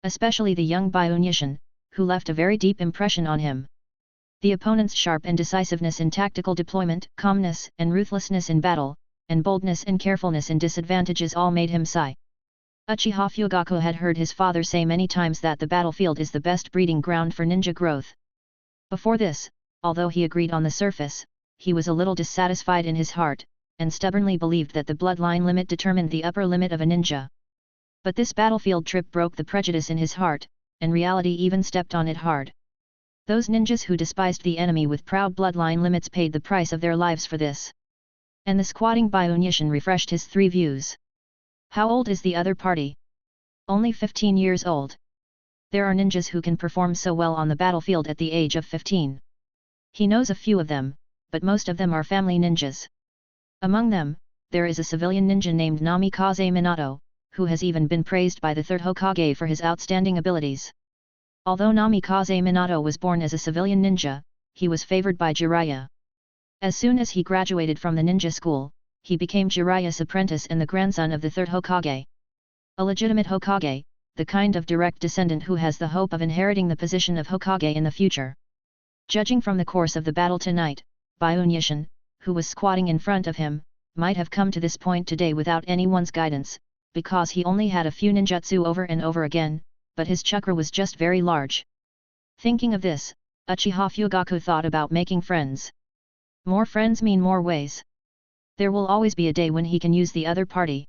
Especially the young Byakugan Yeshan, who left a very deep impression on him. The opponent's sharp and decisiveness in tactical deployment, calmness and ruthlessness in battle, and boldness and carefulness in disadvantages all made him sigh. Uchiha Fugaku had heard his father say many times that the battlefield is the best breeding ground for ninja growth. Before this, although he agreed on the surface, he was a little dissatisfied in his heart, and stubbornly believed that the bloodline limit determined the upper limit of a ninja. But this battlefield trip broke the prejudice in his heart, and reality even stepped on it hard. Those ninjas who despised the enemy with proud bloodline limits paid the price of their lives for this. And the squatting Byakugan Yeshan refreshed his three views. How old is the other party? Only 15 years old. There are ninjas who can perform so well on the battlefield at the age of 15. He knows a few of them, but most of them are family ninjas. Among them, there is a civilian ninja named Namikaze Minato, who has even been praised by the third Hokage for his outstanding abilities. Although Namikaze Minato was born as a civilian ninja, he was favored by Jiraiya. As soon as he graduated from the ninja school, he became Jiraiya's apprentice and the grandson of the third Hokage. A legitimate Hokage, the kind of direct descendant who has the hope of inheriting the position of Hokage in the future. Judging from the course of the battle tonight, Byakugan Yeshan, who was squatting in front of him, might have come to this point today without anyone's guidance, because he only had a few ninjutsu over and over again, but his chakra was just very large. Thinking of this, Uchiha Fugaku thought about making friends. More friends mean more ways. There will always be a day when he can use the other party.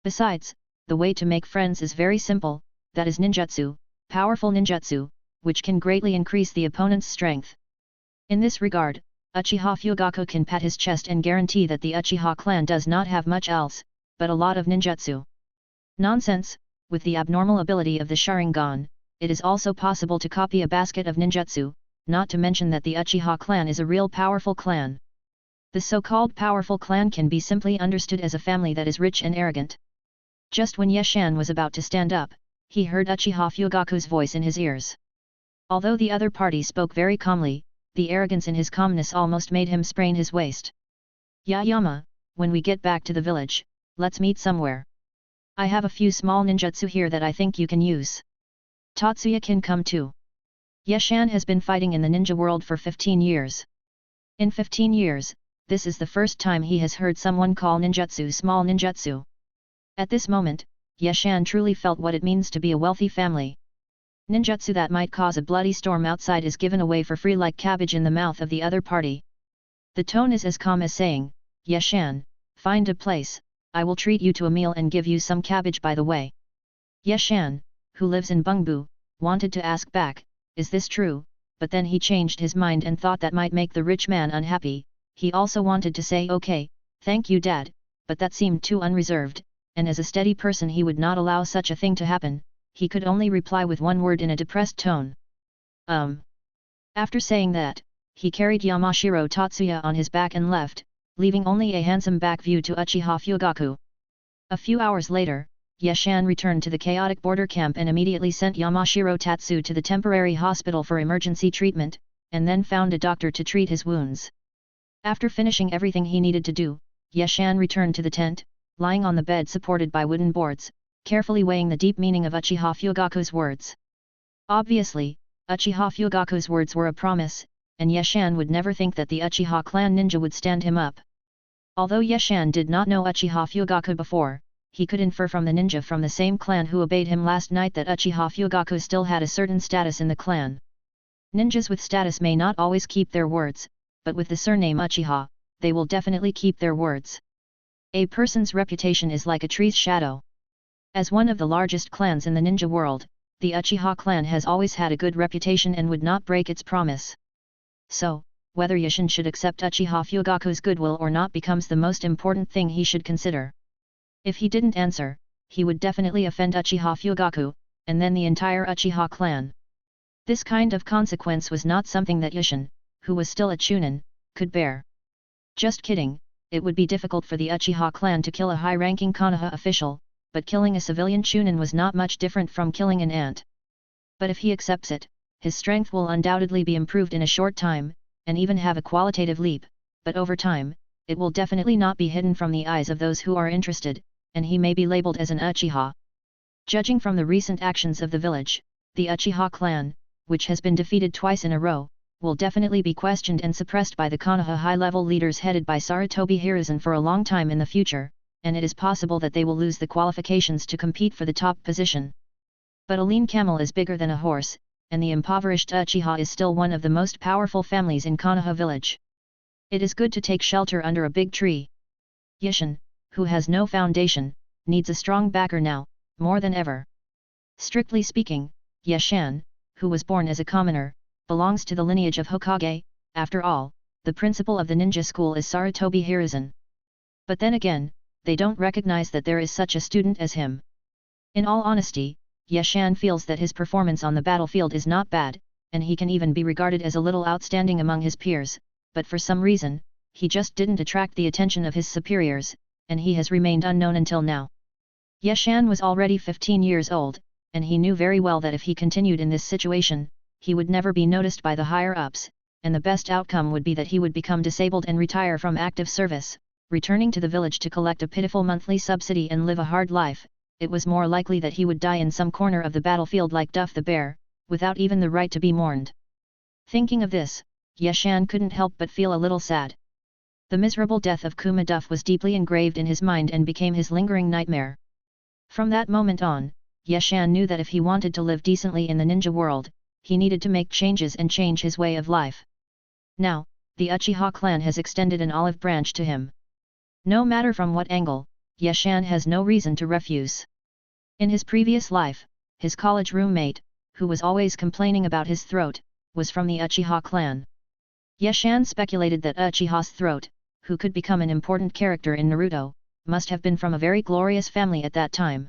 Besides, the way to make friends is very simple, that is ninjutsu, powerful ninjutsu, which can greatly increase the opponent's strength. In this regard, Uchiha Fugaku can pat his chest and guarantee that the Uchiha clan does not have much else, but a lot of ninjutsu. Nonsense, with the abnormal ability of the Sharingan, it is also possible to copy a basket of ninjutsu, not to mention that the Uchiha clan is a real powerful clan. The so-called powerful clan can be simply understood as a family that is rich and arrogant. Just when Yeshan was about to stand up, he heard Uchiha Fugaku's voice in his ears. Although the other party spoke very calmly, the arrogance in his calmness almost made him sprain his waist. Yayama, when we get back to the village, let's meet somewhere. I have a few small ninjutsu here that I think you can use. Tatsuya can come too. Yeshan has been fighting in the ninja world for 15 years. In 15 years, this is the first time he has heard someone call ninjutsu small ninjutsu. At this moment, Yeshan truly felt what it means to be a wealthy family. Ninjutsu that might cause a bloody storm outside is given away for free like cabbage in the mouth of the other party. The tone is as calm as saying, Yeshan, find a place, I will treat you to a meal and give you some cabbage by the way. Yeshan, who lives in Bungbu, wanted to ask back, is this true, but then he changed his mind and thought that might make the rich man unhappy. He also wanted to say okay, thank you dad, but that seemed too unreserved, and as a steady person he would not allow such a thing to happen. He could only reply with one word in a depressed tone. After saying that, he carried Yamashiro Tatsuya on his back and left, leaving only a handsome back view to Uchiha Fugaku. A few hours later, Yeshan returned to the chaotic border camp and immediately sent Yamashiro Tatsu to the temporary hospital for emergency treatment, and then found a doctor to treat his wounds. After finishing everything he needed to do, Yeshan returned to the tent, lying on the bed supported by wooden boards, carefully weighing the deep meaning of Uchiha Fugaku's words. Obviously, Uchiha Fugaku's words were a promise, and Yeshan would never think that the Uchiha clan ninja would stand him up. Although Yeshan did not know Uchiha Fugaku before, he could infer from the ninja from the same clan who obeyed him last night that Uchiha Fugaku still had a certain status in the clan. Ninjas with status may not always keep their words, but with the surname Uchiha, they will definitely keep their words. A person's reputation is like a tree's shadow. As one of the largest clans in the ninja world, the Uchiha clan has always had a good reputation and would not break its promise. So, whether Yeshan should accept Uchiha Fugaku's goodwill or not becomes the most important thing he should consider. If he didn't answer, he would definitely offend Uchiha Fugaku, and then the entire Uchiha clan. This kind of consequence was not something that Yeshan, who was still a chunin, could bear. Just kidding, it would be difficult for the Uchiha clan to kill a high-ranking Konoha official, but killing a civilian chunin was not much different from killing an ant. But if he accepts it, his strength will undoubtedly be improved in a short time, and even have a qualitative leap, but over time, it will definitely not be hidden from the eyes of those who are interested, and he may be labeled as an Uchiha. Judging from the recent actions of the village, the Uchiha clan, which has been defeated twice in a row, will definitely be questioned and suppressed by the Konoha high-level leaders headed by Sarutobi Hiruzen for a long time in the future, and it is possible that they will lose the qualifications to compete for the top position. But a lean camel is bigger than a horse, and the impoverished Uchiha is still one of the most powerful families in Konoha village. It is good to take shelter under a big tree. Yeshan, who has no foundation, needs a strong backer now, more than ever. Strictly speaking, Yeshan, who was born as a commoner, belongs to the lineage of Hokage. After all, the principal of the ninja school is Sarutobi Hiruzen. But then again, they don't recognize that there is such a student as him. In all honesty, Yeshan feels that his performance on the battlefield is not bad, and he can even be regarded as a little outstanding among his peers, but for some reason, he just didn't attract the attention of his superiors, and he has remained unknown until now. Yeshan was already 15 years old, and he knew very well that if he continued in this situation, he would never be noticed by the higher-ups, and the best outcome would be that he would become disabled and retire from active service, returning to the village to collect a pitiful monthly subsidy and live a hard life. It was more likely that he would die in some corner of the battlefield like Duff the Bear, without even the right to be mourned. Thinking of this, Yeshan couldn't help but feel a little sad. The miserable death of Kuma Duff was deeply engraved in his mind and became his lingering nightmare. From that moment on, Yeshan knew that if he wanted to live decently in the ninja world, he needed to make changes and change his way of life. Now, the Uchiha clan has extended an olive branch to him. No matter from what angle, Yeshan has no reason to refuse. In his previous life, his college roommate, who was always complaining about his throat, was from the Uchiha clan. Yeshan speculated that Uchiha's throat, who could become an important character in Naruto, must have been from a very glorious family at that time.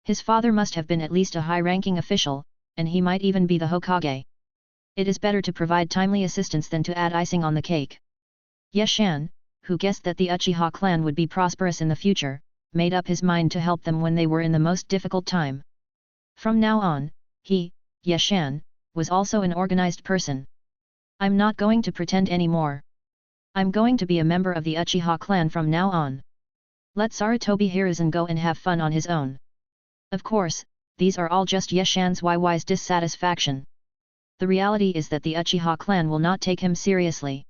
His father must have been at least a high-ranking official, and he might even be the Hokage. It is better to provide timely assistance than to add icing on the cake. Yeshan, who guessed that the Uchiha clan would be prosperous in the future, made up his mind to help them when they were in the most difficult time. From now on, he, Yeshan, was also an organized person. I'm not going to pretend anymore. I'm going to be a member of the Uchiha clan from now on. Let Sarutobi Hiruzen go and have fun on his own. Of course, these are all just Yeshan's YY's dissatisfaction. The reality is that the Uchiha clan will not take him seriously.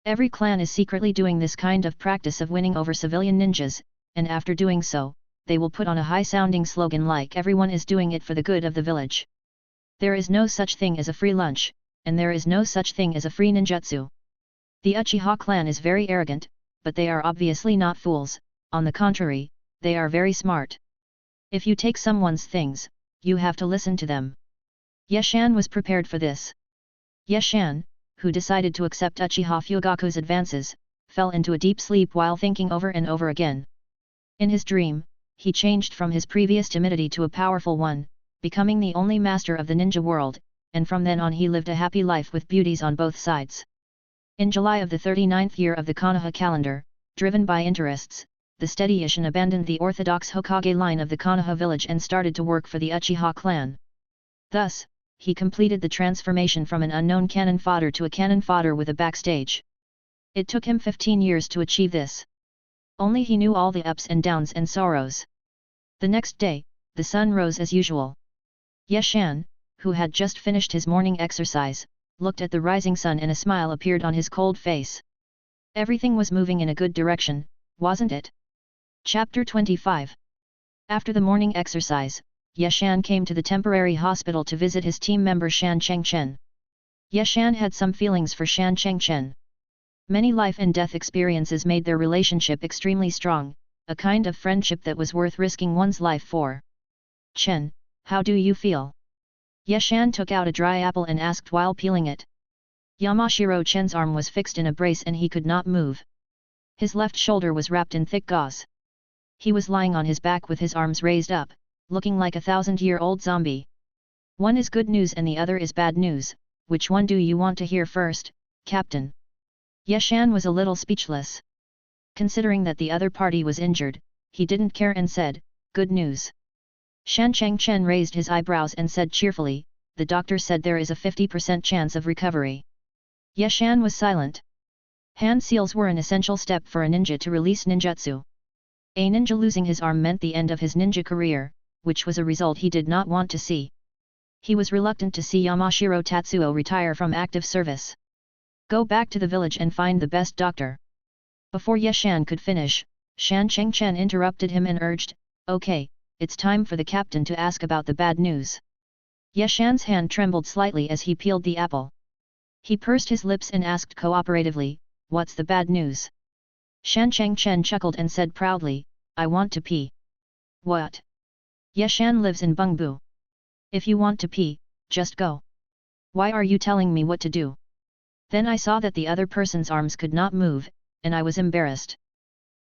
Every clan is secretly doing this kind of practice of winning over civilian ninjas, and after doing so, they will put on a high-sounding slogan like everyone is doing it for the good of the village. There is no such thing as a free lunch, and there is no such thing as a free ninjutsu. The Uchiha clan is very arrogant, but they are obviously not fools, on the contrary, they are very smart. If you take someone's things, you have to listen to them. Yeshan was prepared for this. Yeshan, who decided to accept Uchiha Fugaku's advances, fell into a deep sleep while thinking over and over again. In his dream, he changed from his previous timidity to a powerful one, becoming the only master of the ninja world, and from then on he lived a happy life with beauties on both sides. In July of the 39th year of the Konoha calendar, driven by interests, the steady Ishin abandoned the orthodox Hokage line of the Konoha village and started to work for the Uchiha clan. Thus, he completed the transformation from an unknown cannon fodder to a cannon fodder with a backstage. It took him 15 years to achieve this. Only he knew all the ups and downs and sorrows. The next day, the sun rose as usual. Yeshan, who had just finished his morning exercise, looked at the rising sun and a smile appeared on his cold face. Everything was moving in a good direction, wasn't it? Chapter 25. After the morning exercise, Yeshan came to the temporary hospital to visit his team member Shan Chengchen. Yeshan had some feelings for Shan Chengchen. Many life and death experiences made their relationship extremely strong, a kind of friendship that was worth risking one's life for. Chen, how do you feel? Yeshan took out a dry apple and asked while peeling it. Yamashiro Chen's arm was fixed in a brace and he could not move. His left shoulder was wrapped in thick gauze. He was lying on his back with his arms raised up, looking like a 1,000-year-old zombie. One is good news and the other is bad news, which one do you want to hear first, Captain? Yeshan was a little speechless. Considering that the other party was injured, he didn't care and said, good news. Shan Chengchen raised his eyebrows and said cheerfully, the doctor said there is a 50% chance of recovery. Yeshan was silent. Hand seals were an essential step for a ninja to release ninjutsu. A ninja losing his arm meant the end of his ninja career, which was a result he did not want to see. He was reluctant to see Yamashiro Tatsuo retire from active service. Go back to the village and find the best doctor. Before Yeshan could finish, Shan Chengchen interrupted him and urged, okay, it's time for the captain to ask about the bad news. Yeshan's hand trembled slightly as he peeled the apple. He pursed his lips and asked cooperatively, what's the bad news? Shan Chengchen chuckled and said proudly, I want to pee. What? Yeshan lives in Bungbu. If you want to pee, just go. Why are you telling me what to do? Then I saw that the other person's arms could not move, and I was embarrassed.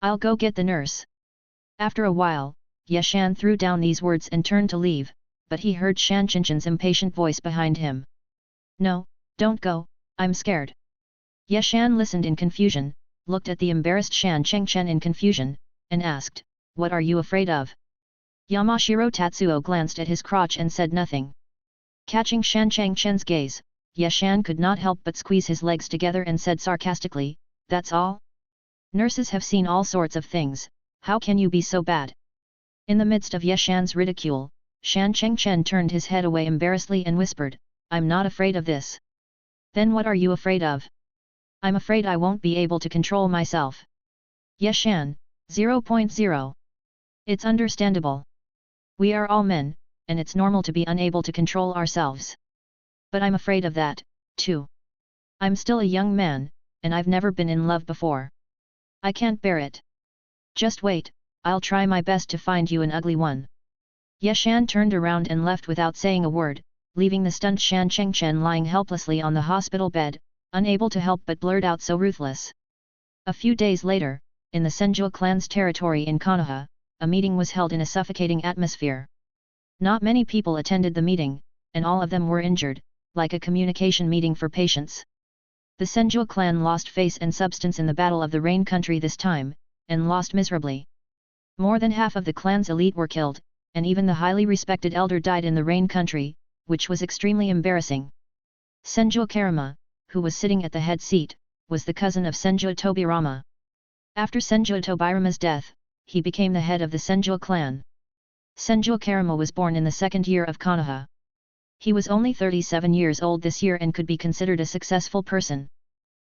I'll go get the nurse. After a while, Yeshan threw down these words and turned to leave, but he heard Shan Chinchin's impatient voice behind him. No, don't go, I'm scared. Yeshan listened in confusion, looked at the embarrassed Shan Chengchen in confusion, and asked, what are you afraid of? Yamashiro Tatsuo glanced at his crotch and said nothing. Catching Shan Chengchen's gaze, Yeshan could not help but squeeze his legs together and said sarcastically, that's all? Nurses have seen all sorts of things, how can you be so bad? In the midst of Yeshan's ridicule, Shan Chengchen turned his head away embarrassedly and whispered, I'm not afraid of this. Then what are you afraid of? I'm afraid I won't be able to control myself. Yeshan, 0.0. It's understandable. We are all men, and it's normal to be unable to control ourselves. But I'm afraid of that, too. I'm still a young man, and I've never been in love before. I can't bear it. Just wait, I'll try my best to find you an ugly one. Yeshan turned around and left without saying a word, leaving the stunned Shan Chengchen lying helplessly on the hospital bed, unable to help but blurt out so ruthless. A few days later, in the Senju clan's territory in Konoha, a meeting was held in a suffocating atmosphere. Not many people attended the meeting, and all of them were injured, like a communication meeting for patients. The Senju clan lost face and substance in the Battle of the Rain Country this time, and lost miserably. More than half of the clan's elite were killed, and even the highly respected elder died in the Rain Country, which was extremely embarrassing. Senju Karama, who was sitting at the head seat, was the cousin of Senju Tobirama. After Senju Tobirama's death, he became the head of the Senju clan. Senju Karama was born in the second year of Konoha. He was only 37 years old this year and could be considered a successful person.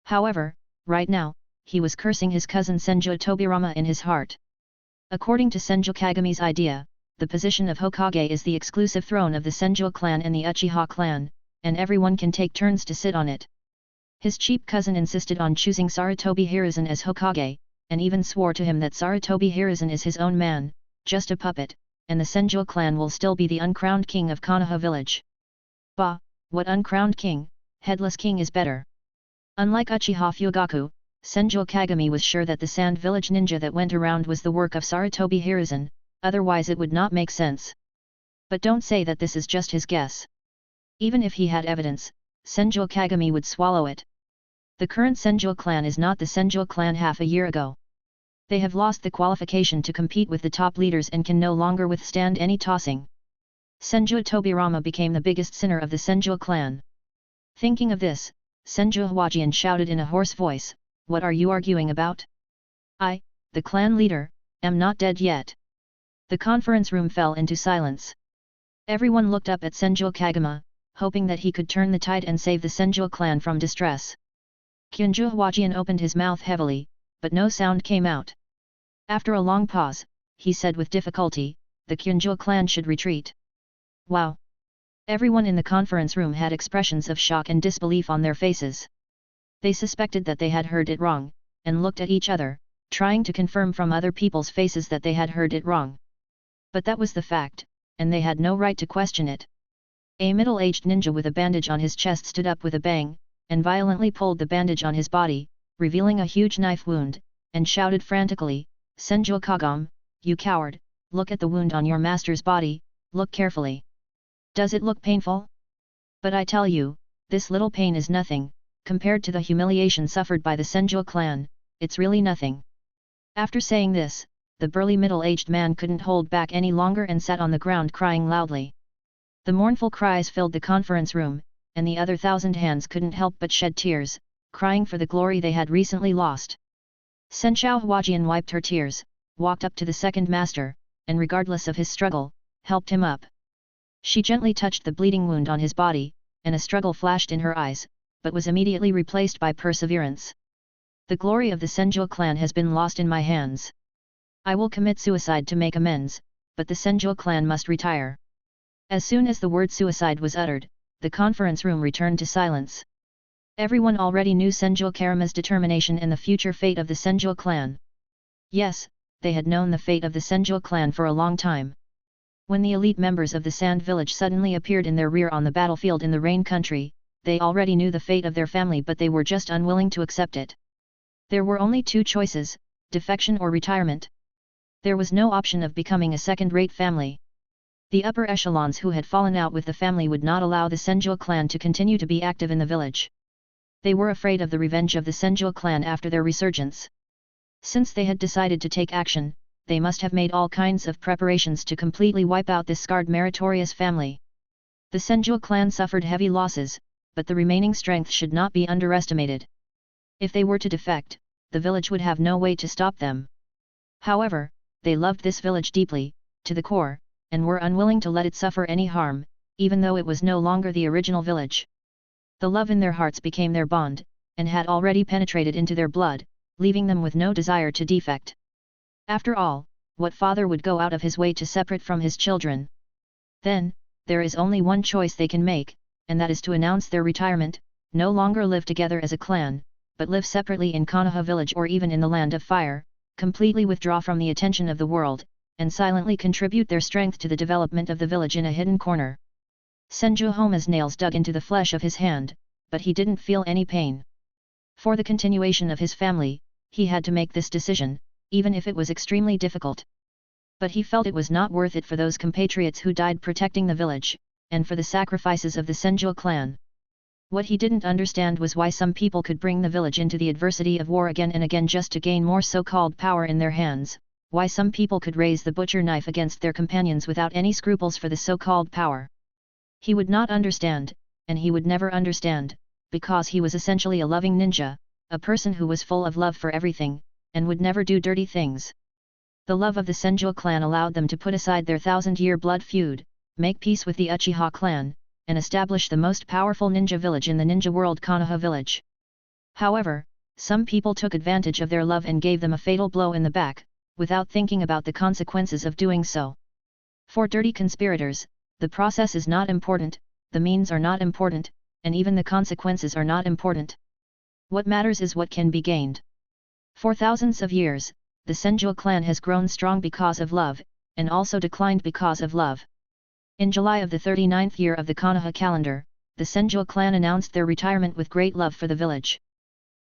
However, right now, he was cursing his cousin Senju Tobirama in his heart. According to Senju Kagami's idea, the position of Hokage is the exclusive throne of the Senju clan and the Uchiha clan, and everyone can take turns to sit on it. His cheap cousin insisted on choosing Sarutobi Hiruzen as Hokage, and even swore to him that Sarutobi Hiruzen is his own man, just a puppet, and the Senju clan will still be the uncrowned king of Konoha village. Bah, what uncrowned king, headless king is better. Unlike Uchiha Fugaku, Senju Kagami was sure that the sand village ninja that went around was the work of Sarutobi Hiruzen, otherwise it would not make sense. But don't say that this is just his guess. Even if he had evidence, Senju Kagami would swallow it. The current Senju clan is not the Senju clan half a year ago. They have lost the qualification to compete with the top leaders and can no longer withstand any tossing. Senju Tobirama became the biggest sinner of the Senju clan. Thinking of this, Senju Hwajian shouted in a hoarse voice, "What are you arguing about? I, the clan leader, am not dead yet." The conference room fell into silence. Everyone looked up at Senju Kagama, hoping that he could turn the tide and save the Senju clan from distress. Kyunju Hwajian opened his mouth heavily, but no sound came out. After a long pause, he said with difficulty, "The Kyunju clan should retreat." Wow! Everyone in the conference room had expressions of shock and disbelief on their faces. They suspected that they had heard it wrong, and looked at each other, trying to confirm from other people's faces that they had heard it wrong. But that was the fact, and they had no right to question it. A middle-aged ninja with a bandage on his chest stood up with a bang, and violently pulled the bandage on his body, revealing a huge knife wound, and shouted frantically, "Senju Kagam, you coward, look at the wound on your master's body, look carefully. Does it look painful? But I tell you, this little pain is nothing, compared to the humiliation suffered by the Senju clan, it's really nothing." After saying this, the burly middle-aged man couldn't hold back any longer and sat on the ground crying loudly. The mournful cries filled the conference room, and the other 1,000 hands couldn't help but shed tears, crying for the glory they had recently lost. Senshao Hwajian wiped her tears, walked up to the second master, and regardless of his struggle, helped him up. She gently touched the bleeding wound on his body, and a struggle flashed in her eyes, but was immediately replaced by perseverance. "The glory of the Senju clan has been lost in my hands. I will commit suicide to make amends, but the Senju clan must retire." As soon as the word suicide was uttered, the conference room returned to silence. Everyone already knew Senju Karama's determination and the future fate of the Senju clan. Yes, they had known the fate of the Senju clan for a long time. When the elite members of the Sand Village suddenly appeared in their rear on the battlefield in the Rain Country, they already knew the fate of their family, but they were just unwilling to accept it. There were only two choices, defection or retirement. There was no option of becoming a second-rate family. The upper echelons who had fallen out with the family would not allow the Senju clan to continue to be active in the village. They were afraid of the revenge of the Senju clan after their resurgence. Since they had decided to take action, they must have made all kinds of preparations to completely wipe out this scarred meritorious family. The Senju clan suffered heavy losses, but the remaining strength should not be underestimated. If they were to defect, the village would have no way to stop them. However, they loved this village deeply, to the core, and were unwilling to let it suffer any harm, even though it was no longer the original village. The love in their hearts became their bond, and had already penetrated into their blood, leaving them with no desire to defect. After all, what father would go out of his way to separate from his children? Then, there is only one choice they can make, and that is to announce their retirement, no longer live together as a clan, but live separately in Konoha village or even in the Land of Fire, completely withdraw from the attention of the world, and silently contribute their strength to the development of the village in a hidden corner. Senju Homa's nails dug into the flesh of his hand, but he didn't feel any pain. For the continuation of his family, he had to make this decision, even if it was extremely difficult. But he felt it was not worth it for those compatriots who died protecting the village, and for the sacrifices of the Senju clan. What he didn't understand was why some people could bring the village into the adversity of war again and again just to gain more so-called power in their hands, why some people could raise the butcher knife against their companions without any scruples for the so-called power. He would not understand, and he would never understand, because he was essentially a loving ninja, a person who was full of love for everything, and would never do dirty things. The love of the Senju clan allowed them to put aside their thousand-year blood feud, make peace with the Uchiha clan, and establish the most powerful ninja village in the ninja world, Konoha village. However, some people took advantage of their love and gave them a fatal blow in the back, without thinking about the consequences of doing so. For dirty conspirators, the process is not important, the means are not important, and even the consequences are not important. What matters is what can be gained. For thousands of years, the Senju clan has grown strong because of love, and also declined because of love. In July of the 39th year of the Konoha calendar, the Senju clan announced their retirement with great love for the village.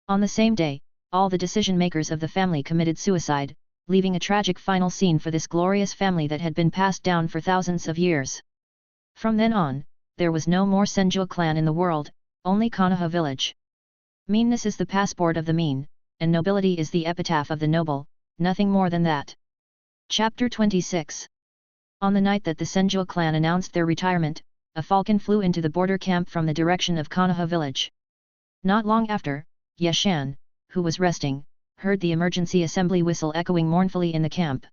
On the same day, all the decision-makers of the family committed suicide, leaving a tragic final scene for this glorious family that had been passed down for thousands of years. From then on, there was no more Senju clan in the world, only Konoha village. Meanness is the passport of the mean, and nobility is the epitaph of the noble, nothing more than that. Chapter 26. On the night that the Senju clan announced their retirement, a falcon flew into the border camp from the direction of Konoha village. Not long after, Yeshan, who was resting, heard the emergency assembly whistle echoing mournfully in the camp.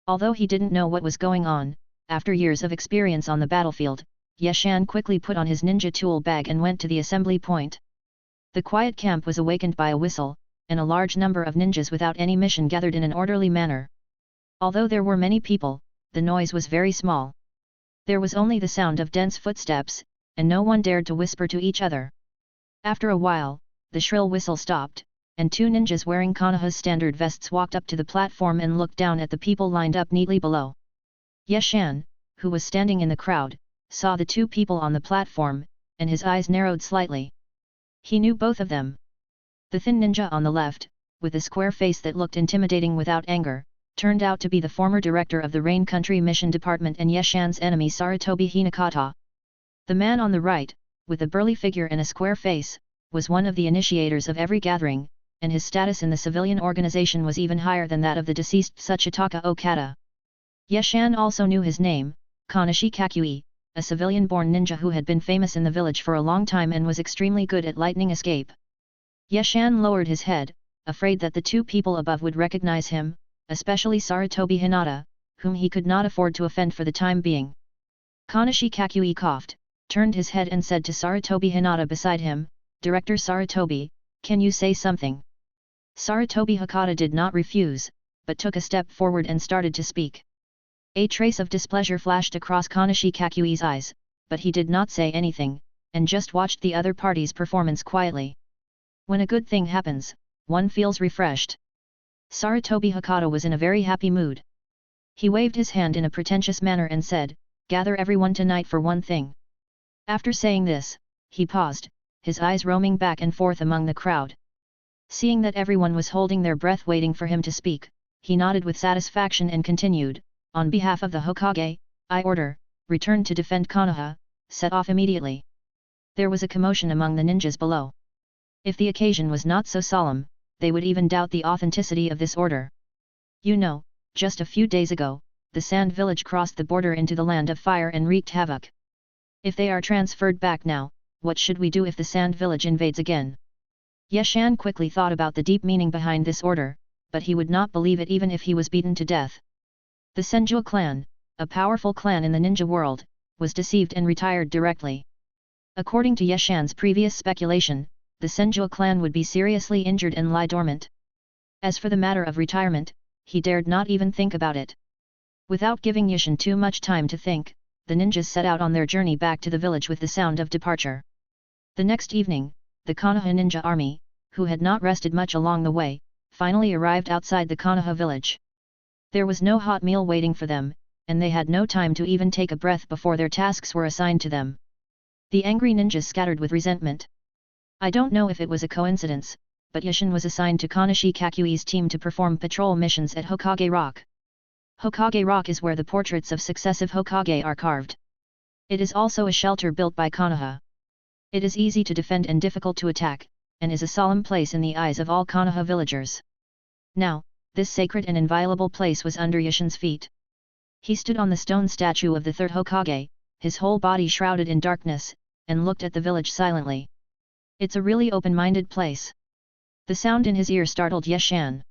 Although he didn't know what was going on, after years of experience on the battlefield, Yeshan quickly put on his ninja tool bag and went to the assembly point. The quiet camp was awakened by a whistle, and a large number of ninjas without any mission gathered in an orderly manner. Although there were many people, the noise was very small. There was only the sound of dense footsteps, and no one dared to whisper to each other. After a while, the shrill whistle stopped, and two ninjas wearing Konoha's standard vests walked up to the platform and looked down at the people lined up neatly below. Yeshan, who was standing in the crowd, saw the two people on the platform, and his eyes narrowed slightly. He knew both of them. The thin ninja on the left, with a square face that looked intimidating without anger, turned out to be the former director of the Rain Country Mission Department and Yeshan's enemy Sarutobi Hinakata. The man on the right, with a burly figure and a square face, was one of the initiators of every gathering, and his status in the civilian organization was even higher than that of the deceased Tsuchitaka Okada. Yeshan also knew his name, Kanashi Kakui, a civilian-born ninja who had been famous in the village for a long time and was extremely good at lightning escape. Yeshan lowered his head, afraid that the two people above would recognize him, especially Sarutobi Hinata, whom he could not afford to offend for the time being. Kanashi Kakui coughed, turned his head and said to Sarutobi Hinata beside him, "Director Sarutobi, can you say something?" Sarutobi Hakata did not refuse, but took a step forward and started to speak. A trace of displeasure flashed across Kanashi Kakui's eyes, but he did not say anything, and just watched the other party's performance quietly. When a good thing happens, one feels refreshed. Sarutobi Hakata was in a very happy mood. He waved his hand in a pretentious manner and said, "Gather everyone tonight for one thing." After saying this, he paused, his eyes roaming back and forth among the crowd. Seeing that everyone was holding their breath waiting for him to speak, he nodded with satisfaction and continued, "On behalf of the Hokage, I order, return to defend Konoha, set off immediately." There was a commotion among the ninjas below. If the occasion was not so solemn, they would even doubt the authenticity of this order. You know, just a few days ago, the Sand Village crossed the border into the Land of Fire and wreaked havoc. If they are transferred back now, what should we do if the Sand Village invades again? Yeshan quickly thought about the deep meaning behind this order, but he would not believe it even if he was beaten to death. The Senju clan, a powerful clan in the ninja world, was deceived and retired directly. According to Yeshan's previous speculation, the Senju clan would be seriously injured and lie dormant. As for the matter of retirement, he dared not even think about it. Without giving Yeshan too much time to think, the ninjas set out on their journey back to the village with the sound of departure. The next evening, the Konoha ninja army, who had not rested much along the way, finally arrived outside the Konoha village. There was no hot meal waiting for them, and they had no time to even take a breath before their tasks were assigned to them. The angry ninjas scattered with resentment. I don't know if it was a coincidence, but Yeshan was assigned to Kanashi Kakui's team to perform patrol missions at Hokage Rock. Hokage Rock is where the portraits of successive Hokage are carved. It is also a shelter built by Konoha. It is easy to defend and difficult to attack, and is a solemn place in the eyes of all Konoha villagers. Now, this sacred and inviolable place was under Yeshan's feet. He stood on the stone statue of the third Hokage, his whole body shrouded in darkness, and looked at the village silently. It's a really open-minded place. The sound in his ear startled Yeshan.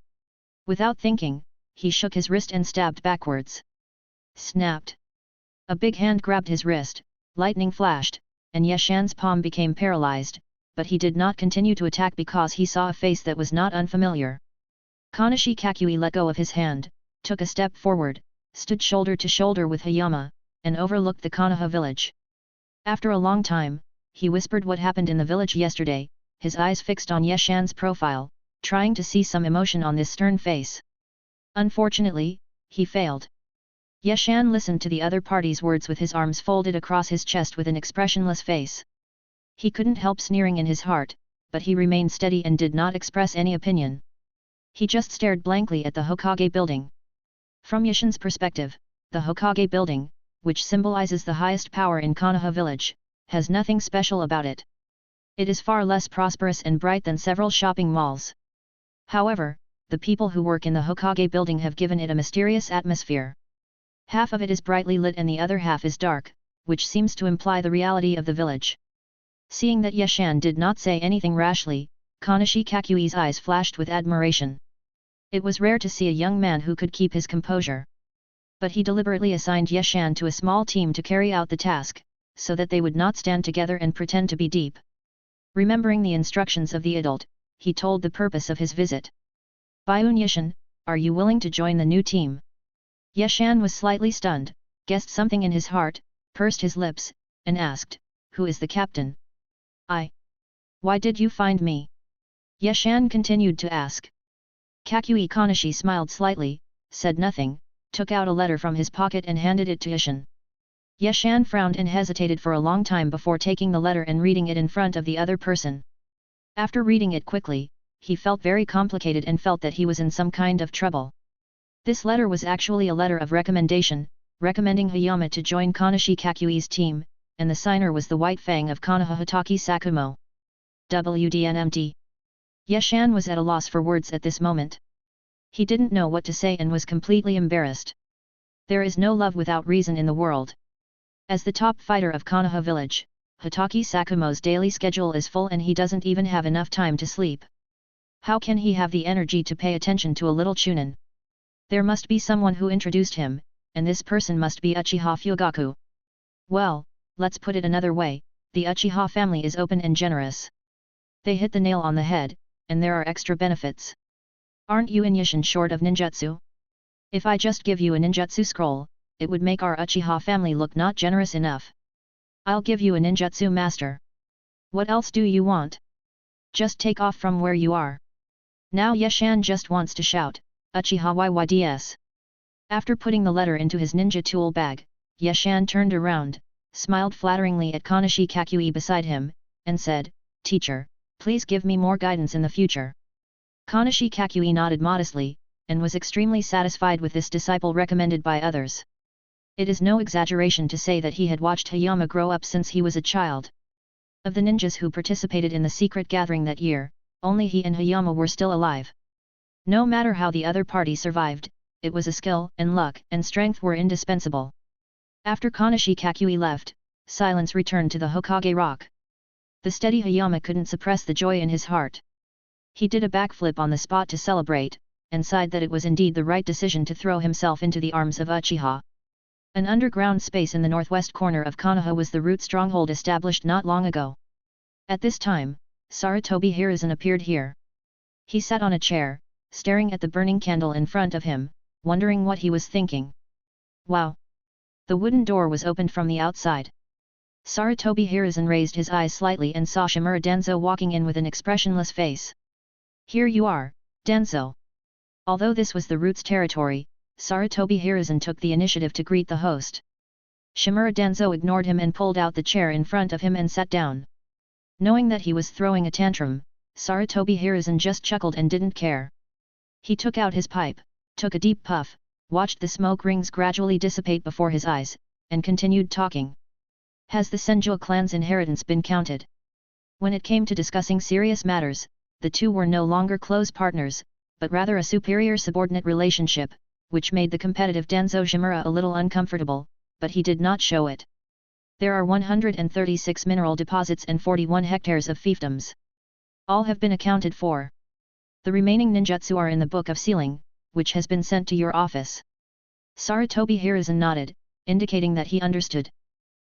Without thinking, he shook his wrist and stabbed backwards. Snapped. A big hand grabbed his wrist, lightning flashed, and Yeshan's palm became paralyzed, but he did not continue to attack because he saw a face that was not unfamiliar. Kanashi Kakui let go of his hand, took a step forward, stood shoulder to shoulder with Hayama, and overlooked the Konoha village. After a long time, he whispered what happened in the village yesterday, his eyes fixed on Yeshan's profile, trying to see some emotion on this stern face. Unfortunately, he failed. Yeshan listened to the other party's words with his arms folded across his chest with an expressionless face. He couldn't help sneering in his heart, but he remained steady and did not express any opinion. He just stared blankly at the Hokage building. From Yeshan's perspective, the Hokage building, which symbolizes the highest power in Konoha village, has nothing special about it. It is far less prosperous and bright than several shopping malls. However, the people who work in the Hokage building have given it a mysterious atmosphere. Half of it is brightly lit and the other half is dark, which seems to imply the reality of the village. Seeing that Yeshan did not say anything rashly, Kanashi Kakui's eyes flashed with admiration. It was rare to see a young man who could keep his composure. But he deliberately assigned Yeshan to a small team to carry out the task, so that they would not stand together and pretend to be deep. Remembering the instructions of the adult, he told the purpose of his visit. Byun Yeshan, are you willing to join the new team? Yeshan was slightly stunned, guessed something in his heart, pursed his lips, and asked, who is the captain? I. Why did you find me? Yeshan continued to ask. Kakui Kanashi smiled slightly, said nothing, took out a letter from his pocket and handed it to Yeshan. Yeshan frowned and hesitated for a long time before taking the letter and reading it in front of the other person. After reading it quickly, he felt very complicated and felt that he was in some kind of trouble. This letter was actually a letter of recommendation, recommending Hayama to join Kanashi Kakui's team, and the signer was the White Fang of Konoha Hitaki Sakumo. WDNMD. Yeshan was at a loss for words at this moment. He didn't know what to say and was completely embarrassed. There is no love without reason in the world. As the top fighter of Konoha village, Hitaki Sakumo's daily schedule is full and he doesn't even have enough time to sleep. How can he have the energy to pay attention to a little chunin? There must be someone who introduced him, and this person must be Uchiha Fugaku. Well, let's put it another way, the Uchiha family is open and generous. They hit the nail on the head, and there are extra benefits. Aren't you and Yeshan short of ninjutsu? If I just give you a ninjutsu scroll, it would make our Uchiha family look not generous enough. I'll give you a ninjutsu master. What else do you want? Just take off from where you are. Now Yeshan just wants to shout, Uchiha YYDS. After putting the letter into his ninja tool bag, Yeshan turned around, smiled flatteringly at Kanashi Kakui beside him, and said, Teacher, please give me more guidance in the future. Kanashi Kakui nodded modestly, and was extremely satisfied with this disciple recommended by others. It is no exaggeration to say that he had watched Hayama grow up since he was a child. Of the ninjas who participated in the secret gathering that year, only he and Hayama were still alive. No matter how the other party survived, it was a skill and luck and strength were indispensable. After Kanashi Kakui left, silence returned to the Hokage Rock. The steady Hayama couldn't suppress the joy in his heart. He did a backflip on the spot to celebrate, and sighed that it was indeed the right decision to throw himself into the arms of Uchiha. An underground space in the northwest corner of Konoha was the root stronghold established not long ago. At this time, Sarutobi Hiruzen appeared here. He sat on a chair, staring at the burning candle in front of him, wondering what he was thinking. Wow! The wooden door was opened from the outside. Sarutobi Hiruzen raised his eyes slightly and saw Shimura Danzo walking in with an expressionless face. Here you are, Danzo. Although this was the root's territory, Sarutobi Hiruzen took the initiative to greet the host. Shimura Danzo ignored him and pulled out the chair in front of him and sat down. Knowing that he was throwing a tantrum, Sarutobi Hiruzen just chuckled and didn't care. He took out his pipe, took a deep puff, watched the smoke rings gradually dissipate before his eyes, and continued talking. Has the Senju clan's inheritance been counted? When it came to discussing serious matters, the two were no longer close partners, but rather a superior subordinate relationship, which made the competitive Danzo Shimura a little uncomfortable, but he did not show it. There are 136 mineral deposits and 41 hectares of fiefdoms. All have been accounted for. The remaining ninjutsu are in the Book of Sealing, which has been sent to your office. Sarutobi Hiruzen nodded, indicating that he understood.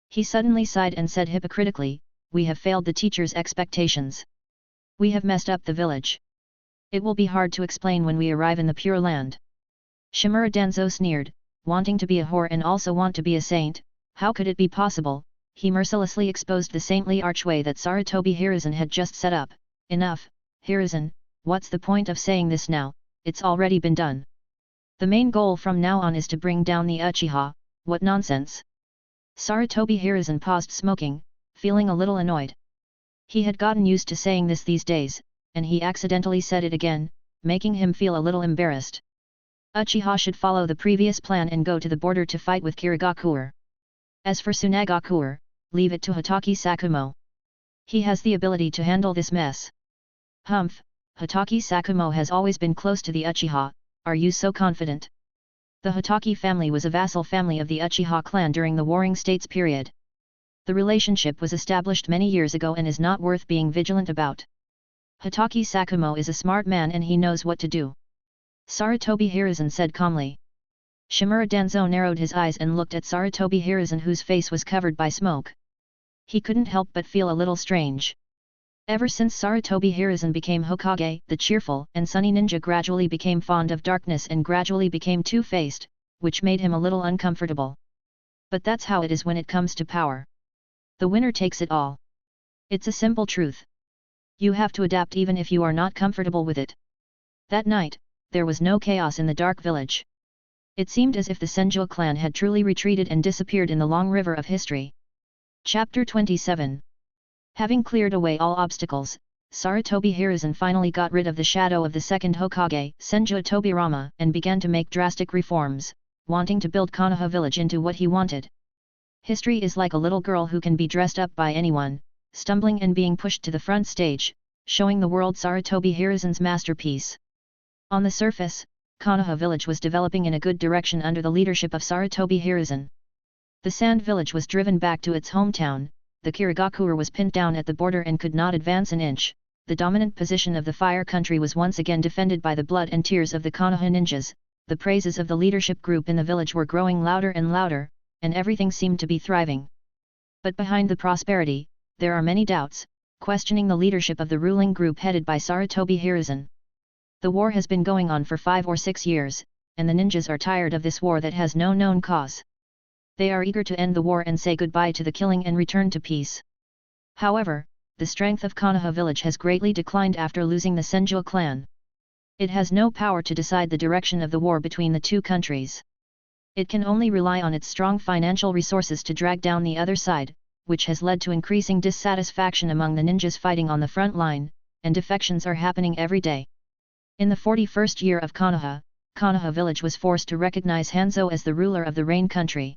He suddenly sighed and said hypocritically, "We have failed the teacher's expectations. We have messed up the village. It will be hard to explain when we arrive in the Pure Land." Shimura Danzo sneered, wanting to be a whore and also want to be a saint. How could it be possible? He mercilessly exposed the saintly archway that Sarutobi Hiruzen had just set up. Enough, Hiruzen, what's the point of saying this now? It's already been done. The main goal from now on is to bring down the Uchiha. What nonsense! Sarutobi Hiruzen paused smoking, feeling a little annoyed. He had gotten used to saying this these days, and he accidentally said it again, making him feel a little embarrassed. Uchiha should follow the previous plan and go to the border to fight with Kirigakure. As for Tsunagakure, leave it to Hatake Sakumo. He has the ability to handle this mess. Humph, Hatake Sakumo has always been close to the Uchiha, are you so confident? The Hatake family was a vassal family of the Uchiha clan during the Warring States period. The relationship was established many years ago and is not worth being vigilant about. Hatake Sakumo is a smart man and he knows what to do. Sarutobi Hiruzen said calmly. Shimura Danzo narrowed his eyes and looked at Sarutobi Hiruzen whose face was covered by smoke. He couldn't help but feel a little strange. Ever since Sarutobi Hiruzen became Hokage, the cheerful and sunny ninja gradually became fond of darkness and gradually became two-faced, which made him a little uncomfortable. But that's how it is when it comes to power. The winner takes it all. It's a simple truth. You have to adapt even if you are not comfortable with it. That night, there was no chaos in the dark village. It seemed as if the Senju clan had truly retreated and disappeared in the long river of history. Chapter 27. Having cleared away all obstacles, Sarutobi Hiruzen finally got rid of the shadow of the second Hokage, Senju Tobirama, and began to make drastic reforms, wanting to build Konoha village into what he wanted. History is like a little girl who can be dressed up by anyone, stumbling and being pushed to the front stage, showing the world Sarutobi Hiruzen's masterpiece. On the surface, Konoha village was developing in a good direction under the leadership of Sarutobi Hiruzen. The sand village was driven back to its hometown, the Kirigakure was pinned down at the border and could not advance an inch, the dominant position of the fire country was once again defended by the blood and tears of the Konoha ninjas, the praises of the leadership group in the village were growing louder and louder, and everything seemed to be thriving. But behind the prosperity, there are many doubts, questioning the leadership of the ruling group headed by Sarutobi Hiruzen. The war has been going on for 5 or 6 years, and the ninjas are tired of this war that has no known cause. They are eager to end the war and say goodbye to the killing and return to peace. However, the strength of Konoha village has greatly declined after losing the Senju clan. It has no power to decide the direction of the war between the two countries. It can only rely on its strong financial resources to drag down the other side, which has led to increasing dissatisfaction among the ninjas fighting on the front line, and defections are happening every day. In the 41st year of Konoha, Konoha village was forced to recognize Hanzo as the ruler of the Rain Country.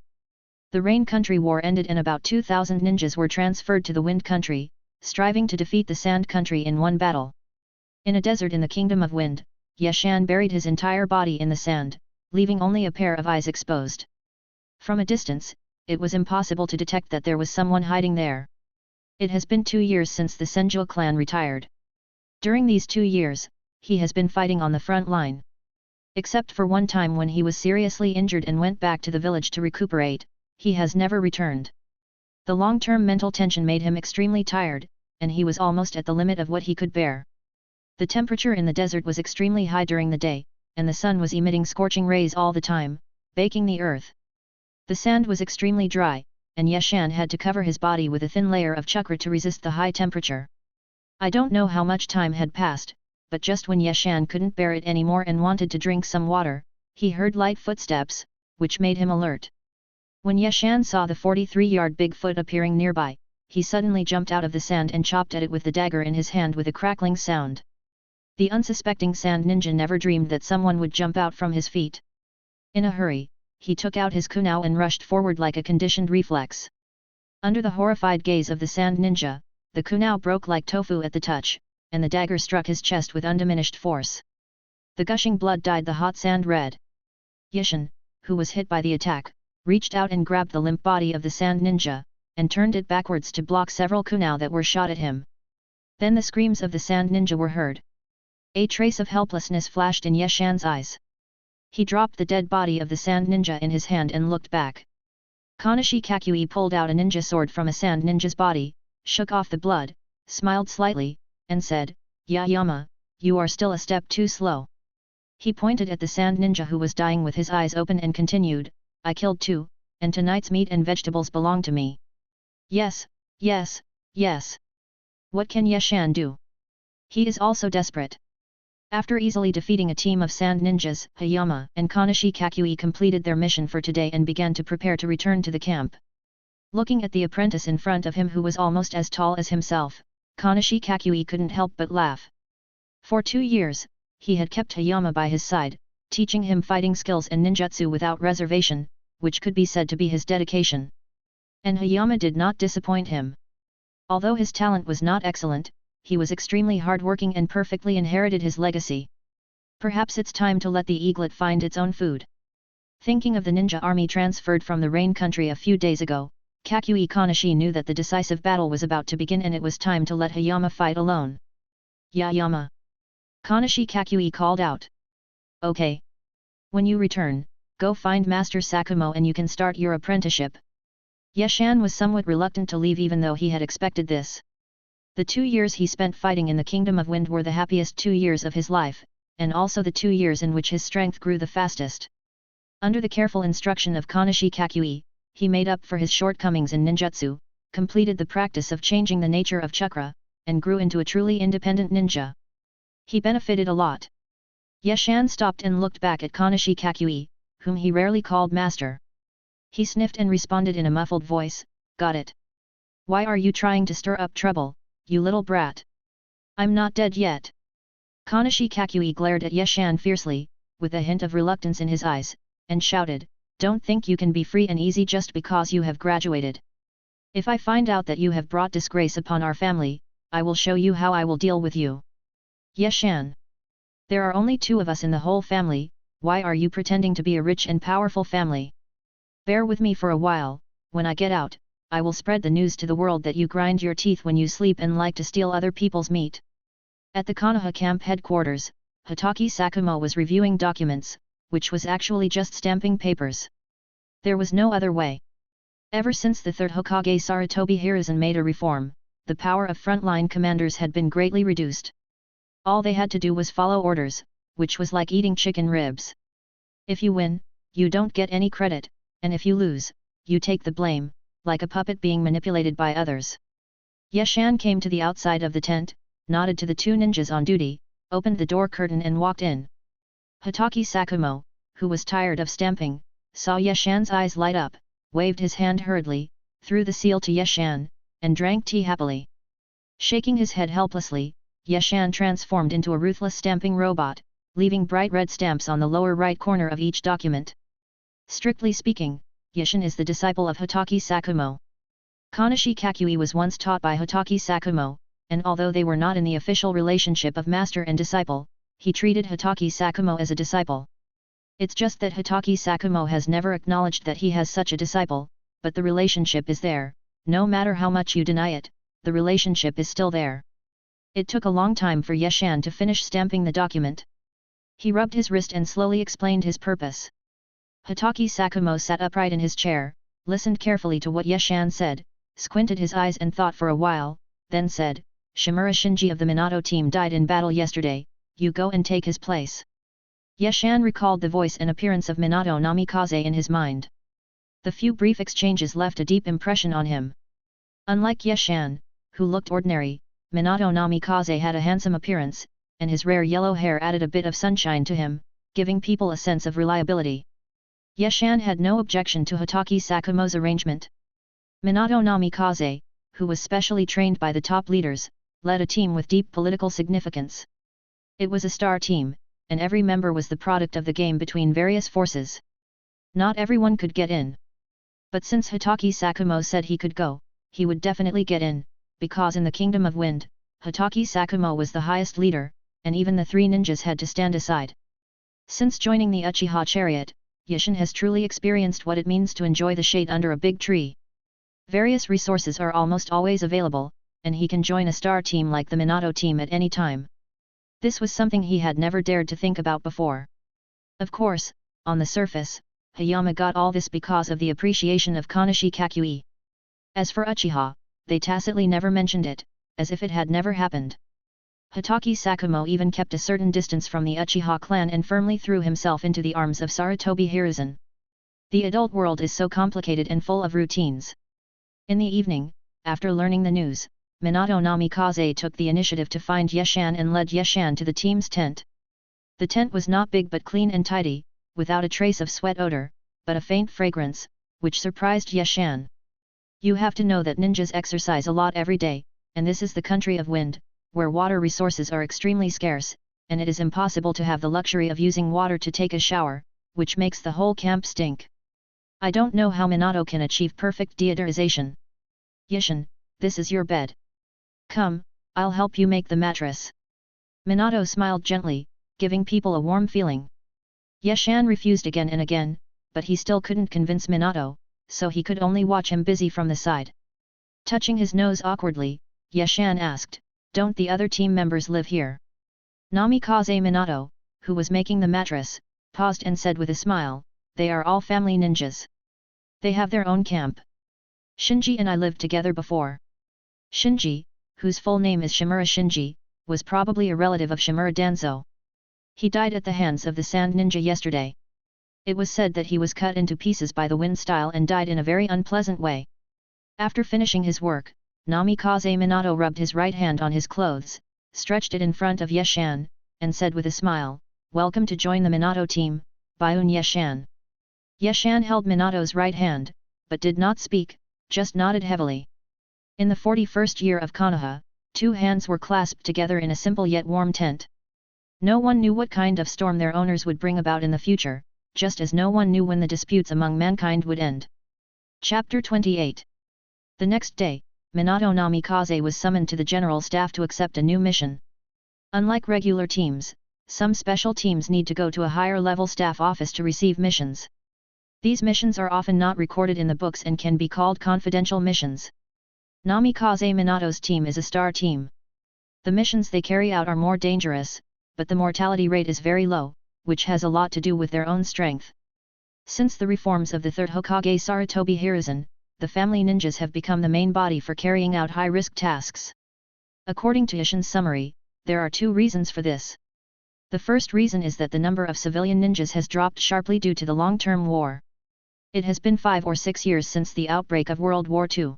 The Rain Country war ended and about 2,000 ninjas were transferred to the Wind Country, striving to defeat the Sand Country in one battle. In a desert in the Kingdom of Wind, Yeshan buried his entire body in the sand, leaving only a pair of eyes exposed. From a distance, it was impossible to detect that there was someone hiding there. It has been 2 years since the Senju clan retired. During these 2 years, he has been fighting on the front line. Except for one time when he was seriously injured and went back to the village to recuperate, he has never returned. The long-term mental tension made him extremely tired, and he was almost at the limit of what he could bear. The temperature in the desert was extremely high during the day, and the sun was emitting scorching rays all the time, baking the earth. The sand was extremely dry, and Yeshan had to cover his body with a thin layer of chukra to resist the high temperature. I don't know how much time had passed, but just when Yeshan couldn't bear it anymore and wanted to drink some water, he heard light footsteps, which made him alert. When Yeshan saw the 43-yard Bigfoot appearing nearby, he suddenly jumped out of the sand and chopped at it with the dagger in his hand with a crackling sound. The unsuspecting sand ninja never dreamed that someone would jump out from his feet. In a hurry, he took out his kunai and rushed forward like a conditioned reflex. Under the horrified gaze of the sand ninja, the kunai broke like tofu at the touch, and the dagger struck his chest with undiminished force. The gushing blood dyed the hot sand red. Yeshan, who was hit by the attack, reached out and grabbed the limp body of the sand ninja, and turned it backwards to block several kunai that were shot at him. Then the screams of the sand ninja were heard. A trace of helplessness flashed in Yeshan's eyes. He dropped the dead body of the sand ninja in his hand and looked back. Kanashi Kakui pulled out a ninja sword from a sand ninja's body, shook off the blood, smiled slightly, and said, "Yayama, you are still a step too slow." He pointed at the sand ninja who was dying with his eyes open and continued, "I killed two, and tonight's meat and vegetables belong to me." "Yes, yes, yes. What can Yeshan do? He is also desperate." After easily defeating a team of sand ninjas, Hayama and Kanashi Kakui completed their mission for today and began to prepare to return to the camp. Looking at the apprentice in front of him who was almost as tall as himself, Kanashi Kakui couldn't help but laugh. For 2 years, he had kept Hayama by his side, teaching him fighting skills and ninjutsu without reservation, which could be said to be his dedication. And Hayama did not disappoint him. Although his talent was not excellent, he was extremely hardworking and perfectly inherited his legacy. Perhaps it's time to let the eaglet find its own food. Thinking of the ninja army transferred from the rain country a few days ago, Kakui Kanashi knew that the decisive battle was about to begin and it was time to let Hayama fight alone. "Yayama!" Kanashi Kakui called out. "Okay. When you return, go find Master Sakumo and you can start your apprenticeship." Yeshan was somewhat reluctant to leave even though he had expected this. The 2 years he spent fighting in the Kingdom of Wind were the happiest 2 years of his life, and also the 2 years in which his strength grew the fastest. Under the careful instruction of Kanashi Kakui, he made up for his shortcomings in ninjutsu, completed the practice of changing the nature of chakra, and grew into a truly independent ninja. He benefited a lot. Yeshan stopped and looked back at Kanashi Kakui, whom he rarely called master. He sniffed and responded in a muffled voice, "Got it. Why are you trying to stir up trouble, you little brat? I'm not dead yet." Kanashi Kakui glared at Yeshan fiercely, with a hint of reluctance in his eyes, and shouted, "Don't think you can be free and easy just because you have graduated. If I find out that you have brought disgrace upon our family, I will show you how I will deal with you." "Yeshan! There are only 2 of us in the whole family, why are you pretending to be a rich and powerful family? Bear with me for a while, when I get out, I will spread the news to the world that you grind your teeth when you sleep and like to steal other people's meat." At the Konoha camp headquarters, Hitaki Sakumo was reviewing documents, which was actually just stamping papers. There was no other way. Ever since the 3rd Hokage Sarutobi Hiruzen made a reform, the power of frontline commanders had been greatly reduced. All they had to do was follow orders, which was like eating chicken ribs. If you win, you don't get any credit, and if you lose, you take the blame, like a puppet being manipulated by others. Yeshan came to the outside of the tent, nodded to the 2 ninjas on duty, opened the door curtain and walked in. Hitaki Sakumo, who was tired of stamping, saw Yeshan's eyes light up, waved his hand hurriedly, threw the seal to Yeshan, and drank tea happily. Shaking his head helplessly, Yeshan transformed into a ruthless stamping robot, leaving bright red stamps on the lower right corner of each document. Strictly speaking, Yeshan is the disciple of Hitaki Sakumo. Kanashi Kakui was once taught by Hitaki Sakumo, and although they were not in the official relationship of master and disciple, he treated Hitaki Sakumo as a disciple. It's just that Hitaki Sakumo has never acknowledged that he has such a disciple, but the relationship is there, no matter how much you deny it, the relationship is still there. It took a long time for Yeshan to finish stamping the document. He rubbed his wrist and slowly explained his purpose. Hitaki Sakumo sat upright in his chair, listened carefully to what Yeshan said, squinted his eyes and thought for a while, then said, "Shimura Shinji of the Minato team died in battle yesterday, you go and take his place." Yeshan recalled the voice and appearance of Minato Namikaze in his mind. The few brief exchanges left a deep impression on him. Unlike Yeshan, who looked ordinary, Minato Namikaze had a handsome appearance, and his rare yellow hair added a bit of sunshine to him, giving people a sense of reliability. Yeshan had no objection to Hitaki Sakumo's arrangement. Minato Namikaze, who was specially trained by the top leaders, led a team with deep political significance. It was a star team, and every member was the product of the game between various forces. Not everyone could get in. But since Hitaki Sakumo said he could go, he would definitely get in, because in the Kingdom of Wind, Hitaki Sakumo was the highest leader, and even the 3 ninjas had to stand aside. Since joining the Uchiha chariot, Yeshan has truly experienced what it means to enjoy the shade under a big tree. Various resources are almost always available, and he can join a star team like the Minato team at any time. This was something he had never dared to think about before. Of course, On the surface, Hayama got all this because of the appreciation of Kanashi Kakui. As for Uchiha, they tacitly never mentioned it, as if it had never happened. Hitaki Sakumo even kept a certain distance from the Uchiha clan and firmly threw himself into the arms of Sarutobi Hiruzen. The adult world is so complicated and full of routines. In the evening, after learning the news, Minato Namikaze took the initiative to find Yeshan and led Yeshan to the team's tent. The tent was not big but clean and tidy, without a trace of sweat odor, but a faint fragrance, which surprised Yeshan. You have to know that ninjas exercise a lot every day, and this is the country of wind, where water resources are extremely scarce, and it is impossible to have the luxury of using water to take a shower, which makes the whole camp stink. I don't know how Minato can achieve perfect deodorization. Yeshan, this is your bed. Come, I'll help you make the mattress. Minato smiled gently, giving people a warm feeling. Yeshan refused again and again, but he still couldn't convince Minato, so he could only watch him busy from the side. Touching his nose awkwardly, Yeshan asked, "Don't the other team members live here?" Namikaze Minato, who was making the mattress, paused and said with a smile, "They are all family ninjas. They have their own camp. Shinji and I lived together before." Shinji, whose full name is Shimura Shinji, was probably a relative of Shimura Danzo. He died at the hands of the Sand Ninja yesterday. It was said that he was cut into pieces by the wind style and died in a very unpleasant way. After finishing his work, Namikaze Minato rubbed his right hand on his clothes, stretched it in front of Yeshan, and said with a smile, "Welcome to join the Minato team, Byun Yeshan." Yeshan held Minato's right hand, but did not speak, just nodded heavily. In the 41st year of Konoha, two hands were clasped together in a simple yet warm tent. No one knew what kind of storm their owners would bring about in the future, just as no one knew when the disputes among mankind would end. Chapter 28. The next day, Minato Namikaze was summoned to the general staff to accept a new mission. Unlike regular teams, some special teams need to go to a higher-level staff office to receive missions. These missions are often not recorded in the books and can be called confidential missions. Namikaze Minato's team is a star team. The missions they carry out are more dangerous, but the mortality rate is very low, which has a lot to do with their own strength. Since the reforms of the third Hokage Sarutobi Hiruzen, the family ninjas have become the main body for carrying out high-risk tasks. According to Ishin's summary, there are two reasons for this. The first reason is that the number of civilian ninjas has dropped sharply due to the long-term war. It has been 5 or 6 years since the outbreak of World War II.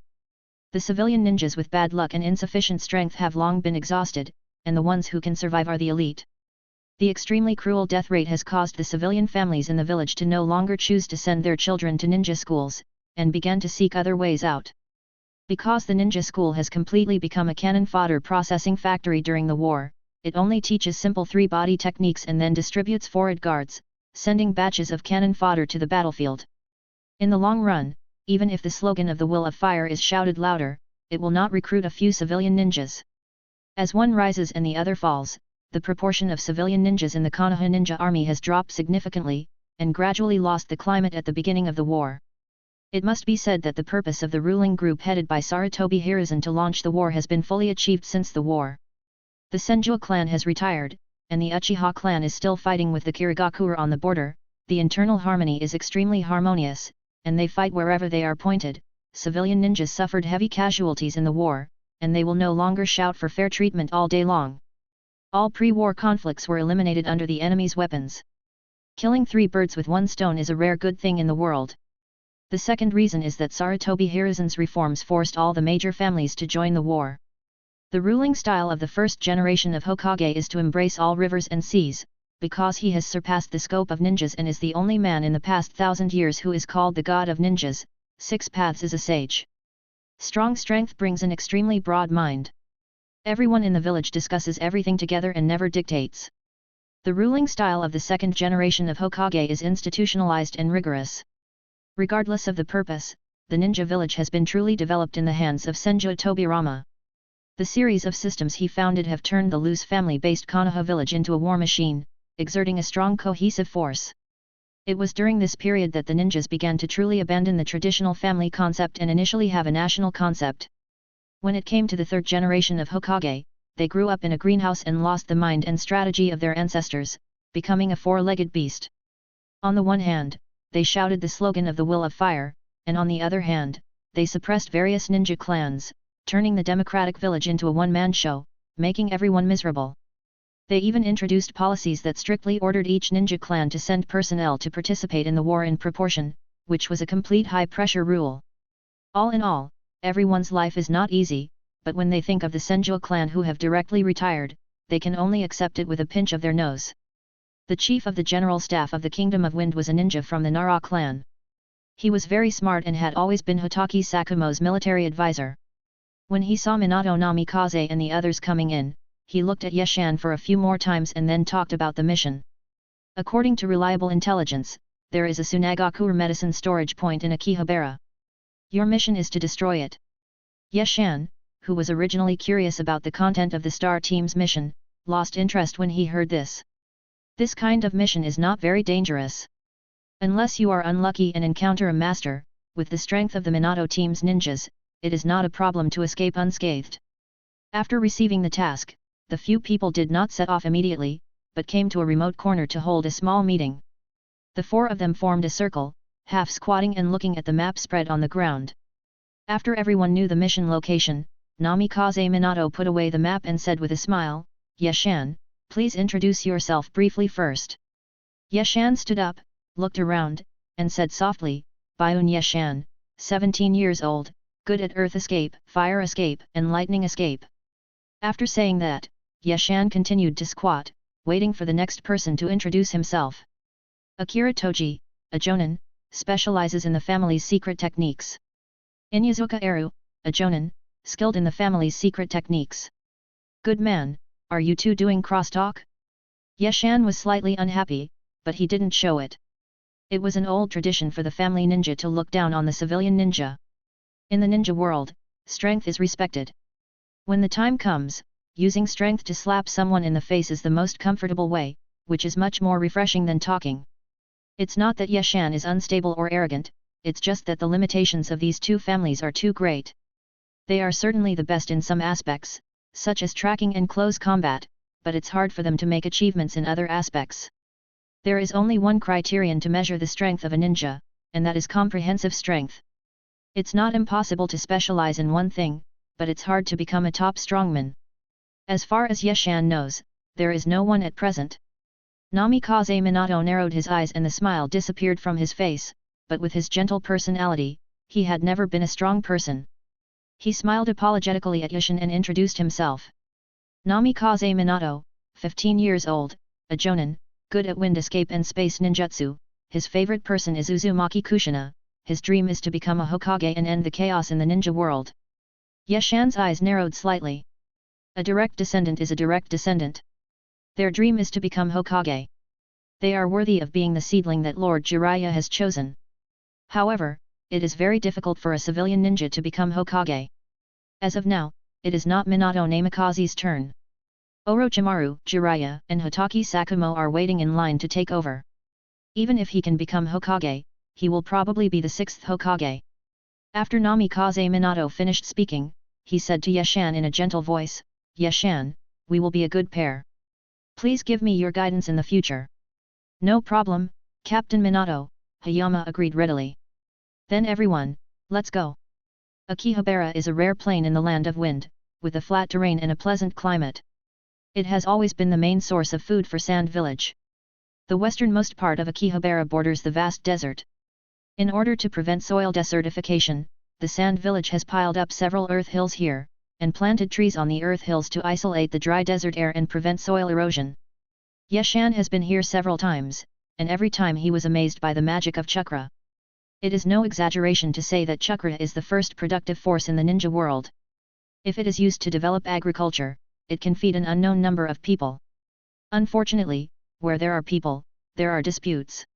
The civilian ninjas with bad luck and insufficient strength have long been exhausted, and the ones who can survive are the elite. The extremely cruel death rate has caused the civilian families in the village to no longer choose to send their children to ninja schools, and began to seek other ways out. Because the ninja school has completely become a cannon fodder processing factory during the war, it only teaches simple three-body techniques and then distributes forward guards, sending batches of cannon fodder to the battlefield. In the long run, even if the slogan of the Will of Fire is shouted louder, it will not recruit a few civilian ninjas. As one rises and the other falls, the proportion of civilian ninjas in the Konoha ninja army has dropped significantly, and gradually lost the climate at the beginning of the war. It must be said that the purpose of the ruling group headed by Sarutobi Hiruzen to launch the war has been fully achieved since the war. The Senju clan has retired, and the Uchiha clan is still fighting with the Kirigakure on the border. The internal harmony is extremely harmonious, and they fight wherever they are pointed. Civilian ninjas suffered heavy casualties in the war, and they will no longer shout for fair treatment all day long. All pre-war conflicts were eliminated under the enemy's weapons. Killing 3 birds with 1 stone is a rare good thing in the world. The second reason is that Sarutobi Hiruzen's reforms forced all the major families to join the war. The ruling style of the first generation of Hokage is to embrace all rivers and seas, because he has surpassed the scope of ninjas and is the only man in the past 1,000 years who is called the god of ninjas. 6 paths is a sage. Strong strength brings an extremely broad mind. Everyone in the village discusses everything together and never dictates. The ruling style of the second generation of Hokage is institutionalized and rigorous. Regardless of the purpose, the ninja village has been truly developed in the hands of Senju Tobirama. The series of systems he founded have turned the loose family-based Konoha village into a war machine, exerting a strong cohesive force. It was during this period that the ninjas began to truly abandon the traditional family concept and initially have a national concept. When it came to the third generation of Hokage, they grew up in a greenhouse and lost the mind and strategy of their ancestors, becoming a 4-legged beast. On the one hand, they shouted the slogan of the Will of Fire, and on the other hand, they suppressed various ninja clans, turning the democratic village into a one-man show, making everyone miserable. They even introduced policies that strictly ordered each ninja clan to send personnel to participate in the war in proportion, which was a complete high-pressure rule. All in all, everyone's life is not easy, but when they think of the Senjo clan who have directly retired, they can only accept it with a pinch of their nose. The chief of the general staff of the Kingdom of Wind was a ninja from the Nara clan. He was very smart and had always been Hotaki Sakumo's military advisor. When he saw Minato Namikaze and the others coming in, he looked at Yeshan for a few more times and then talked about the mission. According to reliable intelligence, there is a Tsunagaku medicine storage point in Akihabara. Your mission is to destroy it. Yeshan, who was originally curious about the content of the Star Team's mission, lost interest when he heard this. This kind of mission is not very dangerous. Unless you are unlucky and encounter a master, with the strength of the Minato Team's ninjas, it is not a problem to escape unscathed. After receiving the task, the few people did not set off immediately, but came to a remote corner to hold a small meeting. The four of them formed a circle, half squatting and looking at the map spread on the ground. After everyone knew the mission location, Namikaze Minato put away the map and said with a smile, Yeshan, please introduce yourself briefly first. Yeshan stood up, looked around, and said softly, Byun Yeshan, 17 years old, good at earth escape, fire escape, and lightning escape. After saying that, Yeshan continued to squat, waiting for the next person to introduce himself. Akira Toji, a jonin, specializes in the family's secret techniques. Inyazuka Eru, a jonin, skilled in the family's secret techniques. Good man, are you two doing crosstalk? Yeshan was slightly unhappy, but he didn't show it. It was an old tradition for the family ninja to look down on the civilian ninja. In the ninja world, strength is respected. When the time comes, using strength to slap someone in the face is the most comfortable way, which is much more refreshing than talking. It's not that Yeshan is unstable or arrogant, it's just that the limitations of these two families are too great. They are certainly the best in some aspects, such as tracking and close combat, but it's hard for them to make achievements in other aspects. There is only one criterion to measure the strength of a ninja, and that is comprehensive strength. It's not impossible to specialize in one thing, but it's hard to become a top strongman. As far as Yeshan knows, there is no one at present. Namikaze Minato narrowed his eyes and the smile disappeared from his face, but with his gentle personality, he had never been a strong person. He smiled apologetically at Yeshan and introduced himself. Namikaze Minato, 15 years old, a jonin, good at wind escape and space ninjutsu, his favorite person is Uzumaki Kushina, his dream is to become a Hokage and end the chaos in the ninja world. Yeshan's eyes narrowed slightly. A direct descendant is a direct descendant. Their dream is to become Hokage. They are worthy of being the seedling that Lord Jiraiya has chosen. However, it is very difficult for a civilian ninja to become Hokage. As of now, it is not Minato Namikaze's turn. Orochimaru, Jiraiya, and Hotaki Sakumo are waiting in line to take over. Even if he can become Hokage, he will probably be the 6th Hokage. After Namikaze Minato finished speaking, he said to Yeshan in a gentle voice, Yeshan, we will be a good pair. Please give me your guidance in the future. No problem, Captain Minato, Hayama agreed readily. Then everyone, let's go. Akihabara is a rare plain in the land of wind, with a flat terrain and a pleasant climate. It has always been the main source of food for Sand Village. The westernmost part of Akihabara borders the vast desert. In order to prevent soil desertification, the Sand Village has piled up several earth hills here, and planted trees on the earth hills to isolate the dry desert air and prevent soil erosion. Yeshan has been here several times, and every time he was amazed by the magic of chakra. It is no exaggeration to say that chakra is the first productive force in the ninja world. If it is used to develop agriculture, it can feed an unknown number of people. Unfortunately, where there are people, there are disputes.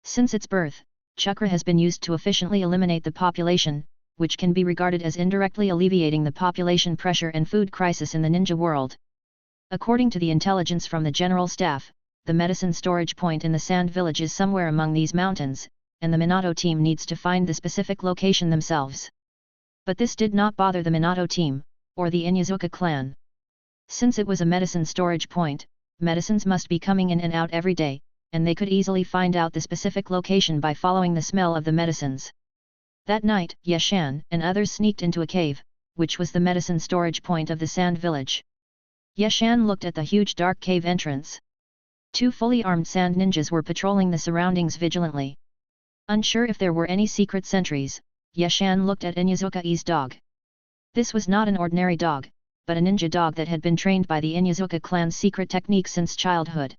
Since its birth, chakra has been used to efficiently eliminate the population, which can be regarded as indirectly alleviating the population pressure and food crisis in the ninja world. According to the intelligence from the general staff, the medicine storage point in the Sand Village is somewhere among these mountains, and the Minato team needs to find the specific location themselves. But this did not bother the Minato team, or the Inyazuka clan. Since it was a medicine storage point, medicines must be coming in and out every day, and they could easily find out the specific location by following the smell of the medicines. That night, Yeshan and others sneaked into a cave, which was the medicine storage point of the Sand Village. Yeshan looked at the huge dark cave entrance. 2 fully armed sand ninjas were patrolling the surroundings vigilantly. Unsure if there were any secret sentries, Yeshan looked at Inyazuka-i's dog. This was not an ordinary dog, but a ninja dog that had been trained by the Inyazuka clan's secret technique since childhood.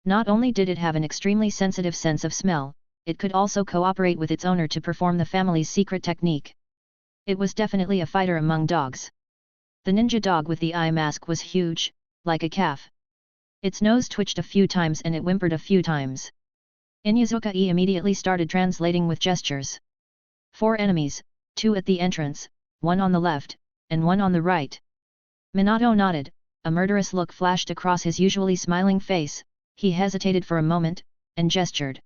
Not only did it have an extremely sensitive sense of smell, it could also cooperate with its owner to perform the family's secret technique. It was definitely a fighter among dogs. The ninja dog with the eye mask was huge, like a calf. Its nose twitched a few times and it whimpered a few times. Inyazuka-i immediately started translating with gestures. 4 enemies, 2 at the entrance, 1 on the left, and 1 on the right. Minato nodded, a murderous look flashed across his usually smiling face. He hesitated for a moment, and gestured.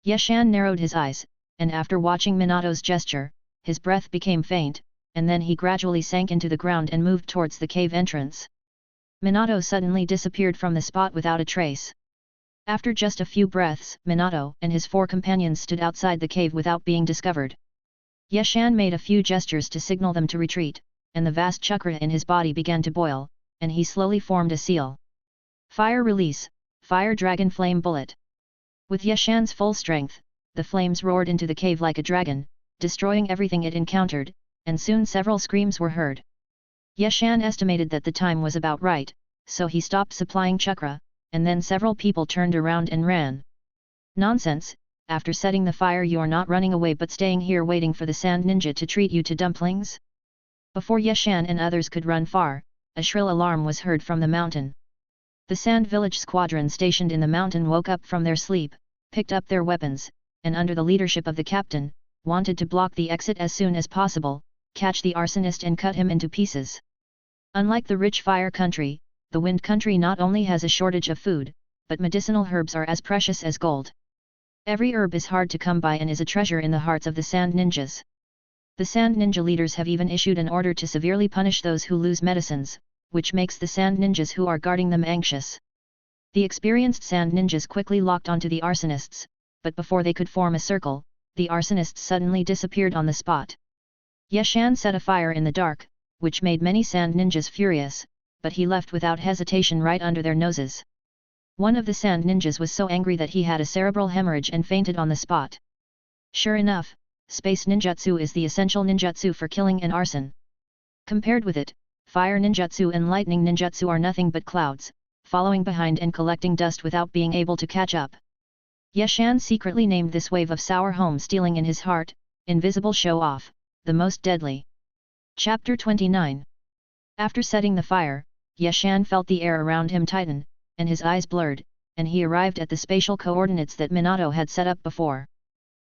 Yeshan narrowed his eyes, and after watching Minato's gesture, his breath became faint, and then he gradually sank into the ground and moved towards the cave entrance. Minato suddenly disappeared from the spot without a trace. After just a few breaths, Minato and his 4 companions stood outside the cave without being discovered. Yeshan made a few gestures to signal them to retreat, and the vast chakra in his body began to boil, and he slowly formed a seal. Fire release, Fire Dragon Flame Bullet. With Yeshan's full strength, the flames roared into the cave like a dragon, destroying everything it encountered, and soon several screams were heard. Yeshan estimated that the time was about right, so he stopped supplying chakra, and then several people turned around and ran. Nonsense, after setting the fire you're not running away but staying here waiting for the sand ninja to treat you to dumplings? Before Yeshan and others could run far, a shrill alarm was heard from the mountain. The Sand Village squadron stationed in the mountain woke up from their sleep, picked up their weapons, and under the leadership of the captain, wanted to block the exit as soon as possible, catch the arsonist and cut him into pieces. Unlike the rich fire country, the wind country not only has a shortage of food, but medicinal herbs are as precious as gold. Every herb is hard to come by and is a treasure in the hearts of the sand ninjas. The sand ninja leaders have even issued an order to severely punish those who lose medicines, which makes the sand ninjas who are guarding them anxious. The experienced sand ninjas quickly locked onto the arsonists, but before they could form a circle, the arsonists suddenly disappeared on the spot. Yeshan set a fire in the dark, which made many sand ninjas furious, but he left without hesitation right under their noses. One of the sand ninjas was so angry that he had a cerebral hemorrhage and fainted on the spot. Sure enough, space ninjutsu is the essential ninjutsu for killing and arson. Compared with it, fire ninjutsu and lightning ninjutsu are nothing but clouds, following behind and collecting dust without being able to catch up. Yeshan secretly named this wave of sour home stealing in his heart, invisible show-off, the most deadly. Chapter 29. After setting the fire, Yeshan felt the air around him tighten, and his eyes blurred, and he arrived at the spatial coordinates that Minato had set up before.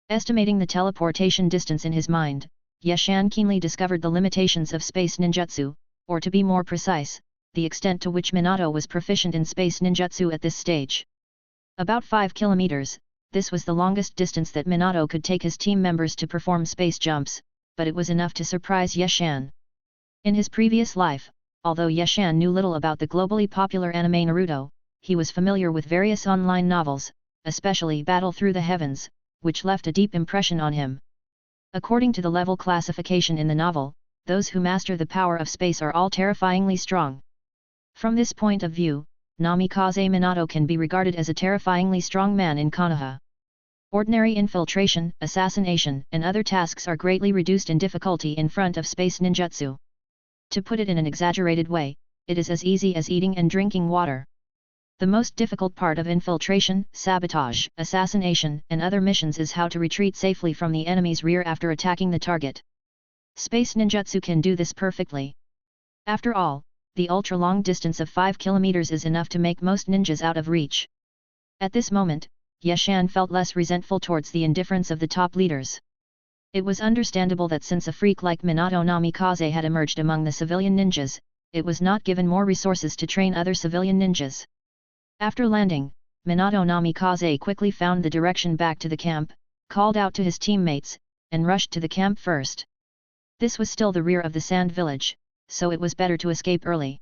Estimating the teleportation distance in his mind, Yeshan keenly discovered the limitations of space ninjutsu, or to be more precise, the extent to which Minato was proficient in space ninjutsu at this stage. About 5 kilometers, this was the longest distance that Minato could take his team members to perform space jumps, but it was enough to surprise Yeshan. In his previous life, although Yeshan knew little about the globally popular anime Naruto, he was familiar with various online novels, especially Battle Through the Heavens, which left a deep impression on him. According to the level classification in the novel, those who master the power of space are all terrifyingly strong. From this point of view, Namikaze Minato can be regarded as a terrifyingly strong man in Konoha. Ordinary infiltration, assassination, and other tasks are greatly reduced in difficulty in front of space ninjutsu. To put it in an exaggerated way, it is as easy as eating and drinking water. The most difficult part of infiltration, sabotage, assassination, and other missions is how to retreat safely from the enemy's rear after attacking the target. Space ninjutsu can do this perfectly. After all, the ultra-long distance of 5 kilometers is enough to make most ninjas out of reach. At this moment, Yeshan felt less resentful towards the indifference of the top leaders. It was understandable that since a freak like Minato Namikaze had emerged among the civilian ninjas, it was not given more resources to train other civilian ninjas. After landing, Minato Namikaze quickly found the direction back to the camp, called out to his teammates, and rushed to the camp first. This was still the rear of the sand village, so it was better to escape early.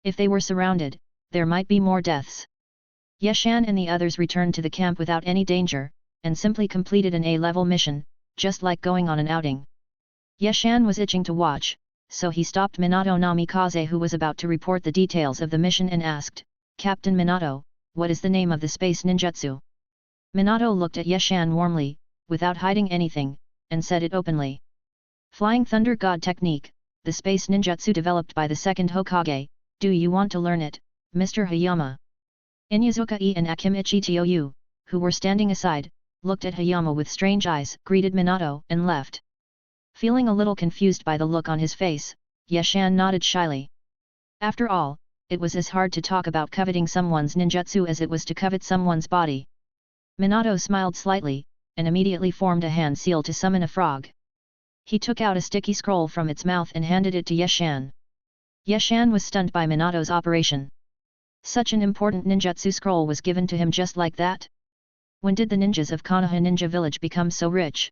If they were surrounded, there might be more deaths. Yeshan and the others returned to the camp without any danger, and simply completed an A-level mission, just like going on an outing. Yeshan was itching to watch, so he stopped Minato Namikaze, who was about to report the details of the mission, and asked, "Captain Minato, what is the name of the space ninjutsu?" Minato looked at Yeshan warmly, without hiding anything, and said it openly. "Flying Thunder God Technique, the space ninjutsu developed by the second Hokage. Do you want to learn it, Mr. Hayama?" Inyazuka-e and Akimichi Toyu, who were standing aside, looked at Hayama with strange eyes, greeted Minato, and left. Feeling a little confused by the look on his face, Yeshan nodded shyly. After all, it was as hard to talk about coveting someone's ninjutsu as it was to covet someone's body. Minato smiled slightly, and immediately formed a hand seal to summon a frog. He took out a sticky scroll from its mouth and handed it to Yeshan. Yeshan was stunned by Minato's operation. Such an important ninjutsu scroll was given to him just like that? When did the ninjas of Konoha Ninja Village become so rich?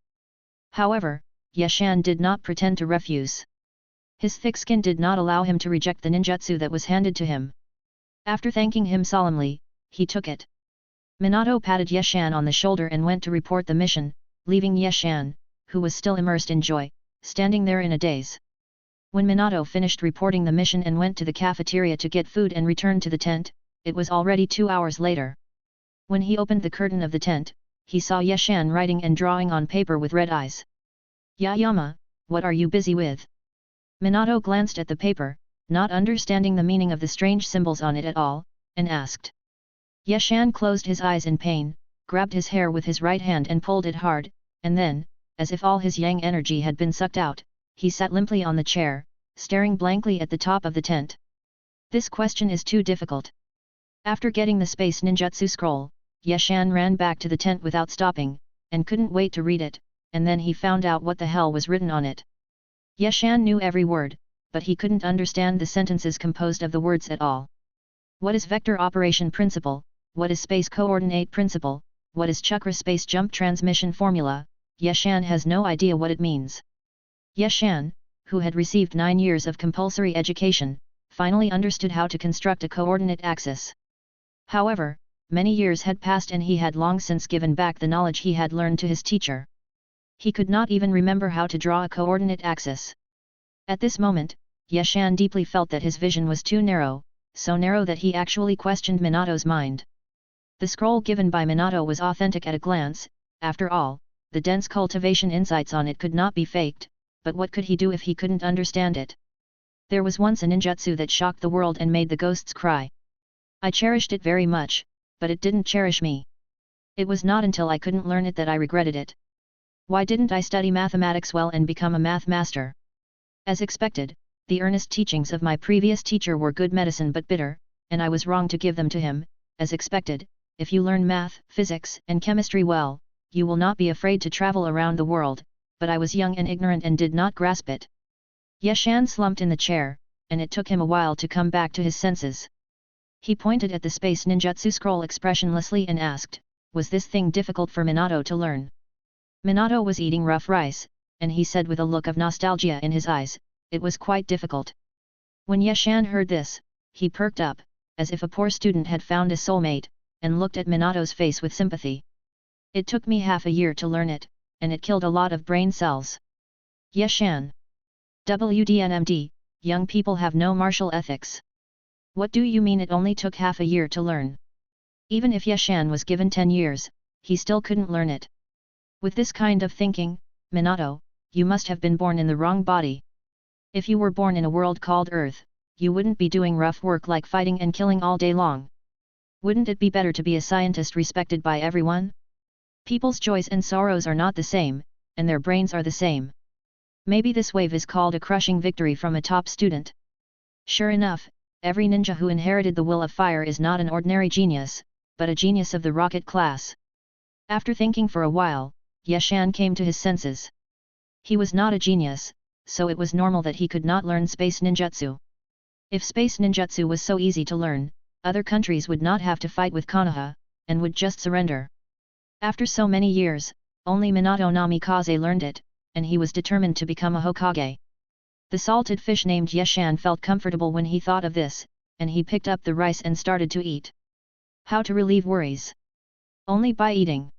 However, Yeshan did not pretend to refuse. His thick skin did not allow him to reject the ninjutsu that was handed to him. After thanking him solemnly, he took it. Minato patted Yeshan on the shoulder and went to report the mission, leaving Yeshan, who was still immersed in joy, standing there in a daze. When Minato finished reporting the mission and went to the cafeteria to get food and returned to the tent, it was already 2 hours later. When he opened the curtain of the tent, he saw Yeshan writing and drawing on paper with red eyes. "Yayama, what are you busy with?" Minato glanced at the paper, not understanding the meaning of the strange symbols on it at all, and asked. Yeshan closed his eyes in pain, grabbed his hair with his right hand and pulled it hard, and then, as if all his yang energy had been sucked out, he sat limply on the chair, staring blankly at the top of the tent. "This question is too difficult." After getting the space ninjutsu scroll, Yeshan ran back to the tent without stopping, and couldn't wait to read it, and then he found out what the hell was written on it. Yeshan knew every word, but he couldn't understand the sentences composed of the words at all. What is vector operation principle? What is space coordinate principle? What is chakra space jump transmission formula? Yeshan has no idea what it means. Yeshan, who had received 9 years of compulsory education, finally understood how to construct a coordinate axis. However, many years had passed and he had long since given back the knowledge he had learned to his teacher. He could not even remember how to draw a coordinate axis. At this moment, Yeshan deeply felt that his vision was too narrow, so narrow that he actually questioned Minato's mind. The scroll given by Minato was authentic at a glance. After all, the dense cultivation insights on it could not be faked, but what could he do if he couldn't understand it? There was once a ninjutsu that shocked the world and made the ghosts cry. I cherished it very much, but it didn't cherish me. It was not until I couldn't learn it that I regretted it. Why didn't I study mathematics well and become a math master? As expected, the earnest teachings of my previous teacher were good medicine but bitter, and I was wrong to give them to him. As expected, if you learn math, physics, and chemistry well, you will not be afraid to travel around the world, but I was young and ignorant and did not grasp it. Yeshan slumped in the chair, and it took him a while to come back to his senses. He pointed at the space ninjutsu scroll expressionlessly and asked, was this thing difficult for Minato to learn? Minato was eating rough rice, and he said with a look of nostalgia in his eyes, it was quite difficult. When Yeshan heard this, he perked up, as if a poor student had found a soulmate, and looked at Minato's face with sympathy. It took me half a year to learn it, and it killed a lot of brain cells. Yeshan. WDNMD, young people have no martial ethics. What do you mean it only took half a year to learn? Even if Yeshan was given 10 years, he still couldn't learn it. With this kind of thinking, Minato, you must have been born in the wrong body. If you were born in a world called Earth, you wouldn't be doing rough work like fighting and killing all day long. Wouldn't it be better to be a scientist respected by everyone? People's joys and sorrows are not the same, and their brains are the same. Maybe this wave is called a crushing victory from a top student. Sure enough, every ninja who inherited the will of fire is not an ordinary genius, but a genius of the rocket class. After thinking for a while, Yeshan came to his senses. He was not a genius, so it was normal that he could not learn space ninjutsu. If space ninjutsu was so easy to learn, other countries would not have to fight with Konoha, and would just surrender. After so many years, only Minato Namikaze learned it, and he was determined to become a Hokage. The salted fish named Yeshan felt comfortable when he thought of this, and he picked up the rice and started to eat. How to relieve worries? Only by eating.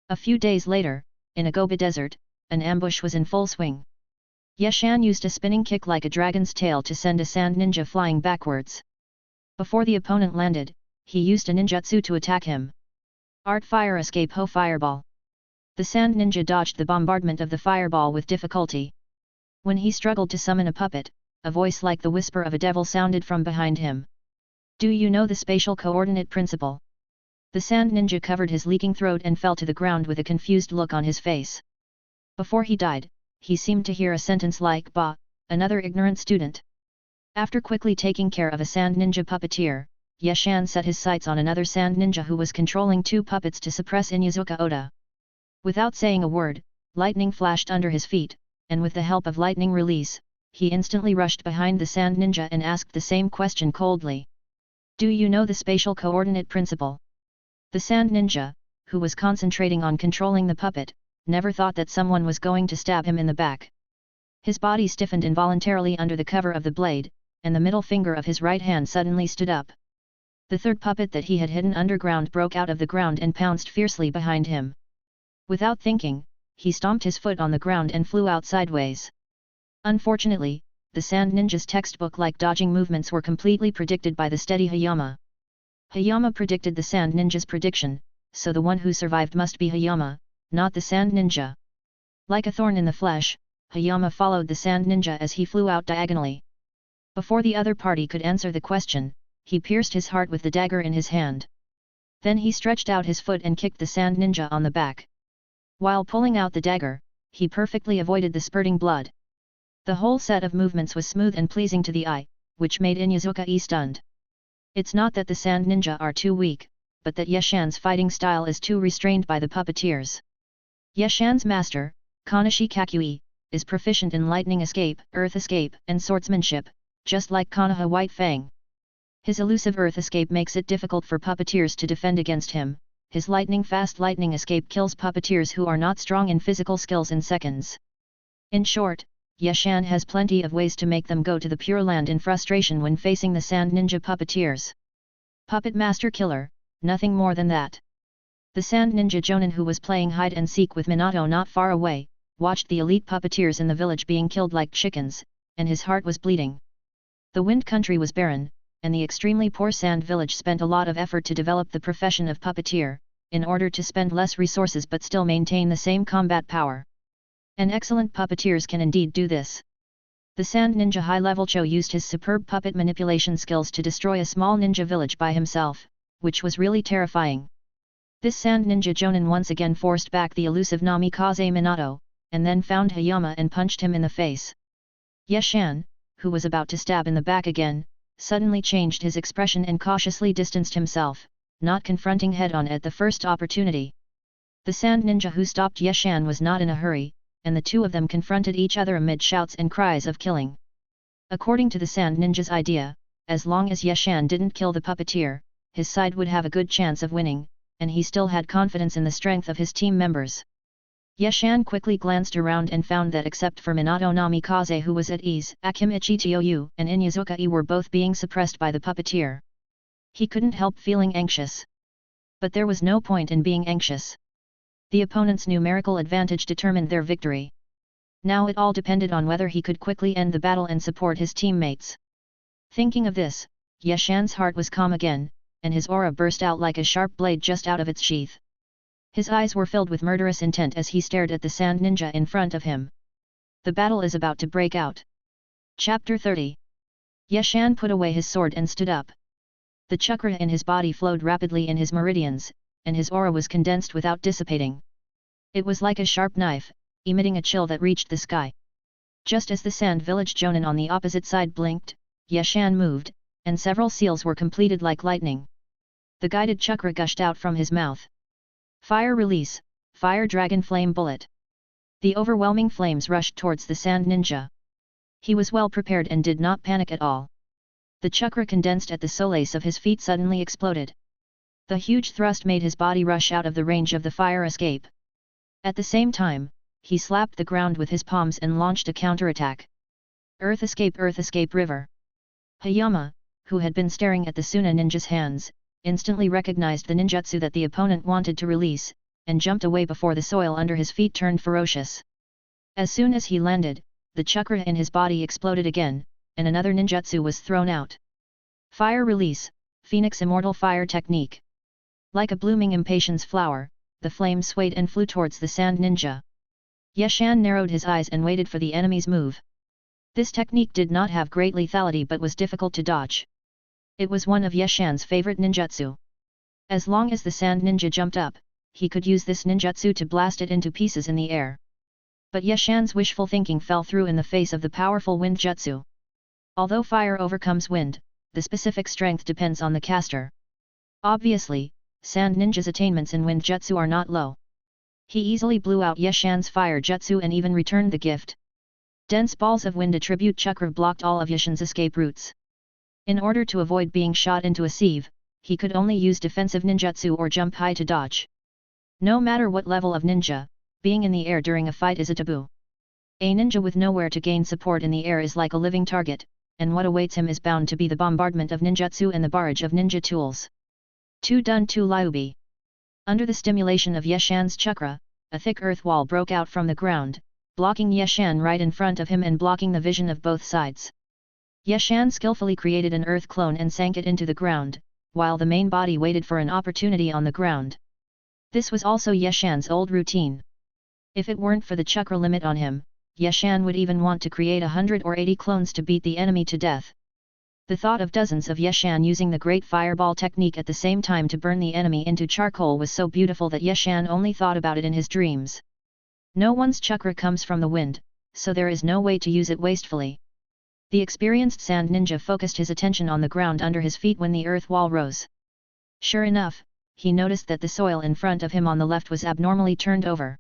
A few days later, in a Gobi desert, an ambush was in full swing. Yeshan used a spinning kick like a dragon's tail to send a sand ninja flying backwards. Before the opponent landed, he used a ninjutsu to attack him. Art Fire Escape Ho Fireball. The sand ninja dodged the bombardment of the fireball with difficulty. When he struggled to summon a puppet, a voice like the whisper of a devil sounded from behind him. Do you know the spatial coordinate principle? The sand ninja covered his leaking throat and fell to the ground with a confused look on his face. Before he died, he seemed to hear a sentence like "Bah, another ignorant student." After quickly taking care of a sand ninja puppeteer, Yeshan set his sights on another sand ninja who was controlling two puppets to suppress Inyazuka Oda. Without saying a word, lightning flashed under his feet, and with the help of lightning release, he instantly rushed behind the sand ninja and asked the same question coldly. Do you know the spatial coordinate principle? The sand ninja, who was concentrating on controlling the puppet, never thought that someone was going to stab him in the back. His body stiffened involuntarily under the cover of the blade, and the middle finger of his right hand suddenly stood up. The third puppet that he had hidden underground broke out of the ground and pounced fiercely behind him. Without thinking, he stomped his foot on the ground and flew out sideways. Unfortunately, the sand ninja's textbook-like dodging movements were completely predicted by the steady Hayama. Hayama predicted the sand ninja's prediction, so the one who survived must be Hayama, not the sand ninja. Like a thorn in the flesh, Hayama followed the sand ninja as he flew out diagonally. Before the other party could answer the question, he pierced his heart with the dagger in his hand. Then he stretched out his foot and kicked the sand ninja on the back. While pulling out the dagger, he perfectly avoided the spurting blood. The whole set of movements was smooth and pleasing to the eye, which made Inyazuka stunned. It's not that the sand ninja are too weak, but that Yeshan's fighting style is too restrained by the puppeteers. Yeshan's master, Kanashi Kakui, is proficient in lightning escape, earth escape, and swordsmanship, just like Konoha White Fang. His elusive earth escape makes it difficult for puppeteers to defend against him. His lightning-fast lightning escape kills puppeteers who are not strong in physical skills in seconds. In short, Yeshan has plenty of ways to make them go to the Pure Land in frustration when facing the sand ninja puppeteers. Puppet Master Killer, nothing more than that. The sand ninja Jonin, who was playing hide-and-seek with Minato not far away, watched the elite puppeteers in the village being killed like chickens, and his heart was bleeding. The Wind Country was barren, and the extremely poor Sand Village spent a lot of effort to develop the profession of puppeteer, in order to spend less resources but still maintain the same combat power. And excellent puppeteers can indeed do this. The Sand Ninja High-Level Cho used his superb puppet manipulation skills to destroy a small ninja village by himself, which was really terrifying. This Sand Ninja Jonin once again forced back the elusive Namikaze Minato, and then found Hayama and punched him in the face. Yeshan, who was about to stab in the back again, suddenly changed his expression and cautiously distanced himself, not confronting head-on at the first opportunity. The sand ninja who stopped Yeshan was not in a hurry, and the two of them confronted each other amid shouts and cries of killing. According to the sand ninja's idea, as long as Yeshan didn't kill the puppeteer, his side would have a good chance of winning, and he still had confidence in the strength of his team members. Yeshan quickly glanced around and found that except for Minato Namikaze, who was at ease, Akimichi Toyu and Inyazuka were both being suppressed by the puppeteer. He couldn't help feeling anxious. But there was no point in being anxious. The opponent's numerical advantage determined their victory. Now it all depended on whether he could quickly end the battle and support his teammates. Thinking of this, Yeshan's heart was calm again, and his aura burst out like a sharp blade just out of its sheath. His eyes were filled with murderous intent as he stared at the sand ninja in front of him. The battle is about to break out. Chapter 30. Yeshan put away his sword and stood up. The chakra in his body flowed rapidly in his meridians, and his aura was condensed without dissipating. It was like a sharp knife, emitting a chill that reached the sky. Just as the sand village Jonin on the opposite side blinked, Yeshan moved, and several seals were completed like lightning. The guided chakra gushed out from his mouth. Fire release, fire dragon flame bullet. The overwhelming flames rushed towards the sand ninja. He was well prepared and did not panic at all. The chakra condensed at the soles of his feet suddenly exploded. The huge thrust made his body rush out of the range of the fire escape. At the same time, he slapped the ground with his palms and launched a counterattack. Earth escape river. Hayama, who had been staring at the Suna ninja's hands, instantly recognized the ninjutsu that the opponent wanted to release, and jumped away before the soil under his feet turned ferocious. As soon as he landed, the chakra in his body exploded again, and another ninjutsu was thrown out. Fire release, Phoenix Immortal Fire Technique. Like a blooming impatience flower, the flame swayed and flew towards the sand ninja. Yeshan narrowed his eyes and waited for the enemy's move. This technique did not have great lethality but was difficult to dodge. It was one of Yeshan's favorite ninjutsu. As long as the sand ninja jumped up, he could use this ninjutsu to blast it into pieces in the air. But Yeshan's wishful thinking fell through in the face of the powerful wind jutsu. Although fire overcomes wind, the specific strength depends on the caster. Obviously, Sand Ninja's attainments in wind jutsu are not low. He easily blew out Yeshan's fire jutsu and even returned the gift. Dense balls of wind attribute chakra blocked all of Yeshan's escape routes. In order to avoid being shot into a sieve, he could only use defensive ninjutsu or jump high to dodge. No matter what level of ninja, being in the air during a fight is a taboo. A ninja with nowhere to gain support in the air is like a living target, and what awaits him is bound to be the bombardment of ninjutsu and the barrage of ninja tools. 2 Dun Tu Liubi. Under the stimulation of Yeshan's chakra, a thick earth wall broke out from the ground, blocking Yeshan right in front of him and blocking the vision of both sides. Yeshan skillfully created an earth clone and sank it into the ground, while the main body waited for an opportunity on the ground. This was also Yeshan's old routine. If it weren't for the chakra limit on him, Yeshan would even want to create 100 or 80 clones to beat the enemy to death. The thought of dozens of Yeshan using the great fireball technique at the same time to burn the enemy into charcoal was so beautiful that Yeshan only thought about it in his dreams. No one's chakra comes from the wind, so there is no way to use it wastefully. The experienced sand ninja focused his attention on the ground under his feet when the earth wall rose. Sure enough, he noticed that the soil in front of him on the left was abnormally turned over.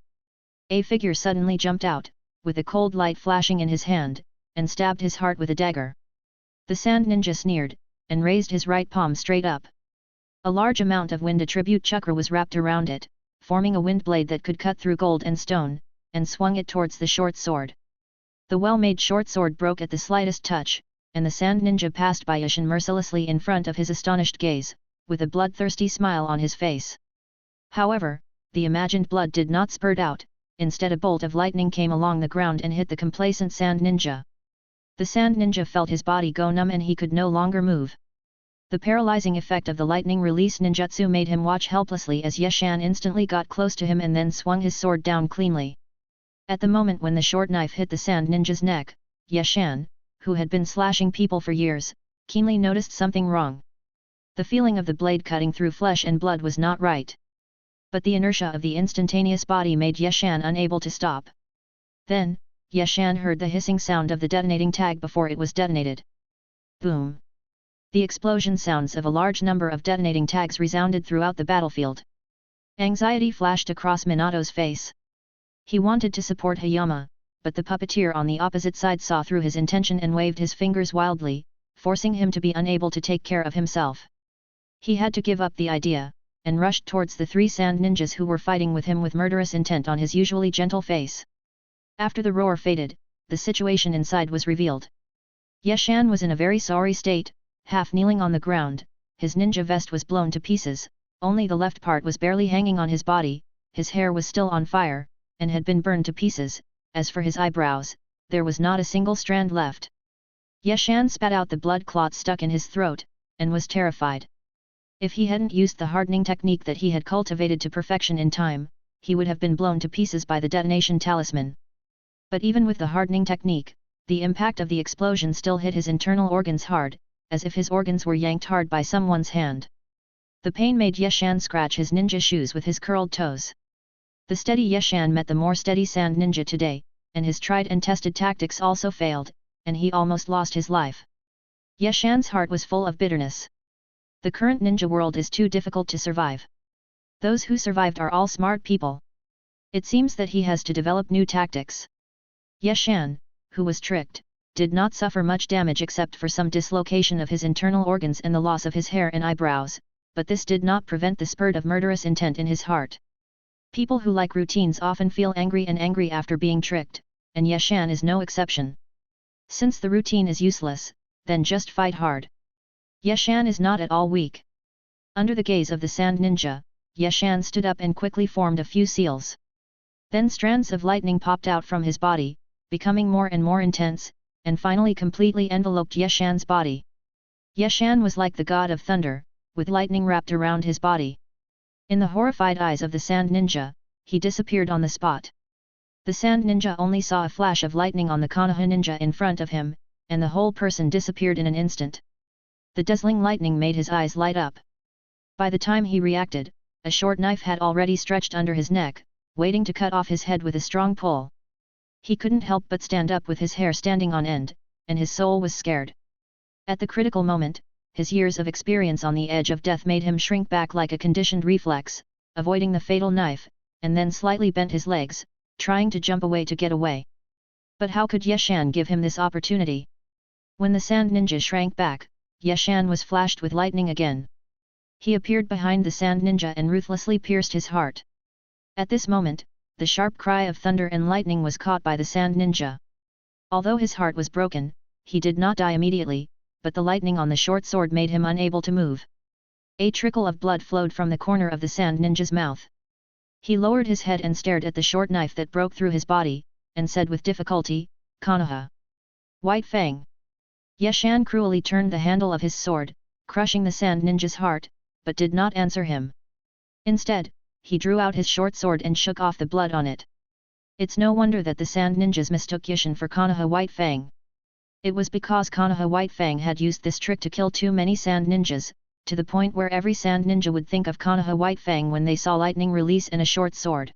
A figure suddenly jumped out, with a cold light flashing in his hand, and stabbed his heart with a dagger. The sand ninja sneered, and raised his right palm straight up. A large amount of wind attribute chakra was wrapped around it, forming a wind blade that could cut through gold and stone, and swung it towards the short sword. The well-made short sword broke at the slightest touch, and the sand ninja passed by Yeshan mercilessly in front of his astonished gaze, with a bloodthirsty smile on his face. However, the imagined blood did not spurt out. Instead a bolt of lightning came along the ground and hit the complacent sand ninja. The sand ninja felt his body go numb and he could no longer move. The paralyzing effect of the lightning release ninjutsu made him watch helplessly as Yeshan instantly got close to him and then swung his sword down cleanly. At the moment when the short knife hit the sand ninja's neck, Yeshan, who had been slashing people for years, keenly noticed something wrong. The feeling of the blade cutting through flesh and blood was not right. But the inertia of the instantaneous body made Yeshan unable to stop. Then, Yeshan heard the hissing sound of the detonating tag before it was detonated. Boom! The explosion sounds of a large number of detonating tags resounded throughout the battlefield. Anxiety flashed across Minato's face. He wanted to support Hayama, but the puppeteer on the opposite side saw through his intention and waved his fingers wildly, forcing him to be unable to take care of himself. He had to give up the idea, and rushed towards the 3 sand ninjas who were fighting with him with murderous intent on his usually gentle face. After the roar faded, the situation inside was revealed. Yeshan was in a very sorry state, half kneeling on the ground, his ninja vest was blown to pieces, only the left part was barely hanging on his body, his hair was still on fire, and had been burned to pieces. As for his eyebrows, there was not a single strand left. Yeshan spat out the blood clot stuck in his throat, and was terrified. If he hadn't used the hardening technique that he had cultivated to perfection in time, he would have been blown to pieces by the detonation talisman. But even with the hardening technique, the impact of the explosion still hit his internal organs hard, as if his organs were yanked hard by someone's hand. The pain made Yeshan scratch his ninja shoes with his curled toes. The steady Yeshan met the more steady sand ninja today, and his tried and tested tactics also failed, and he almost lost his life. Yeshan's heart was full of bitterness. The current ninja world is too difficult to survive. Those who survived are all smart people. It seems that he has to develop new tactics. Yeshan, who was tricked, did not suffer much damage except for some dislocation of his internal organs and the loss of his hair and eyebrows, but this did not prevent the spurt of murderous intent in his heart. People who like routines often feel angry after being tricked, and Yeshan is no exception. Since the routine is useless, then just fight hard. Yeshan is not at all weak. Under the gaze of the sand ninja, Yeshan stood up and quickly formed a few seals. Then strands of lightning popped out from his body, becoming more and more intense, and finally completely enveloped Yeshan's body. Yeshan was like the god of thunder, with lightning wrapped around his body. In the horrified eyes of the sand ninja, he disappeared on the spot. The sand ninja only saw a flash of lightning on the Konoha ninja in front of him, and the whole person disappeared in an instant. The dazzling lightning made his eyes light up. By the time he reacted, a short knife had already stretched under his neck, waiting to cut off his head with a strong pull. He couldn't help but stand up with his hair standing on end, and his soul was scared. At the critical moment, his years of experience on the edge of death made him shrink back like a conditioned reflex, avoiding the fatal knife, and then slightly bent his legs, trying to jump away to get away. But how could Yeshan give him this opportunity? When the sand ninja shrank back, Yeshan was flashed with lightning again. He appeared behind the sand ninja and ruthlessly pierced his heart. At this moment, the sharp cry of thunder and lightning was caught by the sand ninja. Although his heart was broken, he did not die immediately, but the lightning on the short sword made him unable to move. A trickle of blood flowed from the corner of the sand ninja's mouth. He lowered his head and stared at the short knife that broke through his body, and said with difficulty, "Konoha. White Fang." Yeshan cruelly turned the handle of his sword, crushing the sand ninja's heart, but did not answer him. Instead, he drew out his short sword and shook off the blood on it. It's no wonder that the sand ninjas mistook Yeshan for Konoha White Fang. It was because Konoha White Fang had used this trick to kill too many sand ninjas, to the point where every sand ninja would think of Konoha White Fang when they saw lightning release in a short sword.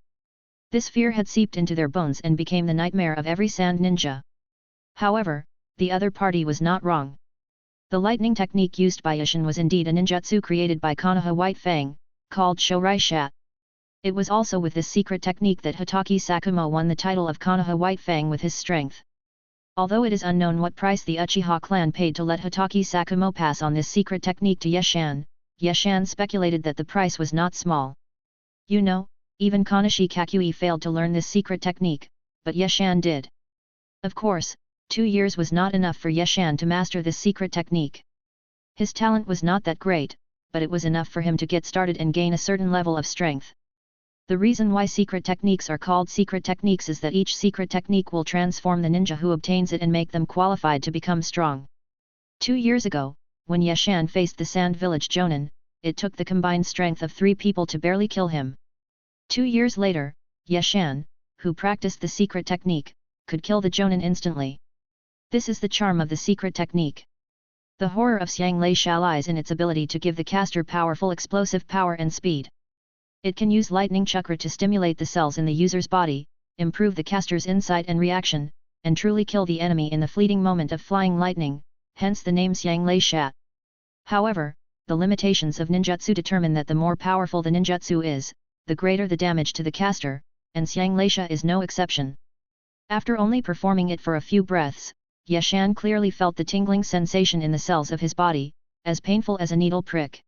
This fear had seeped into their bones and became the nightmare of every sand ninja. However, the other party was not wrong. The lightning technique used by Yeshan was indeed a ninjutsu created by Konoha White Fang, called Shorai-sha. It was also with this secret technique that Hatake Sakumo won the title of Konoha White Fang with his strength. Although it is unknown what price the Uchiha clan paid to let Hatake Sakumo pass on this secret technique to Yeshan, Yeshan speculated that the price was not small. You know, even Kanashi Kakui failed to learn this secret technique, but Yeshan did. Of course, 2 years was not enough for Yeshan to master this secret technique. His talent was not that great, but it was enough for him to get started and gain a certain level of strength. The reason why secret techniques are called secret techniques is that each secret technique will transform the ninja who obtains it and make them qualified to become strong. 2 years ago, when Yeshan faced the Sand Village Jonin, it took the combined strength of 3 people to barely kill him. 2 years later, Yeshan, who practiced the secret technique, could kill the Jonin instantly. This is the charm of the secret technique. The horror of Xianglei lies in its ability to give the caster powerful explosive power and speed. It can use lightning chakra to stimulate the cells in the user's body, improve the caster's insight and reaction, and truly kill the enemy in the fleeting moment of flying lightning, hence the name Xianglei. However, the limitations of ninjutsu determine that the more powerful the ninjutsu is, the greater the damage to the caster, and Xianglei is no exception. After only performing it for a few breaths, Yeshan clearly felt the tingling sensation in the cells of his body, as painful as a needle prick.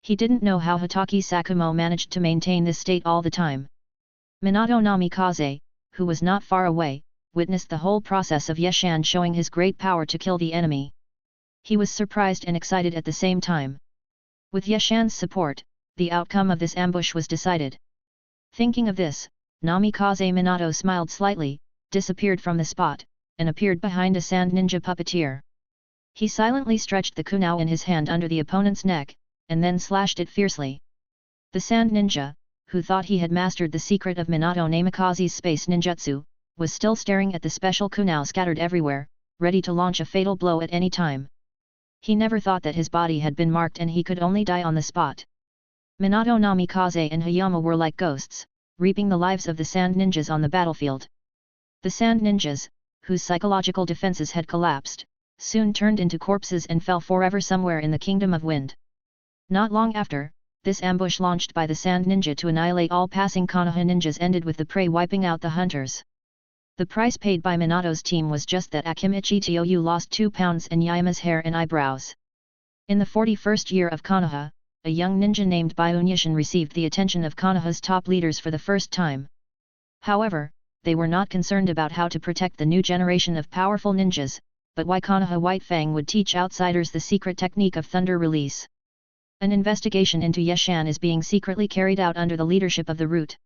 He didn't know how Hatake Sakumo managed to maintain this state all the time. Minato Namikaze, who was not far away, witnessed the whole process of Yeshan showing his great power to kill the enemy. He was surprised and excited at the same time. With Yeshan's support, the outcome of this ambush was decided. Thinking of this, Namikaze Minato smiled slightly, disappeared from the spot, and appeared behind a sand ninja puppeteer. He silently stretched the kunao in his hand under the opponent's neck, and then slashed it fiercely. The sand ninja, who thought he had mastered the secret of Minato Namikaze's space ninjutsu, was still staring at the special kunao scattered everywhere, ready to launch a fatal blow at any time. He never thought that his body had been marked and he could only die on the spot. Minato Namikaze and Hayama were like ghosts, reaping the lives of the sand ninjas on the battlefield. The sand ninjas, whose psychological defenses had collapsed, soon turned into corpses and fell forever somewhere in the Kingdom of Wind. Not long after, this ambush launched by the Sand Ninja to annihilate all passing Konoha ninjas ended with the prey wiping out the hunters. The price paid by Minato's team was just that Akimichi Toyu lost 2 pounds and Yayama's hair and eyebrows. In the 41st year of Konoha, a young ninja named Byun Yishin received the attention of Konoha's top leaders for the first time. However, they were not concerned about how to protect the new generation of powerful ninjas, but why Konoha White Fang would teach outsiders the secret technique of thunder release. An investigation into Yeshan is being secretly carried out under the leadership of the Root.